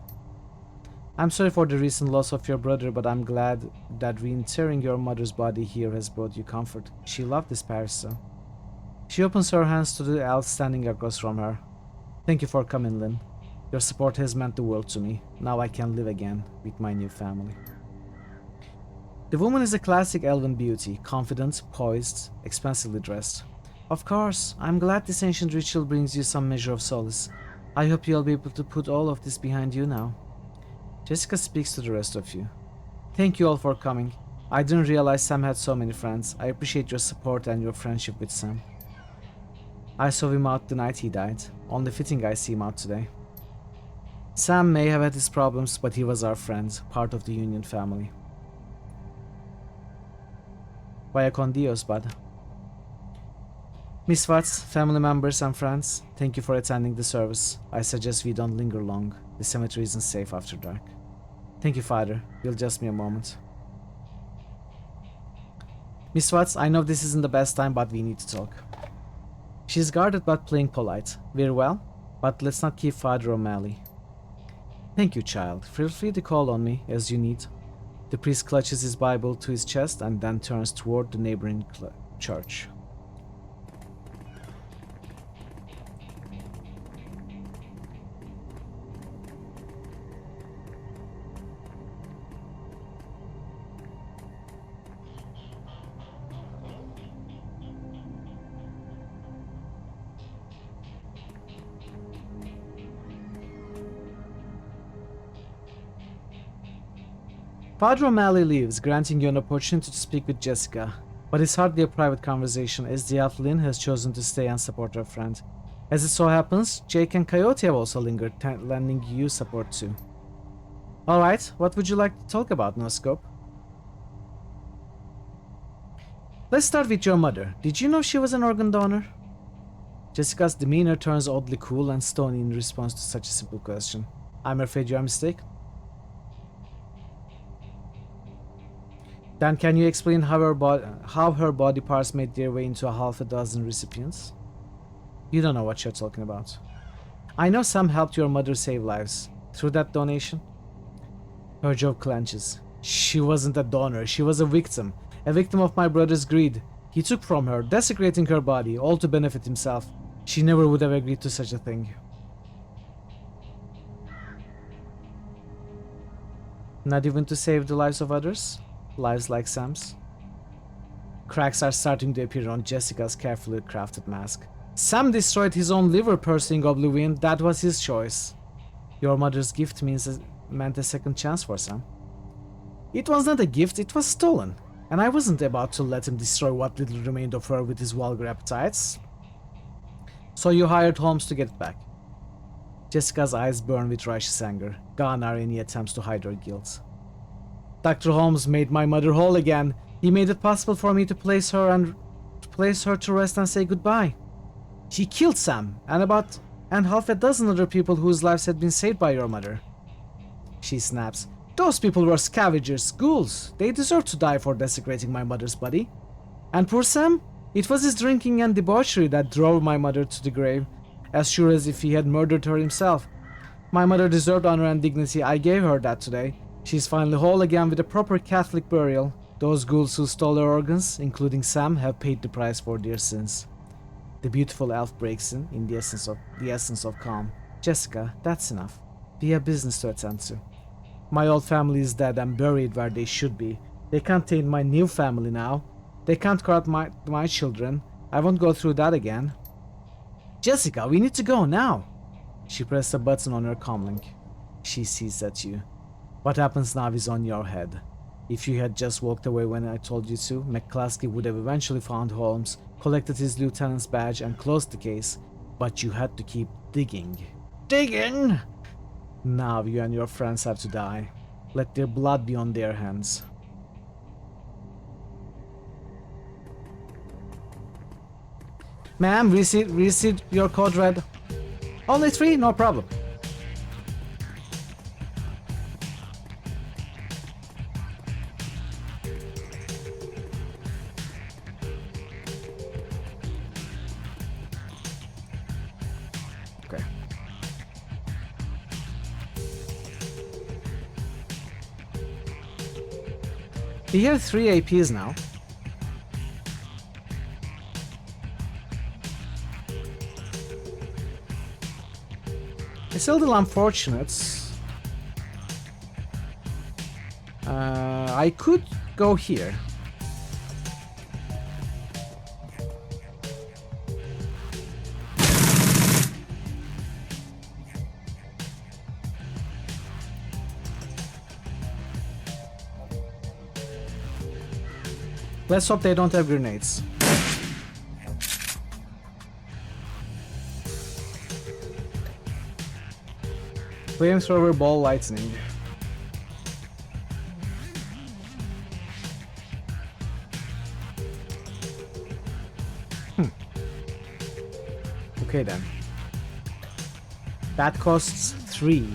I'm sorry for the recent loss of your brother, but I'm glad that reinterring your mother's body here has brought you comfort. She loved this parish so. She opens her hands to the elf standing across from her. Thank you for coming, Lynn. Your support has meant the world to me. Now I can live again with my new family. The woman is a classic elven beauty, confident, poised, expensively dressed. Of course, I'm glad this ancient ritual brings you some measure of solace. I hope you'll be able to put all of this behind you now. Jessica speaks to the rest of you. Thank you all for coming. I didn't realize Sam had so many friends. I appreciate your support and your friendship with Sam. I saw him out the night he died. Only fitting I see him out today. Sam may have had his problems, but he was our friend, part of the Union family. Vaya con Dios, bud. Miss Watts, family members and friends, thank you for attending the service. I suggest we don't linger long. The cemetery isn't safe after dark. Thank you, Father. You'll just me a moment. Miss Watts, I know this isn't the best time, but we need to talk. She's guarded but playing polite. Very well, but let's not keep Father O'Malley. Thank you, child. Feel free to call on me as you need. The priest clutches his Bible to his chest and then turns toward the neighboring church. Father O'Malley leaves, granting you an opportunity to speak with Jessica. But it's hardly a private conversation, as the elf Lynn has chosen to stay and support her friend. As it so happens, Jake and Coyote have also lingered, lending you support too. Alright, what would you like to talk about, No Scope? Let's start with your mother. Did you know she was an organ donor? Jessica's demeanor turns oddly cool and stony in response to such a simple question. I'm afraid you are mistaken. Then can you explain how her body parts made their way into half a dozen recipients? You don't know what you're talking about. I know Sam helped your mother save lives. Through that donation? Her jaw clenches. She wasn't a donor, she was a victim. A victim of my brother's greed. He took from her, desecrating her body, all to benefit himself. She never would have agreed to such a thing. Not even to save the lives of others? Lives like Sam's? Cracks are starting to appear on Jessica's carefully crafted mask. Sam destroyed his own liver pursuing oblivion, that was his choice. Your mother's gift meant a second chance for Sam. It was not a gift, it was stolen. And I wasn't about to let him destroy what little remained of her with his vulgar appetites. So you hired Holmes to get it back. Jessica's eyes burn with righteous anger. Gone are any attempts to hide her guilt. Dr. Holmes made my mother whole again. He made it possible for me to place her to rest and say goodbye. He killed Sam and half a dozen other people whose lives had been saved by your mother. She snaps. Those people were scavengers, ghouls. They deserved to die for desecrating my mother's body. And poor Sam? It was his drinking and debauchery that drove my mother to the grave, as sure as if he had murdered her himself. My mother deserved honor and dignity. I gave her that today. She's finally whole again with a proper Catholic burial. Those ghouls who stole her organs, including Sam, have paid the price for their sins. The beautiful elf breaks in the essence of calm. Jessica, that's enough. We have business to attend to. My old family is dead and buried where they should be. They can't take my new family now. They can't guard my children. I won't go through that again. Jessica, we need to go now. She pressed a button on her comlink. She sees at you. What happens now is on your head. If you had just walked away when I told you to, McCluskey would have eventually found Holmes, collected his lieutenant's badge and closed the case. But you had to keep digging. Digging? Now you and your friends have to die. Let their blood be on their hands. Ma'am, receipt your code red. Only 3? No problem. Okay. We have 3 APs now. It's a little unfortunate. I could go here. Let's hope they don't have grenades. Flamethrower ball lightning. Okay then. That costs 3.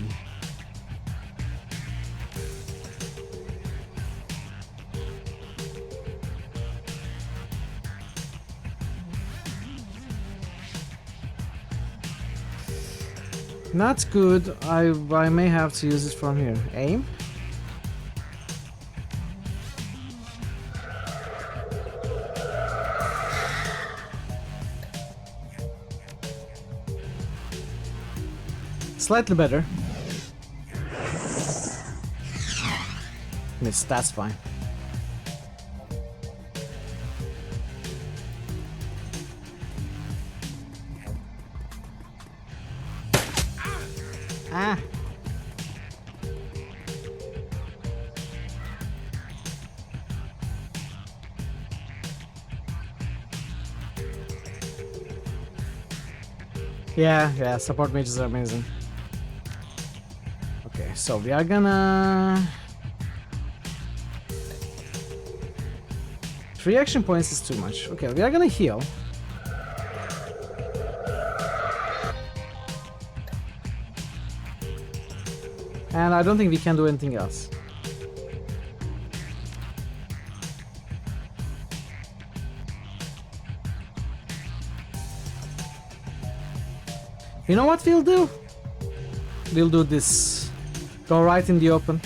Not good. I may have to use it from here. Aim. Slightly better. Miss, that's fine. Ah. Yeah, support mages are amazing. Okay, so we are gonna... 3 action points is too much. Okay, we are gonna heal. And I don't think we can do anything else. You know what we'll do? We'll do this. Go right in the open.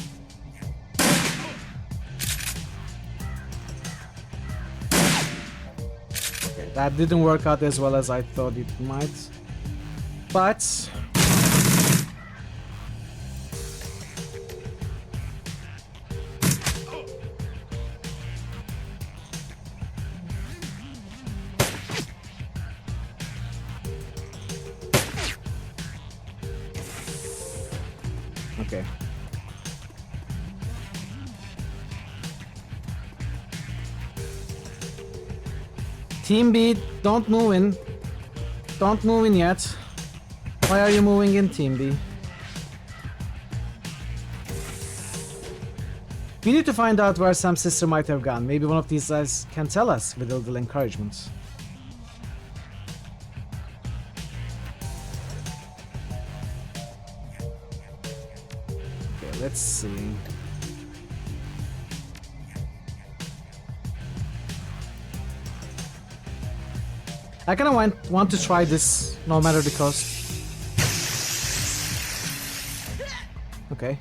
Okay, that didn't work out as well as I thought it might. But... okay. Team B, don't move in. Don't move in yet. Why are you moving in, Team B? We need to find out where Sam's sister might have gone. Maybe one of these guys can tell us with a little encouragement. Okay, let's see. I kind of want to try this, no matter the cost. Okay.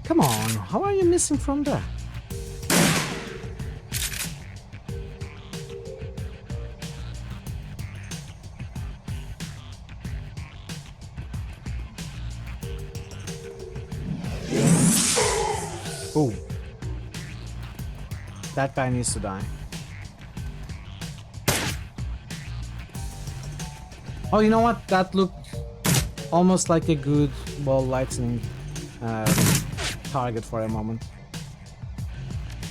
Come on, how are you missing from there? Ooh. That guy needs to die. Oh, you know what? That looked almost like a good ball lightning target for a moment.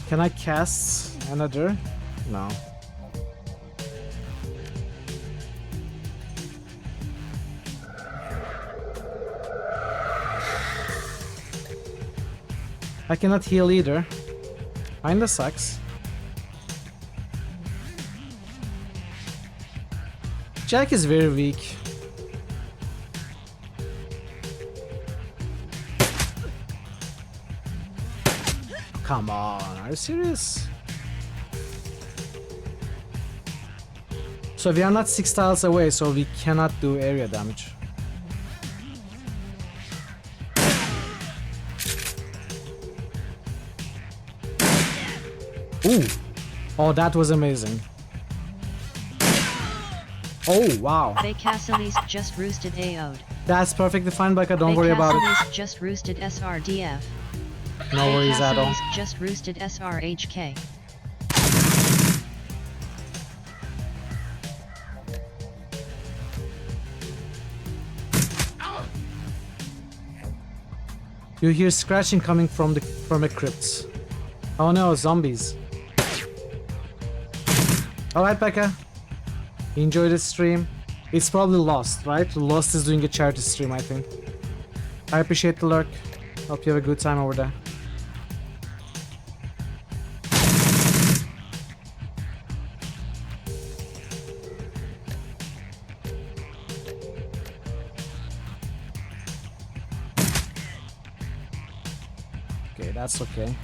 Can I cast another? No. I cannot heal either. Kinda sucks. Jack is very weak. Come on, are you serious? So we are not 6 tiles away, so we cannot do area damage. Ooh. Oh, that was amazing. Oh, wow. Castle's just roosted AO'd. That's perfectly fine, Becca. Don't worry about it. Castle's just roosted SRDF. No worries at all. Castle's just roosted SRHK. You hear scratching coming from a crypt. Oh no, zombies. Alright, Becca. Enjoy the stream. It's probably Lost, right? Lost is doing a charity stream, I think. I appreciate the lurk. Hope you have a good time over there. Okay, that's okay.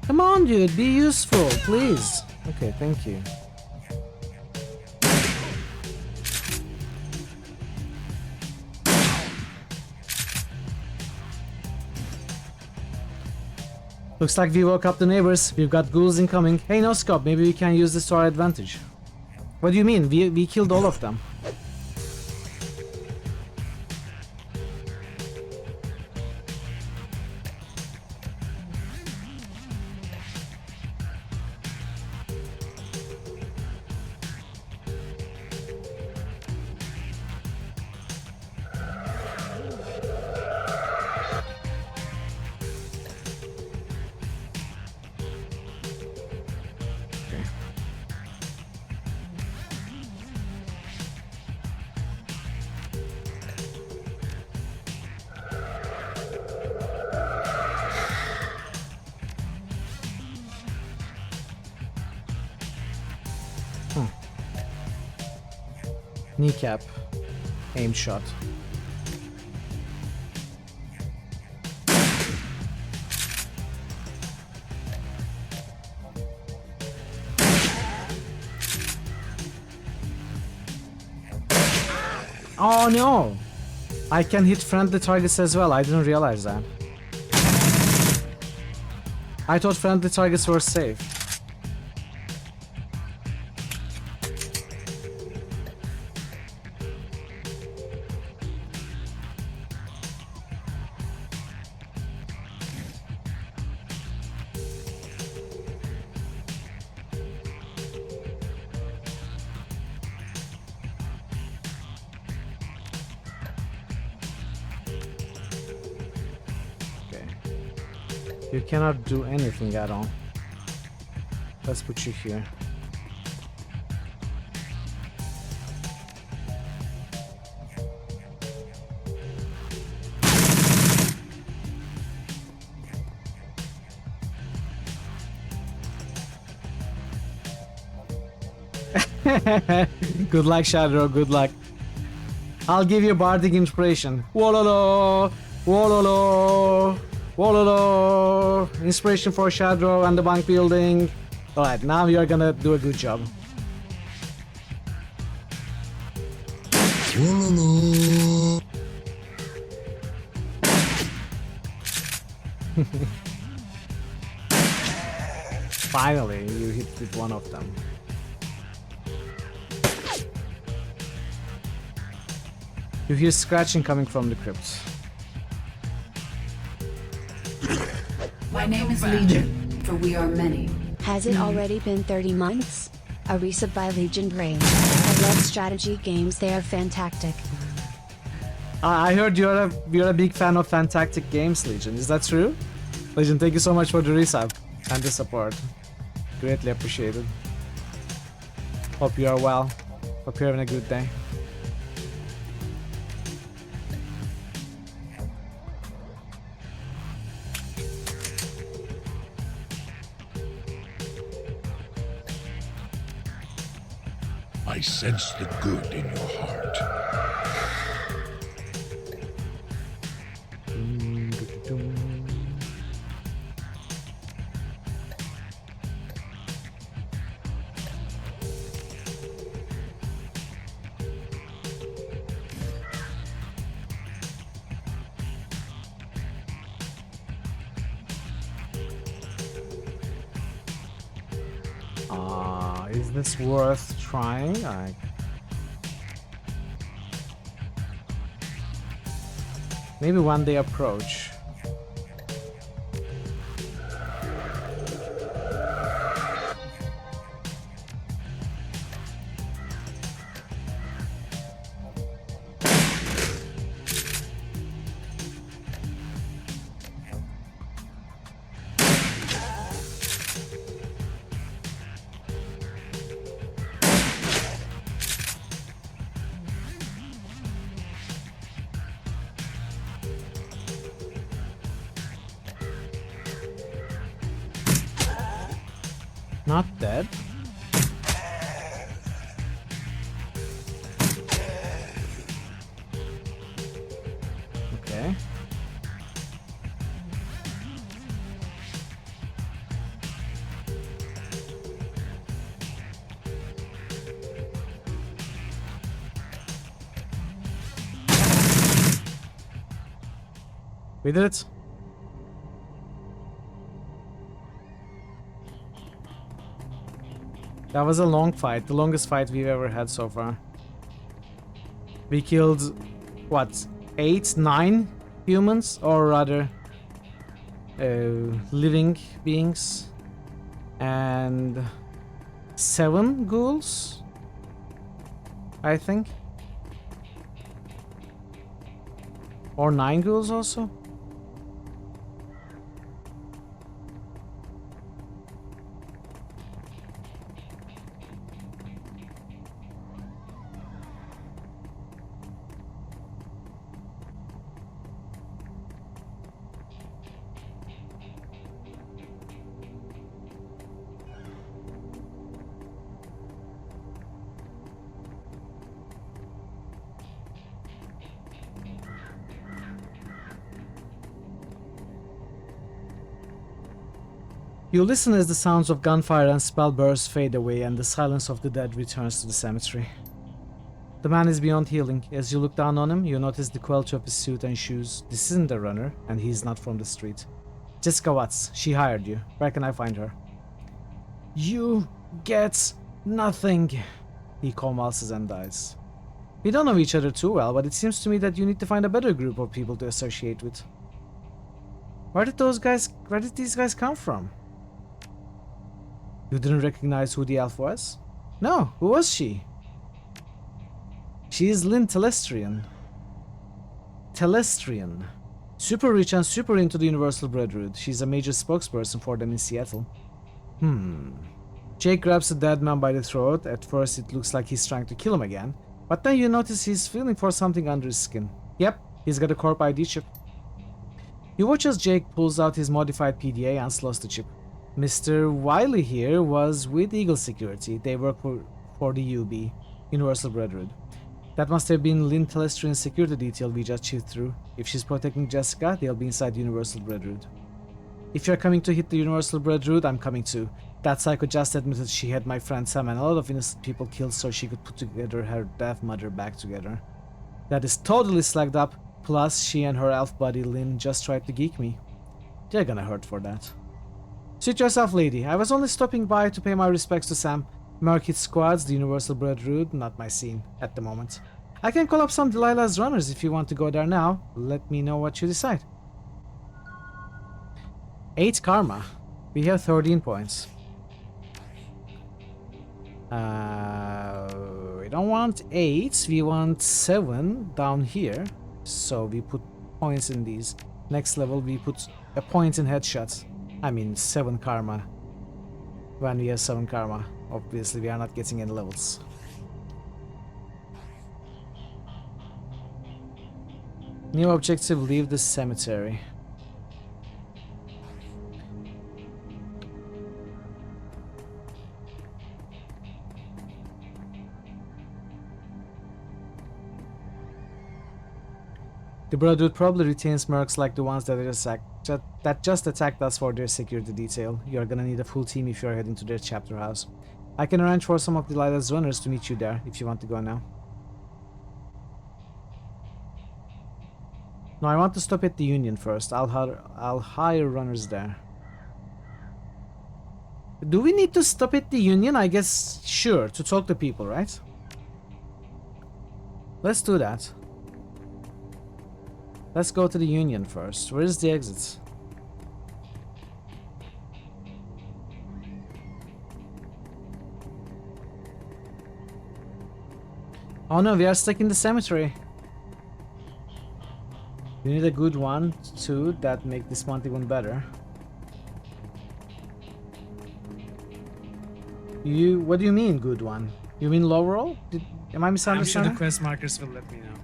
Come on, dude, be useful, please. Okay, thank you. Looks like we woke up the neighbors. We've got ghouls incoming. Hey, no scope, maybe we can use this to our advantage. What do you mean? We killed all of them. Kneecap. Aim shot. Oh no! I can hit friendly targets as well. I didn't realize that. I thought friendly targets were safe. You cannot do anything at all. Let's put you here. Good luck, Shadow. Good luck. I'll give you bardic inspiration. Wololo, wololo. Wololo! Inspiration for Shadow and the bank building. Alright, now you're gonna do a good job. Wololo! Finally, you hit with one of them. You hear scratching coming from the crypt. My name is Legion, for we are many. Has it already been 30 months? A resub by Legion Brain. I love strategy games, they are fantastic. I heard you're a big fan of fantastic games, Legion. Is that true? Legion, thank you so much for the resub and the support. Greatly appreciated. Hope you are well. Hope you're having a good day. I sense the good in your heart. Is this worth trying? Maybe when they approach. Not dead. Okay. We did it. That was a long fight, the longest fight we've ever had so far. We killed, what, 8, 9 humans, or rather, living beings, and 7 ghouls, I think, or 9 ghouls also. You listen as the sounds of gunfire and spell bursts fade away and the silence of the dead returns to the cemetery. The man is beyond healing. As you look down on him, you notice the quality of his suit and shoes. This isn't a runner, and he's not from the street. Jessica Watts, she hired you. Where can I find her? You get nothing, he convulses and dies. We don't know each other too well, but it seems to me that you need to find a better group of people to associate with. Where did these guys come from? You didn't recognize who the elf was? No, who was she? She is Lynn Telestrian. Telestrian. Super rich and super into the Universal Brotherhood. She's a major spokesperson for them in Seattle. Jake grabs the dead man by the throat. At first it looks like he's trying to kill him again, but then you notice he's feeling for something under his skin. Yep, he's got a corp ID chip. You watch as Jake pulls out his modified PDA and slows the chip. Mr. Wiley here was with Eagle Security. They work for the UB, Universal Brotherhood. That must have been Lynn Telestrian's security detail we just chewed through. If she's protecting Jessica, they'll be inside the Universal Brotherhood. If you're coming to hit the Universal Brotherhood, I'm coming too. That psycho just admitted she had my friend Sam and a lot of innocent people killed so she could put together her deaf mother back together. That is totally slagged up, plus she and her elf buddy Lynn just tried to geek me. They're gonna hurt for that. Suit yourself, lady. I was only stopping by to pay my respects to Sam. Market squads, the Universal Brotherhood, not my scene at the moment. I can call up some Delilah's runners if you want to go there now. Let me know what you decide. 8 karma. We have 13 points. We don't want 8, we want 7 down here. So we put points in these. Next level we put a point in headshots. I mean 7 karma. When we have 7 karma. Obviously we are not getting any levels. New objective, leave the cemetery. The Brotherhood probably retains mercs like the ones that just attacked us for their security detail. You're gonna need a full team if you're heading to their chapter house. I can arrange for some of Delilah's runners to meet you there if you want to go now. No, I want to stop at the Union first. I'll hire runners there. Do we need to stop at the Union? I guess, sure, to talk to people, right? Let's do that. Let's go to the Union first. Where is the exit? Oh no, we are stuck in the cemetery. You need a good one, too, that make this month even better. What do you mean, good one? You mean low roll? Am I misunderstanding? I'm sure the quest markers will let me know.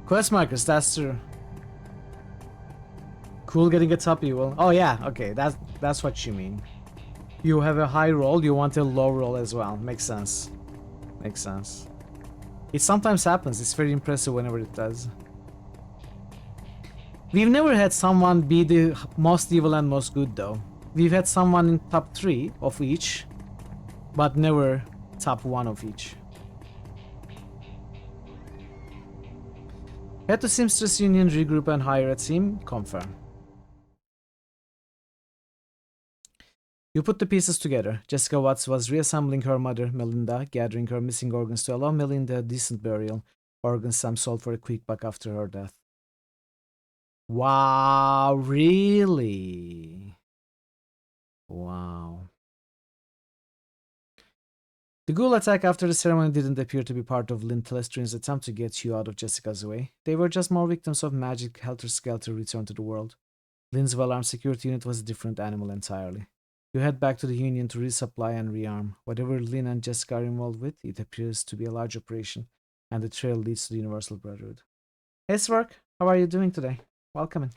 Quest markers, that's true. Cool getting a top evil. Oh yeah, okay, that's what you mean. You have a high roll, you want a low roll as well. Makes sense. Makes sense. It sometimes happens, it's very impressive whenever it does. We've never had someone be the most evil and most good though. We've had someone in top 3 of each, but never top 1 of each. Head to Seamstress Union, regroup and hire a team. Confirm. You put the pieces together. Jessica Watts was reassembling her mother, Melinda, gathering her missing organs to allow Melinda a decent burial. Organs Sam sold for a quick buck after her death. Wow, really? Wow. The ghoul attack after the ceremony didn't appear to be part of Lynn Telestrian's attempt to get you out of Jessica's way. They were just more victims of magic helter-skelter return to the world. Lynn's well-armed security unit was a different animal entirely. You head back to the Union to resupply and rearm. Whatever Lynn and Jessica are involved with, it appears to be a large operation, and the trail leads to the Universal Brotherhood. Hey Swark, how are you doing today? Welcome in.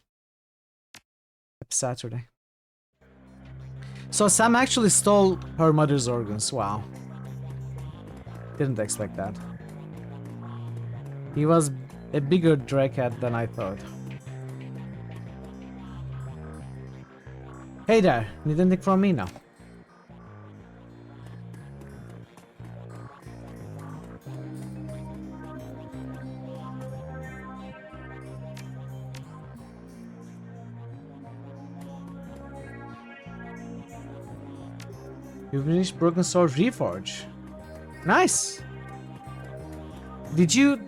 Happy Saturday. So Sam actually stole her mother's organs. Wow. Didn't expect that. He was a bigger draghead than I thought. Hey there, need anything from me now? You finished Broken Sword Reforge. Nice. Did you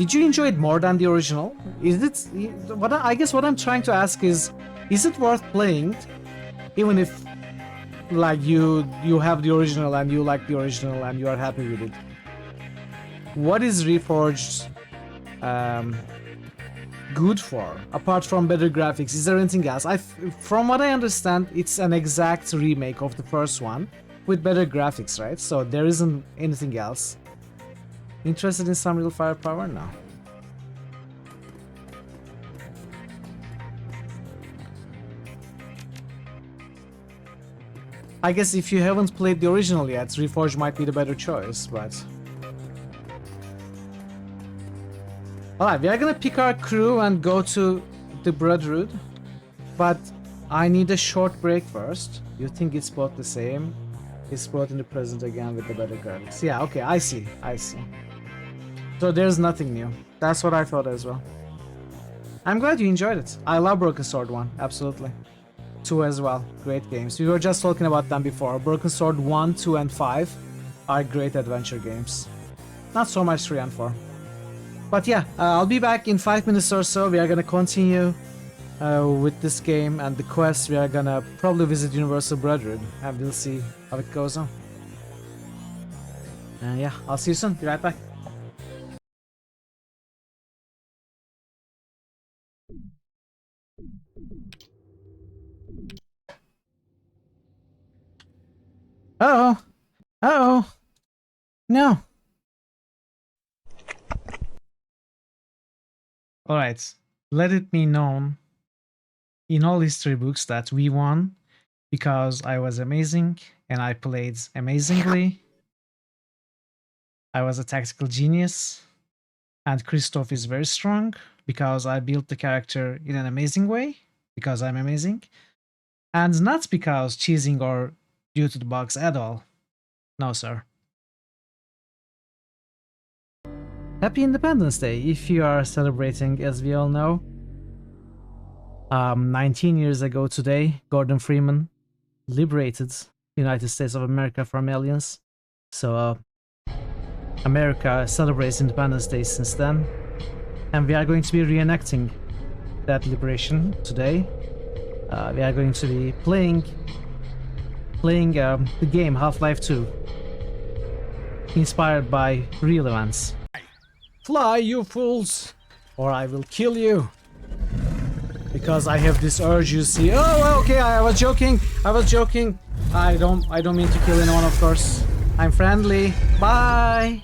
enjoy it more than the original? Is it what I guess what I'm trying to ask is it worth playing, even if like you have the original and you like the original and you are happy with it? What is Reforged good for, apart from better graphics? Is there anything else? From what I understand, it's an exact remake of the first one with better graphics, right? So there isn't anything else. Interested in some real firepower? No. I guess if you haven't played the original yet, Reforged might be the better choice, but... Alright, we are gonna pick our crew and go to the Brotherhood, but I need a short break first. You think it's both the same? It's brought in the present again with the better graphics. Yeah, okay, I see. So there's nothing new. That's what I thought as well. I'm glad you enjoyed it. I love Broken Sword 1, absolutely. 2 as well, great games. We were just talking about them before. Broken Sword 1, 2 and 5 are great adventure games. Not so much 3 and 4. But yeah, I'll be back in 5 minutes or so. We are gonna continue with this game and the quest. We are gonna probably visit Universal Brotherhood and we'll see how it goes on. And yeah, I'll see you soon. Be right back. Uh-oh. Uh-oh. No. Alright. Let it be known in all history books that we won because I was amazing and I played amazingly. I was a tactical genius. And Christoph is very strong because I built the character in an amazing way because I'm amazing. And not because cheesing or due to the bugs at all. No, sir. Happy Independence Day if you are celebrating, as we all know. 19 years ago today, Gordon Freeman liberated the United States of America from aliens. So America celebrates Independence Day since then. And we are going to be reenacting that liberation today. We are going to be playing the game Half-Life 2, inspired by real events. Fly, you fools, or I will kill you. Because I have this urge, you see. Oh, okay, I was joking. I don't mean to kill anyone, of course. I'm friendly. Bye.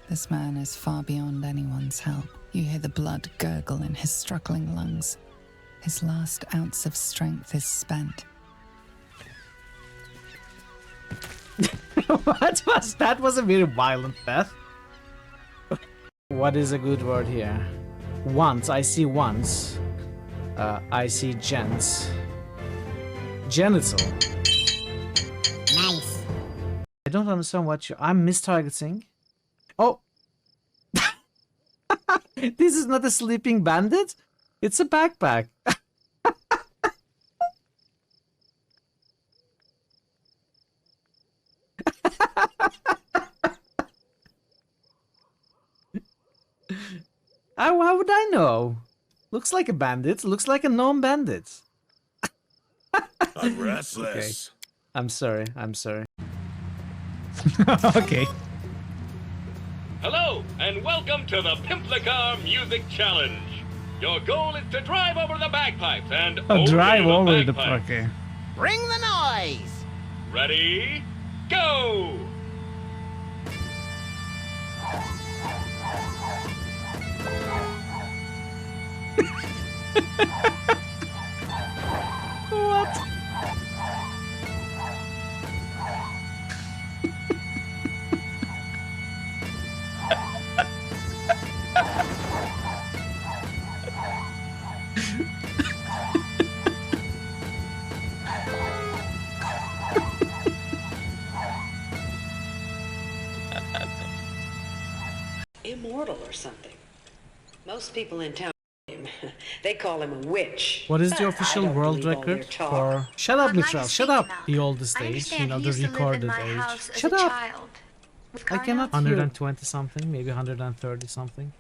This man is far beyond anyone's help. You hear the blood gurgle in his struggling lungs. His last ounce of strength is spent. What was that? Was a very violent death. What is a good word here? Once, I see once. I see gents. Genital. Nice. I don't understand what I'm mistargeting. Oh! This is not a sleeping bandit? It's a backpack. How would I know? Looks like a bandit. Looks like a known bandit. I'm restless. Okay. I'm sorry. Okay. Hello, and welcome to the Pimplicar Music Challenge. Your goal is to drive over the bagpipes and Drive over the bagpipes. okay. Bring the noise. Ready? Go! What? or something. Most people in town they call him a witch. What is the But I official don't world believe all their record talk. for... Shut up, I'd like to Mitchell. speak Shut to up. Mal. The oldest I age, understand you know, he the used to live in recorded my age. house as Shut a up. child. With I cannot Carnell? hear. 120 something, maybe 130 something.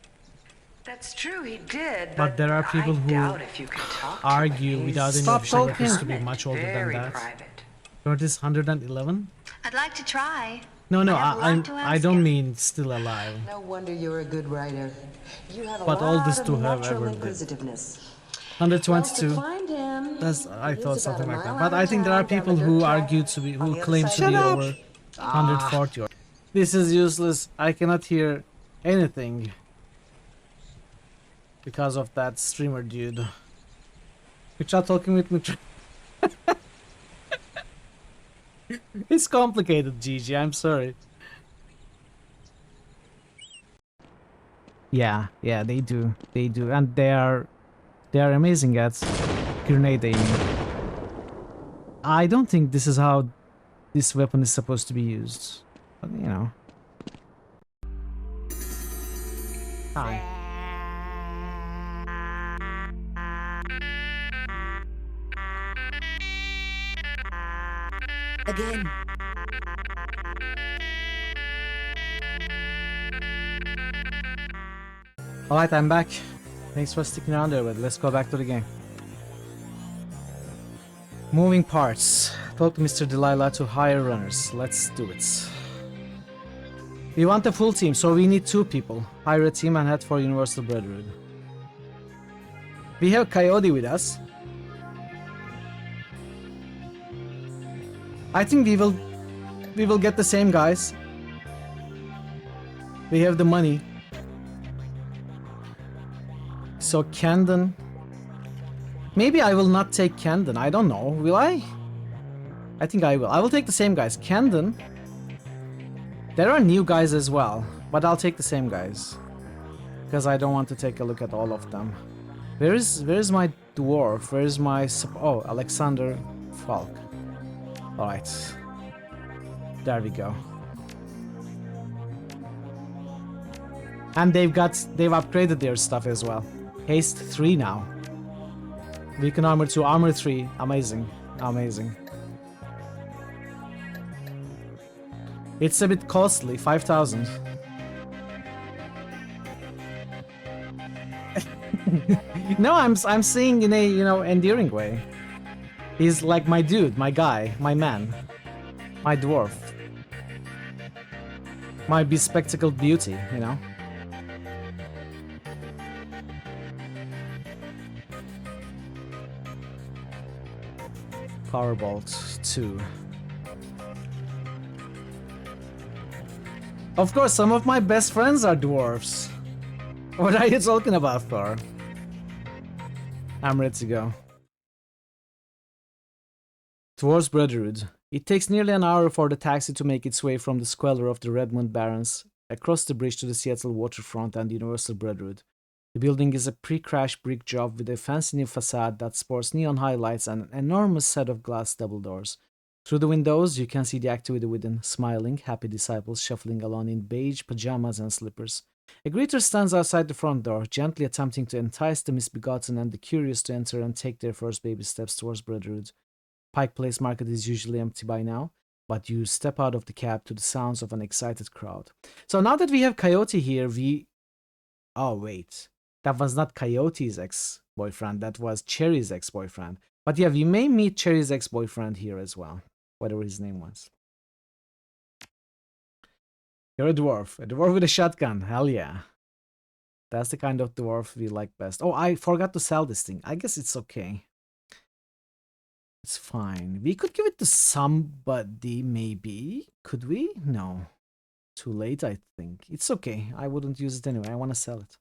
That's true, he did. But there are people I who doubt if you can talk to argue him. without any Stop official talking. records to be much older than Very that. private. Curtis 111? I'd like to try. No, I have a lot to I ask don't him. mean still alive. No wonder you're a good writer. You have a But lot oldest of to have natural ever lived. inquisitiveness. 122. Well, to find him, That's, I he thought lives something about like a that. mile But out I of think there are town, down people the who dirt track, argue to be, on who the claim other to side be of the over 140. Or this is useless. I cannot hear anything because of that streamer dude. You're talking with me. It's complicated, Gigi. I'm sorry. Yeah, they do, and they are amazing at grenade aiming. I don't think this is how this weapon is supposed to be used, but you know. Hi. Again. Alright, I'm back. Thanks for sticking around there, but let's go back to the game. Moving parts. Talk to Mr. Delilah to hire runners. Let's do it. We want a full team, so we need 2 people. Hire a team and head for Universal Brotherhood. We have Coyote with us. I think we will get the same guys. We have the money. So Camden. Maybe I will not take Camden. I don't know. Will I? I think I will. I will take the same guys. Camden. There are new guys as well, but I'll take the same guys because I don't want to take a look at all of them. Where is my dwarf? Where is my oh, Alexander Falk. All right. There we go. And they've upgraded their stuff as well. Haste 3 now. Weaken armor 2, armor 3. Amazing. Amazing. It's a bit costly, 5,000. No, I'm saying in a, you know, endearing way. He's like my dude, my guy, my man, my dwarf, my bespectacled beauty, you know. Powerbolt 2. Of course, some of my best friends are dwarves. What are you talking about, Thor? I'm ready to go. Towards Brotherhood. It takes nearly an hour for the taxi to make its way from the squalor of the Redmond Barrens across the bridge to the Seattle waterfront and Universal Brotherhood. The building is a pre-crash brick job with a fancy new facade that sports neon highlights and an enormous set of glass double doors. Through the windows, you can see the activity within, smiling, happy disciples shuffling along in beige pajamas and slippers. A greeter stands outside the front door, gently attempting to entice the misbegotten and the curious to enter and take their first baby steps towards Brotherhood. Pike Place Market is usually empty by now, but you step out of the cab to the sounds of an excited crowd. So now that we have Coyote here, oh wait, that was not Coyote's ex-boyfriend, that was Cherry's ex-boyfriend. But yeah, we may meet Cherry's ex-boyfriend here as well, whatever his name was. You're a dwarf with a shotgun, hell yeah. That's the kind of dwarf we like best. Oh, I forgot to sell this thing. I guess it's okay. It's fine. We could give it to somebody, maybe. Could we? No. Too late, I think. It's okay. I wouldn't use it anyway. I want to sell it.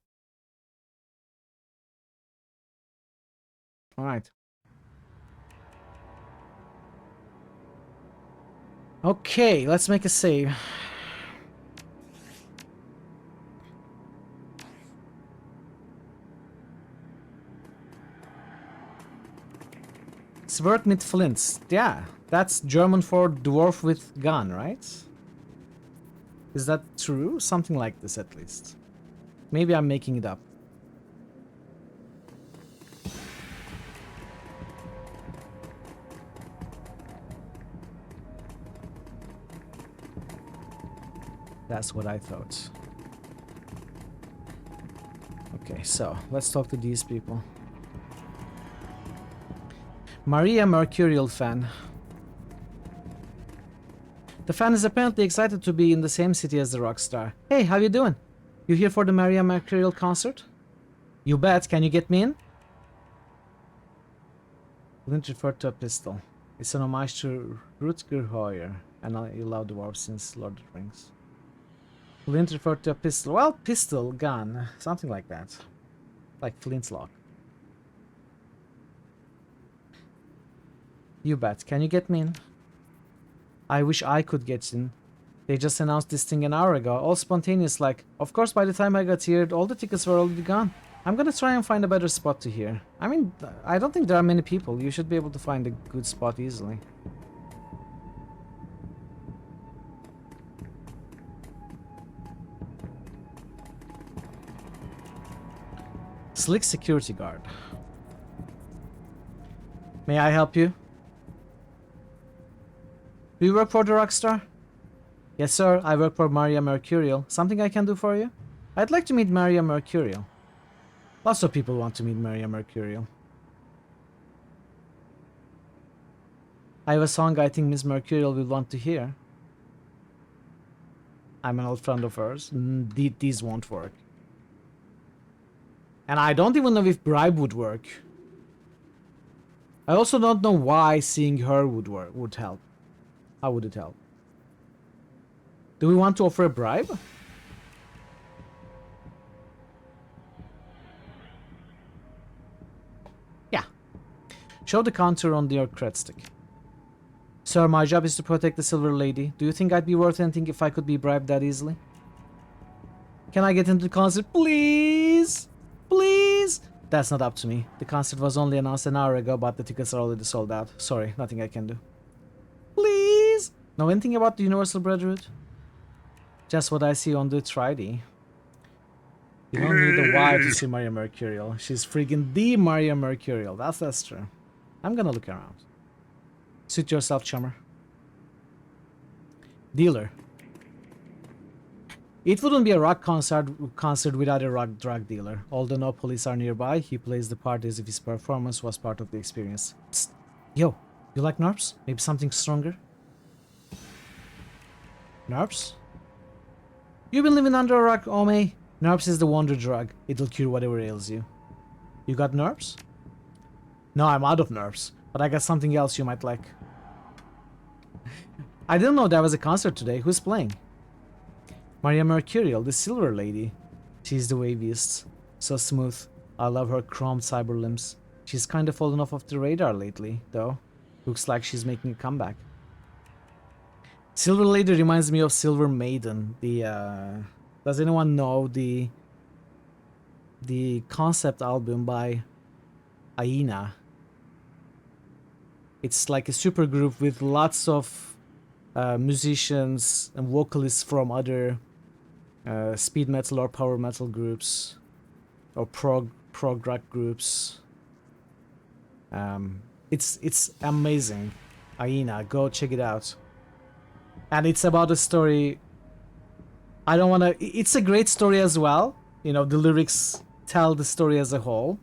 Alright. Okay, let's make a save. Svert mit Flints. Yeah, that's German for dwarf with gun, right? Is that true? Something like this, at least. Maybe I'm making it up. That's what I thought. Okay, so let's talk to these people. Maria Mercurial fan. The fan is apparently excited to be in the same city as the rock star. Hey, how you doing? You here for the Maria Mercurial concert? You bet. Can you get me in? Flint referred to a pistol. It's an homage to Rutger Hauer, and I love the dwarf since Lord of the Rings. Flint referred to a pistol. Well, pistol, gun, something like that. Like flintlock. You bet. Can you get me in? I wish I could get in. They just announced this thing an hour ago. All spontaneous like. Of course, by the time I got here, all the tickets were already gone. I'm gonna try and find a better spot to hear. I mean, I don't think there are many people. You should be able to find a good spot easily. Slick security guard. May I help you? Do you work for the Rockstar? Yes, sir. I work for Maria Mercurial. Something I can do for you? I'd like to meet Maria Mercurial. Lots of people want to meet Maria Mercurial. I have a song I think Miss Mercurial will want to hear. I'm an old friend of hers. These won't work. And I don't even know if bribe would work. I also don't know why seeing her would help. How would it help? Do we want to offer a bribe? Yeah. Show the counter on your cred stick. Sir, my job is to protect the Silver Lady. Do you think I'd be worth anything if I could be bribed that easily? Can I get into the concert, please? Please? That's not up to me. The concert was only announced an hour ago, but the tickets are already sold out. Sorry, nothing I can do. Please? Know anything about the Universal Brotherhood? Just what I see on the 3D. You don't need a wire to see Maria Mercurial. She's freaking the Maria Mercurial. That's true. I'm gonna look around. Suit yourself, chummer. Dealer. It wouldn't be a rock concert without a rock drug dealer. Although no police are nearby, he plays the part as if his performance was part of the experience. Psst. Yo, you like nerfs? Maybe something stronger? Nerfs? You've been living under a rock, Ome. Nerfs is the wonder drug. It'll cure whatever ails you. You got nerfs? No, I'm out of nerfs. But I got something else you might like. I didn't know there was a concert today. Who's playing? Maria Mercurial, the Silver Lady. She's the waviest. So smooth. I love her chromed cyber limbs. She's kind of fallen off of the radar lately, though. Looks like she's making a comeback. Silver Lady reminds me of Silver Maiden. Does anyone know the concept album by Aina? It's like a super group with lots of musicians and vocalists from other speed metal or power metal groups or prog rock groups. It's amazing. Aina, go check it out. And it's about a story. I don't want to. It's a great story as well. You know, the lyrics tell the story as a whole.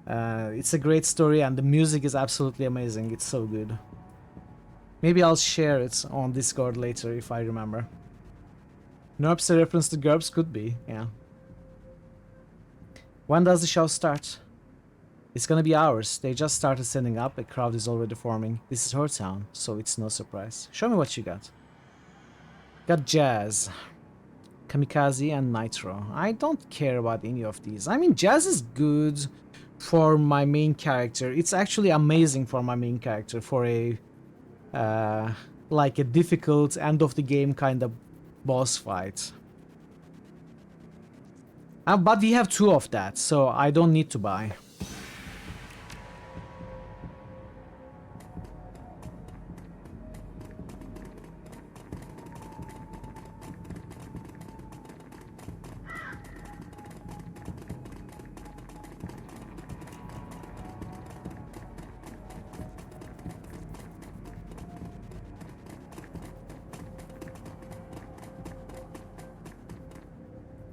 It's a great story, and the music is absolutely amazing. It's so good. Maybe I'll share it on Discord later if I remember. Nerps a reference to GURPS? Could be, yeah. When does the show start? It's gonna be hours. They just started setting up. A crowd is already forming. This is her town, so it's no surprise. Show me what you got. Got Jazz, Kamikaze, and Nitro. I don't care about any of these. I mean, Jazz is good for my main character. It's actually amazing for my main character for a like a difficult end of the game kind of boss fight. But we have two of that, so I don't need to buy.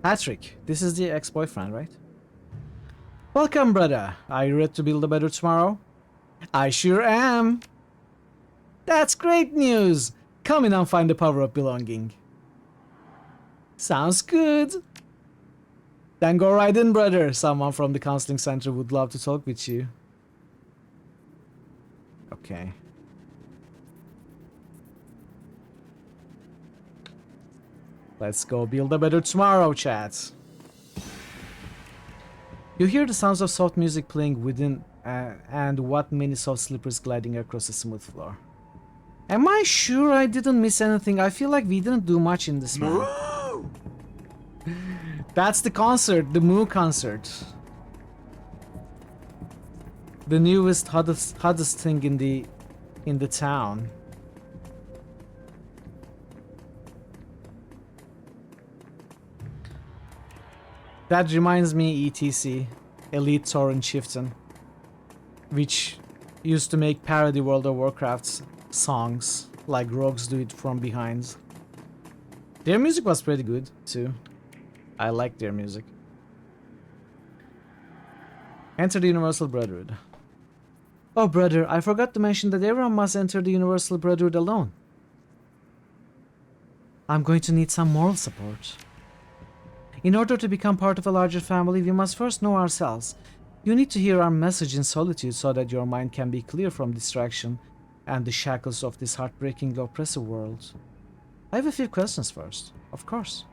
Patrick, this is the ex-boyfriend, right? Welcome, brother. Are you ready to build a better tomorrow? I sure am. That's great news. Come in and find the power of belonging. Sounds good. Then go right in, brother. Someone from the counseling center would love to talk with you. Okay. Let's go build a better tomorrow, chat. You hear the sounds of soft music playing within and what many soft slippers gliding across the smooth floor. Am I sure I didn't miss anything? I feel like we didn't do much in this one. That's the concert, the Moo concert. The newest, hottest thing in the town. That reminds me, ETC, Elite Torrent Chieftain, which used to make parody World of Warcraft songs, like Rogues Do It From Behind. Their music was pretty good, too. I like their music. Enter the Universal Brotherhood. Oh, brother, I forgot to mention that everyone must enter the Universal Brotherhood alone. I'm going to need some moral support. In order to become part of a larger family, we must first know ourselves. You need to hear our message in solitude so that your mind can be clear from distraction and the shackles of this heartbreakingly oppressive world. I have a few questions first, of course.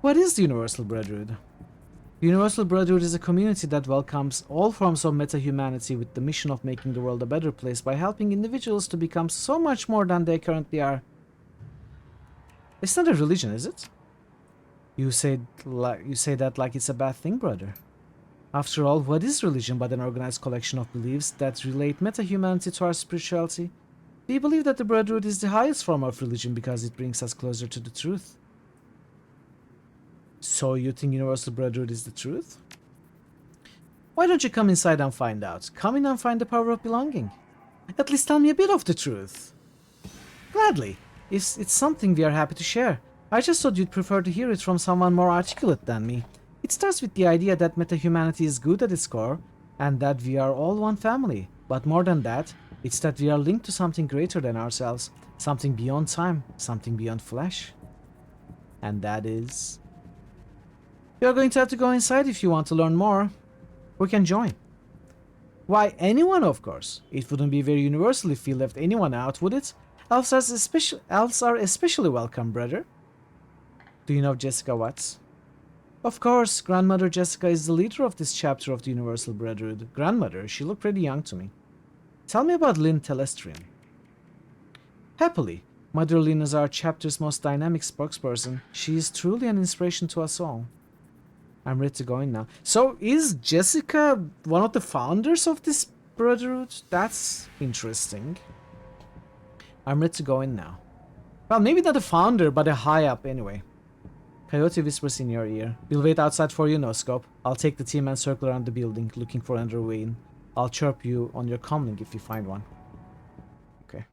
What is the Universal Brotherhood? The Universal Brotherhood is a community that welcomes all forms of meta-humanity with the mission of making the world a better place by helping individuals to become so much more than they currently are. It's not a religion, is it? You say that like it's a bad thing, brother. After all, what is religion but an organized collection of beliefs that relate meta-humanity to our spirituality? We believe that the Brotherhood is the highest form of religion because it brings us closer to the truth. So you think Universal Brotherhood is the truth? Why don't you come inside and find out? Come in and find the power of belonging. At least tell me a bit of the truth. Gladly. It's something we are happy to share. I just thought you'd prefer to hear it from someone more articulate than me. It starts with the idea that meta-humanity is good at its core, and that we are all one family. But more than that, it's that we are linked to something greater than ourselves, something beyond time, something beyond flesh. And that is... You're going to have to go inside if you want to learn more. We can join. Why, anyone, of course. It wouldn't be very universal if we left anyone out, would it? Elves are especially welcome, brother. Do you know Jessica Watts? Of course, Grandmother Jessica is the leader of this chapter of the Universal Brotherhood. Grandmother, she looked pretty young to me. Tell me about Lynn Telestrian. Happily, Mother Lynn is our chapter's most dynamic spokesperson. She is truly an inspiration to us all. I'm ready to go in now. So, is Jessica one of the founders of this Brotherhood? That's interesting. I'm ready to go in now. Well, maybe not a founder, but a high up anyway. Coyote whispers in your ear. We'll wait outside for you, no scope. I'll take the team and circle around the building, looking for another way in. I'll chirp you on your comlink if you find one. Okay.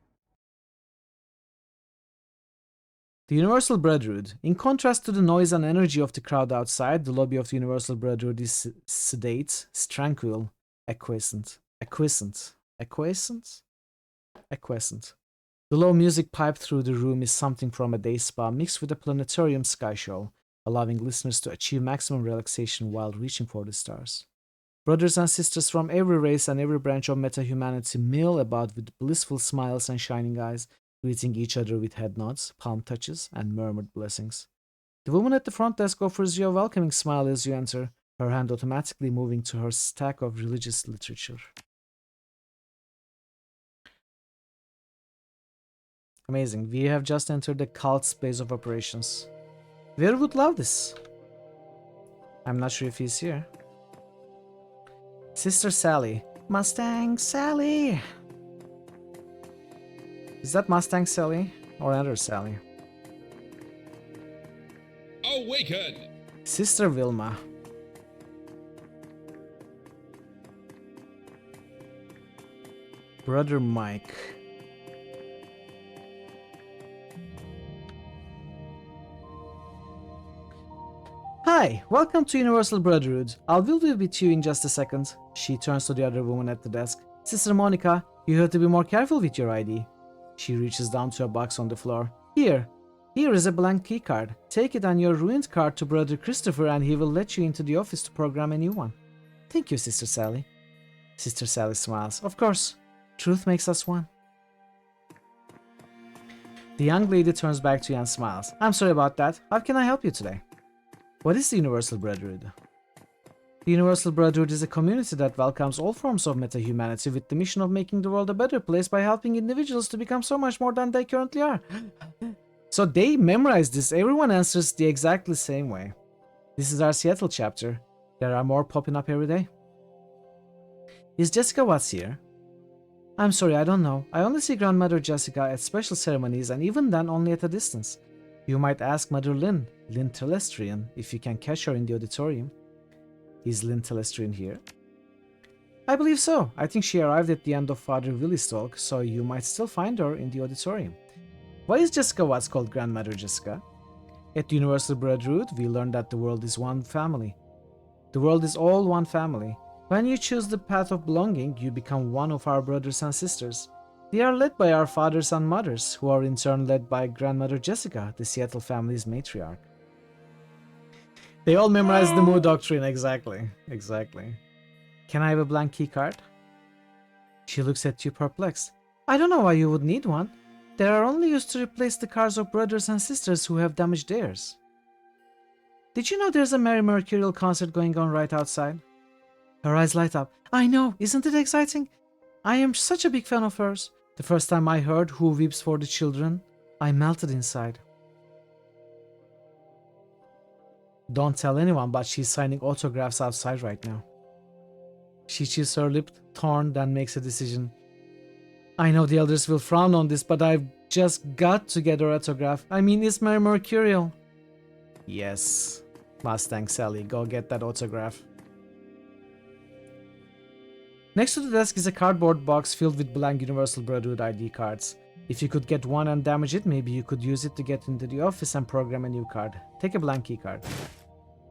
The Universal Brotherhood. In contrast to the noise and energy of the crowd outside, the lobby of the Universal Brotherhood is sedate, tranquil, acquiescent. The low music piped through the room is something from a day spa mixed with a planetarium sky show, allowing listeners to achieve maximum relaxation while reaching for the stars. Brothers and sisters from every race and every branch of meta-humanity mill about with blissful smiles and shining eyes, greeting each other with head nods, palm touches, and murmured blessings. The woman at the front desk offers you a welcoming smile as you enter, her hand automatically moving to her stack of religious literature. Amazing. We have just entered the cult's base of operations. Where would love this? I'm not sure if he's here. Sister Sally. Mustang Sally! Is that Mustang Sally? Or another Sally? Awaken! Sister Wilma. Brother Mike. Hi, welcome to Universal Brotherhood. I'll be with you in just a second. She turns to the other woman at the desk. Sister Monica, you have to be more careful with your ID. She reaches down to a box on the floor. Here is a blank keycard. Take it and your ruined card to Brother Christopher and he will let you into the office to program a new one. Thank you, Sister Sally. Sister Sally smiles. Of course, truth makes us one. The young lady turns back to you and smiles. I'm sorry about that. How can I help you today? What is the Universal Brotherhood? The Universal Brotherhood is a community that welcomes all forms of meta-humanity with the mission of making the world a better place by helping individuals to become so much more than they currently are. So they memorize this. Everyone answers the exactly same way. This is our Seattle chapter. There are more popping up every day. Is Jessica Watts here? I'm sorry, I don't know. I only see Grandmother Jessica at special ceremonies and even then only at a distance. You might ask Mother Lynn Telestrian, if you can catch her in the auditorium. Is Lynn Telestrian here? I believe so. I think she arrived at the end of Father Willie's talk, so you might still find her in the auditorium. Why is Jessica Watts called Grandmother Jessica? At the Universal Brotherhood, we learned that the world is one family. The world is all one family. When you choose the path of belonging, you become one of our brothers and sisters. They are led by our fathers and mothers, who are in turn led by Grandmother Jessica, the Seattle family's matriarch. They all memorize the Moo Doctrine, exactly. Can I have a blank key card? She looks at you perplexed. I don't know why you would need one. They are only used to replace the cars of brothers and sisters who have damaged theirs. Did you know there's a Mary Mercurial concert going on right outside? Her eyes light up. I know, isn't it exciting? I am such a big fan of hers. The first time I heard Who Weeps for the Children, I melted inside. Don't tell anyone, but she's signing autographs outside right now. She chews her lip, torn, then makes a decision. I know the elders will frown on this, but I've just got to get her autograph. I mean, it's Mary Mercurial. Yes, Mustang Sally, go get that autograph. Next to the desk is a cardboard box filled with blank Universal Brotherhood ID cards. If you could get one and damage it, maybe you could use it to get into the office and program a new card. Take a blank key card.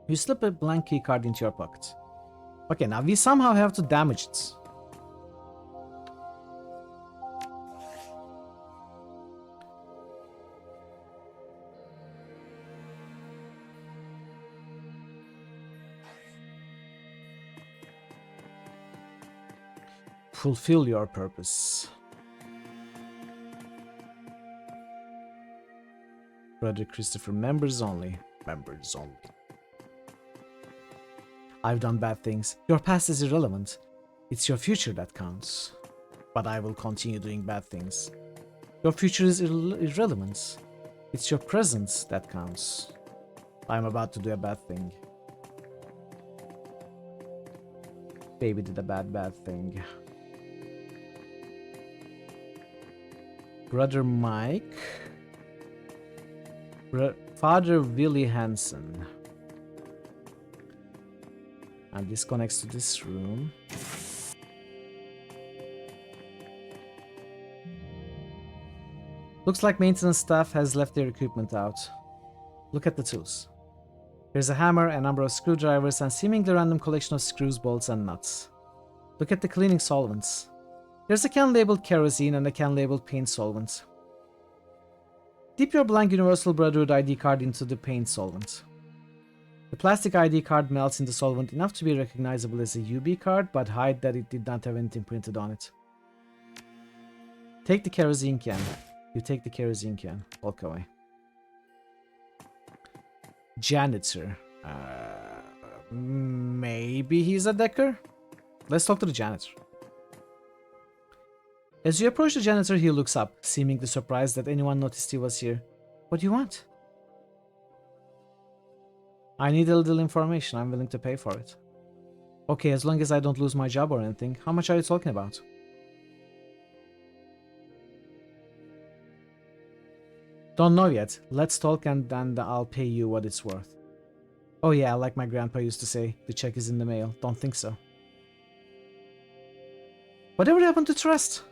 You slip a blank key card into your pocket. Okay, now we somehow have to damage it. Fulfill your purpose. Brother Christopher, members only. Members only. I've done bad things. Your past is irrelevant. It's your future that counts. But I will continue doing bad things. Your future is irrelevant. It's your present that counts. I'm about to do a bad thing. Baby did a bad thing. Brother Mike. Father Willie Hansen. And this connects to this room. Looks like maintenance staff has left their equipment out. Look at the tools. There's a hammer, a number of screwdrivers, and seemingly random collection of screws, bolts, and nuts. Look at the cleaning solvents. There's a can labeled kerosene and a can labeled paint solvent. Dip your blank Universal Brotherhood ID card into the paint solvent. The plastic ID card melts in the solvent enough to be recognizable as a UB card, but hide that it did not have anything printed on it. Take the kerosene can. You take the kerosene can. Walk away. Janitor. Maybe he's a decker? Let's talk to the janitor. As you approach the janitor, he looks up, seemingly surprised that anyone noticed he was here. What do you want? I need a little information. I'm willing to pay for it. Okay, as long as I don't lose my job or anything. How much are you talking about? Don't know yet. Let's talk and then I'll pay you what it's worth. Oh yeah, like my grandpa used to say, the check is in the mail. Don't think so. Whatever happened to trust?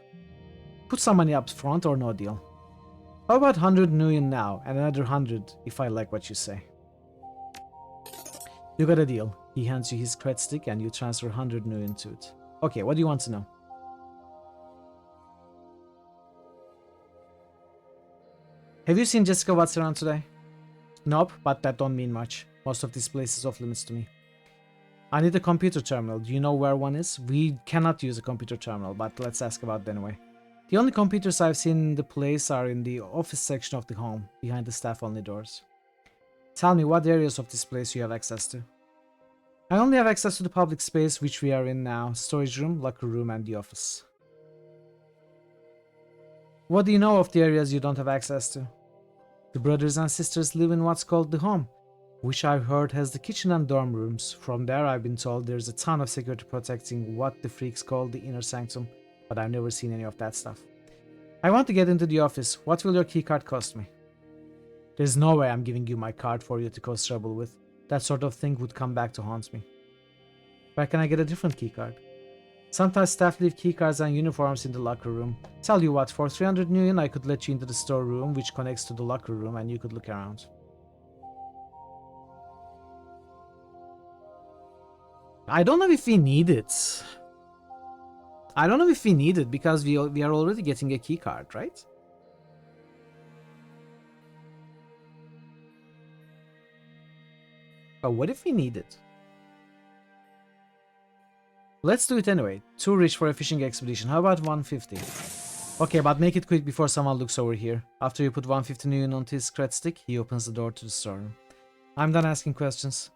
Put some money up front or no deal. How about 100 million now and another 100 if I like what you say? You got a deal. He hands you his cred stick and you transfer 100 million to it. Okay, what do you want to know? Have you seen Jessica Watts around today? Nope, but that don't mean much. Most of this place is off limits to me. I need a computer terminal. Do you know where one is? We cannot use a computer terminal, but let's ask about it anyway. The only computers I've seen in the place are in the office section of the home, behind the staff-only doors. Tell me what areas of this place you have access to. I only have access to the public space which we are in now, storage room, locker room, and the office. What do you know of the areas you don't have access to? The brothers and sisters live in what's called the home, which I've heard has the kitchen and dorm rooms. From there I've been told there's a ton of security protecting what the freaks call the inner sanctum, but I've never seen any of that stuff. I want to get into the office. What will your keycard cost me? There's no way I'm giving you my card for you to cause trouble with. That sort of thing would come back to haunt me. Where can I get a different keycard? Sometimes staff leave keycards and uniforms in the locker room. Tell you what, for 300 million I could let you into the storeroom which connects to the locker room and you could look around. I don't know if we need it. I don't know if we need it because we are already getting a keycard, right? But what if we need it? Let's do it anyway. Too rich for a fishing expedition. How about 150? Okay, but make it quick before someone looks over here. After you put 150 million onto his cred stick, he opens the door to the storeroom. I'm done asking questions.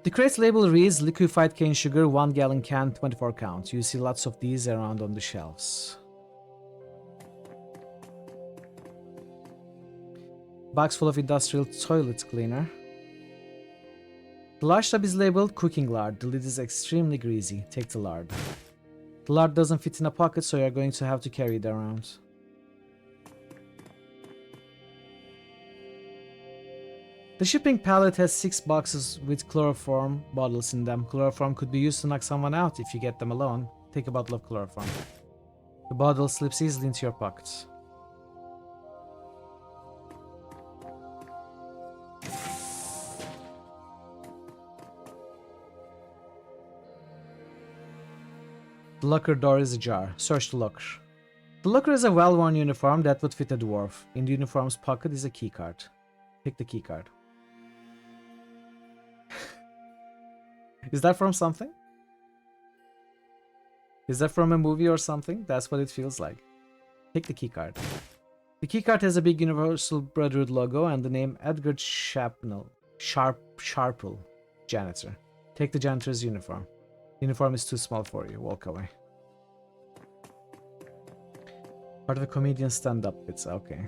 The crate label reads liquefied cane sugar, 1 gallon can, 24 count. You see lots of these around on the shelves. Box full of industrial toilet cleaner. The large tub is labeled cooking lard. The lid is extremely greasy. Take the lard. The lard doesn't fit in a pocket, so you're going to have to carry it around. The shipping pallet has 6 boxes with chloroform bottles in them. Chloroform could be used to knock someone out if you get them alone. Take a bottle of chloroform. The bottle slips easily into your pockets. The locker door is ajar. Search the locker. The locker is a well-worn uniform that would fit a dwarf. In the uniform's pocket is a keycard. Pick the keycard. Is that from something? Is that from a movie or something? That's what it feels like. Pick the keycard. The keycard has a big Universal Brotherhood logo and the name Edgar Sharple, janitor. Take the janitor's uniform. The uniform is too small for you. Walk away. Part of a comedian stand-up bits. Okay.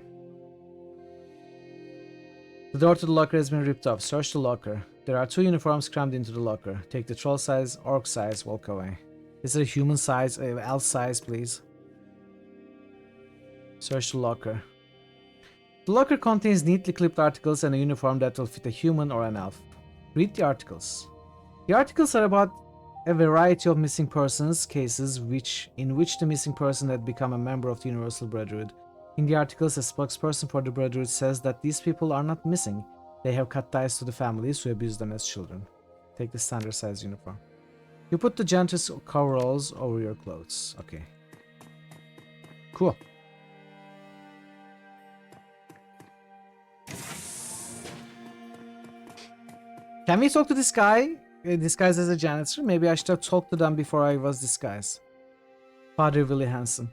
The door to the locker has been ripped off. Search the locker. There are 2 uniforms crammed into the locker. Take the troll size, orc size, walk away. Is it a human size, elf size, please? Search the locker. The locker contains neatly clipped articles and a uniform that will fit a human or an elf. Read the articles. The articles are about a variety of missing persons cases in which the missing person had become a member of the Universal Brotherhood. In the articles, a spokesperson for the Brotherhood says that these people are not missing. They have cut ties to the families who abused them as children. Take the standard size uniform. You put the janitor's coveralls over your clothes. Okay. Cool. Can we talk to this guy? Disguised as a janitor? Maybe I should have talked to them before I was disguised. Father Willie Hansen.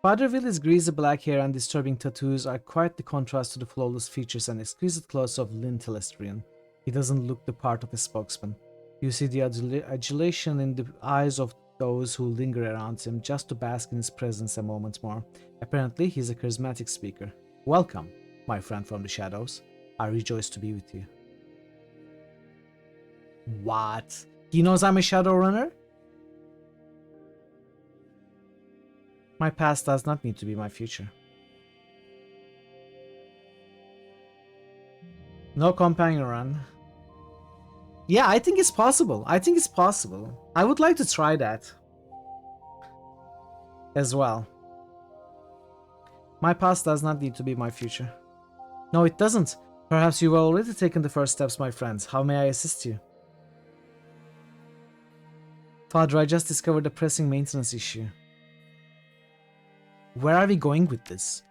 Father Willie's greasy black hair and disturbing tattoos are quite the contrast to the flawless features and exquisite clothes of Lynn Telestrian. He doesn't look the part of a spokesman. You see the adulation in the eyes of those who linger around him just to bask in his presence a moment more. Apparently, he's a charismatic speaker. Welcome, my friend from the shadows. I rejoice to be with you. What? He knows I'm a Shadowrunner? My past does not need to be my future. No companion run. Yeah, I think it's possible. I think it's possible. I would like to try that as well. My past does not need to be my future. No, it doesn't. Perhaps you've already taken the first steps, my friends. How may I assist you? Father, I just discovered a pressing maintenance issue. Where are we going with this?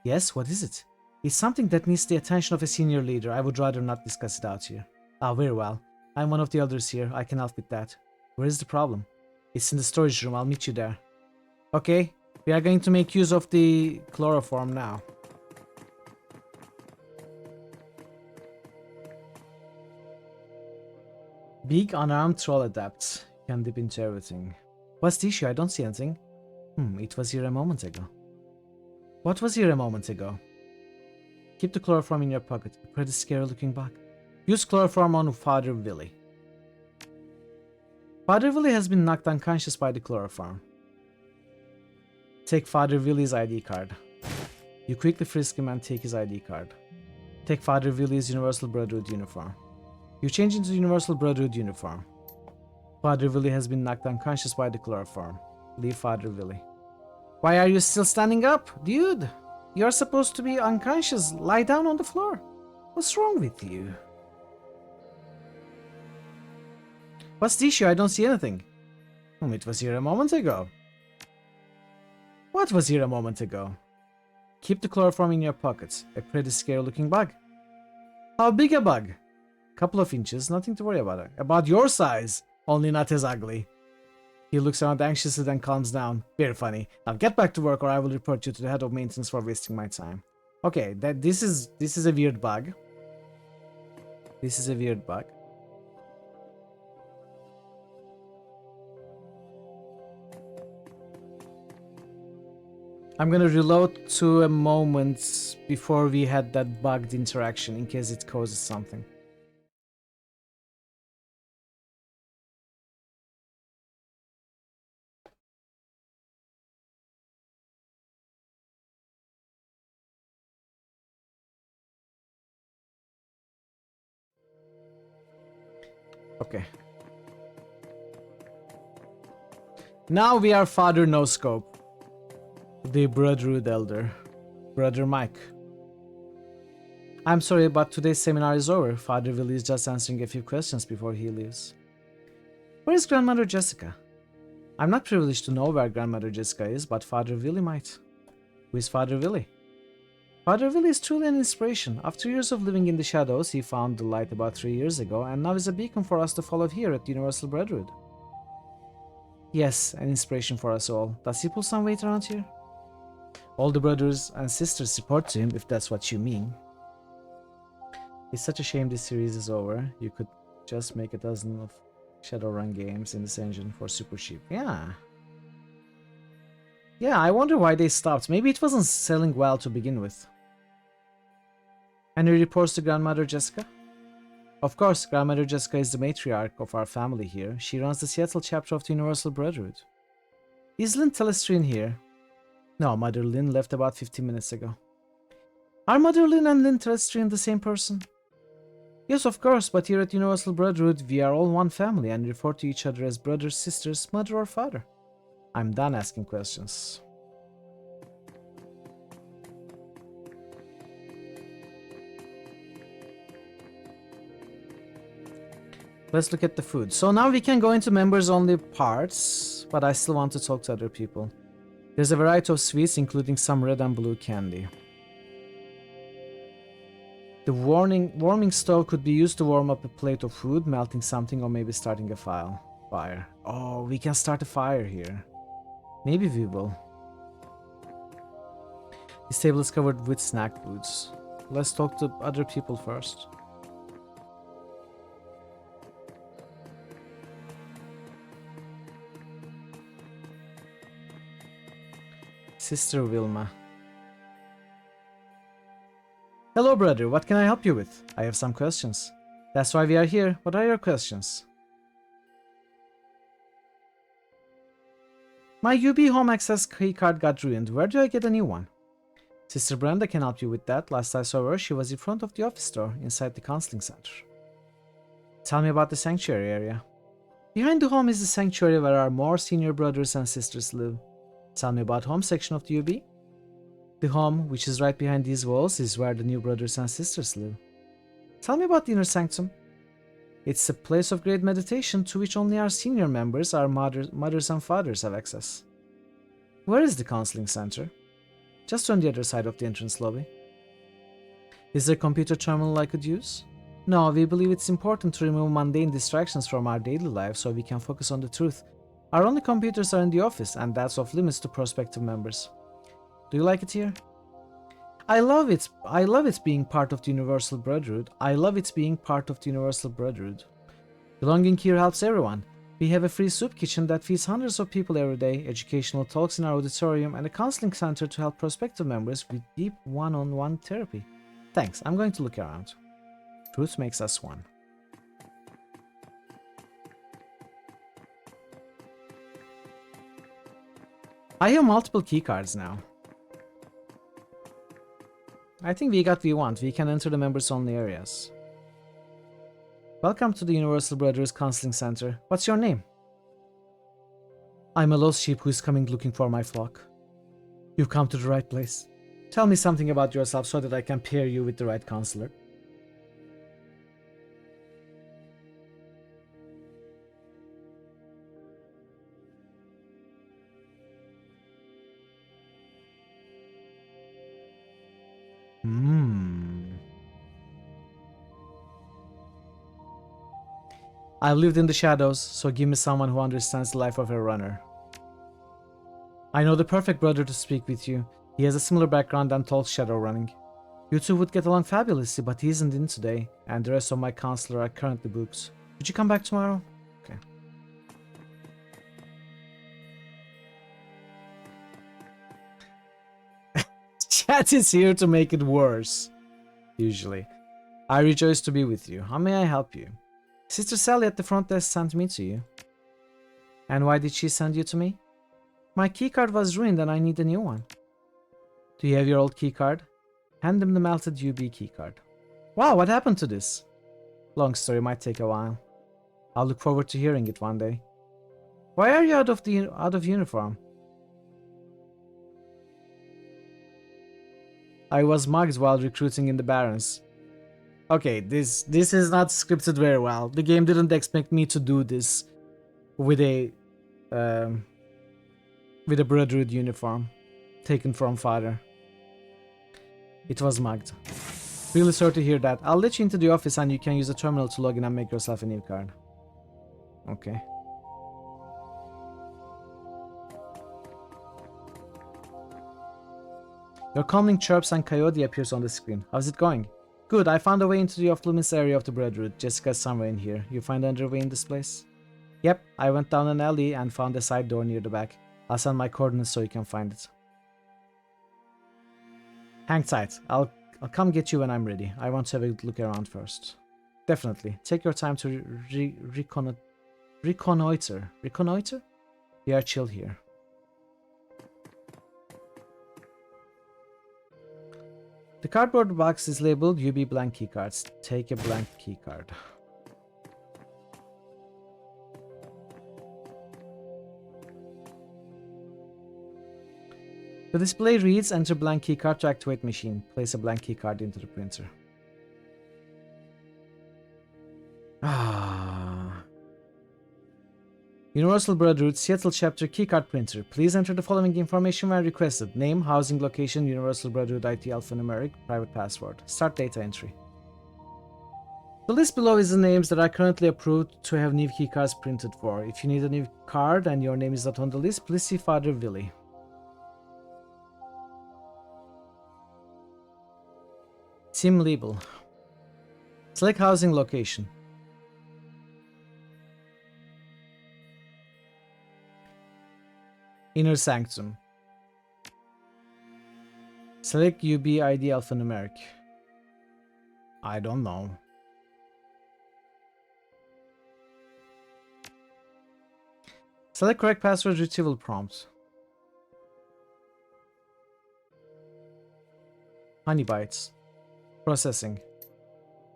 Yes, what is it? It's something that needs the attention of a senior leader. I would rather not discuss it out here. Ah, very well. I'm one of the elders here. I can help with that. Where is the problem? It's in the storage room. I'll meet you there. Okay, we are going to make use of the chloroform now. Big unarmed troll adapts. Can dip into everything. What's the issue? I don't see anything. It was here a moment ago. What was here a moment ago? Keep the chloroform in your pocket. A pretty scary looking bug. Use chloroform on Father Willie. Father Willie has been knocked unconscious by the chloroform. Take Father Willie's ID card. You quickly frisk him and take his ID card. Take Father Willie's Universal Brotherhood uniform. You change into the Universal Brotherhood uniform. Father Willie has been knocked unconscious by the chloroform. Leave Father Willie. Why are you still standing up, dude? You're supposed to be unconscious. Lie down on the floor. What's wrong with you? What's the issue? I don't see anything. It was here a moment ago. What was here a moment ago? Keep the chloroform in your pockets. A pretty scary looking bug. How big a bug? Couple of inches, nothing to worry about. About your size, only not as ugly. He looks around anxiously, then calms down. Very funny. Now get back to work or I will report you to the head of maintenance for wasting my time. Okay, this is a weird bug. This is a weird bug. I'm gonna reload to a moment before we had that bugged interaction in case it causes something. Okay. Now we are Father No Scope. The Brotherhood Elder. Brother Mike. I'm sorry, but today's seminar is over. Father Willie is just answering a few questions before he leaves. Where is Grandmother Jessica? I'm not privileged to know where Grandmother Jessica is, but Father Willie might. Who is Father Willie? Father Willie is truly an inspiration. After years of living in the shadows, he found the light about 3 years ago, and now is a beacon for us to follow here at Universal Brotherhood. Yes, an inspiration for us all. Does he pull some weight around here? All the brothers and sisters report to him, if that's what you mean. It's such a shame this series is over. You could just make a dozen of Shadowrun games in this engine for super cheap. Yeah. Yeah, I wonder why they stopped. Maybe it wasn't selling well to begin with. Any reports to Grandmother Jessica? Of course, Grandmother Jessica is the matriarch of our family here. She runs the Seattle chapter of the Universal Brotherhood. Is Lynn Telestrin here? No, Mother Lynn left about 15 minutes ago. Are Mother Lynn and Lynn Telestrin the same person? Yes, of course, but here at Universal Brotherhood, we are all one family and refer to each other as brothers, sisters, mother or father. I'm done asking questions. Let's look at the food. So now we can go into members only parts, but I still want to talk to other people. There's a variety of sweets, including some red and blue candy. The warming stove could be used to warm up a plate of food, melting something, or maybe starting a fire. Oh, we can start a fire here. Maybe we will. This table is covered with snack foods. Let's talk to other people first. Sister Wilma. Hello, brother. What can I help you with? I have some questions. That's why we are here. What are your questions? My UB home access keycard got ruined. Where do I get a new one? Sister Brenda can help you with that. Last I saw her, she was in front of the office door, inside the counseling center. Tell me about the sanctuary area. Behind the home is the sanctuary where our more senior brothers and sisters live. Tell me about home section of the UB. The home, which is right behind these walls, is where the new brothers and sisters live. Tell me about the inner sanctum. It's a place of great meditation to which only our senior members, our mothers and fathers, have access. Where is the counseling center? Just on the other side of the entrance lobby. Is there a computer terminal I could use? No, we believe it's important to remove mundane distractions from our daily lives so we can focus on the truth. Our only computers are in the office, and that's off limits to prospective members. Do you like it here? I love it being part of the Universal Brotherhood. Belonging here helps everyone. We have a free soup kitchen that feeds hundreds of people every day, educational talks in our auditorium, and a counseling center to help prospective members with deep one-on-one therapy. Thanks, I'm going to look around. Truth makes us one. I have multiple keycards now. I think we got what we want. We can enter the members-only areas. Welcome to the Universal Brothers Counseling Center. What's your name? I'm a lost sheep who is coming looking for my flock. You've come to the right place. Tell me something about yourself so that I can pair you with the right counselor. I've lived in the shadows, so give me someone who understands the life of a runner. I know the perfect brother to speak with you. He has a similar background and talks shadow running. You two would get along fabulously, but he isn't in today, and the rest of my counselor are currently booked. Would you come back tomorrow? Okay. Chat is here to make it worse. Usually. I rejoice to be with you. How may I help you? Sister Sally at the front desk sent me to you. And why did she send you to me? My keycard was ruined and I need a new one. Do you have your old keycard? Hand him the melted UB keycard. Wow, what happened to this? Long story, might take a while. I'll look forward to hearing it one day. Why are you out of uniform? I was mugged while recruiting in the Barrens. Okay, this is not scripted very well. The game didn't expect me to do this with a Brotherhood uniform taken from father. It was mugged. Really sorry to hear that. I'll let you into the office and you can use the terminal to log in and make yourself a new card. Okay. Your calming chirps and coyote appears on the screen. How's it going? Good, I found a way into the off-limits area of the Brotherhood. Jessica's somewhere in here. You find another way in this place? Yep, I went down an alley and found a side door near the back. I'll send my coordinates so you can find it. Hang tight. I'll come get you when I'm ready. I want to have a look around first. Definitely. Take your time to reconnoiter. Reconnoiter? We are chill here. The cardboard box is labeled UB blank keycards. Take a blank keycard. The display reads, enter blank keycard to activate machine. Place a blank keycard into the printer. Universal Brotherhood, Seattle Chapter Keycard Printer. Please enter the following information when requested. Name, housing location, Universal Brotherhood IT alphanumeric, private password. Start data entry. The list below is the names that are currently approved to have new keycards printed for. If you need a new card and your name is not on the list, please see Father Willie. Team label. Select housing location. Inner sanctum. Select UB ID alphanumeric. I don't know. Select correct password retrieval prompt. Honey bites. Processing.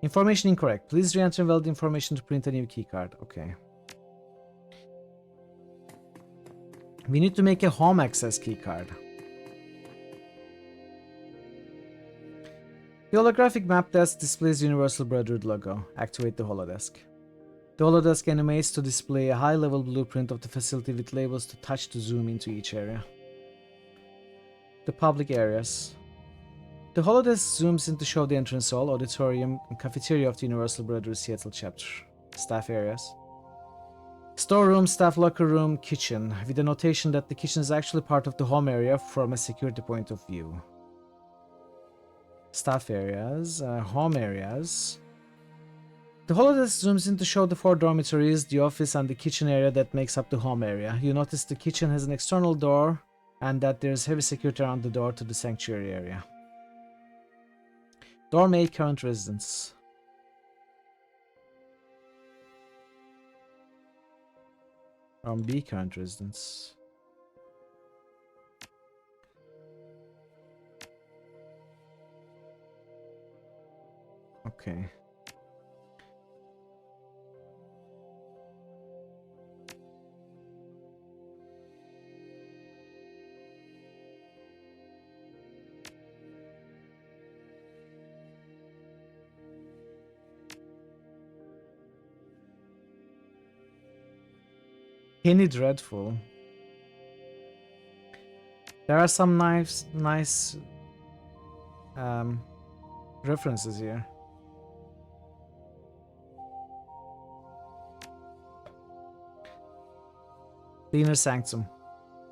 Information incorrect. Please re-enter invalid information to print a new keycard. Okay. We need to make a home access keycard. The holographic map desk displays Universal Brotherhood logo. Activate the holodesk. The holodesk animates to display a high-level blueprint of the facility with labels to touch to zoom into each area. The public areas. The holodesk zooms in to show the entrance hall, auditorium, and cafeteria of the Universal Brotherhood Seattle chapter. Staff areas. Storeroom, staff locker room, kitchen, with the notation that the kitchen is actually part of the home area from a security point of view. Staff areas, home areas. The holodesk zooms in to show the 4 dormitories, the office, and the kitchen area that makes up the home area. You notice the kitchen has an external door and that there's heavy security around the door to the sanctuary area. Dorm A, current residence. Dorm B, current residence. Okay. Penny Dreadful. There are some nice references here. The Inner Sanctum.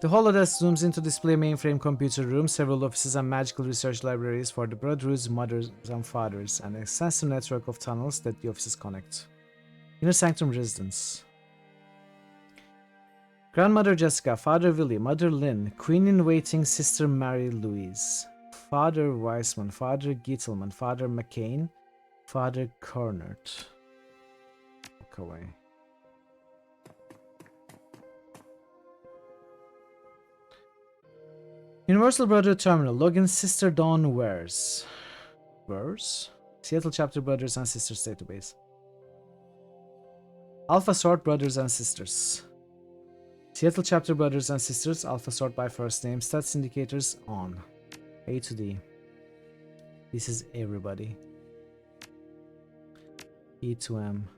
The holodesk zooms into display mainframe computer room, several offices and magical research libraries for the Brotherhood's mothers and fathers, and an extensive network of tunnels that the offices connect. Inner Sanctum residence. Grandmother Jessica, Father Willie, Mother Lynn, Queen-in-Waiting Sister Mary Louise, Father Weissman, Father Gittelman, Father McCain, Father Cornert. Walk away. Universal Brotherhood Terminal, login Sister Dawn Wares. Wares? Seattle Chapter Brothers and Sisters Database. Alpha Sort Brothers and Sisters. Seattle Chapter Brothers and Sisters, Alpha Sort by first name, stats indicators on. A to D. This is everybody. E to M.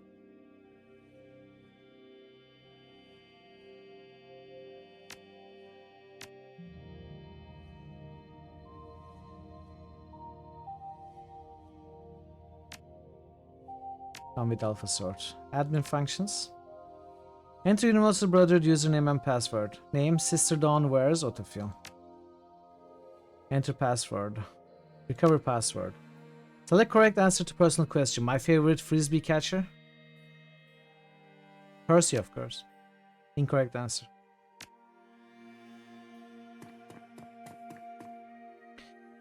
Come with Alpha Sort. Admin functions. Enter Universal Brotherhood username and password. Name Sister Dawn Wares autofill. Enter password. Recover password. Select correct answer to personal question. My favorite frisbee catcher? Percy, of course. Incorrect answer.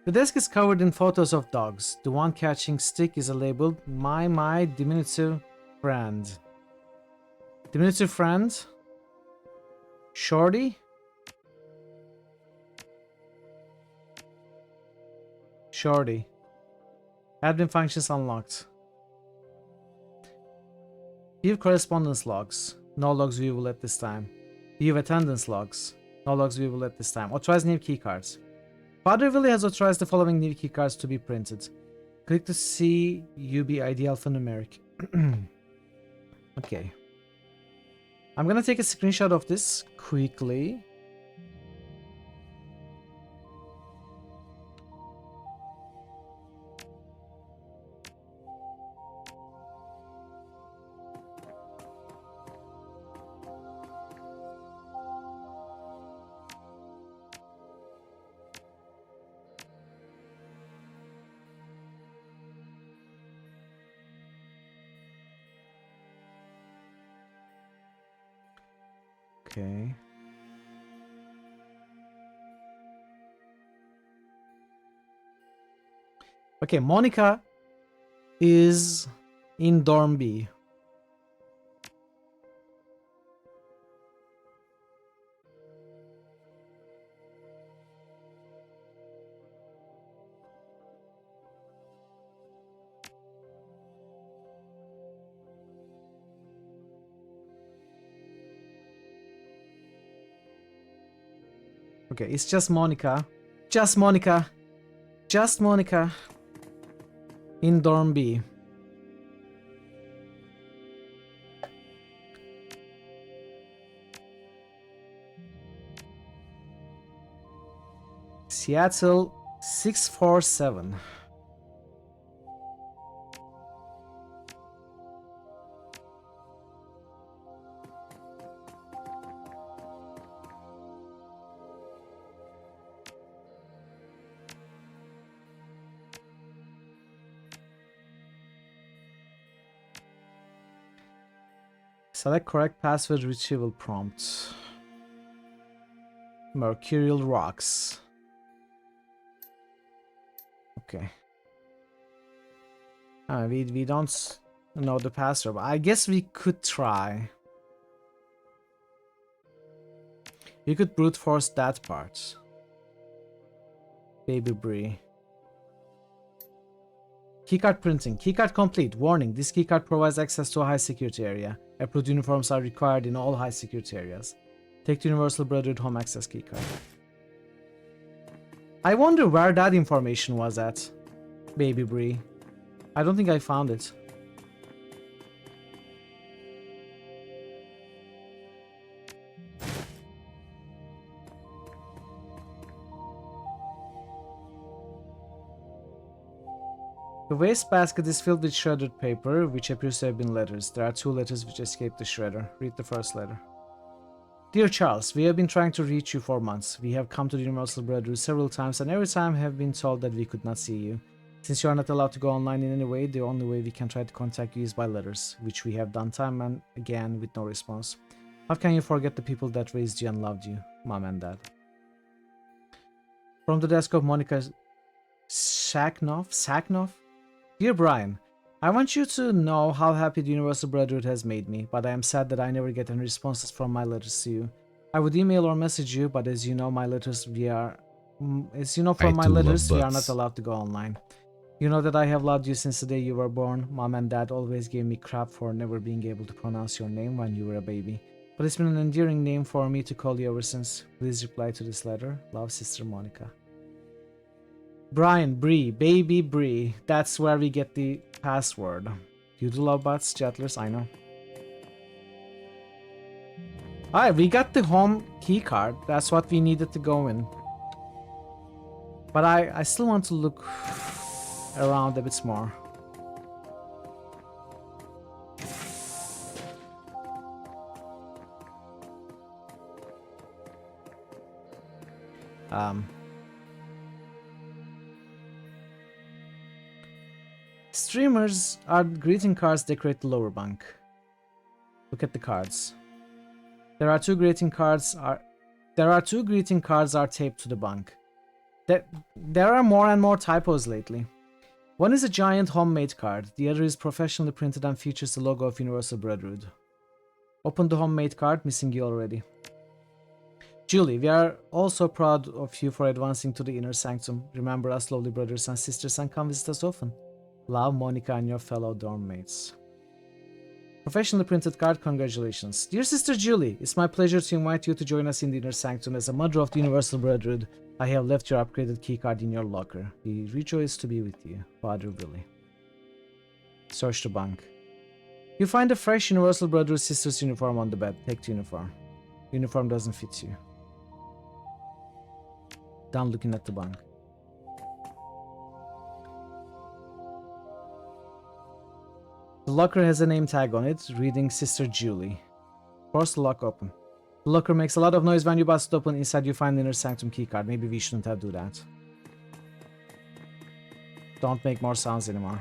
The desk is covered in photos of dogs. The one catching stick is labeled my diminutive friend. Diminutive friend? Shorty? Shorty. Admin functions unlocked. View correspondence logs. No logs viewable at this time. View attendance logs. No logs viewable at this time. Authorize new keycards. Father Willie has authorized the following new keycards to be printed. Click to see UB ID alphanumeric. Okay. I'm gonna take a screenshot of this quickly. Okay. Okay, Monica is in dorm B. Okay, it's just Monica. Just Monica. Just Monica. In dorm B. Seattle 647. Select correct password retrieval prompt. Mercurial rocks. Okay. We don't know the password, but I guess we could try. We could brute force that part. Baby Brie. Keycard printing. Keycard complete. Warning, this keycard provides access to a high security area. Approved uniforms are required in all high security areas. Take the Universal Brotherhood home access keycard. I wonder where that information was at, Baby Brie. I don't think I found it. The wastebasket is filled with shredded paper, which appears to have been letters. There are 2 letters which escaped the shredder. Read the first letter. Dear Charles, we have been trying to reach you for months. We have come to the Universal Brotherhood several times and every time have been told that we could not see you. Since you are not allowed to go online in any way, the only way we can try to contact you is by letters, which we have done time and again with no response. How can you forget the people that raised you and loved you, Mom and Dad? From the desk of Monica Saknov? Dear Brian, I want you to know how happy the Universal Brotherhood has made me, but I am sad that I never get any responses from my letters to you. I would email or message you, but as you know, my letters we are not allowed to go online. You know that I have loved you since the day you were born. Mom and Dad always gave me crap for never being able to pronounce your name when you were a baby. But it's been an endearing name for me to call you ever since. Please reply to this letter. Love, Sister Monica. Brian, Bree, Baby Bree. That's where we get the password. You do love bots, chattlers, I know. Alright, we got the home keycard. That's what we needed to go in. But I still want to look around a bit more. Streamers are greeting cards decorate the lower bunk. Look at the cards. There are two greeting cards are taped to the bunk. There are more and more typos lately. One is a giant homemade card, the other is professionally printed and features the logo of Universal Brotherhood. Open the homemade card, missing you already. Julie, we are also proud of you for advancing to the inner sanctum. Remember us, lovely brothers and sisters, and come visit us often. Love, Monica and your fellow dorm mates. Professionally printed card, congratulations. Dear Sister Julie, it's my pleasure to invite you to join us in the inner sanctum. As a mother of the Universal Brotherhood, I have left your upgraded keycard in your locker. We rejoice to be with you, Father Billy. Search the bunk. You find a fresh Universal Brotherhood Sisters uniform on the bed. Take the uniform. Uniform doesn't fit you. Down looking at the bunk. The locker has a name tag on it, reading Sister Julie. Force the lock open. The locker makes a lot of noise when you bust it open. Inside you find the inner sanctum keycard. Maybe we shouldn't have do that. Don't make more sounds anymore.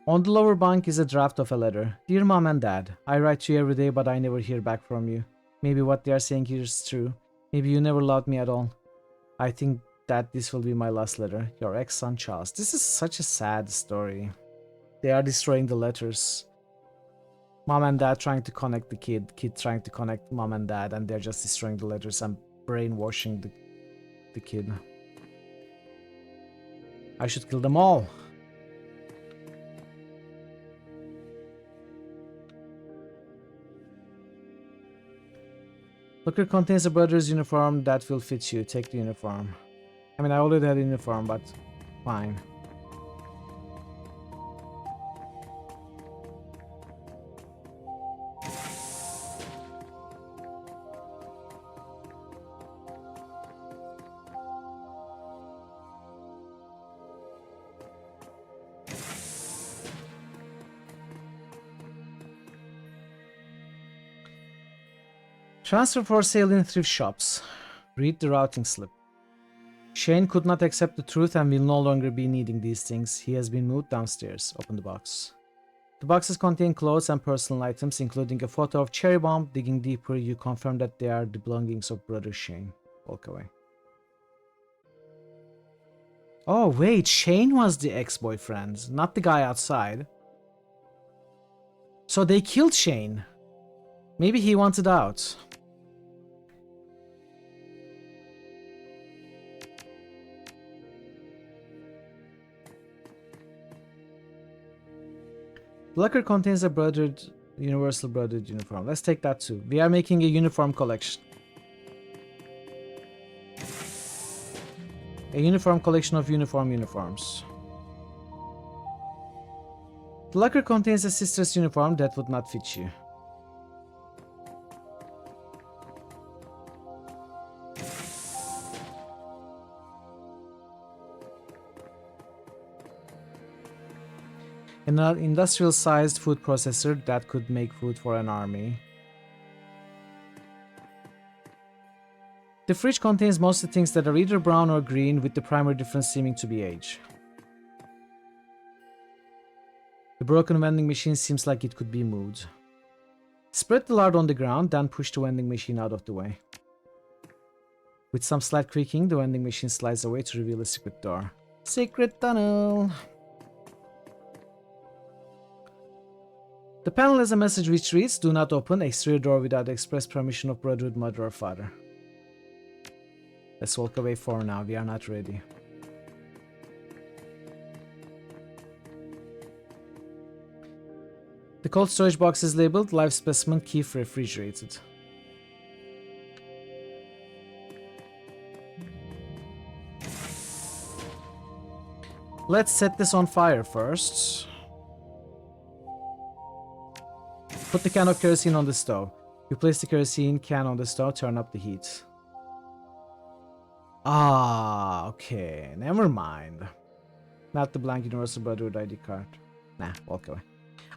On the lower bunk is a draft of a letter. Dear Mom and Dad, I write to you every day but I never hear back from you. Maybe what they are saying here is true. Maybe you never loved me at all. I think that this will be my last letter. Your ex-son Charles. This is such a sad story. They are destroying the letters. Mom and Dad trying to connect the kid. Kid trying to connect Mom and Dad, and they're just destroying the letters and brainwashing the kid. I should kill them all. Locker contains a brother's uniform that will fit you. Take the uniform. I mean, I already had a uniform, but fine. Transfer for sale in thrift shops. Read the routing slip. Shane could not accept the truth and will no longer be needing these things. He has been moved downstairs. Open the box. The boxes contain clothes and personal items, including a photo of Cherry Bomb. Digging deeper, you confirm that they are the belongings of brother Shane. Walk away. Oh wait, Shane was the ex-boyfriend, not the guy outside. So they killed Shane. Maybe he wanted out. The locker contains a universal brotherhood uniform. Let's take that too. We are making a uniform collection. A uniform collection of uniforms. The locker contains a sister's uniform that would not fit you. An industrial-sized food processor that could make food for an army. The fridge contains most of the things that are either brown or green, with the primary difference seeming to be age. The broken vending machine seems like it could be moved. Spread the lard on the ground, then push the vending machine out of the way. With some slight creaking, the vending machine slides away to reveal a secret door. Secret tunnel! The panel has a message which reads, "Do not open exterior door without express permission of brotherhood, mother or father." Let's walk away for now, we are not ready. The cold storage box is labeled live specimen, key refrigerated. Let's set this on fire first. Put the can of kerosene on the stove. You place the kerosene can on the stove, turn up the heat. Ah, okay, never mind. Not the blank universal brotherhood ID card. Nah, walk away.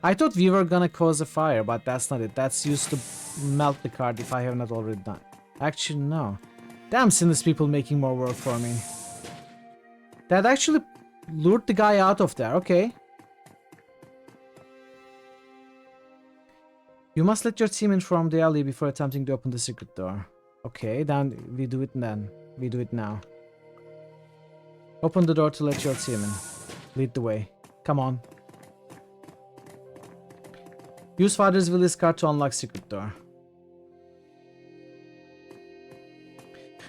I thought we were gonna cause a fire, but that's not it. That's used to melt the card if I have not already done. Actually, no. Damn, sinless people making more work for me. That actually lured the guy out of there, okay. You must let your team inform the alley before attempting to open the secret door. Okay, then we do it then. We do it now. Open the door to let your team in. Lead the way. Come on. Use Father's Willie's card to unlock secret door.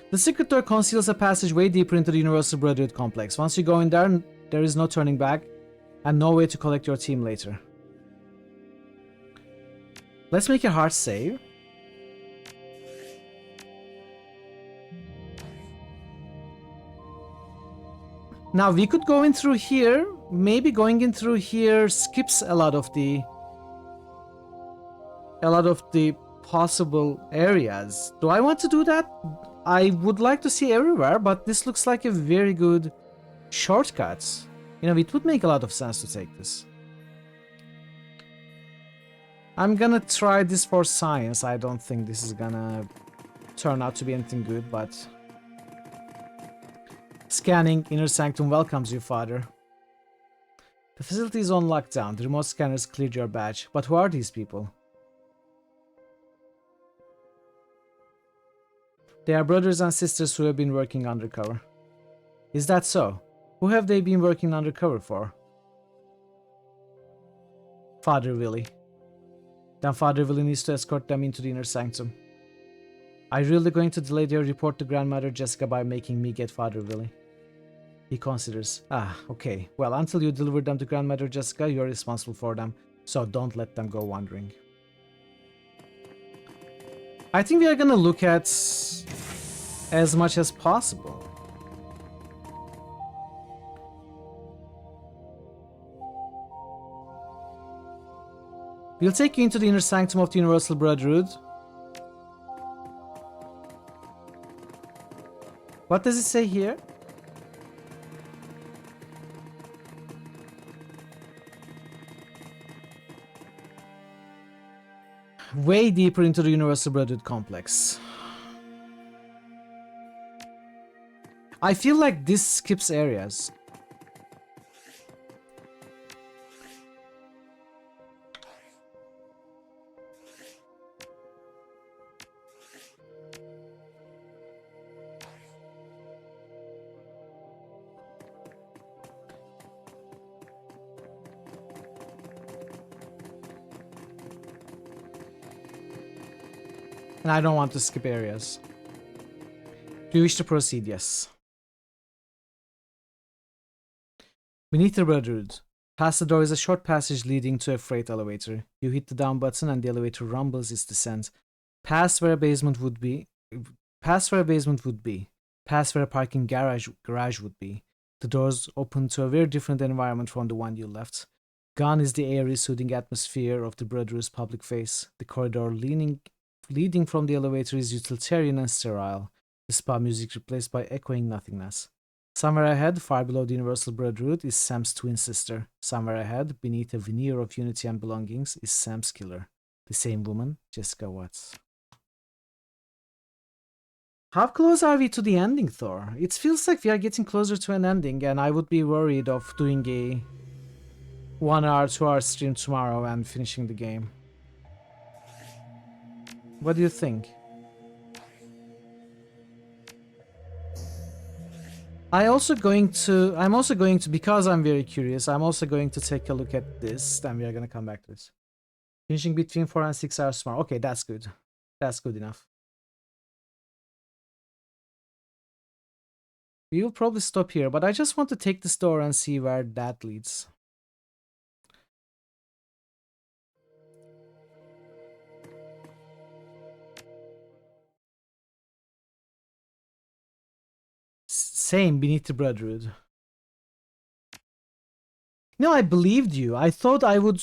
The secret door conceals a passage way deeper into the Universal Brotherhood complex. Once you go in there, there is no turning back and no way to collect your team later. Let's make a hard save. Now we could go in through here. Maybe going in through here skips a lot of the possible areas. Do I want to do that? I would like to see everywhere, but this looks like a very good shortcut. You know, it would make a lot of sense to take this. I'm gonna try this for science. I don't think this is gonna turn out to be anything good, but... Scanning. Inner Sanctum welcomes you, Father. The facility is on lockdown. The remote scanners cleared your badge. But who are these people? They are brothers and sisters who have been working undercover. Is that so? Who have they been working undercover for? Father Willie. Then Father Willie needs to escort them into the Inner Sanctum. Are you really going to delay their report to Grandmother Jessica by making me get Father Willie? He considers. Ah, okay. Well, until you deliver them to Grandmother Jessica, you're responsible for them. So don't let them go wandering. I think we are gonna look at as much as possible. We'll take you into the inner sanctum of the Universal Brotherhood. What does it say here? Way deeper into the Universal Brotherhood complex. I feel like this skips areas. And I don't want to skip areas. Do you wish to proceed? Yes. Beneath the Brotherhood. Past the door is a short passage leading to a freight elevator. You hit the down button and the elevator rumbles its descent. Past where a basement would be. Past where a basement would be. Past where a parking garage would be. The doors open to a very different environment from the one you left. Gone is the airy, soothing atmosphere of the Brotherhood's public face. The corridor leading from the elevator is utilitarian and sterile. The spa music replaced by echoing nothingness. Somewhere ahead, far below the Universal Brotherhood, is Sam's twin sister. Somewhere ahead, beneath a veneer of unity and belongings, is Sam's killer. The same woman, Jessica Watts. How close are we to the ending, Thor? It feels like we are getting closer to an ending, and I would be worried of doing a 1 hour, 2 hour stream tomorrow and finishing the game. What do you think? I'm also going to, because I'm very curious, I'm also going to take a look at this, then we are going to come back to this. Finishing between 4 and 6 hours tomorrow. Okay, that's good. That's good enough. We will probably stop here, but I just want to take this door and see where that leads. Same, beneath the Brotherhood. No, I believed you. I thought I would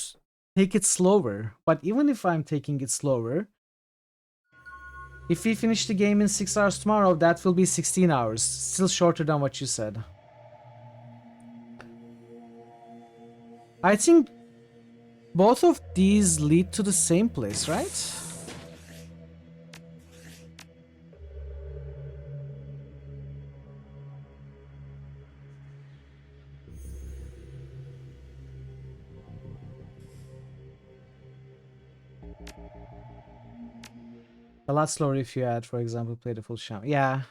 take it slower. But even if I'm taking it slower, if we finish the game in 6 hours tomorrow, that will be 16 hours. Still shorter than what you said. I think both of these lead to the same place, right? A lot slower if you had, for example, played the full shaman. Yeah,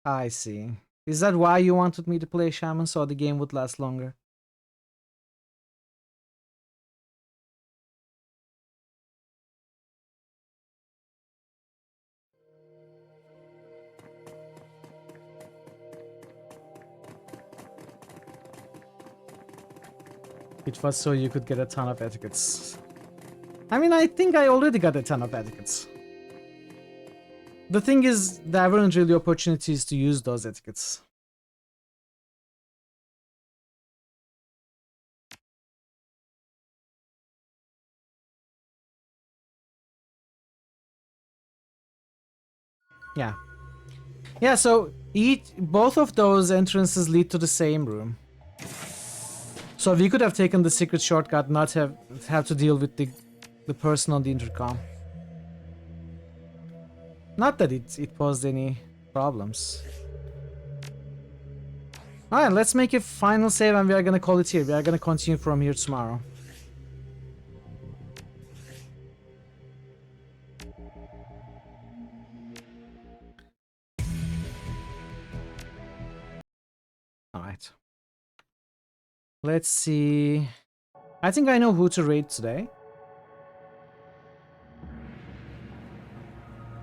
I see. Is that why you wanted me to play shaman, so the game would last longer? It was so you could get a ton of etiquettes. I mean, I think I already got a ton of etiquettes. The thing is, there weren't really opportunities to use those etiquettes. Yeah. Yeah, so both of those entrances lead to the same room. So we could have taken the secret shortcut, not have to deal with the person on the intercom. Not that it posed any problems. Alright, let's make a final save and we are gonna call it here. We are gonna continue from here tomorrow. Alright. Let's see. I think I know who to raid today.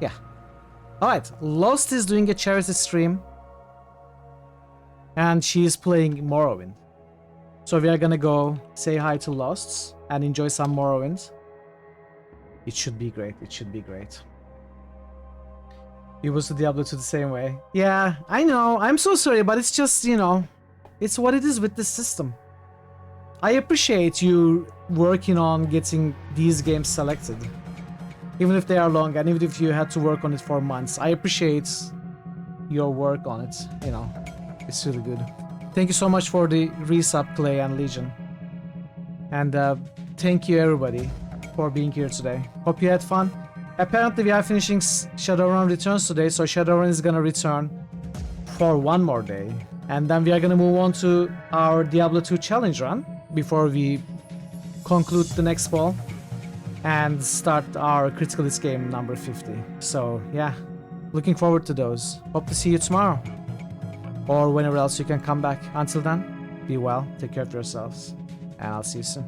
Yeah. Alright, Lost is doing a charity stream. And she is playing Morrowind. So we are gonna go say hi to Lost and enjoy some Morrowind. It should be great, it should be great. You was to Diablo 2 the same way. Yeah, I know. I'm so sorry, but it's just, you know, it's what it is with this system. I appreciate you working on getting these games selected. Even if they are long, and even if you had to work on it for months. I appreciate your work on it, you know. It's really good. Thank you so much for the resub, Clay and Legion. And thank you everybody for being here today. Hope you had fun. Apparently we are finishing Shadowrun Returns today, so Shadowrun is gonna return for one more day. And then we are gonna move on to our Diablo 2 challenge run before we conclude the next fall and start our Critical Hits game number 50. So yeah, looking forward to those. Hope to see you tomorrow or whenever else you can come back. Until then, be well, take care of yourselves, and I'll see you soon.